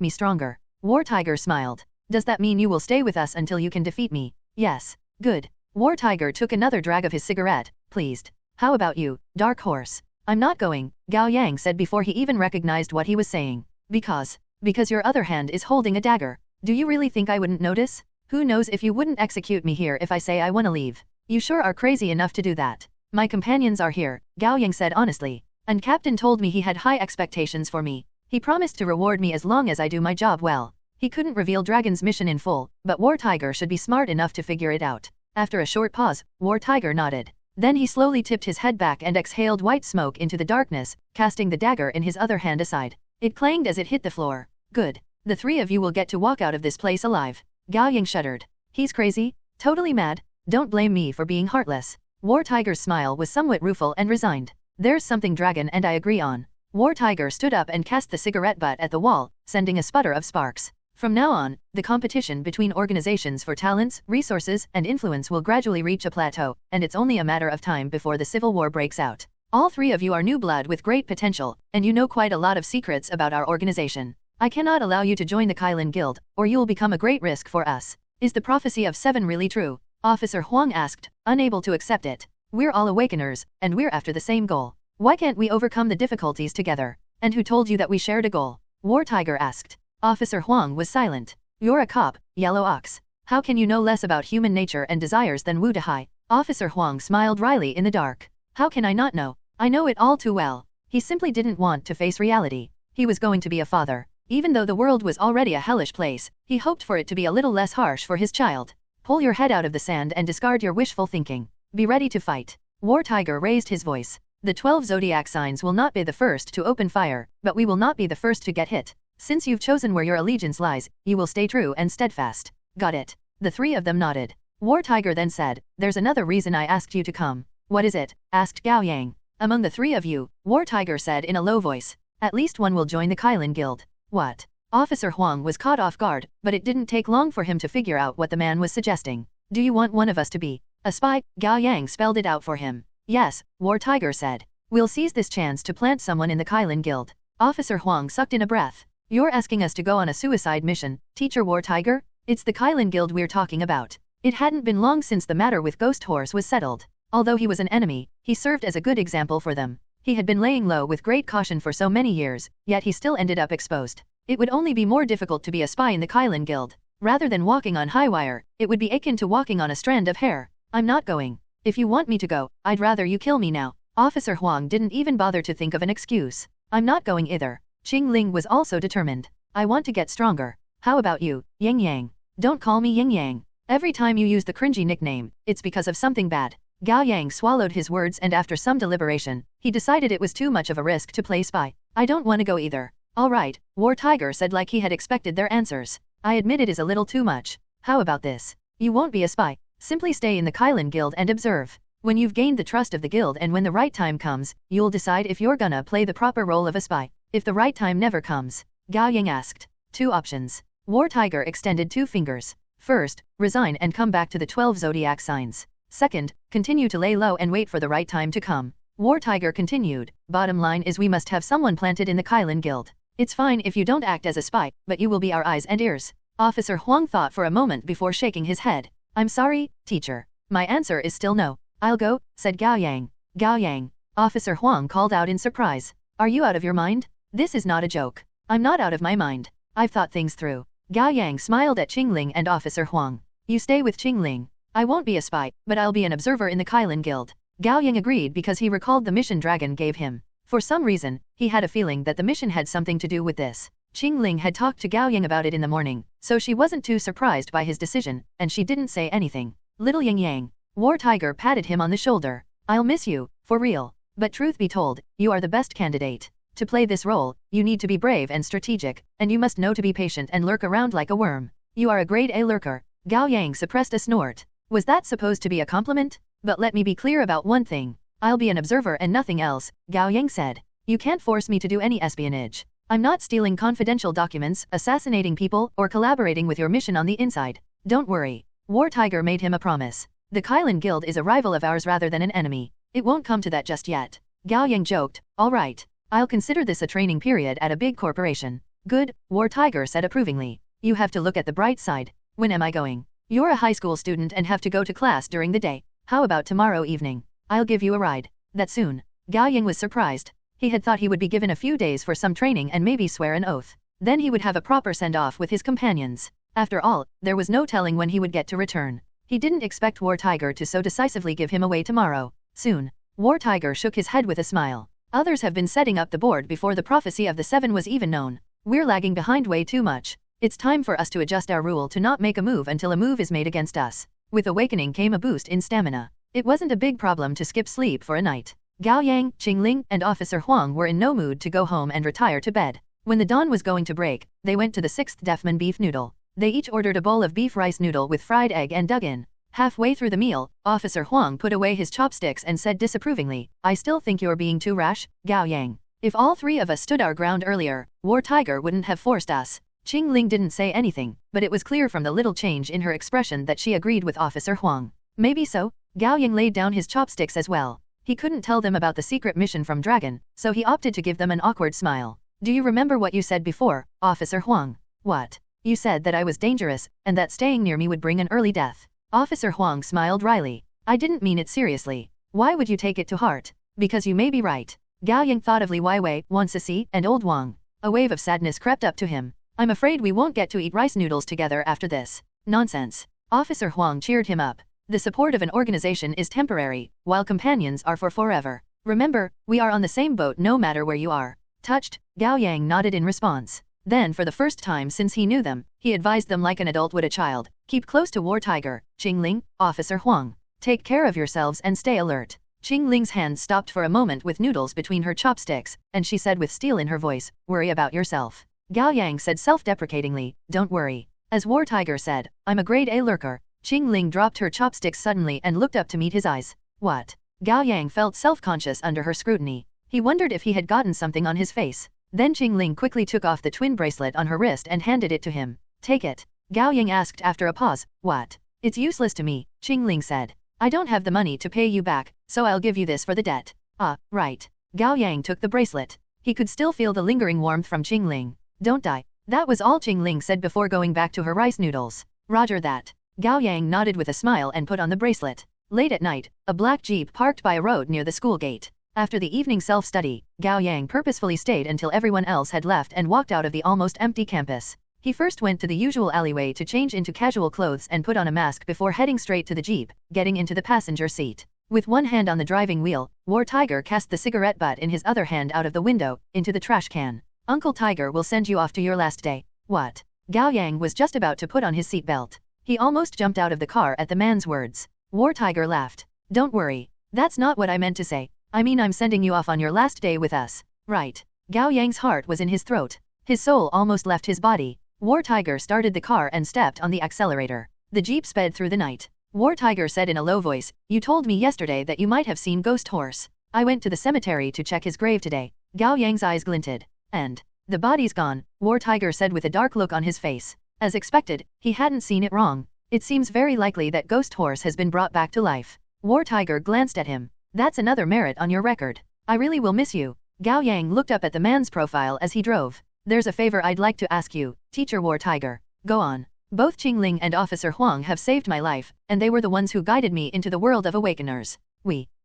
me stronger." War Tiger smiled. "Does that mean you will stay with us until you can defeat me?" "Yes." "Good." War Tiger took another drag of his cigarette, pleased. "How about you, Dark Horse?" I'm not going, Gao Yang said before he even recognized what he was saying. Because your other hand is holding a dagger. Do you really think I wouldn't notice? Who knows if you wouldn't execute me here if I say I wanna leave. You sure are crazy enough to do that. My companions are here, Gao Yang said honestly. And Captain told me he had high expectations for me. He promised to reward me as long as I do my job well. He couldn't reveal Dragon's mission in full, but War Tiger should be smart enough to figure it out. After a short pause, War Tiger nodded. Then he slowly tipped his head back and exhaled white smoke into the darkness, casting the dagger in his other hand aside. It clanged as it hit the floor. Good. The three of you will get to walk out of this place alive. Gao Yang shuddered. He's crazy? Totally mad? Don't blame me for being heartless. War Tiger's smile was somewhat rueful and resigned. There's something Dragon and I agree on. War Tiger stood up and cast the cigarette butt at the wall, sending a sputter of sparks. From now on, the competition between organizations for talents, resources, and influence will gradually reach a plateau, and it's only a matter of time before the civil war breaks out. All three of you are new blood with great potential, and you know quite a lot of secrets about our organization. I cannot allow you to join the Kylin Guild, or you will become a great risk for us. Is the prophecy of 7 really true? Officer Huang asked, unable to accept it. We're all awakeners, and we're after the same goal. Why can't we overcome the difficulties together? And who told you that we shared a goal? War Tiger asked. Officer Huang was silent. You're a cop, Yellow Ox. How can you know less about human nature and desires than Wu Dahai? Officer Huang smiled wryly in the dark. How can I not know? I know it all too well. He simply didn't want to face reality. He was going to be a father. Even though the world was already a hellish place, he hoped for it to be a little less harsh for his child. Pull your head out of the sand and discard your wishful thinking. Be ready to fight. War Tiger raised his voice. The 12 zodiac signs will not be the first to open fire, but we will not be the first to get hit. Since you've chosen where your allegiance lies, you will stay true and steadfast. Got it. The three of them nodded. War Tiger then said, there's another reason I asked you to come. What is it? Asked Gao Yang. Among the three of you, War Tiger said in a low voice. At least one will join the Kylin Guild. What? Officer Huang was caught off guard, but it didn't take long for him to figure out what the man was suggesting. Do you want one of us to be a spy? Gao Yang spelled it out for him. Yes, War Tiger said. We'll seize this chance to plant someone in the Kylin Guild. Officer Huang sucked in a breath. You're asking us to go on a suicide mission, Teacher War Tiger? It's the Kylin Guild we're talking about. It hadn't been long since the matter with Ghost Horse was settled. Although he was an enemy, he served as a good example for them. He had been laying low with great caution for so many years, yet he still ended up exposed. It would only be more difficult to be a spy in the Kylin Guild. Rather than walking on high wire, it would be akin to walking on a strand of hair. I'm not going. If you want me to go, I'd rather you kill me now. Officer Huang didn't even bother to think of an excuse. I'm not going either. Qing Ling was also determined. I want to get stronger. How about you, Yang Yang? Don't call me Yang Yang. Every time you use the cringy nickname, it's because of something bad. Gao Yang swallowed his words and after some deliberation, he decided it was too much of a risk to play spy. I don't want to go either. Alright, War Tiger said like he had expected their answers. I admit it is a little too much. How about this? You won't be a spy. Simply stay in the Kylin Guild and observe. When you've gained the trust of the guild and when the right time comes, you'll decide if you're gonna play the proper role of a spy. If the right time never comes, Gao Yang asked. 2 options. War Tiger extended 2 fingers. First, resign and come back to the 12 zodiac signs. Second, continue to lay low and wait for the right time to come. War Tiger continued, bottom line is we must have someone planted in the Kylin Guild. It's fine if you don't act as a spy, but you will be our eyes and ears. Officer Huang thought for a moment before shaking his head. I'm sorry, teacher. My answer is still no. I'll go, said Gao Yang. Gao Yang. Officer Huang called out in surprise. Are you out of your mind? This is not a joke. I'm not out of my mind. I've thought things through. Gao Yang smiled at Qing Ling and Officer Huang. You stay with Qing Ling. I won't be a spy, but I'll be an observer in the Kylin Guild. Gao Yang agreed because he recalled the mission Dragon gave him. For some reason, he had a feeling that the mission had something to do with this. Qing Ling had talked to Gao Yang about it in the morning, so she wasn't too surprised by his decision, and she didn't say anything. Little Yang Yang. War Tiger patted him on the shoulder. I'll miss you, for real. But truth be told, you are the best candidate. To play this role, you need to be brave and strategic, and you must know to be patient and lurk around like a worm. You are a grade A lurker. Gao Yang suppressed a snort. Was that supposed to be a compliment? But let me be clear about one thing. I'll be an observer and nothing else, Gao Yang said. You can't force me to do any espionage. I'm not stealing confidential documents, assassinating people, or collaborating with your mission on the inside. Don't worry. War Tiger made him a promise. The Kylin Guild is a rival of ours rather than an enemy. It won't come to that just yet. Gao Yang joked. All right. I'll consider this a training period at a big corporation. Good, War Tiger said approvingly. You have to look at the bright side. When am I going? You're a high school student and have to go to class during the day. How about tomorrow evening? I'll give you a ride. That soon. Gao Yang was surprised. He had thought he would be given a few days for some training and maybe swear an oath. Then he would have a proper send-off with his companions. After all, there was no telling when he would get to return. He didn't expect War Tiger to so decisively give him away tomorrow. Soon. War Tiger shook his head with a smile. Others have been setting up the board before the prophecy of the seven was even known. We're lagging behind way too much. It's time for us to adjust our rule to not make a move until a move is made against us. With awakening came a boost in stamina. It wasn't a big problem to skip sleep for a night. Gao Yang, Qingling, and Officer Huang were in no mood to go home and retire to bed. When the dawn was going to break, they went to the 6th Defman beef noodle. They each ordered a bowl of beef rice noodle with fried egg and dug in. Halfway through the meal, Officer Huang put away his chopsticks and said disapprovingly, "I still think you're being too rash, Gao Yang. If all three of us stood our ground earlier, War Tiger wouldn't have forced us." Qingling didn't say anything, but it was clear from the little change in her expression that she agreed with Officer Huang. Maybe so. Gao Yang laid down his chopsticks as well. He couldn't tell them about the secret mission from Dragon, so he opted to give them an awkward smile. "Do you remember what you said before, Officer Huang?" "What?" "You said that I was dangerous, and that staying near me would bring an early death." Officer Huang smiled wryly. "I didn't mean it seriously. Why would you take it to heart?" "Because you may be right." Gao Yang thought of Li Weiwei, Wan Sisi, and Old Wang. A wave of sadness crept up to him. "I'm afraid we won't get to eat rice noodles together after this." "Nonsense." Officer Huang cheered him up. "The support of an organization is temporary, while companions are for forever. Remember, we are on the same boat no matter where you are." Touched, Gao Yang nodded in response. Then for the first time since he knew them, he advised them like an adult would a child, "Keep close to War Tiger, Qingling, Officer Huang. Take care of yourselves and stay alert." Qingling's hand stopped for a moment with noodles between her chopsticks, and she said with steel in her voice, "Worry about yourself." Gao Yang said self-deprecatingly, "Don't worry." As War Tiger said, "I'm a grade A lurker." Qingling dropped her chopsticks suddenly and looked up to meet his eyes. "What?" Gao Yang felt self-conscious under her scrutiny. He wondered if he had gotten something on his face. Then Qingling quickly took off the twin bracelet on her wrist and handed it to him. "Take it." Gao Yang asked after a pause. "What?" "It's useless to me," Qingling said. "I don't have the money to pay you back, so I'll give you this for the debt." "Ah, right." Gao Yang took the bracelet. He could still feel the lingering warmth from Qingling. "Don't die." That was all Qingling said before going back to her rice noodles. "Roger that." Gao Yang nodded with a smile and put on the bracelet. Late at night, a black jeep parked by a road near the school gate. After the evening self-study, Gao Yang purposefully stayed until everyone else had left and walked out of the almost empty campus. He first went to the usual alleyway to change into casual clothes and put on a mask before heading straight to the jeep, getting into the passenger seat. With one hand on the driving wheel, War Tiger cast the cigarette butt in his other hand out of the window, into the trash can. "Uncle Tiger will send you off to your last day." "What?" Gao Yang was just about to put on his seatbelt. He almost jumped out of the car at the man's words. War Tiger laughed. "Don't worry. That's not what I meant to say. I mean I'm sending you off on your last day with us." "Right." Gao Yang's heart was in his throat. His soul almost left his body. War Tiger started the car and stepped on the accelerator. The jeep sped through the night. War Tiger said in a low voice, "You told me yesterday that you might have seen Ghost Horse. I went to the cemetery to check his grave today." Gao Yang's eyes glinted. "And the body's gone," War Tiger said with a dark look on his face. As expected, he hadn't seen it wrong. "It seems very likely that Ghost Horse has been brought back to life." War Tiger glanced at him. "That's another merit on your record. I really will miss you." Gao Yang looked up at the man's profile as he drove. "There's a favor I'd like to ask you, Teacher War Tiger." "Go on." "Both Qingling and Officer Huang have saved my life, and they were the ones who guided me into the world of awakeners."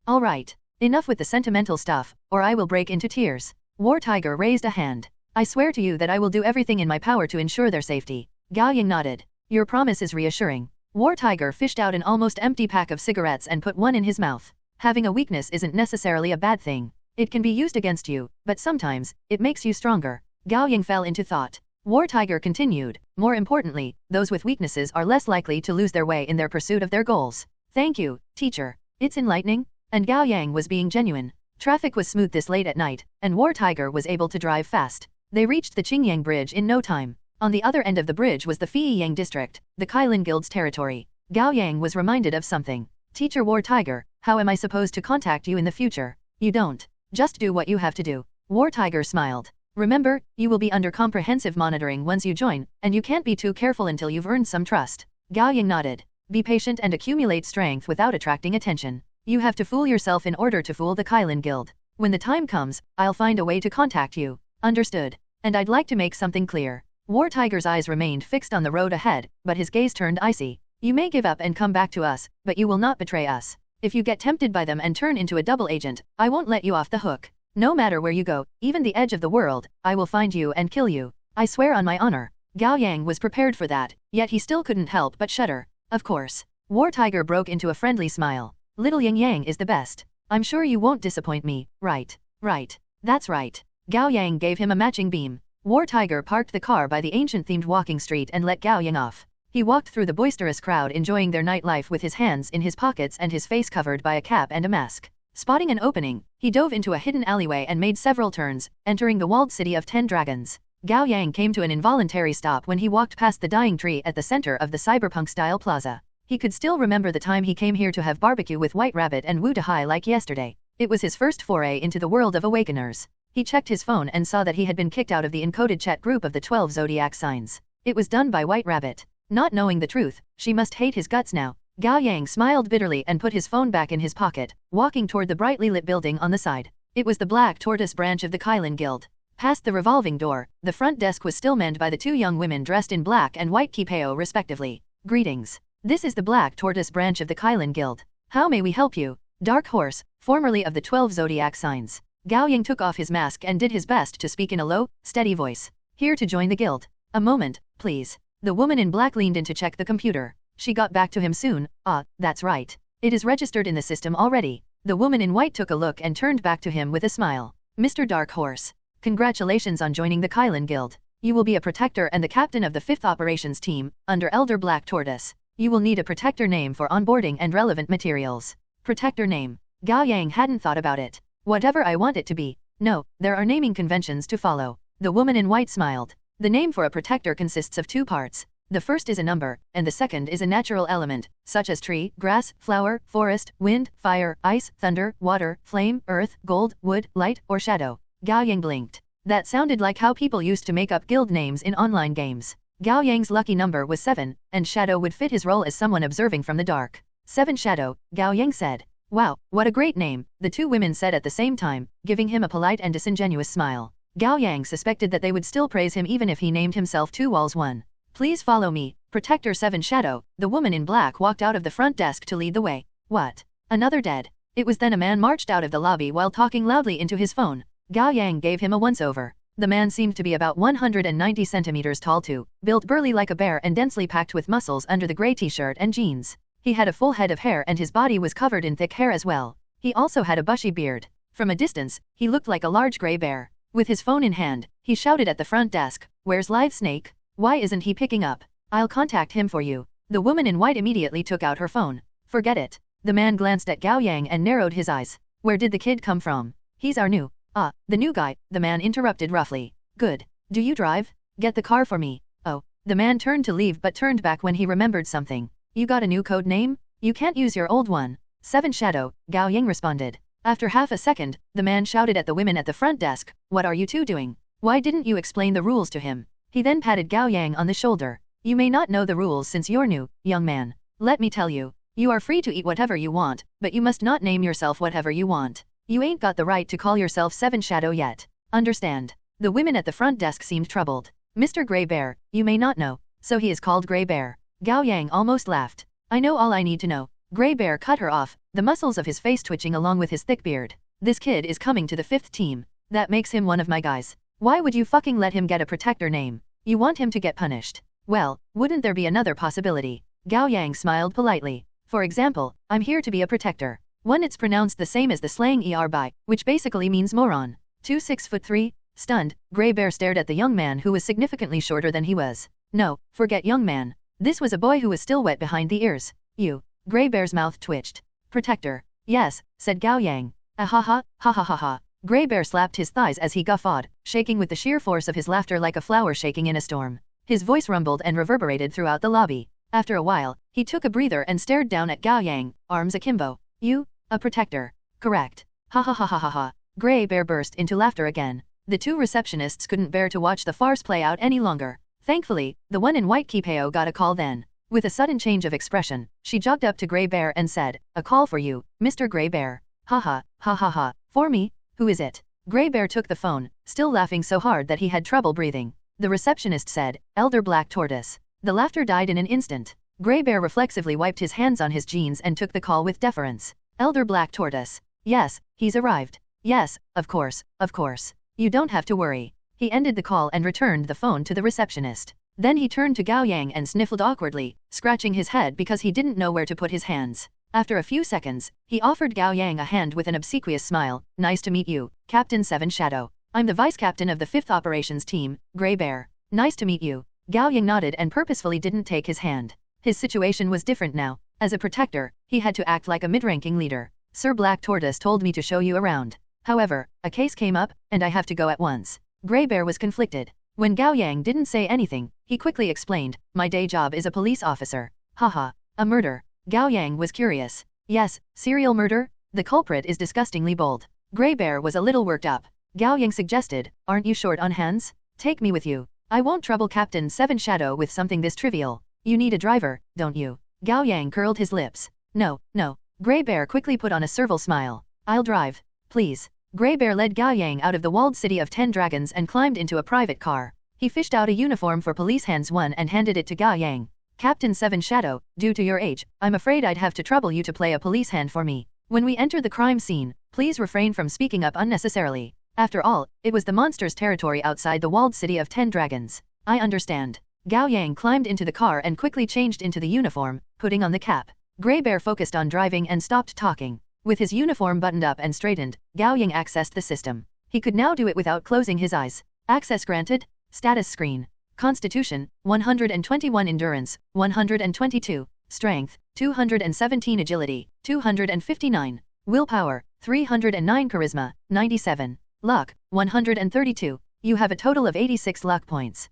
All right. Enough with the sentimental stuff, or I will break into tears." War Tiger raised a hand. "I swear to you that I will do everything in my power to ensure their safety." Gao Yang nodded. "Your promise is reassuring." War Tiger fished out an almost empty pack of cigarettes and put one in his mouth. Having a weakness isn't necessarily a bad thing. It can be used against you, but sometimes, it makes you stronger. Gao Yang fell into thought. War Tiger continued, "More importantly, those with weaknesses are less likely to lose their way in their pursuit of their goals." "Thank you, teacher. It's enlightening." And Gao Yang was being genuine. Traffic was smooth this late at night, and War Tiger was able to drive fast. They reached the Qingyang Bridge in no time. On the other end of the bridge was the Feiyang district, the Kylin Guild's territory. Gao Yang was reminded of something. "Teacher War Tiger, how am I supposed to contact you in the future?" "You don't. Just do what you have to do." War Tiger smiled. "Remember, you will be under comprehensive monitoring once you join, and you can't be too careful until you've earned some trust." Gao Yang nodded. "Be patient and accumulate strength without attracting attention. You have to fool yourself in order to fool the Kylin Guild. When the time comes, I'll find a way to contact you." "Understood. And I'd like to make something clear." War Tiger's eyes remained fixed on the road ahead, but his gaze turned icy. "You may give up and come back to us, but you will not betray us." If you get tempted by them and turn into a double agent, I won't let you off the hook. No matter where you go, even the edge of the world, I will find you and kill you. I swear on my honor. Gao Yang was prepared for that, yet he still couldn't help but shudder. Of course. War Tiger broke into a friendly smile. Little Yang is the best. I'm sure you won't disappoint me, right? Right. That's right. Gao Yang gave him a matching beam. War Tiger parked the car by the ancient-themed walking street and let Gao Yang off. He walked through the boisterous crowd enjoying their nightlife with his hands in his pockets and his face covered by a cap and a mask. Spotting an opening, he dove into a hidden alleyway and made several turns, entering the walled city of 10 dragons. Gao Yang came to an involuntary stop when he walked past the dying tree at the center of the cyberpunk-style plaza. He could still remember the time he came here to have barbecue with White Rabbit and Wu Dahai like yesterday. It was his first foray into the world of awakeners. He checked his phone and saw that he had been kicked out of the encoded chat group of the 12 zodiac signs. It was done by White Rabbit. Not knowing the truth, she must hate his guts now. Gao Yang smiled bitterly and put his phone back in his pocket, walking toward the brightly lit building on the side. It was the Black Tortoise branch of the Kylan Guild. Past the revolving door, the front desk was still manned by the two young women dressed in black and white kipeo respectively. Greetings. This is the Black Tortoise branch of the Kylan Guild. How may we help you? Dark Horse, formerly of the 12 zodiac signs. Gao Yang took off his mask and did his best to speak in a low, steady voice. Here to join the guild. A moment, please. The woman in black leaned in to check the computer. She got back to him soon. Ah, that's right. It is registered in the system already. The woman in white took a look and turned back to him with a smile. Mr. Dark Horse. Congratulations on joining the Kylan Guild. You will be a protector and the captain of the 5th operations team, under Elder Black Tortoise. You will need a protector name for onboarding and relevant materials. Protector name. Gao Yang hadn't thought about it. Whatever I want it to be. No, there are naming conventions to follow. The woman in white smiled. The name for a protector consists of two parts. The first is a number, and the second is a natural element, such as tree, grass, flower, forest, wind, fire, ice, thunder, water, flame, earth, gold, wood, light, or shadow. Gao Yang blinked. That sounded like how people used to make up guild names in online games. Gao Yang's lucky number was 7, and shadow would fit his role as someone observing from the dark. 7 Shadow, Gao Yang said. Wow, what a great name, the two women said at the same time, giving him a polite and disingenuous smile. Gao Yang suspected that they would still praise him even if he named himself 2 Walls 1. Please follow me, Protector 7 Shadow. The woman in black walked out of the front desk to lead the way. What? Another dead? It was then a man marched out of the lobby while talking loudly into his phone. Gao Yang gave him a once-over. The man seemed to be about 190 centimeters tall too, built burly like a bear and densely packed with muscles under the gray t-shirt and jeans. He had a full head of hair and his body was covered in thick hair as well. He also had a bushy beard. From a distance, he looked like a large gray bear. With his phone in hand, he shouted at the front desk, "Where's Live Snake? Why isn't he picking up? I'll contact him for you." The woman in white immediately took out her phone. Forget it. The man glanced at Gao Yang and narrowed his eyes. Where did the kid come from? He's our new. Ah, the new guy, the man interrupted roughly. Good. Do you drive? Get the car for me. Oh. The man turned to leave but turned back when he remembered something. You got a new code name? You can't use your old one. 7 Shadow, Gao Yang responded. After half a second, the man shouted at the women at the front desk, "What are you two doing? Why didn't you explain the rules to him?" He then patted Gao Yang on the shoulder. You may not know the rules since you're new, young man. Let me tell you. You are free to eat whatever you want, but you must not name yourself whatever you want. You ain't got the right to call yourself 7 Shadow yet. Understand? The women at the front desk seemed troubled. Mr. Grey Bear, you may not know. So he is called Grey Bear. Gao Yang almost laughed. I know all I need to know. Grey Bear cut her off, the muscles of his face twitching along with his thick beard. This kid is coming to the 5th team. That makes him one of my guys. Why would you fucking let him get a protector name? You want him to get punished. Well, wouldn't there be another possibility? Gao Yang smiled politely. For example, I'm here to be a protector. 1 It's pronounced the same as the slang by, which basically means moron. 2 6'3". Stunned, Grey Bear stared at the young man who was significantly shorter than he was. No, forget young man. This was a boy who was still wet behind the ears. You. Grey Bear's mouth twitched. Protector. Yes, said Gao Yang. Ah ha ha, ha ha ha ha. Grey Bear slapped his thighs as he guffawed, shaking with the sheer force of his laughter like a flower shaking in a storm. His voice rumbled and reverberated throughout the lobby. After a while, he took a breather and stared down at Gao Yang, arms akimbo. You? A protector. Correct. Ha ha ha ha ha ha. Grey Bear burst into laughter again. The two receptionists couldn't bear to watch the farce play out any longer. Thankfully, the one in white kipeo got a call then. With a sudden change of expression, she jogged up to Grey Bear and said, "A call for you, Mr. Grey Bear." Ha ha, ha ha ha. For me? Who is it? Grey Bear took the phone, still laughing so hard that he had trouble breathing. The receptionist said, "Elder Black Tortoise." The laughter died in an instant. Grey Bear reflexively wiped his hands on his jeans and took the call with deference. Elder Black Tortoise. Yes, he's arrived. Yes, of course, of course. You don't have to worry. He ended the call and returned the phone to the receptionist. Then he turned to Gao Yang and sniffled awkwardly, scratching his head because he didn't know where to put his hands. After a few seconds, he offered Gao Yang a hand with an obsequious smile. Nice to meet you, Captain 7 Shadow. I'm the vice captain of the 5th Operations Team, Grey Bear. Nice to meet you. Gao Yang nodded and purposefully didn't take his hand. His situation was different now. As a protector, he had to act like a mid-ranking leader. Sir Black Tortoise told me to show you around. However, a case came up, and I have to go at once. Grey Bear was conflicted. When Gao Yang didn't say anything, he quickly explained, my day job is a police officer. Haha, a murder. Gao Yang was curious. Yes, serial murder? The culprit is disgustingly bold. Grey Bear was a little worked up. Gao Yang suggested, aren't you short on hands? Take me with you. I won't trouble Captain 7 Shadow with something this trivial. You need a driver, don't you? Gao Yang curled his lips. No, no. Grey Bear quickly put on a servile smile. I'll drive. Please. Grey Bear led Gao Yang out of the walled city of 10 dragons and climbed into a private car. He fished out a uniform for police hands 1 and handed it to Gao Yang. Captain 7 Shadow, due to your age, I'm afraid I'd have to trouble you to play a police hand for me. When we enter the crime scene, please refrain from speaking up unnecessarily. After all, it was the monster's territory outside the walled city of 10 dragons. I understand. Gao Yang climbed into the car and quickly changed into the uniform, putting on the cap. Grey Bear focused on driving and stopped talking. With his uniform buttoned up and straightened, Gao Yang accessed the system. He could now do it without closing his eyes. Access granted. Status screen. Constitution, 121 Endurance, 122. Strength, 217 Agility, 259. Willpower, 309 Charisma, 97. Luck, 132. You have a total of 86 luck points.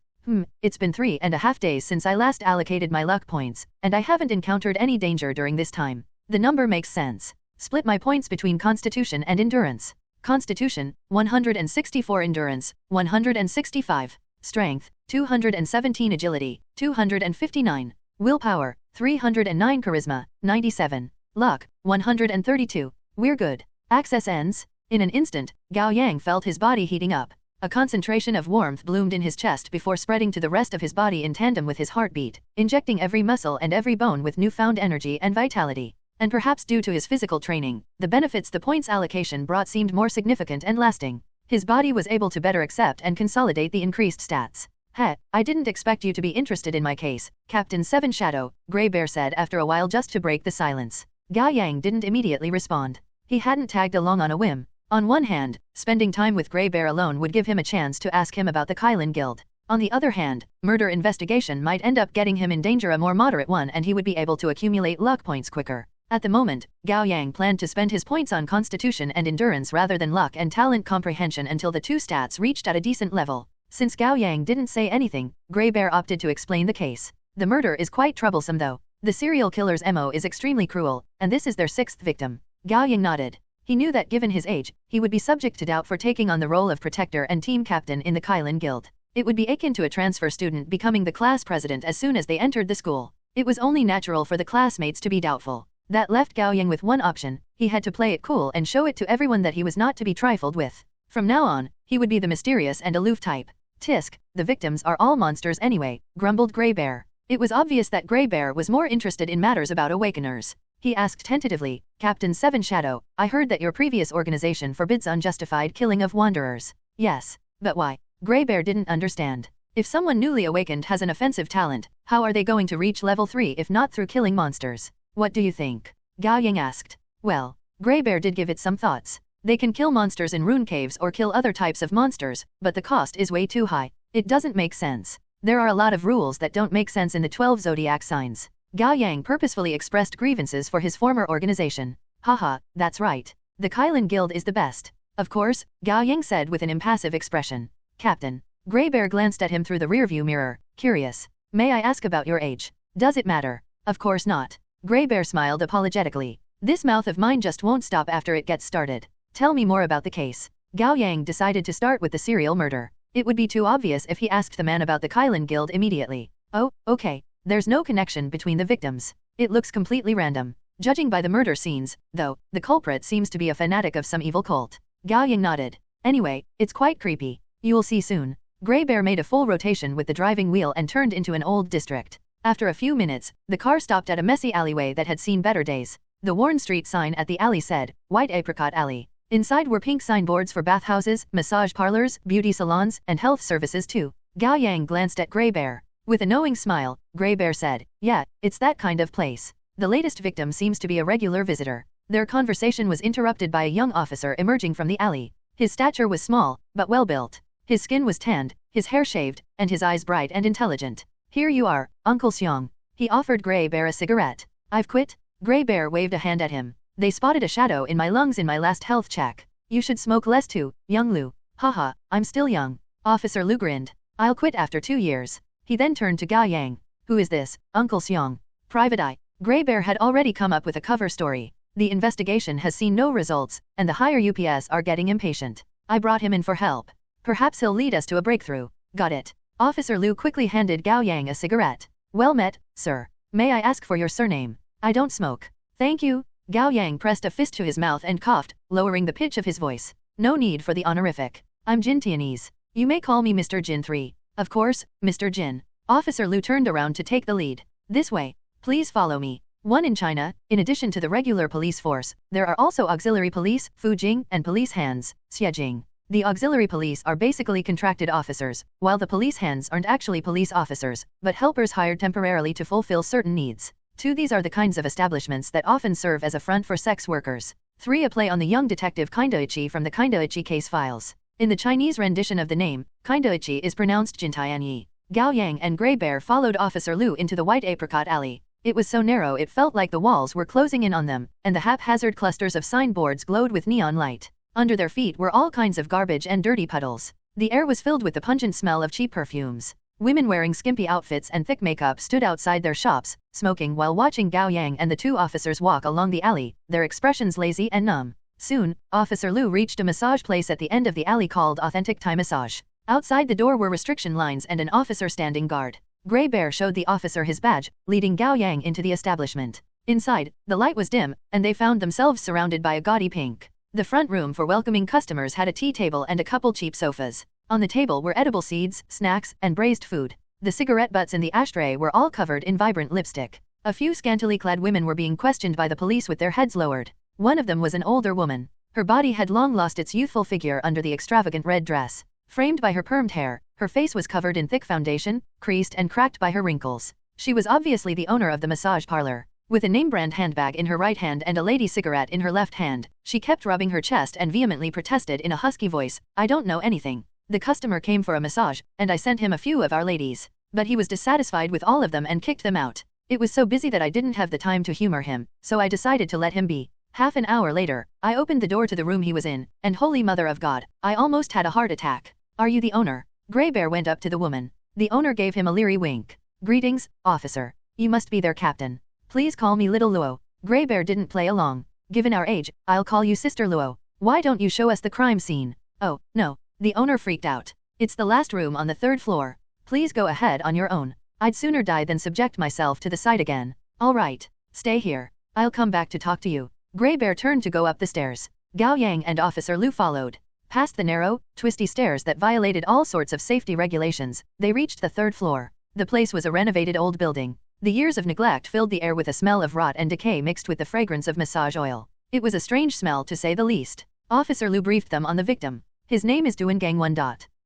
It's been 3.5 days since I last allocated my luck points, and I haven't encountered any danger during this time. The number makes sense. Split my points between Constitution and Endurance. Constitution, 164 Endurance, 165. Strength, 217 Agility, 259. Willpower, 309 Charisma, 97. Luck, 132. We're good. Access ends. In an instant, Gao Yang felt his body heating up. A concentration of warmth bloomed in his chest before spreading to the rest of his body in tandem with his heartbeat, injecting every muscle and every bone with newfound energy and vitality. And perhaps due to his physical training, the benefits the points allocation brought seemed more significant and lasting. His body was able to better accept and consolidate the increased stats. I didn't expect you to be interested in my case, Captain 7 Shadow, Grey Bear said after a while just to break the silence. Gao Yang didn't immediately respond. He hadn't tagged along on a whim. On one hand, spending time with Grey Bear alone would give him a chance to ask him about the Kylan Guild. On the other hand, murder investigation might end up getting him in danger, a more moderate one, and he would be able to accumulate luck points quicker. At the moment, Gao Yang planned to spend his points on constitution and endurance rather than luck and talent comprehension until the two stats reached at a decent level. Since Gao Yang didn't say anything, Grey Bear opted to explain the case. The murder is quite troublesome though. The serial killer's MO is extremely cruel, and this is their 6th victim. Gao Yang nodded. He knew that given his age, he would be subject to doubt for taking on the role of protector and team captain in the Kylan Guild. It would be akin to a transfer student becoming the class president as soon as they entered the school. It was only natural for the classmates to be doubtful. That left Gao Yang with one option. He had to play it cool and show it to everyone that he was not to be trifled with. From now on, he would be the mysterious and aloof type. Tisk, the victims are all monsters anyway, grumbled Grey Bear. It was obvious that Grey Bear was more interested in matters about awakeners. He asked tentatively, Captain 7 Shadow, I heard that your previous organization forbids unjustified killing of wanderers. Yes. But why? Grey Bear didn't understand. If someone newly awakened has an offensive talent, how are they going to reach level 3 if not through killing monsters? What do you think? Gao Yang asked. Well, Grey Bear did give it some thoughts. They can kill monsters in rune caves or kill other types of monsters, but the cost is way too high. It doesn't make sense. There are a lot of rules that don't make sense in the 12 zodiac signs. Gao Yang purposefully expressed grievances for his former organization. Haha, that's right. The Kylan Guild is the best. Of course, Gao Yang said with an impassive expression. Captain. Grey Bear glanced at him through the rearview mirror, curious. May I ask about your age? Does it matter? Of course not. Grey Bear smiled apologetically. This mouth of mine just won't stop after it gets started. Tell me more about the case. Gao Yang decided to start with the serial murder. It would be too obvious if he asked the man about the Kylan Guild immediately. Oh, okay. There's no connection between the victims. It looks completely random. Judging by the murder scenes, though, the culprit seems to be a fanatic of some evil cult. Gao Yang nodded. Anyway, it's quite creepy. You will see soon. Grey Bear made a full rotation with the driving wheel and turned into an old district. After a few minutes, the car stopped at a messy alleyway that had seen better days. The worn street sign at the alley said, White Apricot Alley. Inside were pink signboards for bathhouses, massage parlors, beauty salons, and health services too. Gao Yang glanced at Grey Bear. With a knowing smile, Grey Bear said, yeah, it's that kind of place. The latest victim seems to be a regular visitor. Their conversation was interrupted by a young officer emerging from the alley. His stature was small, but well-built. His skin was tanned, his hair shaved, and his eyes bright and intelligent. Here you are, Uncle Xiong. He offered Grey Bear a cigarette. I've quit. Grey Bear waved a hand at him. They spotted a shadow in my lungs in my last health check. You should smoke less too, young Lu. Haha, I'm still young. Officer Lu grinned. I'll quit after 2 years. He then turned to Gao Yang. Who is this, Uncle Xiong? Private Eye. Grey Bear had already come up with a cover story. The investigation has seen no results, and the higher UPS are getting impatient. I brought him in for help. Perhaps he'll lead us to a breakthrough. Got it. Officer Lu quickly handed Gao Yang a cigarette. Well met, sir. May I ask for your surname? I don't smoke. Thank you. Gao Yang pressed a fist to his mouth and coughed, lowering the pitch of his voice. No need for the honorific. I'm Jin Tianese. You may call me Mr. Jin 3. Of course, Mr. Jin. Officer Lu turned around to take the lead. This way. Please follow me. In China, in addition to the regular police force, there are also auxiliary police, Fujing, and police hands, Xiejing. The auxiliary police are basically contracted officers, while the police hands aren't actually police officers, but helpers hired temporarily to fulfill certain needs. 2. These are the kinds of establishments that often serve as a front for sex workers. 3. A play on the young detective Kindaichi from the Kindaichi case files. In the Chinese rendition of the name, Kindaichi is pronounced Jintianyi. Gao Yang and Grey Bear followed Officer Lu into the White Apricot Alley. It was so narrow it felt like the walls were closing in on them, and the haphazard clusters of signboards glowed with neon light. Under their feet were all kinds of garbage and dirty puddles. The air was filled with the pungent smell of cheap perfumes. Women wearing skimpy outfits and thick makeup stood outside their shops, smoking while watching Gao Yang and the 2 officers walk along the alley, their expressions lazy and numb. Soon, Officer Lu reached a massage place at the end of the alley called Authentic Thai Massage. Outside the door were restriction lines and an officer standing guard. Grey Bear showed the officer his badge, leading Gao Yang into the establishment. Inside, the light was dim, and they found themselves surrounded by a gaudy pink. The front room for welcoming customers had a tea table and a couple cheap sofas. On the table were edible seeds, snacks, and braised food. The cigarette butts in the ashtray were all covered in vibrant lipstick. A few scantily clad women were being questioned by the police with their heads lowered. One of them was an older woman. Her body had long lost its youthful figure under the extravagant red dress. Framed by her permed hair, her face was covered in thick foundation, creased and cracked by her wrinkles. She was obviously the owner of the massage parlor. With a name-brand handbag in her right hand and a lady cigarette in her left hand, she kept rubbing her chest and vehemently protested in a husky voice, I don't know anything. The customer came for a massage, and I sent him a few of our ladies. But he was dissatisfied with all of them and kicked them out. It was so busy that I didn't have the time to humor him, so I decided to let him be. Half an hour later, I opened the door to the room he was in, and holy mother of God, I almost had a heart attack. Are you the owner? Grey Bear went up to the woman. The owner gave him a leery wink. Greetings, officer. You must be their captain. Please call me Little Luo. Grey Bear didn't play along. Given our age, I'll call you Sister Luo. Why don't you show us the crime scene? Oh, no. The owner freaked out. It's the last room on the 3rd floor. Please go ahead on your own. I'd sooner die than subject myself to the sight again. All right. Stay here. I'll come back to talk to you. Grey Bear turned to go up the stairs. Gao Yang and Officer Lu followed. Past the narrow, twisty stairs that violated all sorts of safety regulations, they reached the 3rd floor. The place was a renovated old building. The years of neglect filled the air with a smell of rot and decay mixed with the fragrance of massage oil. It was a strange smell to say the least. Officer Lu briefed them on the victim. His name is Duangang 1.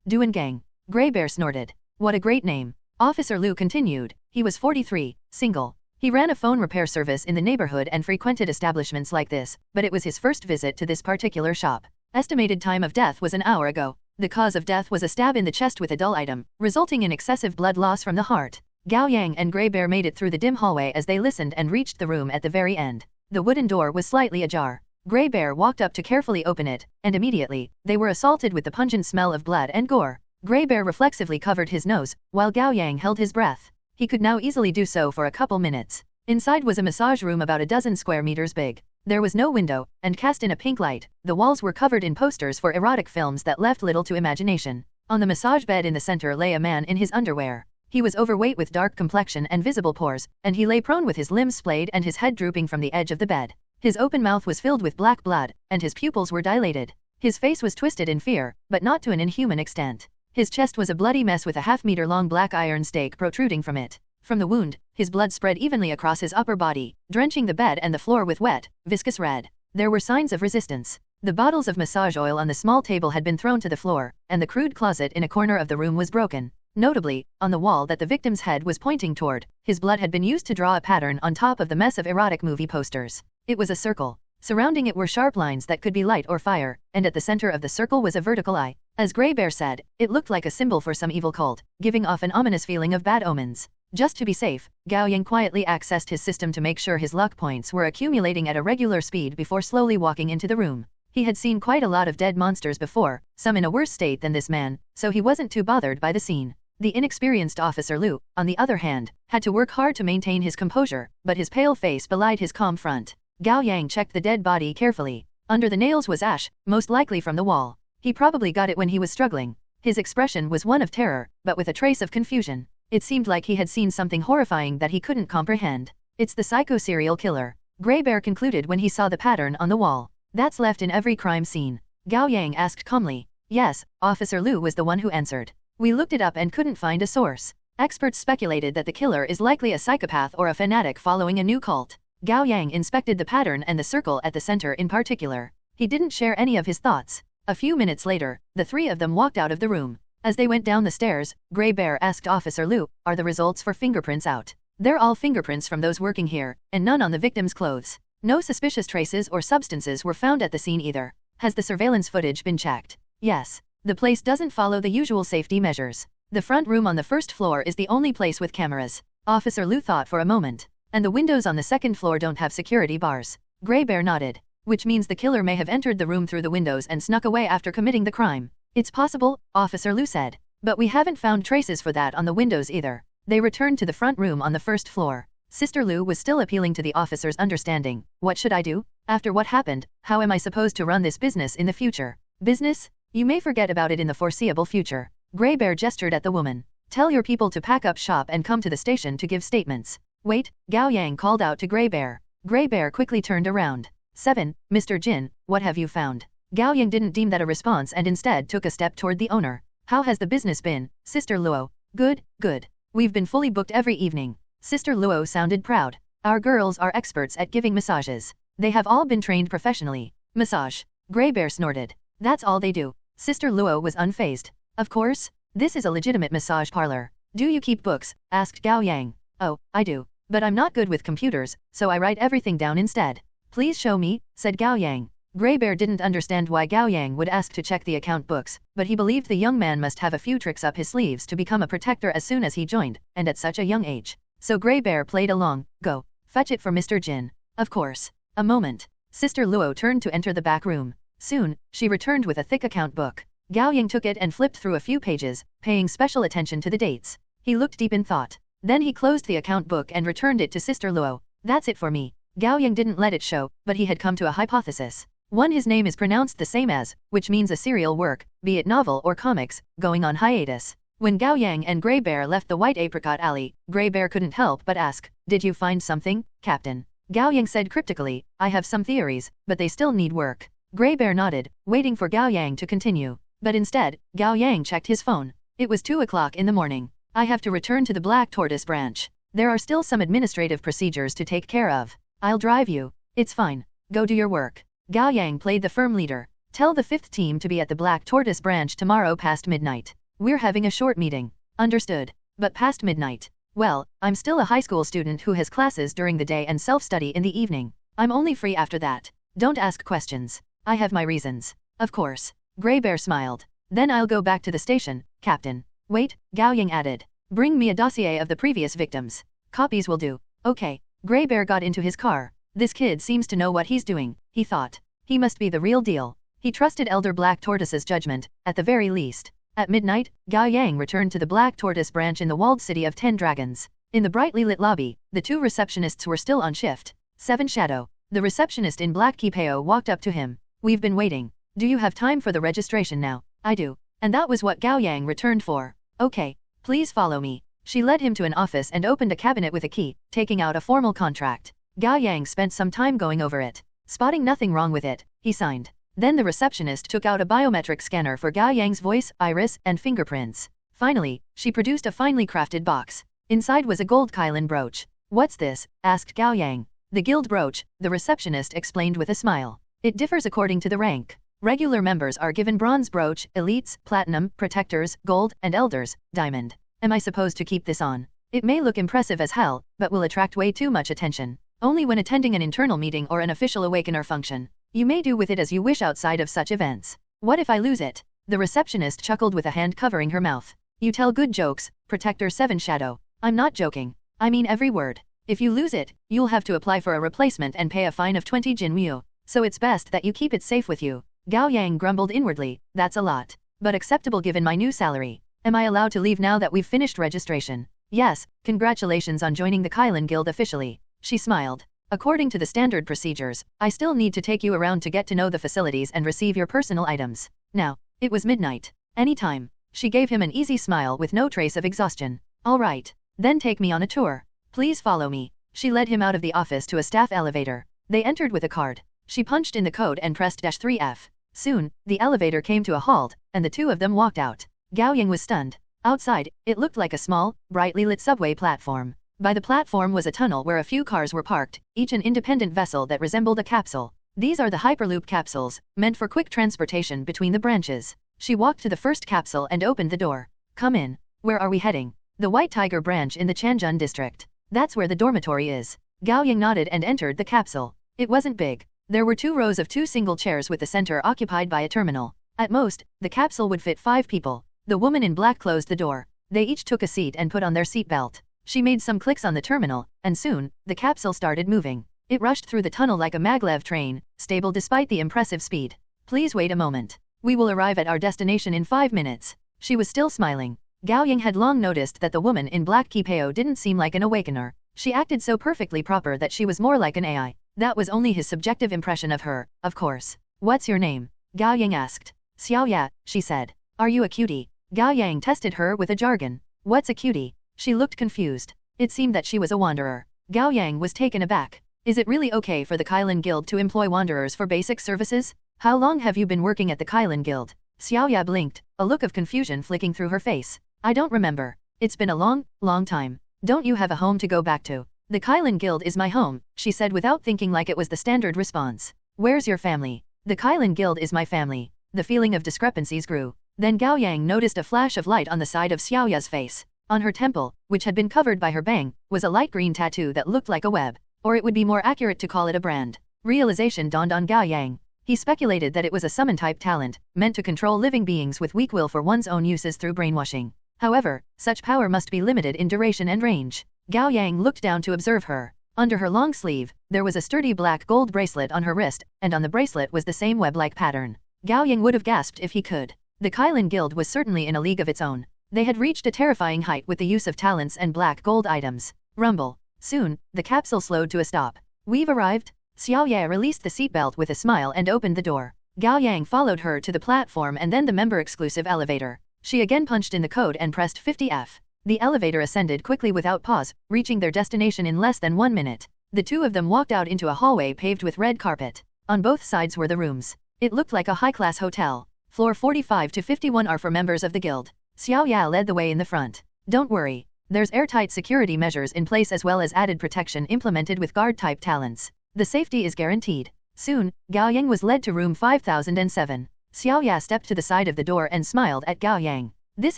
Duangang. Grey Bear snorted. What a great name. Officer Lu continued. He was 43, single. He ran a phone repair service in the neighborhood and frequented establishments like this, but it was his first visit to this particular shop. Estimated time of death was an hour ago. The cause of death was a stab in the chest with a dull item, resulting in excessive blood loss from the heart. Gao Yang and Grey Bear made it through the dim hallway as they listened and reached the room at the very end. The wooden door was slightly ajar. Grey Bear walked up to carefully open it, and immediately, they were assaulted with the pungent smell of blood and gore. Grey Bear reflexively covered his nose, while Gao Yang held his breath. He could now easily do so for a couple minutes. Inside was a massage room about a dozen square meters big. There was no window, and cast in a pink light, the walls were covered in posters for erotic films that left little to imagination. On the massage bed in the center lay a man in his underwear. He was overweight with dark complexion and visible pores, and he lay prone with his limbs splayed and his head drooping from the edge of the bed. His open mouth was filled with black blood, and his pupils were dilated. His face was twisted in fear, but not to an inhuman extent. His chest was a bloody mess with a half-meter-long black iron stake protruding from it. From the wound, his blood spread evenly across his upper body, drenching the bed and the floor with wet, viscous red. There were signs of resistance. The bottles of massage oil on the small table had been thrown to the floor, and the crude closet in a corner of the room was broken. Notably, on the wall that the victim's head was pointing toward, his blood had been used to draw a pattern on top of the mess of erotic movie posters. It was a circle. Surrounding it were sharp lines that could be light or fire, and at the center of the circle was a vertical eye. As Grey Bear said, it looked like a symbol for some evil cult, giving off an ominous feeling of bad omens. Just to be safe, Gao Yang quietly accessed his system to make sure his luck points were accumulating at a regular speed before slowly walking into the room. He had seen quite a lot of dead monsters before, some in a worse state than this man, so he wasn't too bothered by the scene. The inexperienced Officer Liu, on the other hand, had to work hard to maintain his composure, but his pale face belied his calm front. Gao Yang checked the dead body carefully. Under the nails was ash, most likely from the wall. He probably got it when he was struggling. His expression was one of terror, but with a trace of confusion. It seemed like he had seen something horrifying that he couldn't comprehend. It's the psycho serial killer, Grey Bear concluded when he saw the pattern on the wall. That's left in every crime scene. Gao Yang asked calmly. Yes, Officer Liu was the one who answered. We looked it up and couldn't find a source. Experts speculated that the killer is likely a psychopath or a fanatic following a new cult. Gao Yang inspected the pattern and the circle at the center in particular. He didn't share any of his thoughts. A few minutes later, the three of them walked out of the room. As they went down the stairs, Grey Bear asked Officer Liu, "Are the results for fingerprints out?" "They're all fingerprints from those working here, and none on the victim's clothes. No suspicious traces or substances were found at the scene either." "Has the surveillance footage been checked?" "Yes. The place doesn't follow the usual safety measures. The front room on the first floor is the only place with cameras." Officer Liu thought for a moment. "And the windows on the second floor don't have security bars." Grey Bear nodded. "Which means the killer may have entered the room through the windows and snuck away after committing the crime." "It's possible," Officer Liu said. "But we haven't found traces for that on the windows either." They returned to the front room on the first floor. Sister Liu was still appealing to the officer's understanding. "What should I do? After what happened, how am I supposed to run this business in the future?" "Business? You may forget about it in the foreseeable future." Grey Bear gestured at the woman. "Tell your people to pack up shop and come to the station to give statements." "Wait," Gao Yang called out to Grey Bear. Grey Bear quickly turned around. "7, Mr. Jin, what have you found?" Gao Yang didn't deem that a response and instead took a step toward the owner. "How has the business been, Sister Luo?" "Good, good. We've been fully booked every evening." Sister Luo sounded proud. "Our girls are experts at giving massages. They have all been trained professionally." "Massage?" Grey Bear snorted. "That's all they do." Sister Luo was unfazed. "Of course. This is a legitimate massage parlor." "Do you keep books?" asked Gao Yang. "Oh, I do. But I'm not good with computers, so I write everything down instead." "Please show me," said Gao Yang. Grey Bear didn't understand why Gao Yang would ask to check the account books, but he believed the young man must have a few tricks up his sleeves to become a protector as soon as he joined, and at such a young age. So Grey Bear played along. "Go. Fetch it for Mr. Jin." "Of course." A moment. Sister Luo turned to enter the back room. Soon, she returned with a thick account book. Gao Yang took it and flipped through a few pages, paying special attention to the dates. He looked deep in thought. Then he closed the account book and returned it to Sister Luo. "That's it for me." Gao Yang didn't let it show, but he had come to a hypothesis. One, his name is pronounced the same as, which means a serial work, be it novel or comics, going on hiatus. When Gao Yang and Grey Bear left the White Apricot Alley, Grey Bear couldn't help but ask, "Did you find something, Captain?" Gao Yang said cryptically, "I have some theories, but they still need work." Grey Bear nodded, waiting for Gao Yang to continue. But instead, Gao Yang checked his phone. It was 2 o'clock in the morning. "I have to return to the Black Tortoise branch. There are still some administrative procedures to take care of. I'll drive you." "It's fine. Go do your work." Gao Yang played the firm leader. "Tell the 5th team to be at the Black Tortoise branch tomorrow past midnight. We're having a short meeting." "Understood. But past midnight?" "Well, I'm still a high school student who has classes during the day and self-study in the evening. I'm only free after that. Don't ask questions. I have my reasons." "Of course." Grey Bear smiled. "Then I'll go back to the station, Captain." "Wait," Gao Yang added. "Bring me a dossier of the previous victims. Copies will do." "Okay." Grey Bear got into his car. "This kid seems to know what he's doing," he thought. "He must be the real deal." He trusted Elder Black Tortoise's judgment, at the very least. At midnight, Gao Yang returned to the Black Tortoise branch in the walled city of 10 Dragons. In the brightly lit lobby, the 2 receptionists were still on shift. 7 Shadow. The receptionist in black kipao walked up to him. "We've been waiting. Do you have time for the registration now?" "I do." And that was what Gao Yang returned for. "Okay. Please follow me." She led him to an office and opened a cabinet with a key, taking out a formal contract. Gao Yang spent some time going over it. Spotting nothing wrong with it, he signed. Then the receptionist took out a biometric scanner for Gao Yang's voice, iris, and fingerprints. Finally, she produced a finely crafted box. Inside was a gold Kylan brooch. What's this? Asked Gao Yang. The guild brooch, the receptionist explained with a smile. It differs according to the rank. Regular members are given bronze brooch, elites, platinum, protectors, gold, and elders, diamond. Am I supposed to keep this on? It may look impressive as hell, but will attract way too much attention. Only when attending an internal meeting or an official awakener function. You may do with it as you wish outside of such events. What if I lose it? The receptionist chuckled with a hand covering her mouth. You tell good jokes, Protector 7 Shadow. I'm not joking. I mean every word. If you lose it, you'll have to apply for a replacement and pay a fine of 20 Jinryu. So it's best that you keep it safe with you. Gao Yang grumbled inwardly, that's a lot. But acceptable given my new salary. Am I allowed to leave now that we've finished registration? Yes, congratulations on joining the Kylan Guild officially. She smiled. According to the standard procedures, I still need to take you around to get to know the facilities and receive your personal items. Now, it was midnight. Anytime. She gave him an easy smile with no trace of exhaustion. All right. Then take me on a tour. Please follow me. She led him out of the office to a staff elevator. They entered with a card. She punched in the code and pressed -3F. Soon, the elevator came to a halt, and the two of them walked out. Gao Yang was stunned. Outside, it looked like a small, brightly lit subway platform. By the platform was a tunnel where a few cars were parked, each an independent vessel that resembled a capsule. These are the Hyperloop capsules, meant for quick transportation between the branches. She walked to the first capsule and opened the door. Come in. Where are we heading? The White Tiger branch in the Changjun district. That's where the dormitory is. Gao Yang nodded and entered the capsule. It wasn't big. There were 2 rows of 2 single chairs with the center occupied by a terminal. At most, the capsule would fit 5 people. The woman in black closed the door. They each took a seat and put on their seatbelt. She made some clicks on the terminal, and soon, the capsule started moving. It rushed through the tunnel like a maglev train, stable despite the impressive speed. Please wait a moment. We will arrive at our destination in 5 minutes. She was still smiling. Gao Yang had long noticed that the woman in black kipeo didn't seem like an awakener. She acted so perfectly proper that she was more like an AI. That was only his subjective impression of her, of course. What's your name? Gao Yang asked. Xiaoya, she said. Are you a cutie? Gao Yang tested her with a jargon. What's a cutie? She looked confused. It seemed that she was a wanderer. Gao Yang was taken aback. Is it really okay for the Kylan Guild to employ wanderers for basic services? How long have you been working at the Kylan Guild? Xiaoya blinked, a look of confusion flicking through her face. I don't remember. It's been a long time. Don't you have a home to go back to? The Kylan Guild is my home, she said without thinking, like it was the standard response. Where's your family? The Kylan Guild is my family. The feeling of discrepancies grew. Then Gao Yang noticed a flash of light on the side of Xiaoya's face. On her temple, which had been covered by her bang, was a light green tattoo that looked like a web. Or it would be more accurate to call it a brand. Realization dawned on Gao Yang. He speculated that it was a summon-type talent, meant to control living beings with weak will for one's own uses through brainwashing. However, such power must be limited in duration and range. Gao Yang looked down to observe her. Under her long sleeve, there was a sturdy black gold bracelet on her wrist, and on the bracelet was the same web-like pattern. Gao Yang would have gasped if he could. The Kylan Guild was certainly in a league of its own. They had reached a terrifying height with the use of talents and black gold items. Rumble. Soon, the capsule slowed to a stop. We've arrived. Xiaoya released the seatbelt with a smile and opened the door. Gao Yang followed her to the platform and then the member-exclusive elevator. She again punched in the code and pressed 50F. The elevator ascended quickly without pause, reaching their destination in less than 1 minute. The two of them walked out into a hallway paved with red carpet. On both sides were the rooms. It looked like a high-class hotel. Floor 45 to 51 are for members of the guild. Xiaoya led the way in the front. Don't worry. There's airtight security measures in place as well as added protection implemented with guard-type talents. The safety is guaranteed. Soon, Gao Yang was led to room 5007. Xiaoya stepped to the side of the door and smiled at Gao Yang. This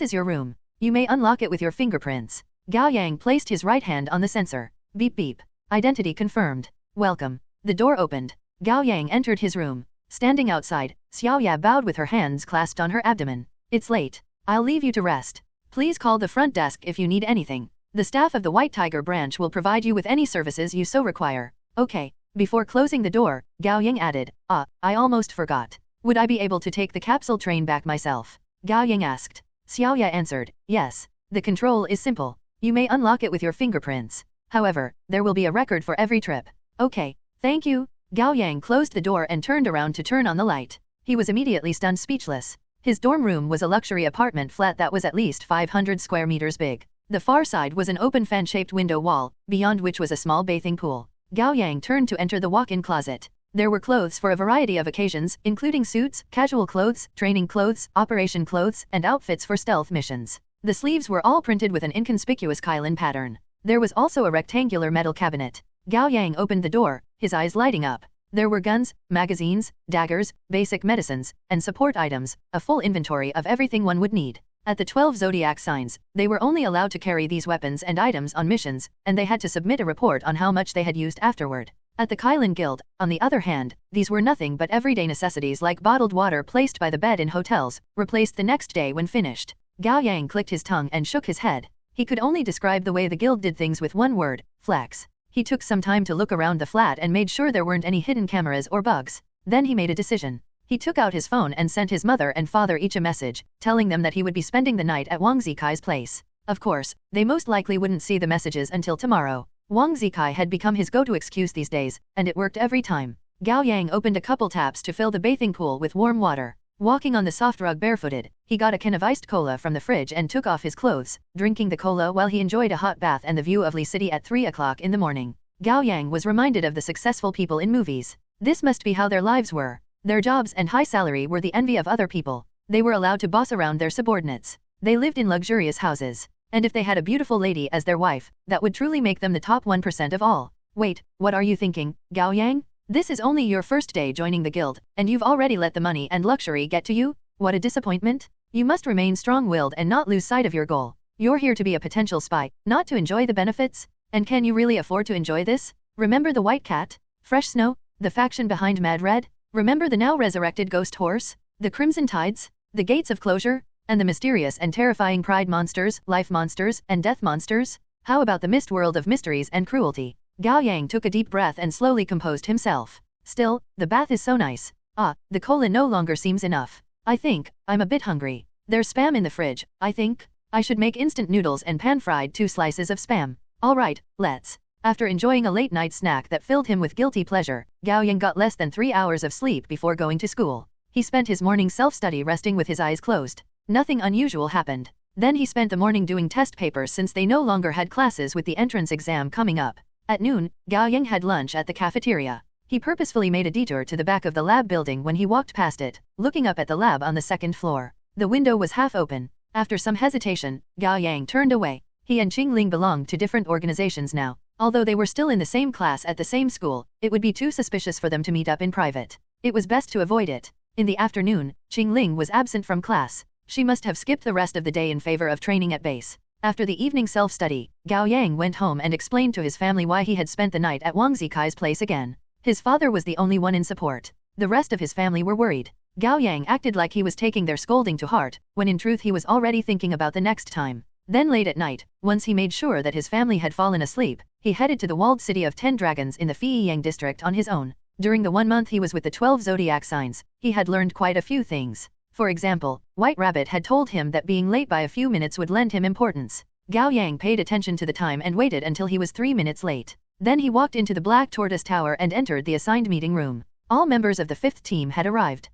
is your room. You may unlock it with your fingerprints. Gao Yang placed his right hand on the sensor. Beep beep. Identity confirmed. Welcome. The door opened. Gao Yang entered his room. Standing outside, Xiaoya bowed with her hands clasped on her abdomen. It's late. I'll leave you to rest. Please call the front desk if you need anything. The staff of the White Tiger branch will provide you with any services you so require. Okay. Before closing the door, Gao Yang added, I almost forgot. Would I be able to take the capsule train back myself? Gao Yang asked. Xiaoya answered, yes. The control is simple. You may unlock it with your fingerprints. However, there will be a record for every trip. Okay. Thank you. Gao Yang closed the door and turned around to turn on the light. He was immediately stunned speechless. His dorm room was a luxury apartment flat that was at least 500 square meters big. The far side was an open fan-shaped window wall, beyond which was a small bathing pool. Gao Yang turned to enter the walk-in closet. There were clothes for a variety of occasions, including suits, casual clothes, training clothes, operation clothes, and outfits for stealth missions. The sleeves were all printed with an inconspicuous Kylan pattern. There was also a rectangular metal cabinet. Gao Yang opened the door, his eyes lighting up. There were guns, magazines, daggers, basic medicines, and support items, a full inventory of everything one would need. At the 12 zodiac signs, they were only allowed to carry these weapons and items on missions, and they had to submit a report on how much they had used afterward. At the Kylan Guild, on the other hand, these were nothing but everyday necessities like bottled water placed by the bed in hotels, replaced the next day when finished. Gao Yang clicked his tongue and shook his head. He could only describe the way the guild did things with one word: flex. He took some time to look around the flat and made sure there weren't any hidden cameras or bugs. Then he made a decision. He took out his phone and sent his mother and father each a message, telling them that he would be spending the night at Wang Zikai's place. Of course, they most likely wouldn't see the messages until tomorrow. Wang Zikai had become his go-to excuse these days, and it worked every time. Gao Yang opened a couple taps to fill the bathing pool with warm water. Walking on the soft rug barefooted, he got a can of iced cola from the fridge and took off his clothes, drinking the cola while he enjoyed a hot bath and the view of Li City at 3 o'clock in the morning. Gao Yang was reminded of the successful people in movies. This must be how their lives were. Their jobs and high salary were the envy of other people. They were allowed to boss around their subordinates. They lived in luxurious houses. And if they had a beautiful lady as their wife, that would truly make them the top 1% of all. Wait, what are you thinking, Gao Yang? This is only your first day joining the guild, and you've already let the money and luxury get to you? What a disappointment. You must remain strong-willed and not lose sight of your goal. You're here to be a potential spy, not to enjoy the benefits. And can you really afford to enjoy this? Remember the White Cat? Fresh Snow? The faction behind Mad Red? Remember the now resurrected Ghost Horse? The Crimson Tides? The Gates of Closure? And the mysterious and terrifying Pride Monsters, Life Monsters, and Death Monsters? How about the mist world of mysteries and cruelty? Gao Yang took a deep breath and slowly composed himself. Still, the bath is so nice. Ah, the cola no longer seems enough. I think, I'm a bit hungry. There's spam in the fridge, I think. I should make instant noodles and pan-fried 2 slices of spam. Alright, let's. After enjoying a late-night snack that filled him with guilty pleasure, Gao Yang got less than 3 hours of sleep before going to school. He spent his morning self-study resting with his eyes closed. Nothing unusual happened. Then he spent the morning doing test papers since they no longer had classes with the entrance exam coming up. At noon, Gao Yang had lunch at the cafeteria. He purposefully made a detour to the back of the lab building when he walked past it, looking up at the lab on the 2nd floor. The window was half open. After some hesitation, Gao Yang turned away. He and Qing Ling belonged to different organizations now. Although they were still in the same class at the same school, it would be too suspicious for them to meet up in private. It was best to avoid it. In the afternoon, Qing Ling was absent from class. She must have skipped the rest of the day in favor of training at base. After the evening self-study, Gao Yang went home and explained to his family why he had spent the night at Wang Zikai's place again. His father was the only one in support. The rest of his family were worried. Gao Yang acted like he was taking their scolding to heart, when in truth he was already thinking about the next time. Then late at night, once he made sure that his family had fallen asleep, he headed to the walled city of 10 Dragons in the Feiyang district on his own. During the 1 month he was with the 12 zodiac signs, he had learned quite a few things. For example, White Rabbit had told him that being late by a few minutes would lend him importance. Gao Yang paid attention to the time and waited until he was 3 minutes late. Then he walked into the Black Tortoise Tower and entered the assigned meeting room. All members of the 5th team had arrived.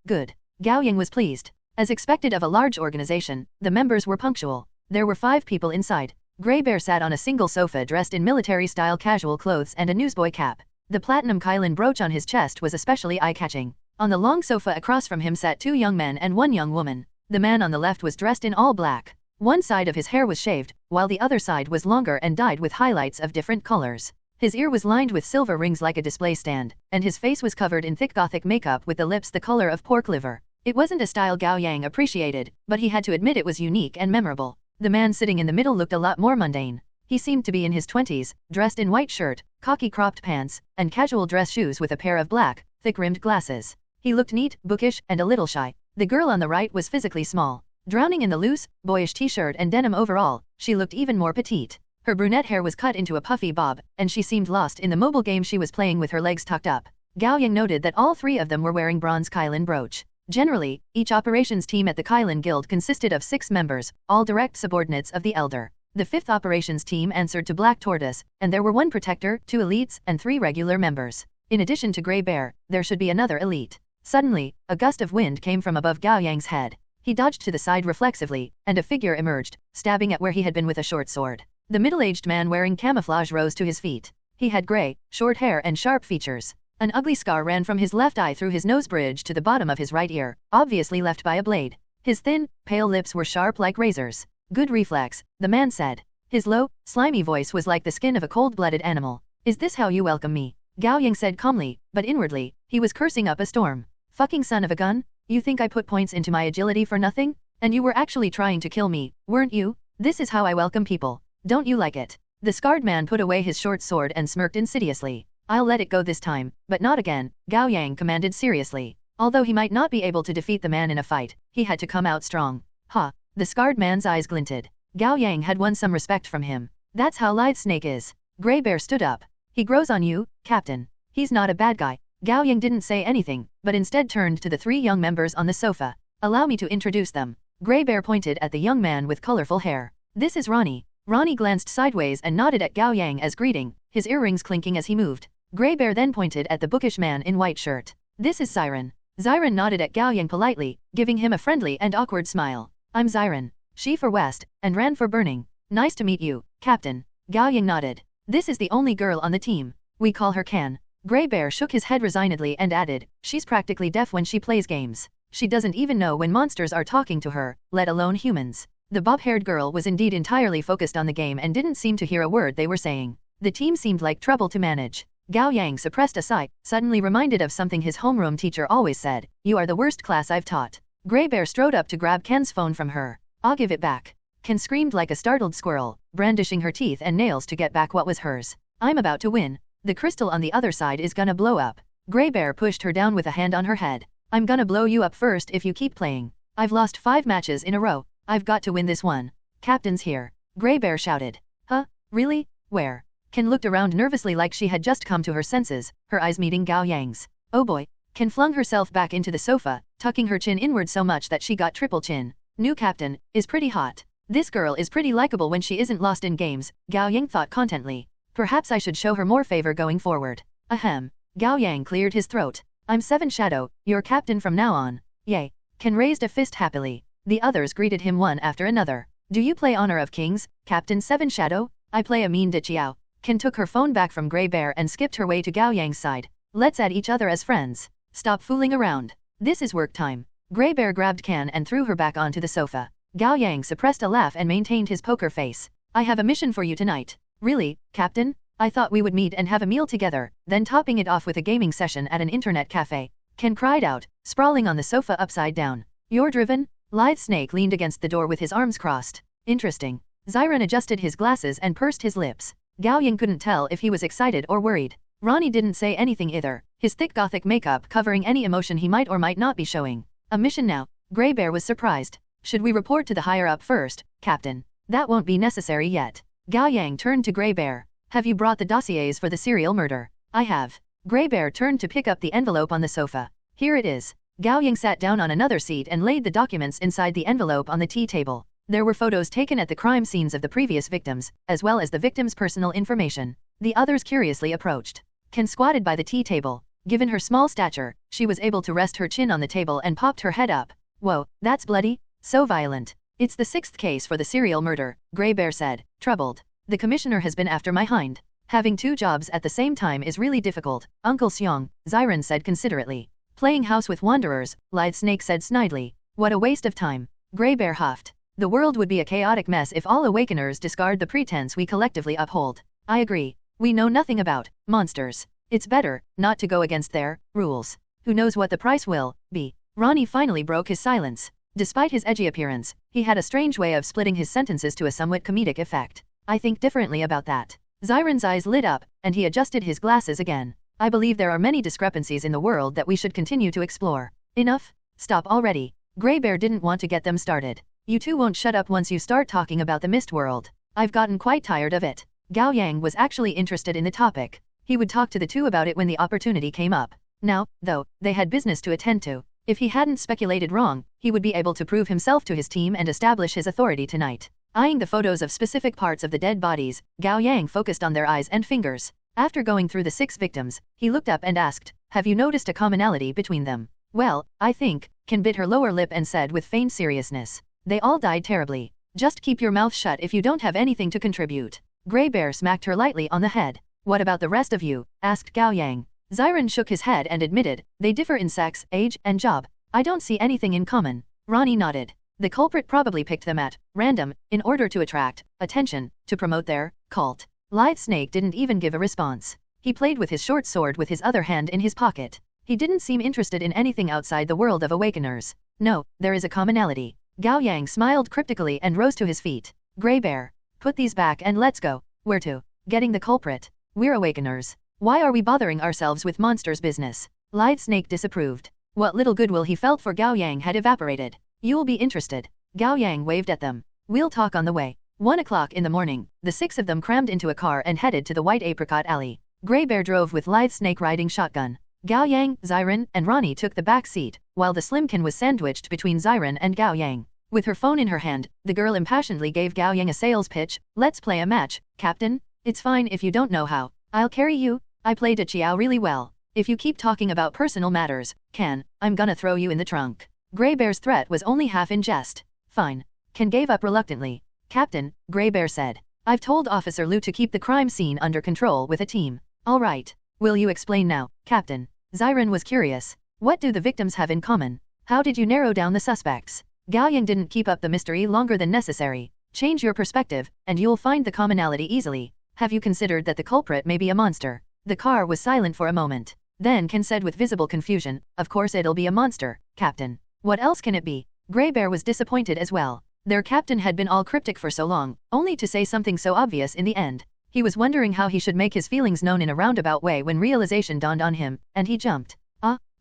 Good. Gao Yang was pleased. As expected of a large organization, the members were punctual. There were 5 people inside. Grey Bear sat on a single sofa dressed in military-style casual clothes and a newsboy cap. The platinum Kylan brooch on his chest was especially eye-catching. On the long sofa across from him sat 2 young men and 1 young woman. The man on the left was dressed in all black. One side of his hair was shaved, while the other side was longer and dyed with highlights of different colors. His ear was lined with silver rings like a display stand, and his face was covered in thick gothic makeup with the lips the color of pork liver. It wasn't a style Gao Yang appreciated, but he had to admit it was unique and memorable. The man sitting in the middle looked a lot more mundane. He seemed to be in his 20s, dressed in white shirt, khaki cropped pants, and casual dress shoes with a pair of black, thick-rimmed glasses. He looked neat, bookish, and a little shy. The girl on the right was physically small. Drowning in the loose, boyish t-shirt and denim overall, she looked even more petite. Her brunette hair was cut into a puffy bob, and she seemed lost in the mobile game she was playing with her legs tucked up. Gao Yang noted that all 3 of them were wearing bronze Kylan brooch. Generally, each operations team at the Kylan Guild consisted of 6 members, all direct subordinates of the Elder. The 5th operations team answered to Black Tortoise, and there were 1 protector, 2 elites, and 3 regular members. In addition to Grey Bear, there should be another elite. Suddenly, a gust of wind came from above Gao Yang's head. He dodged to the side reflexively, and a figure emerged, stabbing at where he had been with a short sword. The middle-aged man wearing camouflage rose to his feet. He had gray, short hair and sharp features. An ugly scar ran from his left eye through his nose bridge to the bottom of his right ear, obviously left by a blade. His thin, pale lips were sharp like razors. Good reflex, the man said. His low, slimy voice was like the skin of a cold-blooded animal. Is this how you welcome me? Gao Yang said calmly, but inwardly, he was cursing up a storm. Fucking son of a gun? You think I put points into my agility for nothing? And you were actually trying to kill me, weren't you? This is how I welcome people. Don't you like it? The scarred man put away his short sword and smirked insidiously. I'll let it go this time, but not again, Gao Yang commanded seriously. Although he might not be able to defeat the man in a fight, he had to come out strong. Ha! The scarred man's eyes glinted. Gao Yang had won some respect from him. That's how Lithe Snake is. Grey Bear stood up. He grows on you, Captain. He's not a bad guy. Gao Yang didn't say anything, but instead turned to the 3 young members on the sofa. Allow me to introduce them. Grey Bear pointed at the young man with colorful hair. This is Ronnie. Ronnie glanced sideways and nodded at Gao Yang as greeting, his earrings clinking as he moved. Grey Bear then pointed at the bookish man in white shirt. This is Xiren. Xiren nodded at Gao Yang politely, giving him a friendly and awkward smile. I'm Xiren. She for West, and ran for Burning. Nice to meet you, Captain. Gao Yang nodded. This is the only girl on the team. We call her Can. Grey Bear shook his head resignedly and added, she's practically deaf when she plays games. She doesn't even know when monsters are talking to her, let alone humans. The bob-haired girl was indeed entirely focused on the game and didn't seem to hear a word they were saying. The team seemed like trouble to manage. Gao Yang suppressed a sigh, suddenly reminded of something his homeroom teacher always said, you are the worst class I've taught. Grey Bear strode up to grab Ken's phone from her. I'll give it back. Ken screamed like a startled squirrel, brandishing her teeth and nails to get back what was hers. I'm about to win. The crystal on the other side is gonna blow up. Grey Bear pushed her down with a hand on her head. I'm gonna blow you up first if you keep playing. I've lost 5 matches in a row. I've got to win this one. Captain's here. Grey Bear shouted. Huh? Really? Where? Ken looked around nervously like she had just come to her senses, her eyes meeting Gao Yang's. Oh boy. Ken flung herself back into the sofa, tucking her chin inward so much that she got triple chin. New captain, is pretty hot. This girl is pretty likable when she isn't lost in games, Gao Yang thought contently. Perhaps I should show her more favor going forward. Ahem. Gao Yang cleared his throat. I'm 7 Shadow, your captain from now on. Yay. Ken raised a fist happily. The others greeted him one after another. Do you play Honor of Kings, Captain 7 Shadow? I play Amin de Chiao. Ken took her phone back from Grey Bear and skipped her way to Gao Yang's side. Let's add each other as friends. Stop fooling around. This is work time. Grey Bear grabbed Ken and threw her back onto the sofa. Gao Yang suppressed a laugh and maintained his poker face. I have a mission for you tonight. Really, Captain? I thought we would meet and have a meal together, then topping it off with a gaming session at an internet cafe. Ken cried out, sprawling on the sofa upside down. You're driven? Lithe Snake leaned against the door with his arms crossed. Interesting. Xiren adjusted his glasses and pursed his lips. Gao Yang couldn't tell if he was excited or worried. Ronnie didn't say anything either, his thick gothic makeup covering any emotion he might or might not be showing. A mission now. Grey Bear was surprised. Should we report to the higher up first, Captain? That won't be necessary yet. Gao Yang turned to Grey Bear. Have you brought the dossiers for the serial murder? I have. Grey Bear turned to pick up the envelope on the sofa. Here it is. Gao Yang sat down on another seat and laid the documents inside the envelope on the tea table. There were photos taken at the crime scenes of the previous victims, as well as the victim's personal information. The others curiously approached. Ken squatted by the tea table. Given her small stature, she was able to rest her chin on the table and popped her head up. Whoa, that's bloody. So violent. It's the 6th case for the serial murder, Grey Bear said, troubled. The commissioner has been after my hind. Having 2 jobs at the same time is really difficult, Uncle Seong, Xiren said considerately. Playing house with wanderers, Lithe Snake said snidely. What a waste of time. Grey Bear huffed. The world would be a chaotic mess if all awakeners discard the pretense we collectively uphold. I agree. We know nothing about monsters. It's better not to go against their rules. Who knows what the price will be. Ronnie finally broke his silence. Despite his edgy appearance, he had a strange way of splitting his sentences to a somewhat comedic effect. I think differently about that. Xiren's eyes lit up, and he adjusted his glasses again. I believe there are many discrepancies in the world that we should continue to explore. Enough? Stop already. Grey Bear didn't want to get them started. You two won't shut up once you start talking about the mist world. I've gotten quite tired of it. Gao Yang was actually interested in the topic. He would talk to the two about it when the opportunity came up. Now, though, they had business to attend to. If he hadn't speculated wrong, he would be able to prove himself to his team and establish his authority tonight. Eyeing the photos of specific parts of the dead bodies, Gao Yang focused on their eyes and fingers. After going through the 6 victims, he looked up and asked, have you noticed a commonality between them? Well, I think, Ken bit her lower lip and said with feigned seriousness. They all died terribly. Just keep your mouth shut if you don't have anything to contribute. Grey Bear smacked her lightly on the head. What about the rest of you? Asked Gao Yang. Xiren shook his head and admitted, they differ in sex, age, and job. I don't see anything in common. Ronnie nodded. The culprit probably picked them at random in order to attract attention to promote their cult. Lithe Snake didn't even give a response. He played with his short sword with his other hand in his pocket. He didn't seem interested in anything outside the world of awakeners. No, there is a commonality. Gao Yang smiled cryptically and rose to his feet. Grey Bear, put these back and let's go. Where to? Getting the culprit. We're awakeners. Why are we bothering ourselves with monsters business? Lithe Snake disapproved. What little goodwill he felt for Gao Yang had evaporated. You'll be interested. Gao Yang waved at them. We'll talk on the way. 1 o'clock in the morning, the 6 of them crammed into a car and headed to the White Apricot Alley. Grey Bear drove with Lithe Snake riding shotgun. Gao Yang, Xiren, and Ronnie took the back seat, while the Slimkin was sandwiched between Xiren and Gao Yang. With her phone in her hand, the girl impassionedly gave Gao Yang a sales pitch. Let's play a match, Captain. It's fine if you don't know how. I'll carry you. I played a Chiao really well. If you keep talking about personal matters, I'm gonna throw you in the trunk. Grey Bear's threat was only half in jest. Fine. Ken gave up reluctantly. Captain, Grey Bear said. I've told Officer Liu to keep the crime scene under control with a team. All right. Will you explain now, Captain? Xiren was curious. What do the victims have in common? How did you narrow down the suspects? Gao Yang didn't keep up the mystery longer than necessary. Change your perspective, and you'll find the commonality easily. Have you considered that the culprit may be a monster? The car was silent for a moment. Then Ken said with visible confusion, of course it'll be a monster, Captain. What else can it be? Grey Bear was disappointed as well. Their captain had been all cryptic for so long, only to say something so obvious in the end. He was wondering how he should make his feelings known in a roundabout way when realization dawned on him, and he jumped.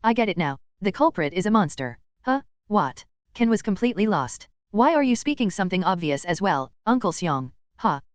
I get it now. The culprit is a monster. Huh? What? Ken was completely lost. Why are you speaking something obvious as well, Uncle Xiong?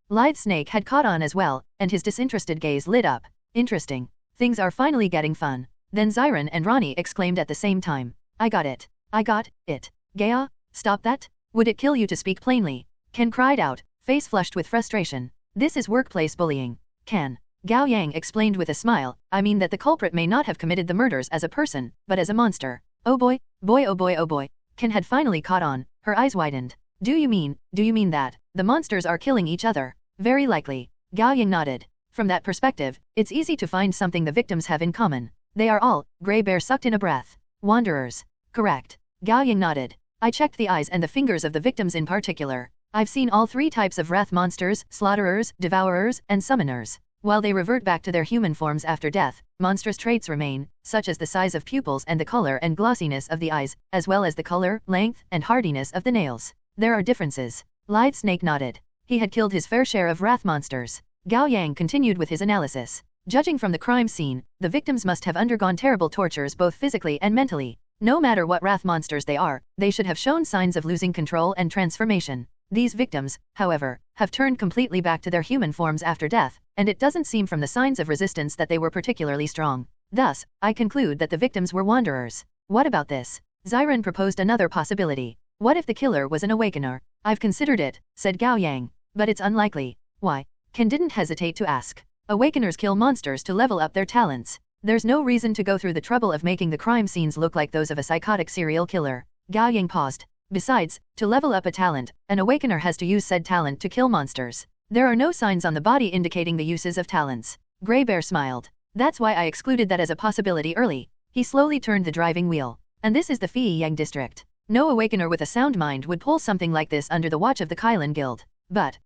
Lithe Snake had caught on as well, and his disinterested gaze lit up. Interesting. Things are finally getting fun. Then Xiren and Ronnie exclaimed at the same time. I got it. I got it. Gaya, stop that. Would it kill you to speak plainly? Ken cried out, face flushed with frustration. This is workplace bullying. Ken. Gao Yang explained with a smile, I mean that the culprit may not have committed the murders as a person, but as a monster. Oh boy, oh boy, oh boy. Ken had finally caught on, her eyes widened. Do you mean that the monsters are killing each other? Very likely. Gao Yang nodded. From that perspective, it's easy to find something the victims have in common. They are all, Grey Bear sucked in a breath. Wanderers. Correct. Gao Yang nodded. I checked the eyes and the fingers of the victims in particular. I've seen all 3 types of wrath monsters, slaughterers, devourers, and summoners. While they revert back to their human forms after death, monstrous traits remain, such as the size of pupils and the color and glossiness of the eyes, as well as the color, length, and hardiness of the nails. There are differences. Lithe Snake nodded. He had killed his fair share of wrath monsters. Gao Yang continued with his analysis. Judging from the crime scene, the victims must have undergone terrible tortures both physically and mentally. No matter what wrath monsters they are, they should have shown signs of losing control and transformation. These victims, however, have turned completely back to their human forms after death, and it doesn't seem from the signs of resistance that they were particularly strong. Thus, I conclude that the victims were wanderers. What about this? Xiren proposed another possibility. What if the killer was an awakener? I've considered it, said Gao Yang, but it's unlikely. Why? Ken didn't hesitate to ask. Awakeners kill monsters to level up their talents. There's no reason to go through the trouble of making the crime scenes look like those of a psychotic serial killer. Gao Yang paused. Besides, to level up a talent, an awakener has to use said talent to kill monsters. There are no signs on the body indicating the uses of talents. Grey Bear smiled. That's why I excluded that as a possibility early. He slowly turned the driving wheel. And this is the Fei Yang district. No awakener with a sound mind would pull something like this under the watch of the Kylan Guild. But,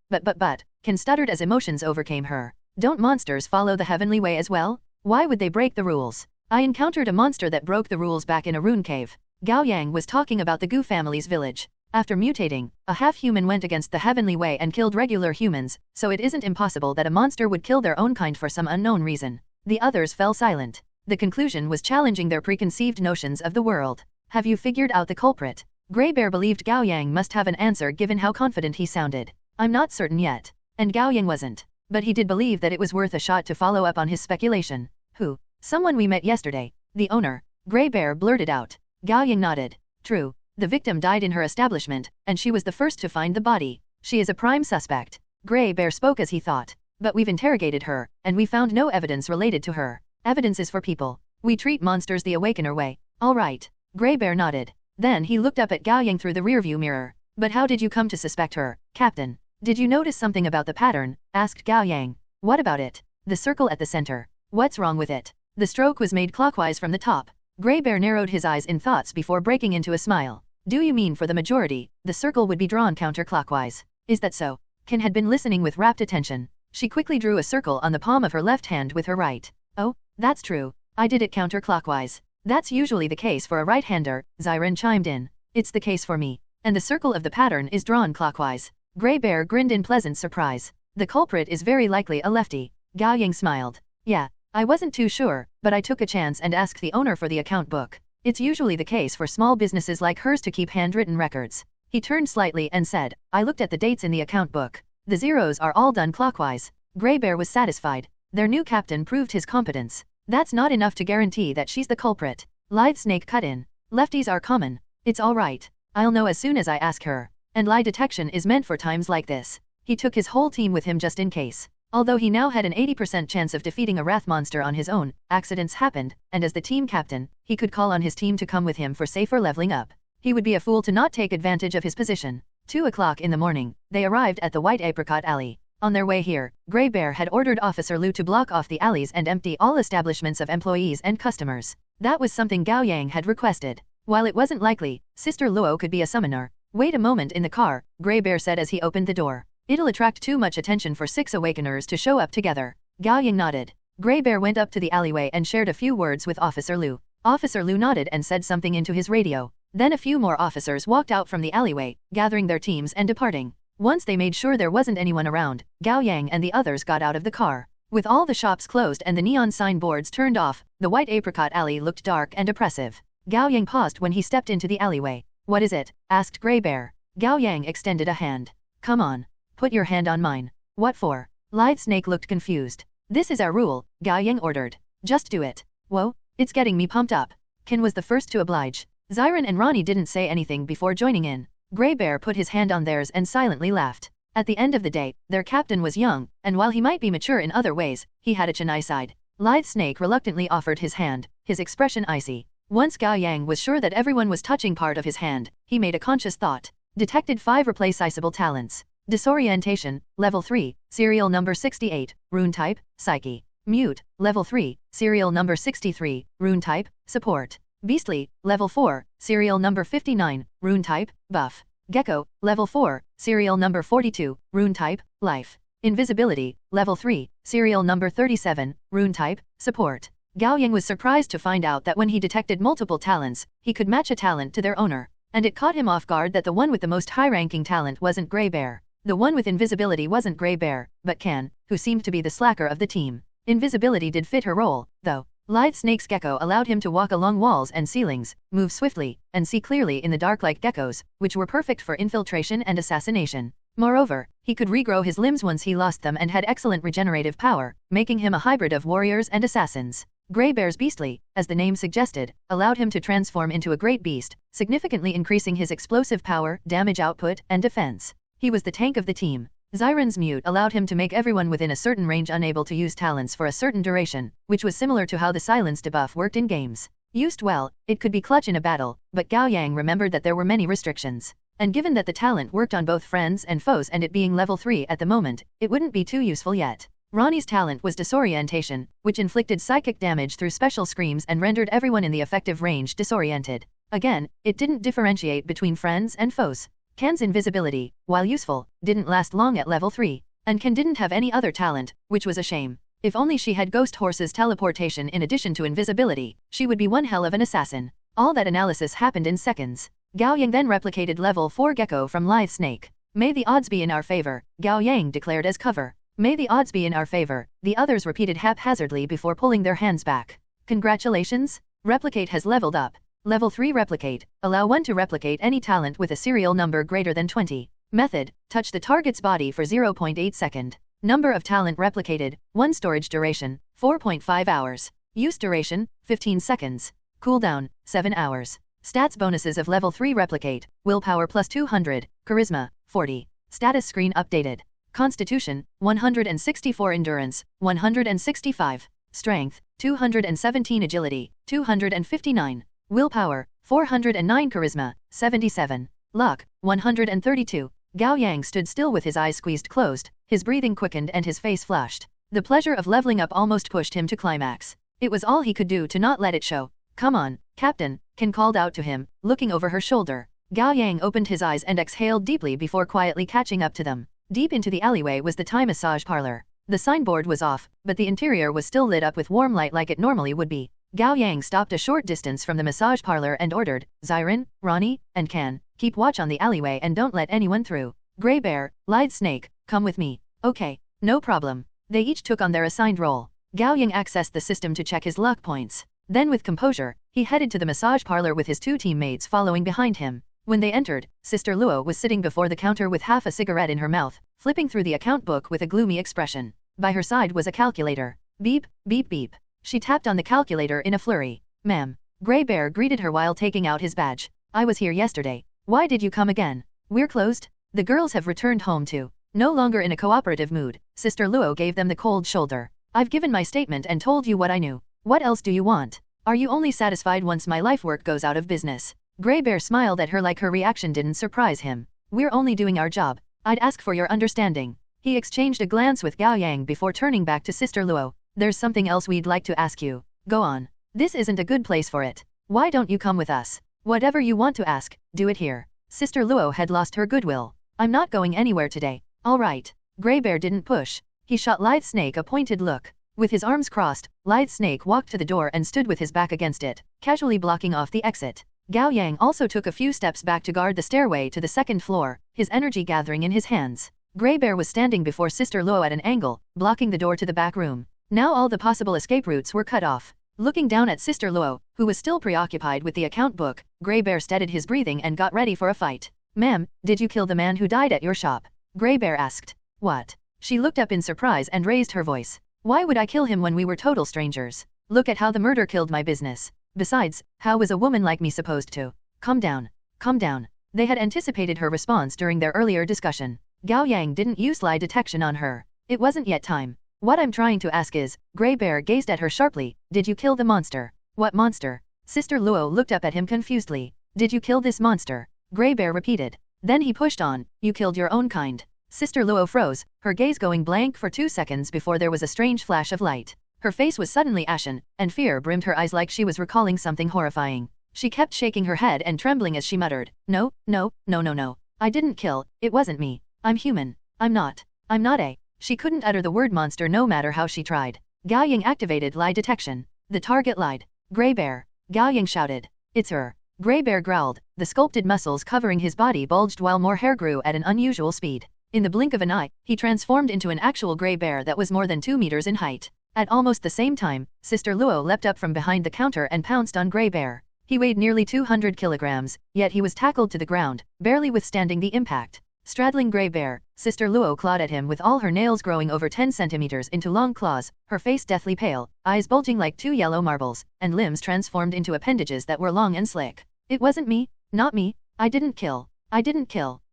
Ken stuttered as emotions overcame her. Don't monsters follow the heavenly way as well? Why would they break the rules? I encountered a monster that broke the rules back in a rune cave. Gao Yang was talking about the Gu family's village. After mutating, a half-human went against the heavenly way and killed regular humans, so it isn't impossible that a monster would kill their own kind for some unknown reason. The others fell silent. The conclusion was challenging their preconceived notions of the world. Have you figured out the culprit? Grey Bear believed Gao Yang must have an answer given how confident he sounded. I'm not certain yet. And Gao Yang wasn't. But he did believe that it was worth a shot to follow up on his speculation. Who? Someone we met yesterday. The owner. Grey Bear blurted out. Gao Yang nodded. True. The victim died in her establishment, and she was the first to find the body. She is a prime suspect. Grey Bear spoke as he thought. But we've interrogated her, and we found no evidence related to her. Evidence is for people. We treat monsters the awakener way. All right. Grey Bear nodded. Then he looked up at Gao Yang through the rearview mirror. But how did you come to suspect her, Captain? Did you notice something about the pattern? Asked Gao Yang. What about it? The circle at the center. What's wrong with it? The stroke was made clockwise from the top. Grey Bear narrowed his eyes in thoughts before breaking into a smile. Do you mean for the majority, the circle would be drawn counterclockwise? Is that so? Ken had been listening with rapt attention. She quickly drew a circle on the palm of her left hand with her right. Oh, that's true. I did it counterclockwise. That's usually the case for a right-hander, Zyron chimed in. It's the case for me. And the circle of the pattern is drawn clockwise. Grey Bear grinned in pleasant surprise. The culprit is very likely a lefty. Gao Yang smiled. Yeah, I wasn't too sure, but I took a chance and asked the owner for the account book. It's usually the case for small businesses like hers to keep handwritten records. He turned slightly and said, I looked at the dates in the account book. The zeros are all done clockwise. Grey Bear was satisfied. Their new captain proved his competence. That's not enough to guarantee that she's the culprit. Lithe Snake cut in. Lefties are common. It's all right. I'll know as soon as I ask her. And lie detection is meant for times like this. He took his whole team with him just in case. Although he now had an 80% chance of defeating a wrath monster on his own, accidents happened, and as the team captain, he could call on his team to come with him for safer leveling up. He would be a fool to not take advantage of his position. 2 o'clock in the morning, they arrived at the White Apricot Alley. On their way here, Grey Bear had ordered Officer Lu to block off the alleys and empty all establishments of employees and customers. That was something Gao Yang had requested. While it wasn't likely, Sister Luo could be a summoner. Wait a moment in the car, Grey Bear said as he opened the door. It'll attract too much attention for 6 awakeners to show up together. Gao Yang nodded. Grey Bear went up to the alleyway and shared a few words with Officer Lu. Officer Lu nodded and said something into his radio. Then a few more officers walked out from the alleyway, gathering their teams and departing. Once they made sure there wasn't anyone around, Gao Yang and the others got out of the car. With all the shops closed and the neon signboards turned off, the White Apricot Alley looked dark and oppressive. Gao Yang paused when he stepped into the alleyway. What is it? Asked Grey Bear. Gao Yang extended a hand. Come on. Put your hand on mine. What for? Lithe Snake looked confused. This is our rule, Gao Yang ordered. Just do it. Whoa, it's getting me pumped up. Ken was the first to oblige. Zyron and Ronnie didn't say anything before joining in. Grey Bear put his hand on theirs and silently laughed. At the end of the day, their captain was young, and while he might be mature in other ways, he had a Chennai side. Lithe Snake reluctantly offered his hand, his expression icy. Once Gao Yang was sure that everyone was touching part of his hand, he made a conscious thought. Detected 5 replaceable talents. Disorientation, level 3, serial number 68, rune type, Psyche. Mute, level 3, serial number 63, rune type, Support. Beastly, level 4, serial number 59, rune type, Buff. Gecko, level 4, serial number 42, rune type, Life. Invisibility, level 3, serial number 37, rune type, Support. Gao Yang was surprised to find out that when he detected multiple talents, he could match a talent to their owner. And it caught him off guard that the one with the most high-ranking talent wasn't Grey Bear. The one with invisibility wasn't Grey Bear, but Can, who seemed to be the slacker of the team. Invisibility did fit her role, though. Lithe Snake's gecko allowed him to walk along walls and ceilings, move swiftly, and see clearly in the dark like geckos, which were perfect for infiltration and assassination. Moreover, he could regrow his limbs once he lost them and had excellent regenerative power, making him a hybrid of warriors and assassins. Grey Bear's Beastly, as the name suggested, allowed him to transform into a great beast, significantly increasing his explosive power, damage output, and defense. He was the tank of the team. Zyron's Mute allowed him to make everyone within a certain range unable to use talents for a certain duration, which was similar to how the silence debuff worked in games. Used well, it could be clutch in a battle, but Gao Yang remembered that there were many restrictions. And given that the talent worked on both friends and foes and it being level 3 at the moment, it wouldn't be too useful yet. Ronnie's talent was Disorientation, which inflicted psychic damage through special screams and rendered everyone in the effective range disoriented. Again, it didn't differentiate between friends and foes. Ken's Invisibility, while useful, didn't last long at level 3. And Ken didn't have any other talent, which was a shame. If only she had Ghost Horse's teleportation in addition to invisibility, she would be one hell of an assassin. All that analysis happened in seconds. Gao Yang then replicated level 4 Gecko from Lithe Snake. May the odds be in our favor, Gao Yang declared as cover. May the odds be in our favor, the others repeated haphazardly before pulling their hands back. Congratulations, Replicate has leveled up. Level 3 Replicate, allow one to replicate any talent with a serial number greater than 20. Method, touch the target's body for 0.8 second. Number of talent replicated, 1 storage duration, 4.5 hours. Use duration, 15 seconds. Cooldown, 7 hours. Stats bonuses of level 3 Replicate, willpower plus 200, charisma, 40. Status screen updated. Constitution, 164 endurance, 165. Strength, 217 agility, 259. Willpower, 409 charisma, 77. Luck, 132. Gao Yang stood still with his eyes squeezed closed, his breathing quickened and his face flushed. The pleasure of leveling up almost pushed him to climax. It was all he could do to not let it show. Come on, Captain, Ken called out to him, looking over her shoulder. Gao Yang opened his eyes and exhaled deeply before quietly catching up to them. Deep into the alleyway was the Thai massage parlor. The signboard was off, but the interior was still lit up with warm light like it normally would be. Gao Yang stopped a short distance from the massage parlor and ordered, Xiren, Ronnie, and Can, keep watch on the alleyway and don't let anyone through. Grey Bear, Lied Snake, come with me. Okay, no problem. They each took on their assigned role. Gao Yang accessed the system to check his luck points. Then with composure, he headed to the massage parlor with his two teammates following behind him. When they entered, Sister Luo was sitting before the counter with half a cigarette in her mouth, flipping through the account book with a gloomy expression. By her side was a calculator. Beep, beep, beep. She tapped on the calculator in a flurry. Ma'am. Grey Bear greeted her while taking out his badge. I was here yesterday. Why did you come again? We're closed. The girls have returned home too. No longer in a cooperative mood, Sister Luo gave them the cold shoulder. I've given my statement and told you what I knew. What else do you want? Are you only satisfied once my life work goes out of business? Grey Bear smiled at her like her reaction didn't surprise him. We're only doing our job. I'd ask for your understanding. He exchanged a glance with Gao Yang before turning back to Sister Luo. There's something else we'd like to ask you. Go on. This isn't a good place for it. Why don't you come with us? Whatever you want to ask, do it here. Sister Luo had lost her goodwill. I'm not going anywhere today. All right. Grey Bear didn't push. He shot Lithe Snake a pointed look. With his arms crossed, Lithe Snake walked to the door and stood with his back against it, casually blocking off the exit. Gao Yang also took a few steps back to guard the stairway to the second floor, his energy gathering in his hands. Grey Bear was standing before Sister Luo at an angle, blocking the door to the back room. Now all the possible escape routes were cut off. Looking down at Sister Luo, who was still preoccupied with the account book, Grey Bear steadied his breathing and got ready for a fight. Ma'am, did you kill the man who died at your shop? Grey Bear asked. What? She looked up in surprise and raised her voice. Why would I kill him when we were total strangers? Look at how the murder killed my business. Besides, how was a woman like me supposed to? Calm down. Calm down. They had anticipated her response during their earlier discussion. Gao Yang didn't use lie detection on her. It wasn't yet time. What I'm trying to ask is, Grey Bear gazed at her sharply, did you kill the monster? What monster? Sister Luo looked up at him confusedly. Did you kill this monster? Grey Bear repeated. Then he pushed on, you killed your own kind. Sister Luo froze, her gaze going blank for 2 seconds before there was a strange flash of light. Her face was suddenly ashen, and fear brimmed her eyes like she was recalling something horrifying. She kept shaking her head and trembling as she muttered, No, no, no, no, no. I didn't kill, it wasn't me. I'm human. I'm not a. She couldn't utter the word monster no matter how she tried. Gao Yang activated lie detection. The target lied. Grey Bear. Gao Yang shouted. It's her. Grey Bear growled. The sculpted muscles covering his body bulged while more hair grew at an unusual speed. In the blink of an eye, he transformed into an actual Grey Bear that was more than 2 meters in height. At almost the same time, Sister Luo leapt up from behind the counter and pounced on Grey Bear. He weighed nearly 200 kilograms, yet he was tackled to the ground, barely withstanding the impact. Straddling Grey Bear, Sister Luo clawed at him with all her nails growing over 10 centimeters into long claws, her face deathly pale, eyes bulging like 2 yellow marbles, and limbs transformed into appendages that were long and slick. It wasn't me, not me, I didn't kill.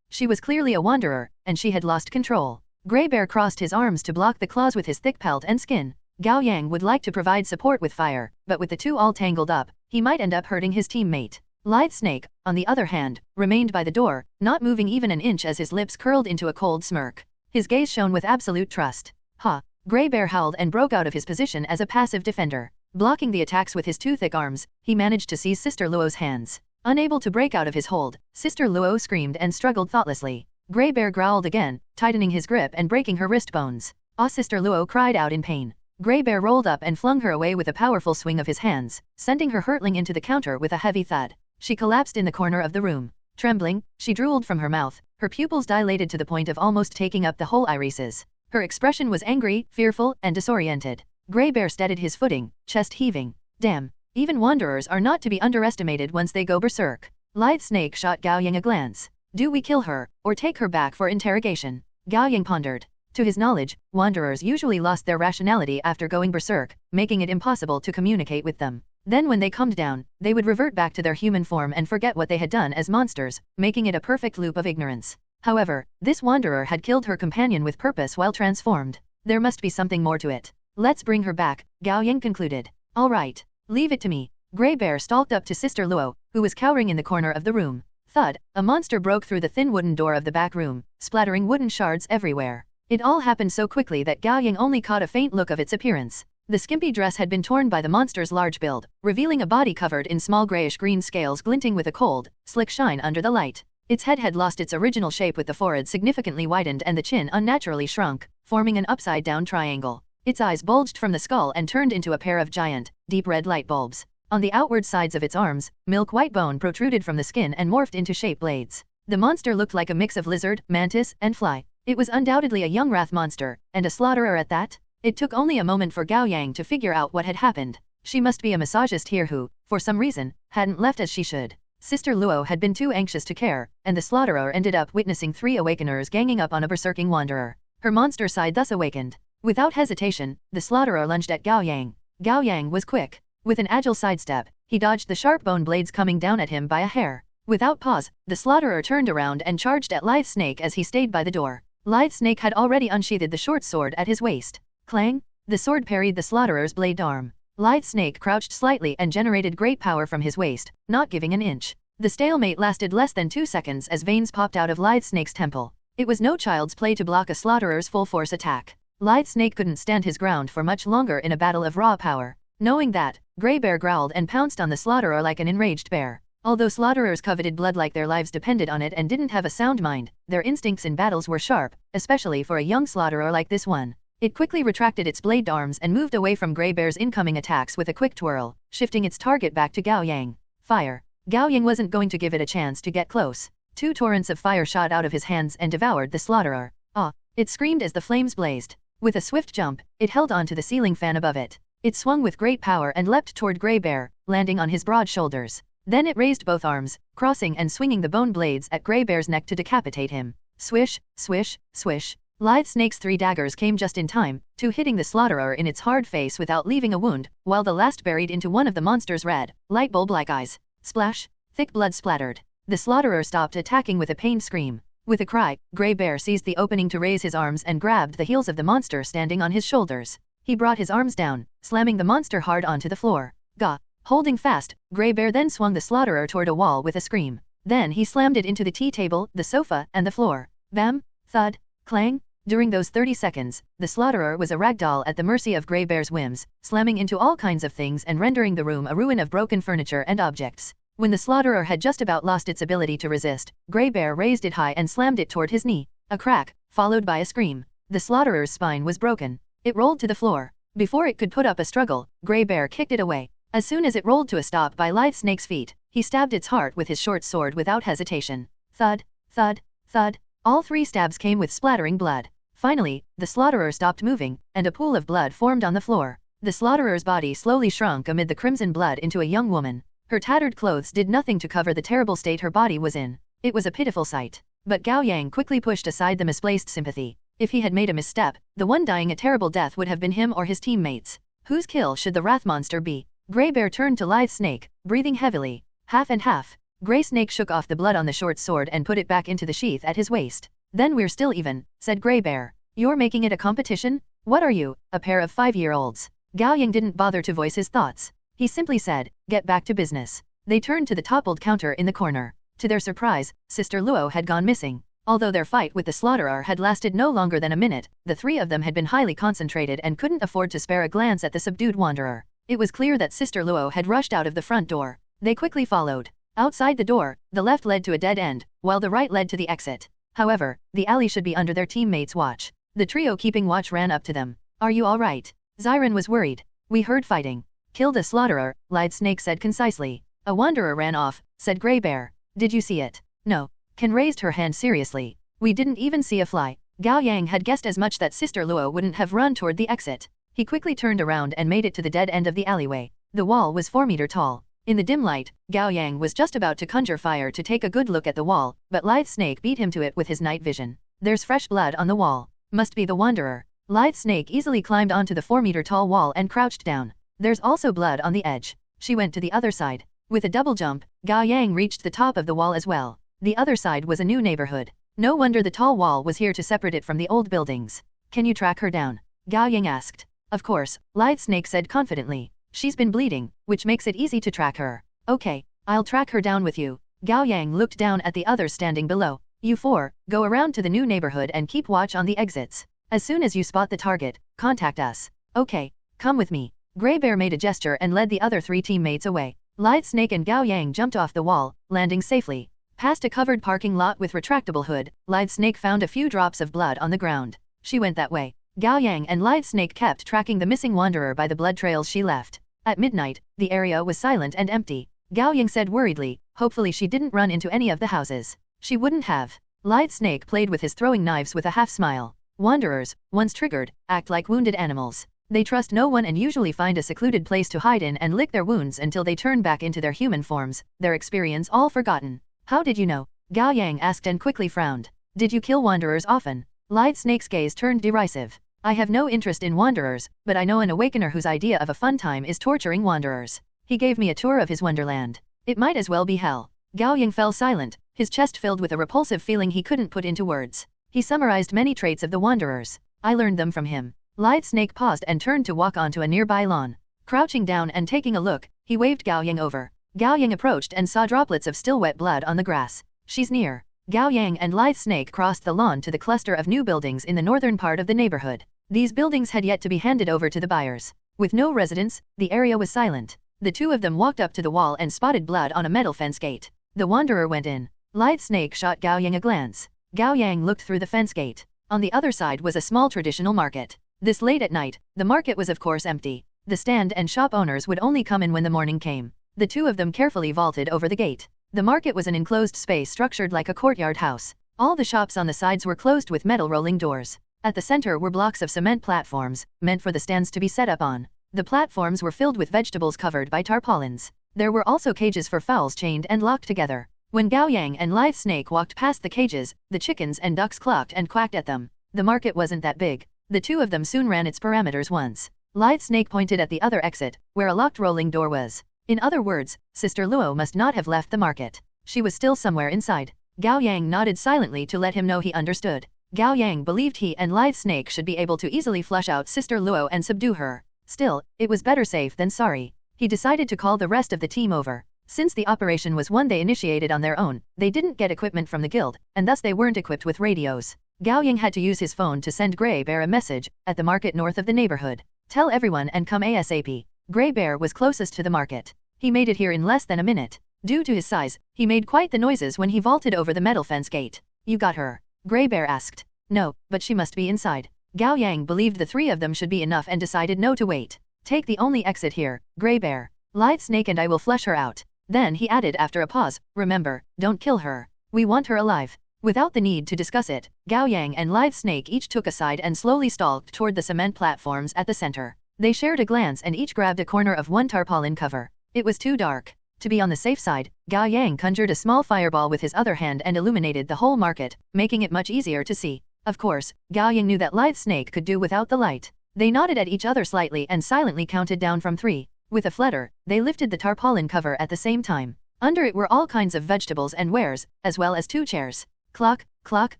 She was clearly a wanderer, and she had lost control. Grey Bear crossed his arms to block the claws with his thick pelt and skin. Gao Yang would like to provide support with fire, but with the two all tangled up, he might end up hurting his teammate. Lithe Snake, on the other hand, remained by the door, not moving even an inch as his lips curled into a cold smirk. His gaze shone with absolute trust. Ha! Grey Bear howled and broke out of his position as a passive defender. Blocking the attacks with his 2 thick arms, he managed to seize Sister Luo's hands. Unable to break out of his hold, Sister Luo screamed and struggled thoughtlessly. Grey Bear growled again, tightening his grip and breaking her wrist bones. Ah! Sister Luo cried out in pain. Grey Bear rolled up and flung her away with a powerful swing of his hands, sending her hurtling into the counter with a heavy thud. She collapsed in the corner of the room. Trembling, she drooled from her mouth, her pupils dilated to the point of almost taking up the whole irises. Her expression was angry, fearful, and disoriented. Grey Bear steadied his footing, chest heaving. Damn, even wanderers are not to be underestimated once they go berserk. Lithe Snake shot Gao Yang a glance. Do we kill her, or take her back for interrogation? Gao Yang pondered. To his knowledge, wanderers usually lost their rationality after going berserk, making it impossible to communicate with them. Then when they calmed down, they would revert back to their human form and forget what they had done as monsters, making it a perfect loop of ignorance. However, this wanderer had killed her companion with purpose while transformed. There must be something more to it. Let's bring her back, Gao Yang concluded. All right, leave it to me. Grey Bear stalked up to Sister Luo, who was cowering in the corner of the room. Thud, a monster broke through the thin wooden door of the back room, splattering wooden shards everywhere. It all happened so quickly that Gao Yang only caught a faint look of its appearance. The skimpy dress had been torn by the monster's large build, revealing a body covered in small grayish-green scales glinting with a cold, slick shine under the light. Its head had lost its original shape with the forehead significantly widened and the chin unnaturally shrunk, forming an upside-down triangle. Its eyes bulged from the skull and turned into a pair of giant, deep red light bulbs. On the outward sides of its arms, milk-white bone protruded from the skin and morphed into shape blades. The monster looked like a mix of lizard, mantis, and fly. It was undoubtedly a young wrath monster, and a slaughterer at that. It took only a moment for Gao Yang to figure out what had happened. She must be a massagist here who, for some reason, hadn't left as she should. Sister Luo had been too anxious to care, and the slaughterer ended up witnessing 3 awakeners ganging up on a berserking wanderer. Her monster side thus awakened. Without hesitation, the slaughterer lunged at Gao Yang. Gao Yang was quick. With an agile sidestep, he dodged the sharp bone blades coming down at him by a hair. Without pause, the slaughterer turned around and charged at Lithe Snake as he stayed by the door. Lithe Snake had already unsheathed the short sword at his waist. Clang! The sword parried the slaughterer''s blade arm. Lithe Snake crouched slightly and generated great power from his waist, not giving an inch. The stalemate lasted less than 2 seconds as veins popped out of Lithe Snake's temple. It was no child's play to block a slaughtera's full-force attack. Lithe Snake couldn't stand his ground for much longer in a battle of raw power. Knowing that, Grey Bear growled and pounced on the slaughterer like an enraged bear. Although slaughterers coveted blood like their lives depended on it and didn't have a sound mind, their instincts in battles were sharp, especially for a young slaughterer like this one. It quickly retracted its blade arms and moved away from Grey Bear's incoming attacks with a quick twirl, shifting its target back to Gao Yang. Fire! Gao Yang wasn't going to give it a chance to get close. 2 torrents of fire shot out of his hands and devoured the slaughterer. Ah! It screamed as the flames blazed. With a swift jump, it held onto the ceiling fan above it. It swung with great power and leapt toward Grey Bear, landing on his broad shoulders. Then it raised both arms, crossing and swinging the bone blades at Grey Bear's neck to decapitate him. Swish, swish, swish. Lithe Snake's 3 daggers came just in time, 2 hitting the slaughterer in its hard face without leaving a wound, while the last buried into one of the monster's red, light bulb-like eyes. Splash! Thick blood splattered. The slaughterer stopped attacking with a pained scream. With a cry, Grey Bear seized the opening to raise his arms and grabbed the heels of the monster standing on his shoulders. He brought his arms down, slamming the monster hard onto the floor. Gah! Holding fast, Grey Bear then swung the slaughterer toward a wall with a scream. Then he slammed it into the tea table, the sofa, and the floor. Bam! Thud! Clang! During those 30 seconds, the slaughterer was a ragdoll at the mercy of Grey Bear's whims, slamming into all kinds of things and rendering the room a ruin of broken furniture and objects. When the slaughterer had just about lost its ability to resist, Grey Bear raised it high and slammed it toward his knee. A crack, followed by a scream. The slaughtera's spine was broken. It rolled to the floor. Before it could put up a struggle, Grey Bear kicked it away. As soon as it rolled to a stop by Lithe Snake's feet, he stabbed its heart with his short sword without hesitation. Thud, thud, thud. All 3 stabs came with splattering blood. Finally, the slaughterer stopped moving, and a pool of blood formed on the floor. The slaughterer's body slowly shrunk amid the crimson blood into a young woman. Her tattered clothes did nothing to cover the terrible state her body was in. It was a pitiful sight. But Gao Yang quickly pushed aside the misplaced sympathy. If he had made a misstep, the one dying a terrible death would have been him or his teammates. Whose kill should the wrath monster be? Grey Bear turned to Lithe Snake, breathing heavily. Half and half. Grey Snake shook off the blood on the short sword and put it back into the sheath at his waist. Then we're still even, said Grey Bear. You're making it a competition? What are you, a pair of 5-year-olds? Gao Yang didn't bother to voice his thoughts. He simply said, get back to business. They turned to the toppled counter in the corner. To their surprise, Sister Luo had gone missing. Although their fight with the slaughterer had lasted no longer than a minute, the 3 of them had been highly concentrated and couldn't afford to spare a glance at the subdued wanderer. It was clear that Sister Luo had rushed out of the front door. They quickly followed. Outside the door, the left led to a dead end, while the right led to the exit. However, the alley should be under their teammates' watch. The trio keeping watch ran up to them. Are you all right? Xiren was worried. We heard fighting. Killed a slaughterer, Lithe Snake said concisely. A wanderer ran off, said Grey Bear. Did you see it? No. Ken raised her hand seriously. We didn't even see a fly. Gao Yang had guessed as much that Sister Luo wouldn't have run toward the exit. He quickly turned around and made it to the dead end of the alleyway. The wall was 4 meters tall. In the dim light, Gao Yang was just about to conjure fire to take a good look at the wall, but Lithe Snake beat him to it with his night vision. There's fresh blood on the wall. Must be the wanderer. Lithe Snake easily climbed onto the 4-meter-tall wall and crouched down. There's also blood on the edge. She went to the other side. With a double jump, Gao Yang reached the top of the wall as well. The other side was a new neighborhood. No wonder the tall wall was here to separate it from the old buildings. Can you track her down? Gao Yang asked. Of course, Lithe Snake said confidently. She's been bleeding, which makes it easy to track her. Okay, I'll track her down with you. Gao Yang looked down at the others standing below. You 4, go around to the new neighborhood and keep watch on the exits. As soon as you spot the target, contact us. Okay. Come with me. Grey Bear made a gesture and led the other 3 teammates away. Lithe Snake and Gao Yang jumped off the wall, landing safely. Past a covered parking lot with retractable hood, Lithe Snake found a few drops of blood on the ground. She went that way. Gao Yang and Lithe Snake kept tracking the missing wanderer by the blood trails she left. At midnight, the area was silent and empty. Gao Yang said worriedly, hopefully she didn't run into any of the houses. She wouldn't have. Lithe Snake played with his throwing knives with a half-smile. Wanderers, once triggered, act like wounded animals. They trust no one and usually find a secluded place to hide in and lick their wounds until they turn back into their human forms, their experience all forgotten. How did you know? Gao Yang asked and quickly frowned. Did you kill wanderers often? Lithe Snake's gaze turned derisive. I have no interest in wanderers, but I know an awakener whose idea of a fun time is torturing wanderers. He gave me a tour of his wonderland. It might as well be hell. Gao Yang fell silent, his chest filled with a repulsive feeling he couldn't put into words. He summarized many traits of the wanderers. I learned them from him. Lithe Snake paused and turned to walk onto a nearby lawn. Crouching down and taking a look, he waved Gao Yang over. Gao Yang approached and saw droplets of still wet blood on the grass. She's near. Gao Yang and Lithe Snake crossed the lawn to the cluster of new buildings in the northern part of the neighborhood. These buildings had yet to be handed over to the buyers. With no residents, the area was silent. The two of them walked up to the wall and spotted blood on a metal fence gate. The wanderer went in. Lithe Snake shot Gao Yang a glance. Gao Yang looked through the fence gate. On the other side was a small traditional market. This late at night, the market was of course empty. The stand and shop owners would only come in when the morning came. The two of them carefully vaulted over the gate. The market was an enclosed space structured like a courtyard house. All the shops on the sides were closed with metal rolling doors. At the center were blocks of cement platforms, meant for the stands to be set up on. The platforms were filled with vegetables covered by tarpaulins. There were also cages for fowls chained and locked together. When Gao Yang and Lithe Snake walked past the cages, the chickens and ducks clucked and quacked at them. The market wasn't that big. The two of them soon ran its parameters once. Lithe Snake pointed at the other exit, where a locked rolling door was. In other words, Sister Luo must not have left the market. She was still somewhere inside. Gao Yang nodded silently to let him know he understood. Gao Yang believed he and Lithe Snake should be able to easily flush out Sister Luo and subdue her. Still, it was better safe than sorry. He decided to call the rest of the team over. Since the operation was one they initiated on their own, they didn't get equipment from the guild, and thus they weren't equipped with radios. Gao Yang had to use his phone to send Grey Bear a message, at the market north of the neighborhood. Tell everyone and come ASAP. Grey Bear was closest to the market. He made it here in less than a minute. Due to his size, he made quite the noises when he vaulted over the metal fence gate. You got her? Grey Bear asked. No, but she must be inside. Gao Yang believed the 3 of them should be enough and decided no to wait. Take the only exit here, Grey Bear. Lithe Snake and I will flush her out. Then he added after a pause, remember, don't kill her. We want her alive. Without the need to discuss it, Gao Yang and Lithe Snake each took a side and slowly stalked toward the cement platforms at the center. They shared a glance and each grabbed a corner of one tarpaulin cover. It was too dark. To be on the safe side, Gao Yang conjured a small fireball with his other hand and illuminated the whole market, making it much easier to see. Of course, Gao Yang knew that Lithe Snake could do without the light. They nodded at each other slightly and silently counted down from 3. With a flutter, they lifted the tarpaulin cover at the same time. Under it were all kinds of vegetables and wares, as well as 2 chairs. Cluck, cluck,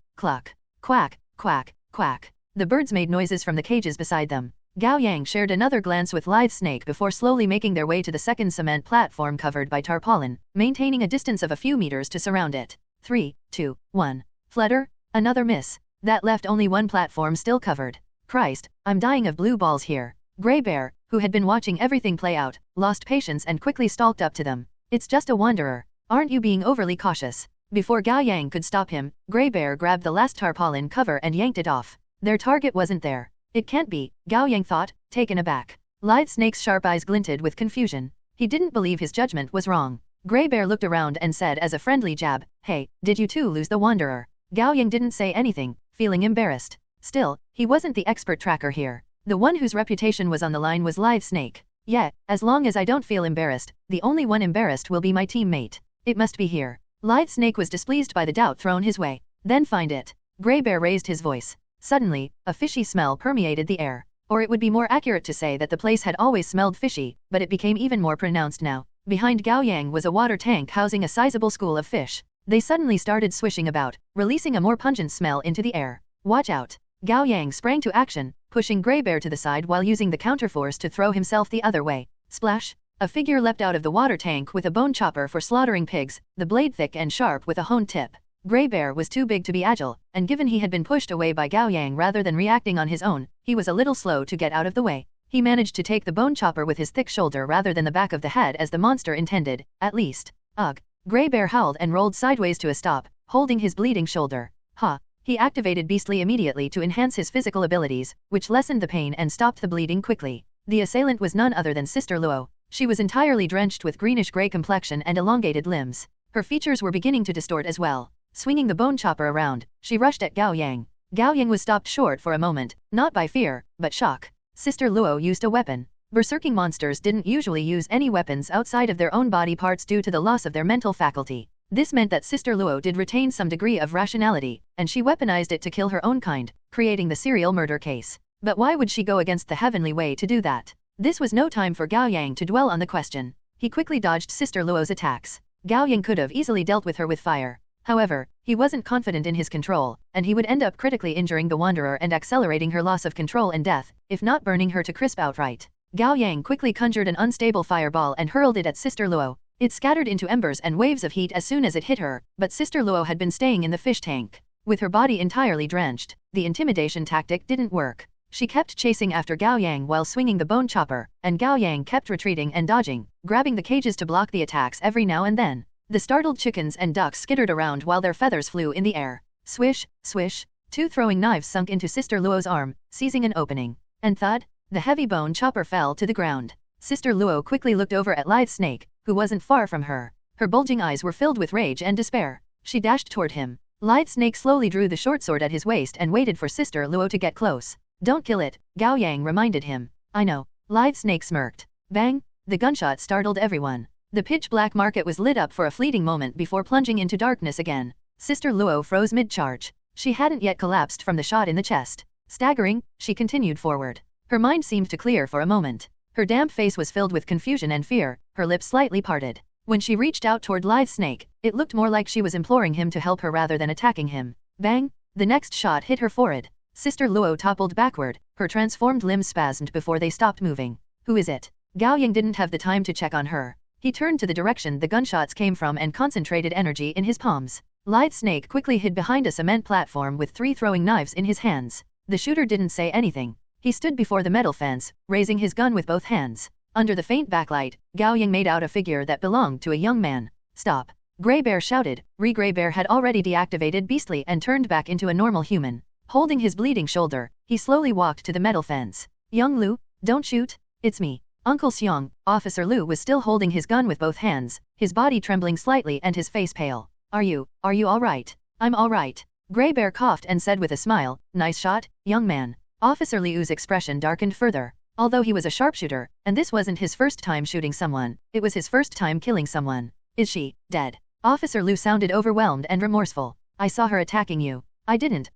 cluck. Quack, quack, quack. The birds made noises from the cages beside them. Gao Yang shared another glance with Lithe Snake before slowly making their way to the second cement platform covered by tarpaulin, maintaining a distance of a few meters to surround it. 3, 2, 1. Flutter? Another miss. That left only one platform still covered. Christ, I'm dying of blue balls here. Grey Bear, who had been watching everything play out, lost patience and quickly stalked up to them. It's just a wanderer. Aren't you being overly cautious? Before Gao Yang could stop him, Grey Bear grabbed the last tarpaulin cover and yanked it off. Their target wasn't there. It can't be, Gao Yang thought, taken aback. Lithe Snake's sharp eyes glinted with confusion. He didn't believe his judgment was wrong. Grey Bear looked around and said as a friendly jab, hey, did you too lose the wanderer? Gao Yang didn't say anything, feeling embarrassed. Still, he wasn't the expert tracker here. The one whose reputation was on the line was Lithe Snake. Yeah, as long as I don't feel embarrassed, the only one embarrassed will be my teammate. It must be here. Lithe Snake was displeased by the doubt thrown his way. Then find it. Grey Bear raised his voice. Suddenly, a fishy smell permeated the air. Or it would be more accurate to say that the place had always smelled fishy, but it became even more pronounced now. Behind Gao Yang was a water tank housing a sizable school of fish. They suddenly started swishing about, releasing a more pungent smell into the air. Watch out. Gao Yang sprang to action, pushing Grey Bear to the side while using the counterforce to throw himself the other way. Splash! A figure leapt out of the water tank with a bone chopper for slaughtering pigs, the blade thick and sharp with a honed tip. Grey Bear was too big to be agile, and given he had been pushed away by Gao Yang rather than reacting on his own, he was a little slow to get out of the way. He managed to take the bone chopper with his thick shoulder rather than the back of the head as the monster intended, at least. Ugh. Grey Bear howled and rolled sideways to a stop, holding his bleeding shoulder. Ha. He activated Beastly immediately to enhance his physical abilities, which lessened the pain and stopped the bleeding quickly. The assailant was none other than Sister Luo. She was entirely drenched with greenish-gray complexion and elongated limbs. Her features were beginning to distort as well. Swinging the bone chopper around, she rushed at Gao Yang. Gao Yang was stopped short for a moment, not by fear, but shock. Sister Luo used a weapon. Berserking monsters didn't usually use any weapons outside of their own body parts due to the loss of their mental faculty. This meant that Sister Luo did retain some degree of rationality, and she weaponized it to kill her own kind, creating the serial murder case. But why would she go against the heavenly way to do that? This was no time for Gao Yang to dwell on the question. He quickly dodged Sister Luo's attacks. Gao Yang could have easily dealt with her with fire. However, he wasn't confident in his control, and he would end up critically injuring the Wanderer and accelerating her loss of control and death, if not burning her to crisp outright. Gao Yang quickly conjured an unstable fireball and hurled it at Sister Luo. It scattered into embers and waves of heat as soon as it hit her, but Sister Luo had been staying in the fish tank. With her body entirely drenched, the intimidation tactic didn't work. She kept chasing after Gao Yang while swinging the bone chopper, and Gao Yang kept retreating and dodging, grabbing the cages to block the attacks every now and then. The startled chickens and ducks skittered around while their feathers flew in the air. Swish, swish, two throwing knives sunk into Sister Luo's arm, seizing an opening. And thud, the heavy bone chopper fell to the ground. Sister Luo quickly looked over at Lithe Snake, who wasn't far from her. Her bulging eyes were filled with rage and despair. She dashed toward him. Lithe Snake slowly drew the short sword at his waist and waited for Sister Luo to get close. Don't kill it, Gao Yang reminded him. I know. Lithe Snake smirked. Bang! The gunshot startled everyone. The pitch-black market was lit up for a fleeting moment before plunging into darkness again. Sister Luo froze mid-charge. She hadn't yet collapsed from the shot in the chest. Staggering, she continued forward. Her mind seemed to clear for a moment. Her damp face was filled with confusion and fear, her lips slightly parted. When she reached out toward Lithe Snake, it looked more like she was imploring him to help her rather than attacking him. Bang! The next shot hit her forehead. Sister Luo toppled backward, her transformed limbs spasmed before they stopped moving. Who is it? Gao Yang didn't have the time to check on her. He turned to the direction the gunshots came from and concentrated energy in his palms. Lithe Snake quickly hid behind a cement platform with 3 throwing knives in his hands. The shooter didn't say anything. He stood before the metal fence, raising his gun with both hands. Under the faint backlight, Gao Yang made out a figure that belonged to a young man. Stop! Grey Bear shouted. Grey Bear had already deactivated Beastly and turned back into a normal human. Holding his bleeding shoulder, he slowly walked to the metal fence. Young Lu, don't shoot. It's me. Uncle Xiong. Officer Lu was still holding his gun with both hands, his body trembling slightly and his face pale. Are you all right? I'm all right. Grey Bear coughed and said with a smile, nice shot, young man. Officer Liu's expression darkened further. Although he was a sharpshooter, and this wasn't his first time shooting someone, it was his first time killing someone. Is she dead? Officer Liu sounded overwhelmed and remorseful. I saw her attacking you. I didn't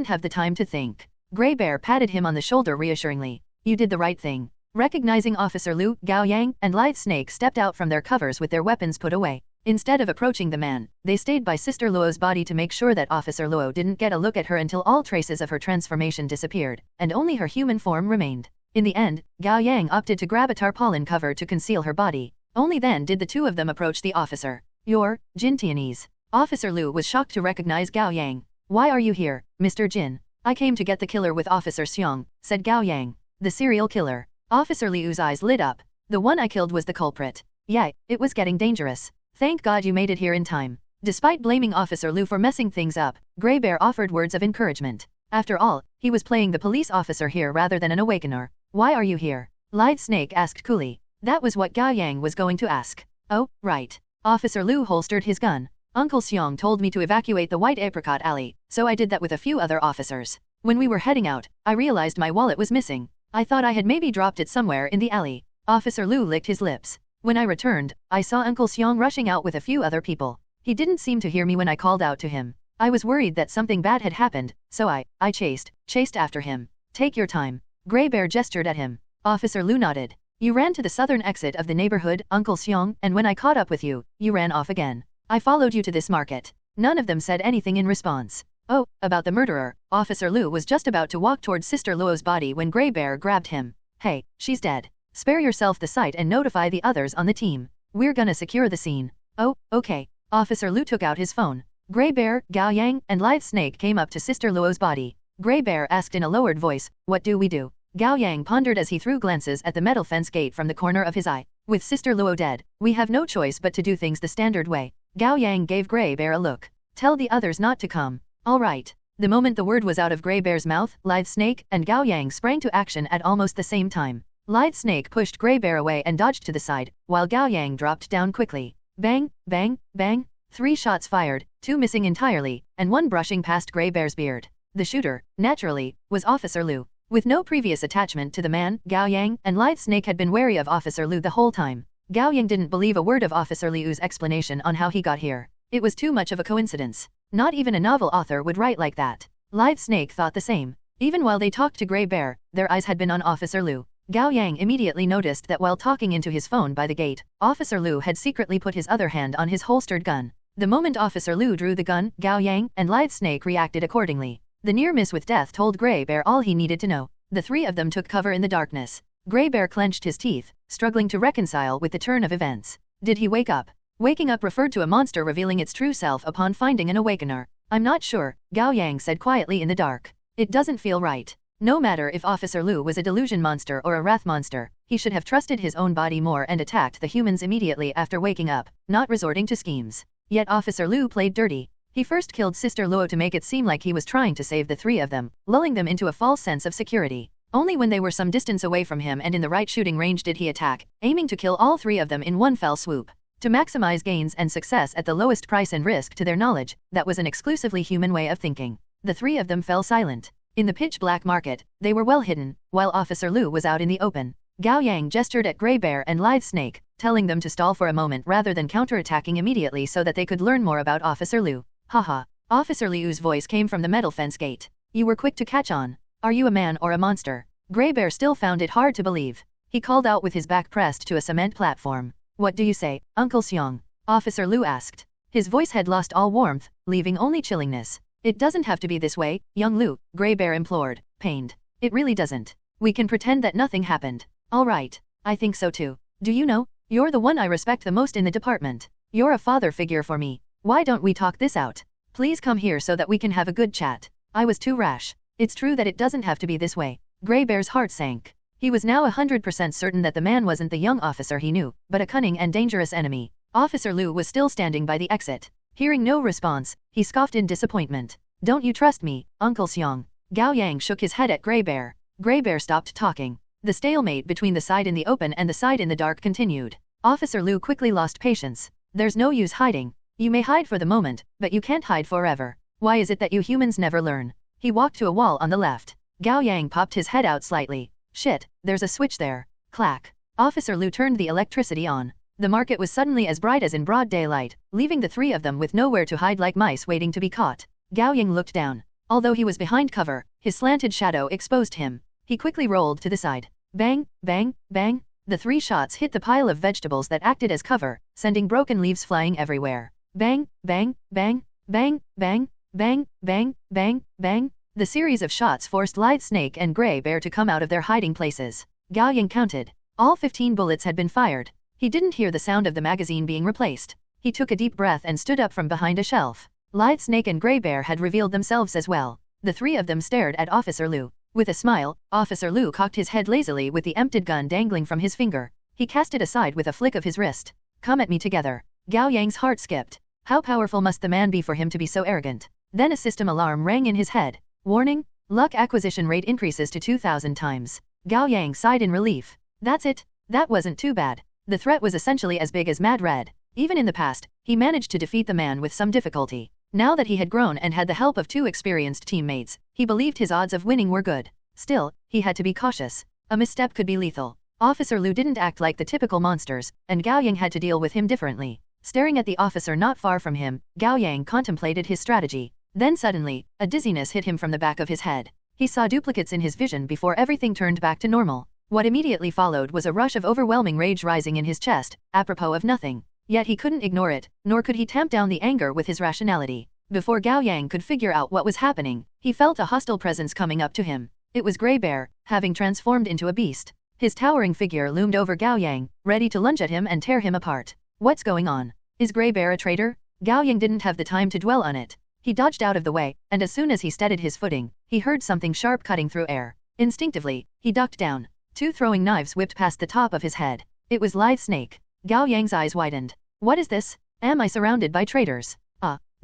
have the time to think. Grey Bear patted him on the shoulder reassuringly. You did the right thing. Recognizing Officer Liu, Gao Yang and Lithe Snake stepped out from their covers with their weapons put away. Instead of approaching the man, they stayed by Sister Luo's body to make sure that Officer Luo didn't get a look at her until all traces of her transformation disappeared, and only her human form remained. In the end, Gao Yang opted to grab a tarpaulin cover to conceal her body. Only then did the two of them approach the officer. You're Jin Tianese. Officer Liu was shocked to recognize Gao Yang. Why are you here, Mr. Jin? I came to get the killer with Officer Xiong, said Gao Yang. The serial killer. Officer Liu's eyes lit up. The one I killed was the culprit. Yeah, it was getting dangerous. Thank God you made it here in time. Despite blaming Officer Liu for messing things up, Grey Bear offered words of encouragement. After all, he was playing the police officer here rather than an awakener. Why are you here? Lithe Snake asked coolly. That was what Gao Yang was going to ask. Oh, right. Officer Liu holstered his gun. Uncle Xiong told me to evacuate the White Apricot Alley, so I did that with a few other officers. When we were heading out, I realized my wallet was missing. I thought I had maybe dropped it somewhere in the alley. Officer Liu licked his lips. When I returned, I saw Uncle Xiong rushing out with a few other people. He didn't seem to hear me when I called out to him. I was worried that something bad had happened, so I chased after him. Take your time. Grey Bear gestured at him. Officer Liu nodded. You ran to the southern exit of the neighborhood, Uncle Xiong, and when I caught up with you, you ran off again. I followed you to this market. None of them said anything in response. Oh, about the murderer. Officer Liu was just about to walk towards Sister Luo's body when Grey Bear grabbed him. Hey, she's dead. Spare yourself the sight and notify the others on the team. We're gonna secure the scene. Oh, okay. Officer Liu took out his phone. Grey Bear, Gao Yang, and Lithe Snake came up to Sister Luo's body. Grey Bear asked in a lowered voice, what do we do? Gao Yang pondered as he threw glances at the metal fence gate from the corner of his eye. With Sister Luo dead, we have no choice but to do things the standard way. Gao Yang gave Grey Bear a look. Tell the others not to come. All right. The moment the word was out of Grey Bear's mouth, Lithe Snake and Gao Yang sprang to action at almost the same time. Lithe Snake pushed Grey Bear away and dodged to the side, while Gao Yang dropped down quickly. Bang, bang, bang. 3 shots fired, 2 missing entirely, and 1 brushing past Grey Bear's beard. The shooter, naturally, was Officer Lu. With no previous attachment to the man, Gao Yang and Lithe Snake had been wary of Officer Lu the whole time. Gao Yang didn't believe a word of Officer Liu's explanation on how he got here. It was too much of a coincidence. Not even a novel author would write like that. Lithe Snake thought the same. Even while they talked to Grey Bear, their eyes had been on Officer Lu. Gao Yang immediately noticed that while talking into his phone by the gate, Officer Lu had secretly put his other hand on his holstered gun. The moment Officer Lu drew the gun, Gao Yang and Lithe Snake reacted accordingly. The near miss with death told Grey Bear all he needed to know. The 3 of them took cover in the darkness. Grey Bear clenched his teeth, struggling to reconcile with the turn of events. Did he wake up? Waking up referred to a monster revealing its true self upon finding an awakener. I'm not sure, Gao Yang said quietly in the dark. It doesn't feel right. No matter if Officer Lu was a delusion monster or a wrath monster, he should have trusted his own body more and attacked the humans immediately after waking up, not resorting to schemes. Yet Officer Lu played dirty. He first killed Sister Luo to make it seem like he was trying to save the 3 of them, lulling them into a false sense of security. Only when they were some distance away from him and in the right shooting range did he attack, aiming to kill all 3 of them in one fell swoop. To maximize gains and success at the lowest price and risk to their knowledge, that was an exclusively human way of thinking. The 3 of them fell silent. In the pitch-black market, they were well hidden, while Officer Lu was out in the open. Gao Yang gestured at Grey Bear and Lithe Snake, telling them to stall for a moment rather than counterattacking immediately so that they could learn more about Officer Lu. Haha. Officer Liu's voice came from the metal fence gate. You were quick to catch on. Are you a man or a monster? Grey Bear still found it hard to believe. He called out with his back pressed to a cement platform. What do you say, Uncle Xiong? Officer Lu asked. His voice had lost all warmth, leaving only chillingness. It doesn't have to be this way, young Lu, Grey Bear implored, pained. It really doesn't. We can pretend that nothing happened. All right. I think so too. Do you know, you're the one I respect the most in the department. You're a father figure for me. Why don't we talk this out? Please come here so that we can have a good chat. I was too rash. It's true that it doesn't have to be this way. Grey Bear's heart sank. He was now 100% certain that the man wasn't the young officer he knew, but a cunning and dangerous enemy. Officer Lu was still standing by the exit. Hearing no response, he scoffed in disappointment. Don't you trust me, Uncle Xiong? Gao Yang shook his head at Grey Bear. Grey Bear stopped talking. The stalemate between the side in the open and the side in the dark continued. Officer Lu quickly lost patience. There's no use hiding. You may hide for the moment, but you can't hide forever. Why is it that you humans never learn? He walked to a wall on the left. Gao Yang popped his head out slightly. Shit, there's a switch there. Clack. Officer Lu turned the electricity on. The market was suddenly as bright as in broad daylight, leaving the 3 of them with nowhere to hide like mice waiting to be caught. Gao Yang looked down. Although he was behind cover, his slanted shadow exposed him. He quickly rolled to the side. Bang, bang, bang. The 3 shots hit the pile of vegetables that acted as cover, sending broken leaves flying everywhere. Bang, bang, bang, bang, bang, bang, bang, bang, bang. The series of shots forced Lithe Snake and Grey Bear to come out of their hiding places. Gao Yang counted. All 15 bullets had been fired. He didn't hear the sound of the magazine being replaced. He took a deep breath and stood up from behind a shelf. Lithe Snake and Grey Bear had revealed themselves as well. The 3 of them stared at Officer Lu. With a smile, Officer Lu cocked his head lazily with the emptied gun dangling from his finger. He cast it aside with a flick of his wrist. Come at me together. Gao Yang's heart skipped. How powerful must the man be for him to be so arrogant? Then a system alarm rang in his head. Warning, luck acquisition rate increases to 2,000 times. Gao Yang sighed in relief. That's it. That wasn't too bad. The threat was essentially as big as Mad Red. Even in the past, he managed to defeat the man with some difficulty. Now that he had grown and had the help of 2 experienced teammates, he believed his odds of winning were good. Still, he had to be cautious. A misstep could be lethal. Officer Lu didn't act like the typical monsters, and Gao Yang had to deal with him differently. Staring at the officer not far from him, Gao Yang contemplated his strategy. Then suddenly, a dizziness hit him from the back of his head. He saw duplicates in his vision before everything turned back to normal. What immediately followed was a rush of overwhelming rage rising in his chest, apropos of nothing. Yet he couldn't ignore it, nor could he tamp down the anger with his rationality. Before Gao Yang could figure out what was happening, he felt a hostile presence coming up to him. It was Grey Bear, having transformed into a beast. His towering figure loomed over Gao Yang, ready to lunge at him and tear him apart. What's going on? Is Grey Bear a traitor? Gao Yang didn't have the time to dwell on it. He dodged out of the way, and as soon as he steadied his footing, he heard something sharp cutting through air. Instinctively, he ducked down. 2 throwing knives whipped past the top of his head. It was Lithe Snake. Gao Yang's eyes widened. What is this? Am I surrounded by traitors?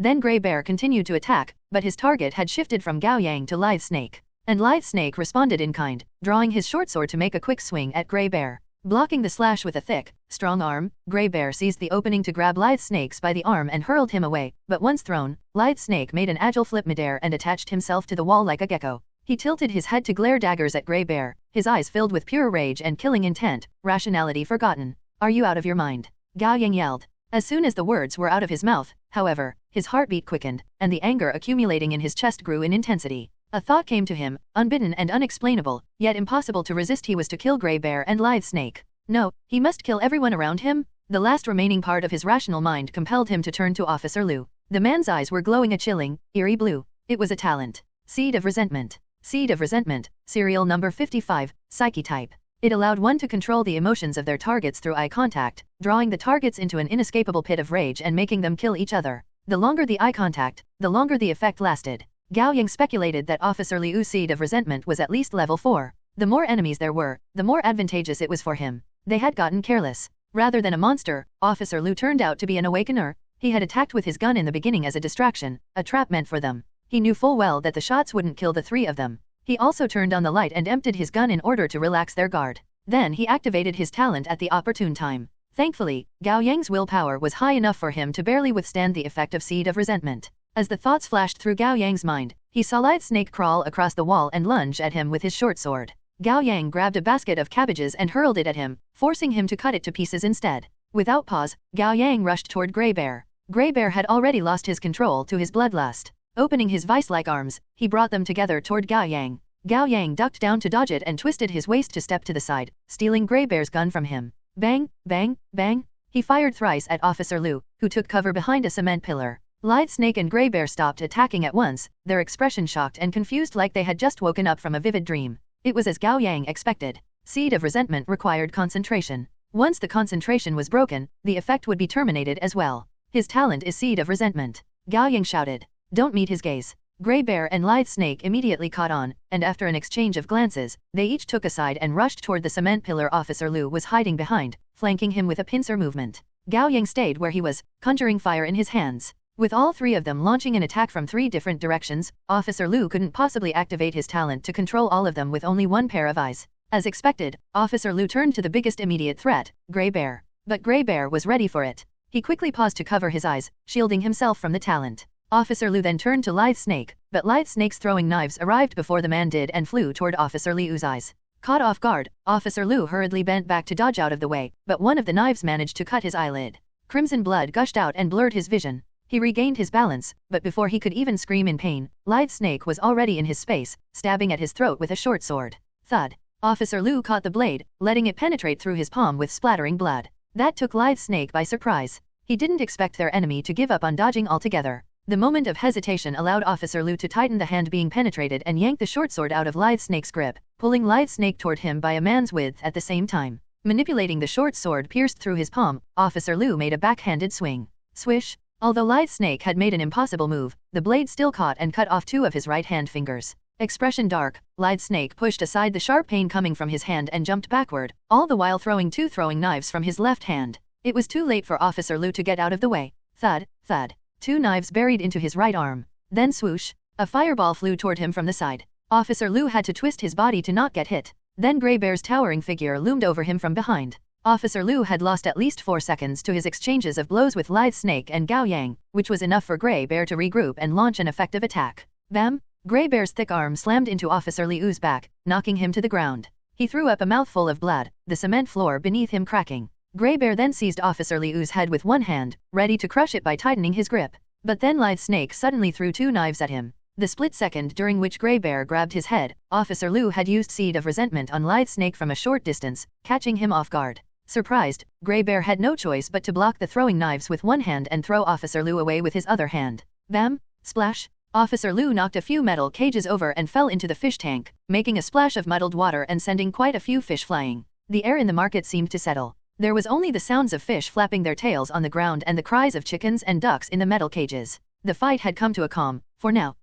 Then Grey Bear continued to attack, but his target had shifted from Gao Yang to Lithe Snake. And Lithe Snake responded in kind, drawing his short sword to make a quick swing at Grey Bear. Blocking the slash with a thick, strong arm, Grey Bear seized the opening to grab Lithe Snake by the arm and hurled him away, but once thrown, Lithe Snake made an agile flip midair and attached himself to the wall like a gecko. He tilted his head to glare daggers at Grey Bear, his eyes filled with pure rage and killing intent, rationality forgotten. Are you out of your mind? Gao Yang yelled. As soon as the words were out of his mouth, however, his heartbeat quickened, and the anger accumulating in his chest grew in intensity. A thought came to him, unbidden and unexplainable, yet impossible to resist. He was to kill Grey Bear and Lithe Snake. No, he must kill everyone around him. The last remaining part of his rational mind compelled him to turn to Officer Liu. The man's eyes were glowing a chilling, eerie blue. It was a talent. Seed of Resentment. Seed of Resentment, serial number 55, Psyche type. It allowed one to control the emotions of their targets through eye contact, drawing the targets into an inescapable pit of rage and making them kill each other. The longer the eye contact, the longer the effect lasted. Gao Yang speculated that Officer Liu's Seed of Resentment was at least level 4. The more enemies there were, the more advantageous it was for him. They had gotten careless. Rather than a monster, Officer Liu turned out to be an awakener. He had attacked with his gun in the beginning as a distraction, a trap meant for them. He knew full well that the shots wouldn't kill the 3 of them. He also turned on the light and emptied his gun in order to relax their guard. Then he activated his talent at the opportune time. Thankfully, Gao Yang's willpower was high enough for him to barely withstand the effect of Seed of Resentment. As the thoughts flashed through Gao Yang's mind, he saw Lithe Snake crawl across the wall and lunge at him with his short sword. Gao Yang grabbed a basket of cabbages and hurled it at him, forcing him to cut it to pieces instead. Without pause, Gao Yang rushed toward Grey Bear. Grey Bear had already lost his control to his bloodlust. Opening his vice-like arms, he brought them together toward Gao Yang. Gao Yang ducked down to dodge it and twisted his waist to step to the side, stealing Grey Bear's gun from him. Bang, bang, bang. He fired thrice at Officer Liu, who took cover behind a cement pillar. Lithe Snake and Grey Bear stopped attacking at once, their expression shocked and confused like they had just woken up from a vivid dream. It was as Gao Yang expected. Seed of Resentment required concentration. Once the concentration was broken, the effect would be terminated as well. His talent is Seed of Resentment. Gao Yang shouted. Don't meet his gaze. Grey Bear and Lithe Snake immediately caught on, and after an exchange of glances, they each took a side and rushed toward the cement pillar Officer Liu was hiding behind, flanking him with a pincer movement. Gao Yang stayed where he was, conjuring fire in his hands. With all 3 of them launching an attack from 3 different directions, Officer Liu couldn't possibly activate his talent to control all of them with only one pair of eyes. As expected, Officer Liu turned to the biggest immediate threat, Grey Bear. But Grey Bear was ready for it. He quickly paused to cover his eyes, shielding himself from the talent. Officer Liu then turned to Lithe Snake, but Lithe Snake's throwing knives arrived before the man did and flew toward Officer Liu's eyes. Caught off guard, Officer Liu hurriedly bent back to dodge out of the way, but one of the knives managed to cut his eyelid. Crimson blood gushed out and blurred his vision. He regained his balance, but before he could even scream in pain, Lithe Snake was already in his space, stabbing at his throat with a short sword. Thud. Officer Liu caught the blade, letting it penetrate through his palm with splattering blood. That took Lithe Snake by surprise. He didn't expect their enemy to give up on dodging altogether. The moment of hesitation allowed Officer Liu to tighten the hand being penetrated and yank the short sword out of Lithe Snake's grip, pulling Lithe Snake toward him by a man's width at the same time. Manipulating the short sword pierced through his palm, Officer Liu made a backhanded swing. Swish! Although Lithe Snake had made an impossible move, the blade still caught and cut off 2 of his right-hand fingers. Expression dark, Lithe Snake pushed aside the sharp pain coming from his hand and jumped backward, all the while throwing 2 throwing knives from his left hand. It was too late for Officer Liu to get out of the way. Thud, thud. 2 knives buried into his right arm. Then swoosh, a fireball flew toward him from the side. Officer Liu had to twist his body to not get hit. Then Grey Bear's towering figure loomed over him from behind. Officer Liu had lost at least 4 seconds to his exchanges of blows with Lithe Snake and Gao Yang, which was enough for Grey Bear to regroup and launch an effective attack. Bam! Grey Bear's thick arm slammed into Officer Liu's back, knocking him to the ground. He threw up a mouthful of blood, the cement floor beneath him cracking. Grey Bear then seized Officer Liu's head with one hand, ready to crush it by tightening his grip. But then Lithe Snake suddenly threw 2 knives at him. The split second during which Grey Bear grabbed his head, Officer Liu had used Seed of Resentment on Lithe Snake from a short distance, catching him off guard. Surprised, Grey Bear had no choice but to block the throwing knives with one hand and throw Officer Liu away with his other hand. Bam! Splash! Officer Liu knocked a few metal cages over and fell into the fish tank, making a splash of muddled water and sending quite a few fish flying. The air in the market seemed to settle. There was only the sounds of fish flapping their tails on the ground and the cries of chickens and ducks in the metal cages. The fight had come to a calm, for now.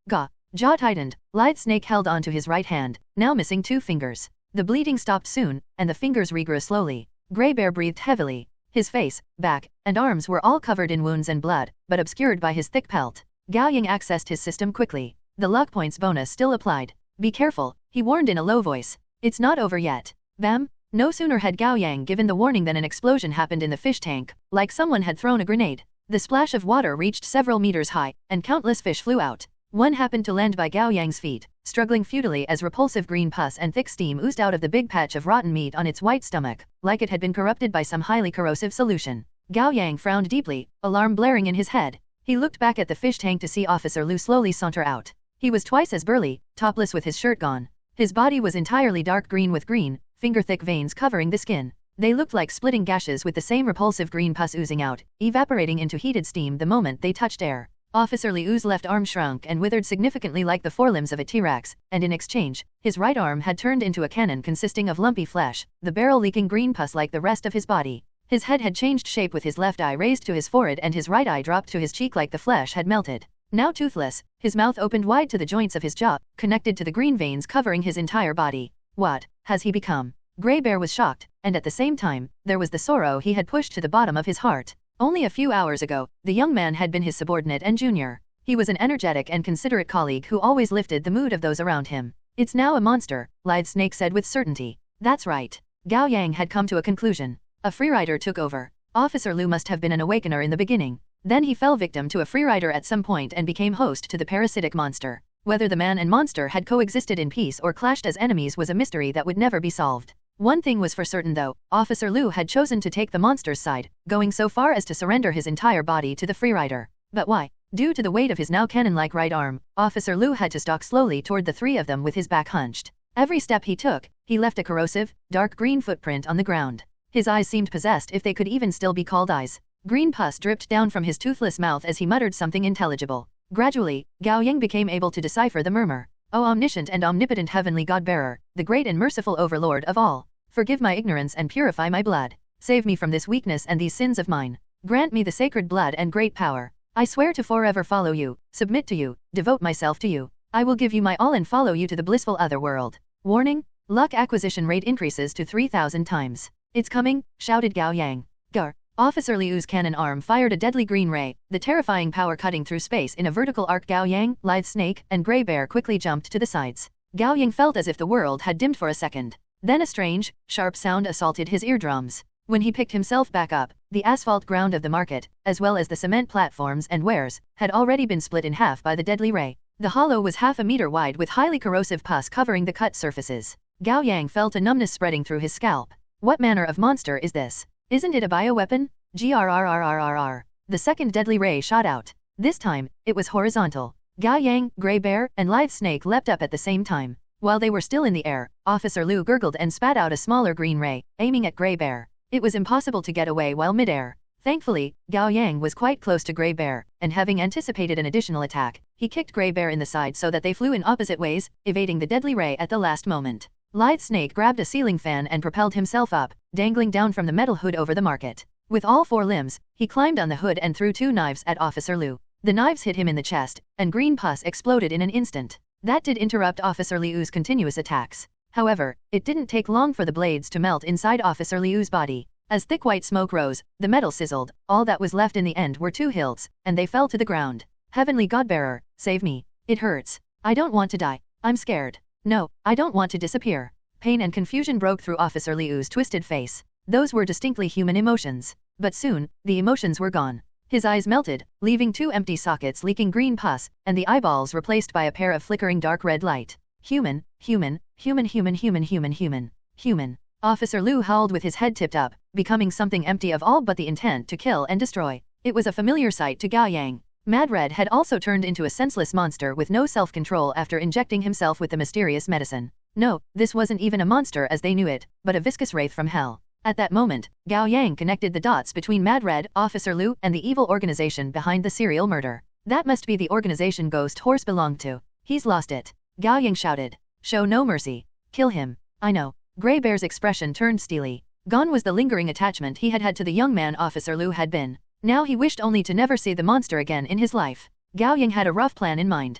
Ga. Jaw tightened, Lithe Snake held on to his right hand, now missing 2 fingers. The bleeding stopped soon, and the fingers regrew slowly. Grey Bear breathed heavily. His face, back, and arms were all covered in wounds and blood, but obscured by his thick pelt. Gao Yang accessed his system quickly. The luck points bonus still applied. Be careful, he warned in a low voice. It's not over yet. Bam! No sooner had Gao Yang given the warning than an explosion happened in the fish tank, like someone had thrown a grenade. The splash of water reached several meters high, and countless fish flew out. One happened to land by Gao Yang's feet, struggling futilely as repulsive green pus and thick steam oozed out of the big patch of rotten meat on its white stomach, like it had been corrupted by some highly corrosive solution. Gao Yang frowned deeply, alarm blaring in his head. He looked back at the fish tank to see Officer Lu slowly saunter out. He was twice as burly, topless with his shirt gone. His body was entirely dark green with green, finger-thick veins covering the skin. They looked like splitting gashes with the same repulsive green pus oozing out, evaporating into heated steam the moment they touched air. Officer Liu's left arm shrunk and withered significantly like the forelimbs of a T-Rex, and in exchange, his right arm had turned into a cannon consisting of lumpy flesh, the barrel leaking green pus like the rest of his body. His head had changed shape with his left eye raised to his forehead and his right eye dropped to his cheek like the flesh had melted. Now toothless, his mouth opened wide to the joints of his jaw, connected to the green veins covering his entire body. What has he become? Grey Bear was shocked, and at the same time, there was the sorrow he had pushed to the bottom of his heart. Only a few hours ago, the young man had been his subordinate and junior. He was an energetic and considerate colleague who always lifted the mood of those around him. It's now a monster, Lithe Snake said with certainty. That's right. Gao Yang had come to a conclusion. A freerider took over. Officer Lu must have been an awakener in the beginning. Then he fell victim to a freerider at some point and became host to the parasitic monster. Whether the man and monster had coexisted in peace or clashed as enemies was a mystery that would never be solved. One thing was for certain though, Officer Lu had chosen to take the monster's side, going so far as to surrender his entire body to the freerider. But why? Due to the weight of his now cannon-like right arm, Officer Lu had to stalk slowly toward the 3 of them with his back hunched. Every step he took, he left a corrosive, dark green footprint on the ground. His eyes seemed possessed if they could even still be called eyes. Green pus dripped down from his toothless mouth as he muttered something intelligible. Gradually, Gao Yang became able to decipher the murmur. O omniscient and omnipotent heavenly God-bearer, the great and merciful overlord of all, forgive my ignorance and purify my blood. Save me from this weakness and these sins of mine. Grant me the sacred blood and great power. I swear to forever follow you, submit to you, devote myself to you. I will give you my all and follow you to the blissful other world. Warning, luck acquisition rate increases to 3,000 times. It's coming, shouted Gao Yang. Gar. Officer Liu's cannon arm fired a deadly green ray, the terrifying power cutting through space in a vertical arc. Gao Yang, Lithe Snake, and Grey Bear quickly jumped to the sides. Gao Yang felt as if the world had dimmed for a second. Then a strange, sharp sound assaulted his eardrums. When he picked himself back up, the asphalt ground of the market, as well as the cement platforms and wares, had already been split in half by the deadly ray. The hollow was half a meter wide with highly corrosive pus covering the cut surfaces. Gao Yang felt a numbness spreading through his scalp. What manner of monster is this? Isn't it a bioweapon? Grrrrrrrr. The second deadly ray shot out. This time, it was horizontal. Gao Yang, Grey Bear, and Lithe Snake leapt up at the same time. While they were still in the air, Officer Lu gurgled and spat out a smaller green ray, aiming at Grey Bear. It was impossible to get away while midair. Thankfully, Gao Yang was quite close to Grey Bear, and having anticipated an additional attack, he kicked Grey Bear in the side so that they flew in opposite ways, evading the deadly ray at the last moment. Lithe Snake grabbed a ceiling fan and propelled himself up, dangling down from the metal hood over the market. With all 4 limbs, he climbed on the hood and threw 2 knives at Officer Lu. The knives hit him in the chest, and green pus exploded in an instant. That did interrupt Officer Liu's continuous attacks. However, it didn't take long for the blades to melt inside Officer Liu's body. As thick white smoke rose, the metal sizzled. All that was left in the end were 2 hilts, and they fell to the ground. Heavenly Godbearer, save me. It hurts. I don't want to die. I'm scared. No, I don't want to disappear. Pain and confusion broke through Officer Liu's twisted face. Those were distinctly human emotions. But soon, the emotions were gone. His eyes melted, leaving 2 empty sockets leaking green pus, and the eyeballs replaced by a pair of flickering dark red light. Human, human, human, human, human, human, human, human. Officer Lu howled with his head tipped up, becoming something empty of all but the intent to kill and destroy. It was a familiar sight to Gao Yang. Mad Red had also turned into a senseless monster with no self-control after injecting himself with the mysterious medicine. No, this wasn't even a monster as they knew it, but a viscous wraith from hell. At that moment, Gao Yang connected the dots between Mad Red, Officer Lu, and the evil organization behind the serial murder. That must be the organization Ghost Horse belonged to. He's lost it. Gao Yang shouted. Show no mercy. Kill him. I know. Grey Bear's expression turned steely. Gone was the lingering attachment he had had to the young man Officer Lu had been. Now he wished only to never see the monster again in his life. Gao Yang had a rough plan in mind.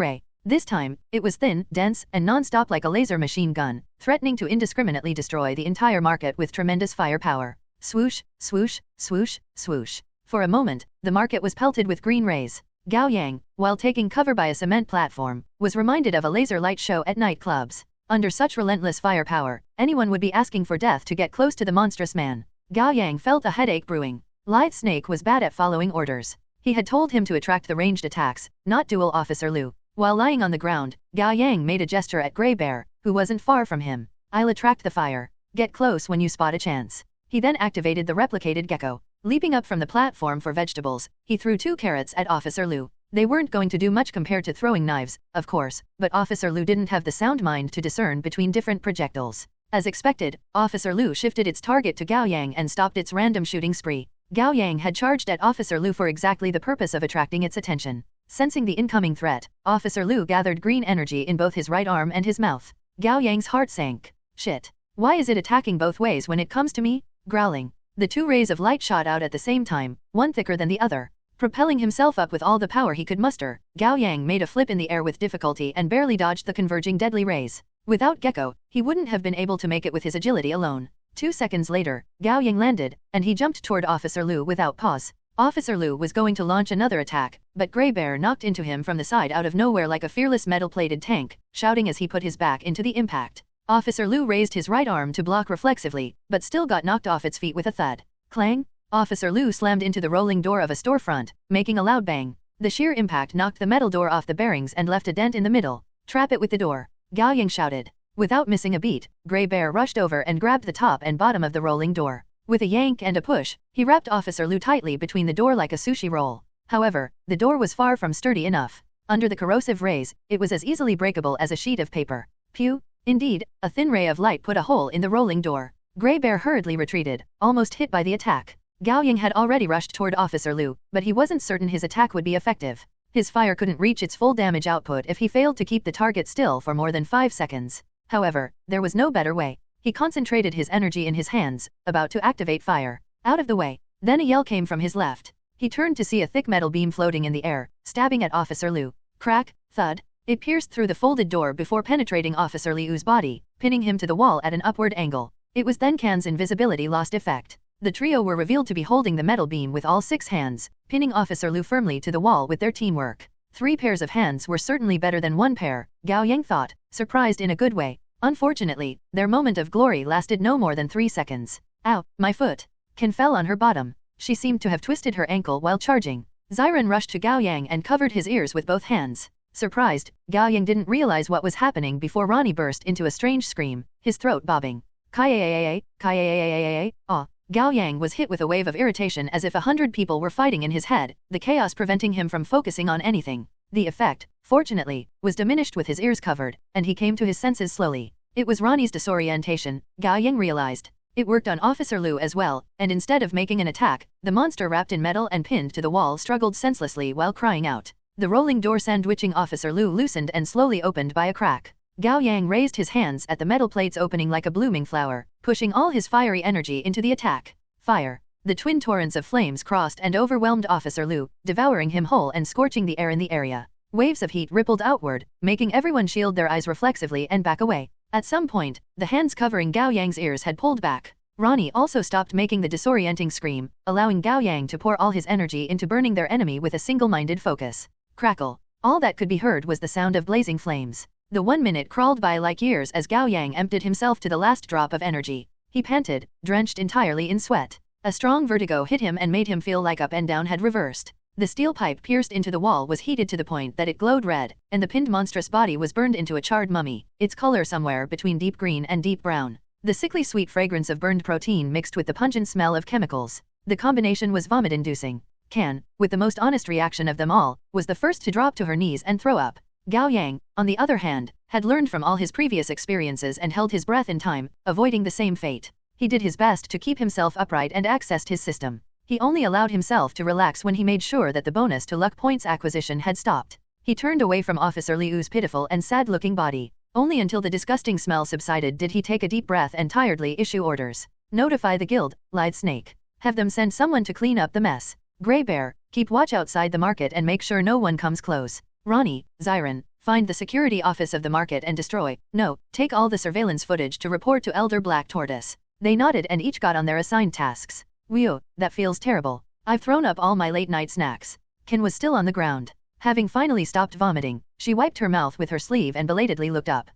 ray. This time, it was thin, dense, and non-stop like a laser machine gun, threatening to indiscriminately destroy the entire market with tremendous firepower. Swoosh, swoosh, swoosh, swoosh. For a moment, the market was pelted with green rays. Gao Yang, while taking cover by a cement platform, was reminded of a laser light show at nightclubs. Under such relentless firepower, anyone would be asking for death to get close to the monstrous man. Gao Yang felt a headache brewing. Lithe Snake was bad at following orders. He had told him to attract the ranged attacks, not duel Officer Lu. While lying on the ground, Gao Yang made a gesture at Grey Bear, who wasn't far from him. I'll attract the fire. Get close when you spot a chance. He then activated the replicated gecko. Leaping up from the platform for vegetables, he threw 2 carrots at Officer Lu. They weren't going to do much compared to throwing knives, of course, but Officer Lu didn't have the sound mind to discern between different projectiles. As expected, Officer Lu shifted its target to Gao Yang and stopped its random shooting spree. Gao Yang had charged at Officer Lu for exactly the purpose of attracting its attention. Sensing the incoming threat, Officer Lu gathered green energy in both his right arm and his mouth. Gao Yang's heart sank. Shit. Why is it attacking both ways when it comes to me? Growling. The 2 rays of light shot out at the same time, one thicker than the other. Propelling himself up with all the power he could muster, Gao Yang made a flip in the air with difficulty and barely dodged the converging deadly rays. Without Gecko, he wouldn't have been able to make it with his agility alone. 2 seconds later, Gao Yang landed, and he jumped toward Officer Lu without pause. Officer Lu was going to launch another attack, but Grey Bear knocked into him from the side out of nowhere like a fearless metal-plated tank, shouting as he put his back into the impact. Officer Liu raised his right arm to block reflexively, but still got knocked off its feet with a thud. Clang! Officer Liu slammed into the rolling door of a storefront, making a loud bang. The sheer impact knocked the metal door off the bearings and left a dent in the middle. Trap it with the door, Gao Yang shouted. Without missing a beat, Grey Bear rushed over and grabbed the top and bottom of the rolling door. With a yank and a push, he wrapped Officer Liu tightly between the door like a sushi roll. However, the door was far from sturdy enough. Under the corrosive rays, it was as easily breakable as a sheet of paper. Pew! Indeed, a thin ray of light put a hole in the rolling door. Grey Bear hurriedly retreated, almost hit by the attack. Gao Yang had already rushed toward Officer Liu, but he wasn't certain his attack would be effective. His fire couldn't reach its full damage output if he failed to keep the target still for more than 5 seconds. However, there was no better way. He concentrated his energy in his hands, about to activate fire. Out of the way. Then a yell came from his left. He turned to see a thick metal beam floating in the air, stabbing at Officer Liu. Crack, thud. It pierced through the folded door before penetrating Officer Liu's body, pinning him to the wall at an upward angle. It was then Can's invisibility lost effect. The trio were revealed to be holding the metal beam with all 6 hands, pinning Officer Liu firmly to the wall with their teamwork. 3 pairs of hands were certainly better than 1 pair, Gao Yang thought, surprised in a good way. Unfortunately, their moment of glory lasted no more than 3 seconds. Ow, my foot! Can fell on her bottom. She seemed to have twisted her ankle while charging. Ziren rushed to Gao Yang and covered his ears with both hands. Surprised, Gao Yang didn't realize what was happening before Ronnie burst into a strange scream, his throat bobbing. Kaya, kaya, ah. Gao Yang was hit with a wave of irritation as if 100 people were fighting in his head, the chaos preventing him from focusing on anything. The effect, fortunately, was diminished with his ears covered, and he came to his senses slowly. It was Ronnie's disorientation, Gao Yang realized. It worked on Officer Liu as well, and instead of making an attack, the monster wrapped in metal and pinned to the wall struggled senselessly while crying out. The rolling door sandwiching Officer Liu loosened and slowly opened by a crack. Gao Yang raised his hands at the metal plates opening like a blooming flower, pushing all his fiery energy into the attack. Fire! The twin torrents of flames crossed and overwhelmed Officer Liu, devouring him whole and scorching the air in the area. Waves of heat rippled outward, making everyone shield their eyes reflexively and back away. At some point, the hands covering Gao Yang's ears had pulled back. Ronnie also stopped making the disorienting scream, allowing Gao Yang to pour all his energy into burning their enemy with a single-minded focus. Crackle! All that could be heard was the sound of blazing flames. The 1 minute crawled by like years as Gao Yang emptied himself to the last drop of energy. He panted, drenched entirely in sweat. A strong vertigo hit him and made him feel like up and down had reversed. The steel pipe pierced into the wall was heated to the point that it glowed red, and the pinned monstrous body was burned into a charred mummy, its color somewhere between deep green and deep brown. The sickly sweet fragrance of burned protein mixed with the pungent smell of chemicals. The combination was vomit-inducing. Can, with the most honest reaction of them all, was the first to drop to her knees and throw up. Gao Yang, on the other hand, had learned from all his previous experiences and held his breath in time, avoiding the same fate. He did his best to keep himself upright and accessed his system. He only allowed himself to relax when he made sure that the bonus to luck points acquisition had stopped. He turned away from Officer Liu's pitiful and sad-looking body. Only until the disgusting smell subsided did he take a deep breath and tiredly issue orders. Notify the guild, lied Snake. Have them send someone to clean up the mess. Grey Bear, keep watch outside the market and make sure no one comes close. Ronnie, Ziren, find the security office of the market and destroy. No, take all the surveillance footage to report to Elder Black Tortoise. They nodded and each got on their assigned tasks. Whew, that feels terrible. I've thrown up all my late-night snacks. Ken was still on the ground. Having finally stopped vomiting, she wiped her mouth with her sleeve and belatedly looked up.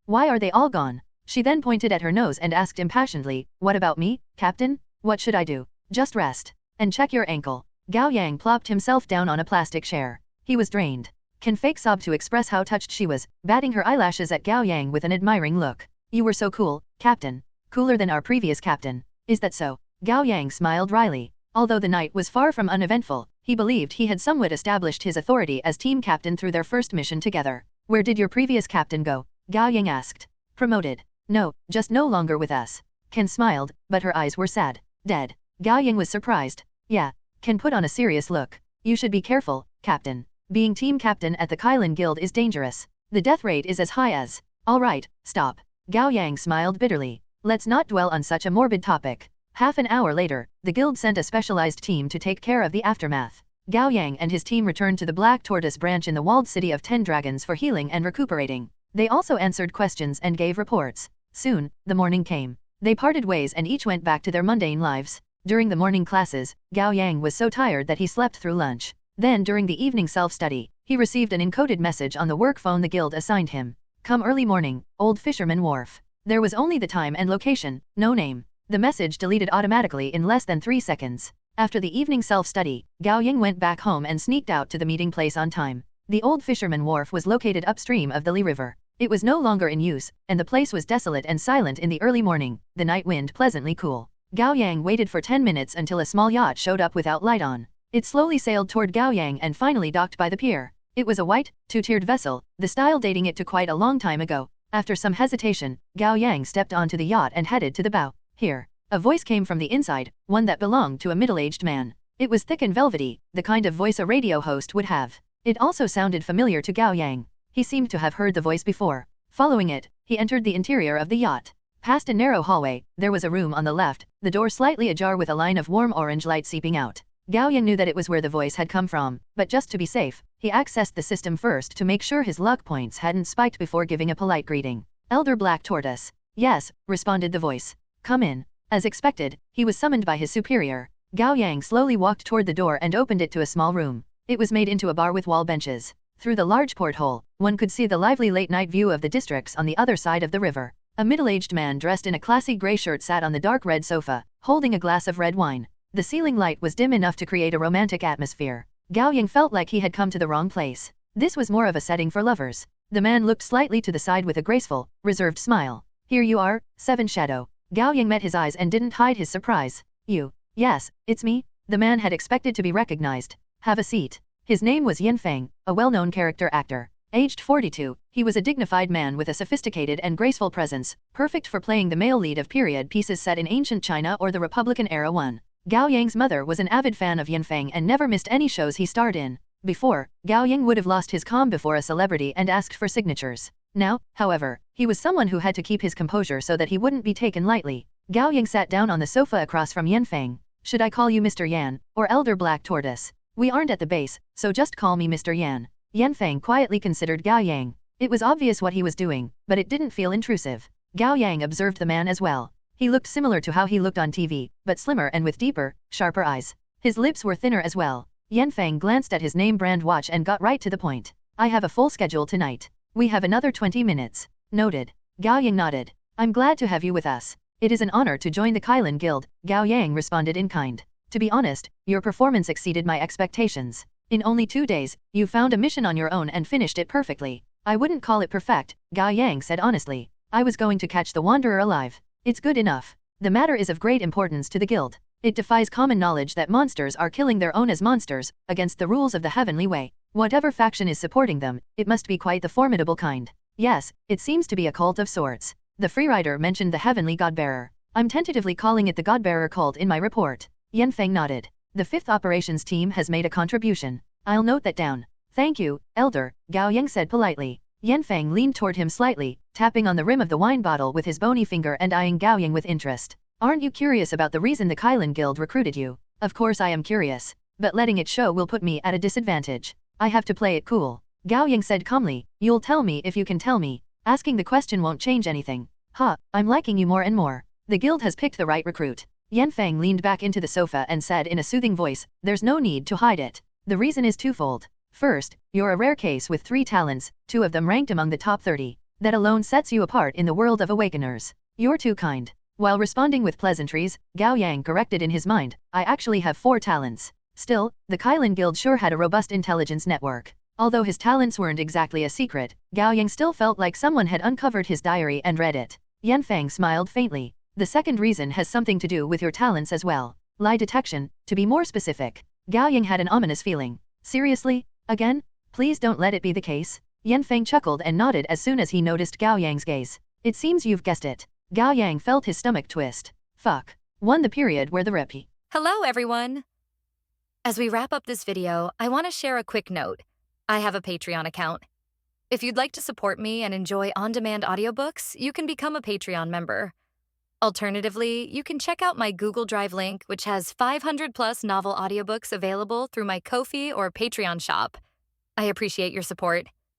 Why are they all gone? She then pointed at her nose and asked impatiently, what about me, Captain? What should I do? Just rest. And check your ankle. Gao Yang plopped himself down on a plastic chair. He was drained. Ken fake sobbed to express how touched she was, batting her eyelashes at Gao Yang with an admiring look. You were so cool, Captain. Cooler than our previous captain. Is that so? Gao Yang smiled wryly. Although the night was far from uneventful, he believed he had somewhat established his authority as team captain through their first mission together. Where did your previous captain go? Gao Yang asked. Promoted. No, just no longer with us. Ken smiled, but her eyes were sad. Dead. Gao Yang was surprised. Yeah. Ken put on a serious look. You should be careful, Captain. Being team captain at the Kylan Guild is dangerous. The death rate is as high as... Alright, stop. Gao Yang smiled bitterly. Let's not dwell on such a morbid topic. Half an hour later, the guild sent a specialized team to take care of the aftermath. Gao Yang and his team returned to the Black Tortoise branch in the walled city of 10 Dragons for healing and recuperating. They also answered questions and gave reports. Soon, the morning came. They parted ways and each went back to their mundane lives. During the morning classes, Gao Yang was so tired that he slept through lunch. Then during the evening self-study, he received an encoded message on the work phone the guild assigned him. Come early morning, Old Fisherman Wharf. There was only the time and location, no name. The message deleted automatically in less than 3 seconds. After the evening self-study, Gao Yang went back home and sneaked out to the meeting place on time. The Old Fisherman Wharf was located upstream of the Li River. It was no longer in use, and the place was desolate and silent in the early morning, the night wind pleasantly cool. Gao Yang waited for 10 minutes until a small yacht showed up without light on. It slowly sailed toward Gao Yang and finally docked by the pier. It was a white, two-tiered vessel, the style dating it to quite a long time ago. After some hesitation, Gao Yang stepped onto the yacht and headed to the bow. Here. A voice came from the inside, one that belonged to a middle-aged man. It was thick and velvety, the kind of voice a radio host would have. It also sounded familiar to Gao Yang. He seemed to have heard the voice before. Following it, he entered the interior of the yacht. Past a narrow hallway, there was a room on the left, the door slightly ajar with a line of warm orange light seeping out. Gao Yang knew that it was where the voice had come from, but just to be safe, he accessed the system first to make sure his luck points hadn't spiked before giving a polite greeting. Elder Black Tortoise. Yes, responded the voice. Come in. As expected, he was summoned by his superior. Gao Yang slowly walked toward the door and opened it to a small room. It was made into a bar with wall benches. Through the large porthole, one could see the lively late-night view of the districts on the other side of the river. A middle-aged man dressed in a classy gray shirt sat on the dark red sofa, holding a glass of red wine. The ceiling light was dim enough to create a romantic atmosphere. Gao Yang felt like he had come to the wrong place. This was more of a setting for lovers. The man looked slightly to the side with a graceful, reserved smile. Here you are, Seven Shadow. Gao Yang met his eyes and didn't hide his surprise. You. Yes, it's me. The man had expected to be recognized. Have a seat. His name was Yanfeng, a well-known character actor. Aged 42, he was a dignified man with a sophisticated and graceful presence, perfect for playing the male lead of period pieces set in ancient China or the Republican era one. Gao Yang's mother was an avid fan of Yanfeng and never missed any shows he starred in. Before, Gao Yang would have lost his calm before a celebrity and asked for signatures. Now, however, he was someone who had to keep his composure so that he wouldn't be taken lightly. Gao Yang sat down on the sofa across from Yanfeng. Should I call you Mr. Yan, or Elder Black Tortoise? We aren't at the base, so just call me Mr. Yan. Yanfeng quietly considered Gao Yang. It was obvious what he was doing, but it didn't feel intrusive. Gao Yang observed the man as well. He looked similar to how he looked on TV, but slimmer and with deeper, sharper eyes. His lips were thinner as well. Yanfeng glanced at his name brand watch and got right to the point. I have a full schedule tonight. We have another 20 minutes. Noted. Gao Yang nodded. I'm glad to have you with us. It is an honor to join the Kailan Guild, Gao Yang responded in kind. To be honest, your performance exceeded my expectations. In only 2 days, you found a mission on your own and finished it perfectly. I wouldn't call it perfect, Gao Yang said honestly. I was going to catch the Wanderer alive. It's good enough. The matter is of great importance to the guild. It defies common knowledge that monsters are killing their own as monsters, against the rules of the heavenly way. Whatever faction is supporting them, it must be quite the formidable kind. Yes, it seems to be a cult of sorts. The freerider mentioned the heavenly godbearer. I'm tentatively calling it the godbearer cult in my report. Yanfeng nodded. The 5th operations team has made a contribution. I'll note that down. Thank you, Elder, Gao Yang said politely. Yanfeng leaned toward him slightly, tapping on the rim of the wine bottle with his bony finger and eyeing Gao Yang with interest. Aren't you curious about the reason the Kailan Guild recruited you? Of course I am curious. But letting it show will put me at a disadvantage. I have to play it cool. Gao Yang said calmly, you'll tell me if you can tell me. Asking the question won't change anything. I'm liking you more and more. The guild has picked the right recruit. Yanfeng leaned back into the sofa and said in a soothing voice, there's no need to hide it. The reason is twofold. First, you're a rare case with 3 talents, 2 of them ranked among the top 30. That alone sets you apart in the world of awakeners. You're too kind. While responding with pleasantries, Gao Yang corrected in his mind, I actually have 4 talents. Still, the Kailan Guild sure had a robust intelligence network. Although his talents weren't exactly a secret, Gao Yang still felt like someone had uncovered his diary and read it. Yanfeng smiled faintly. The second reason has something to do with your talents as well. Lie detection, to be more specific. Gao Yang had an ominous feeling. Seriously? Again? Please don't let it be the case. Yanfeng chuckled and nodded as soon as he noticed Gao Yang's gaze. It seems you've guessed it. Gao Yang felt his stomach twist. Fuck. Won the period where the repi. Hello, everyone. As we wrap up this video, I want to share a quick note. I have a Patreon account. If you'd like to support me and enjoy on-demand audiobooks, you can become a Patreon member. Alternatively, you can check out my Google Drive link, which has 500+ novel audiobooks available through my Ko-fi or Patreon shop. I appreciate your support.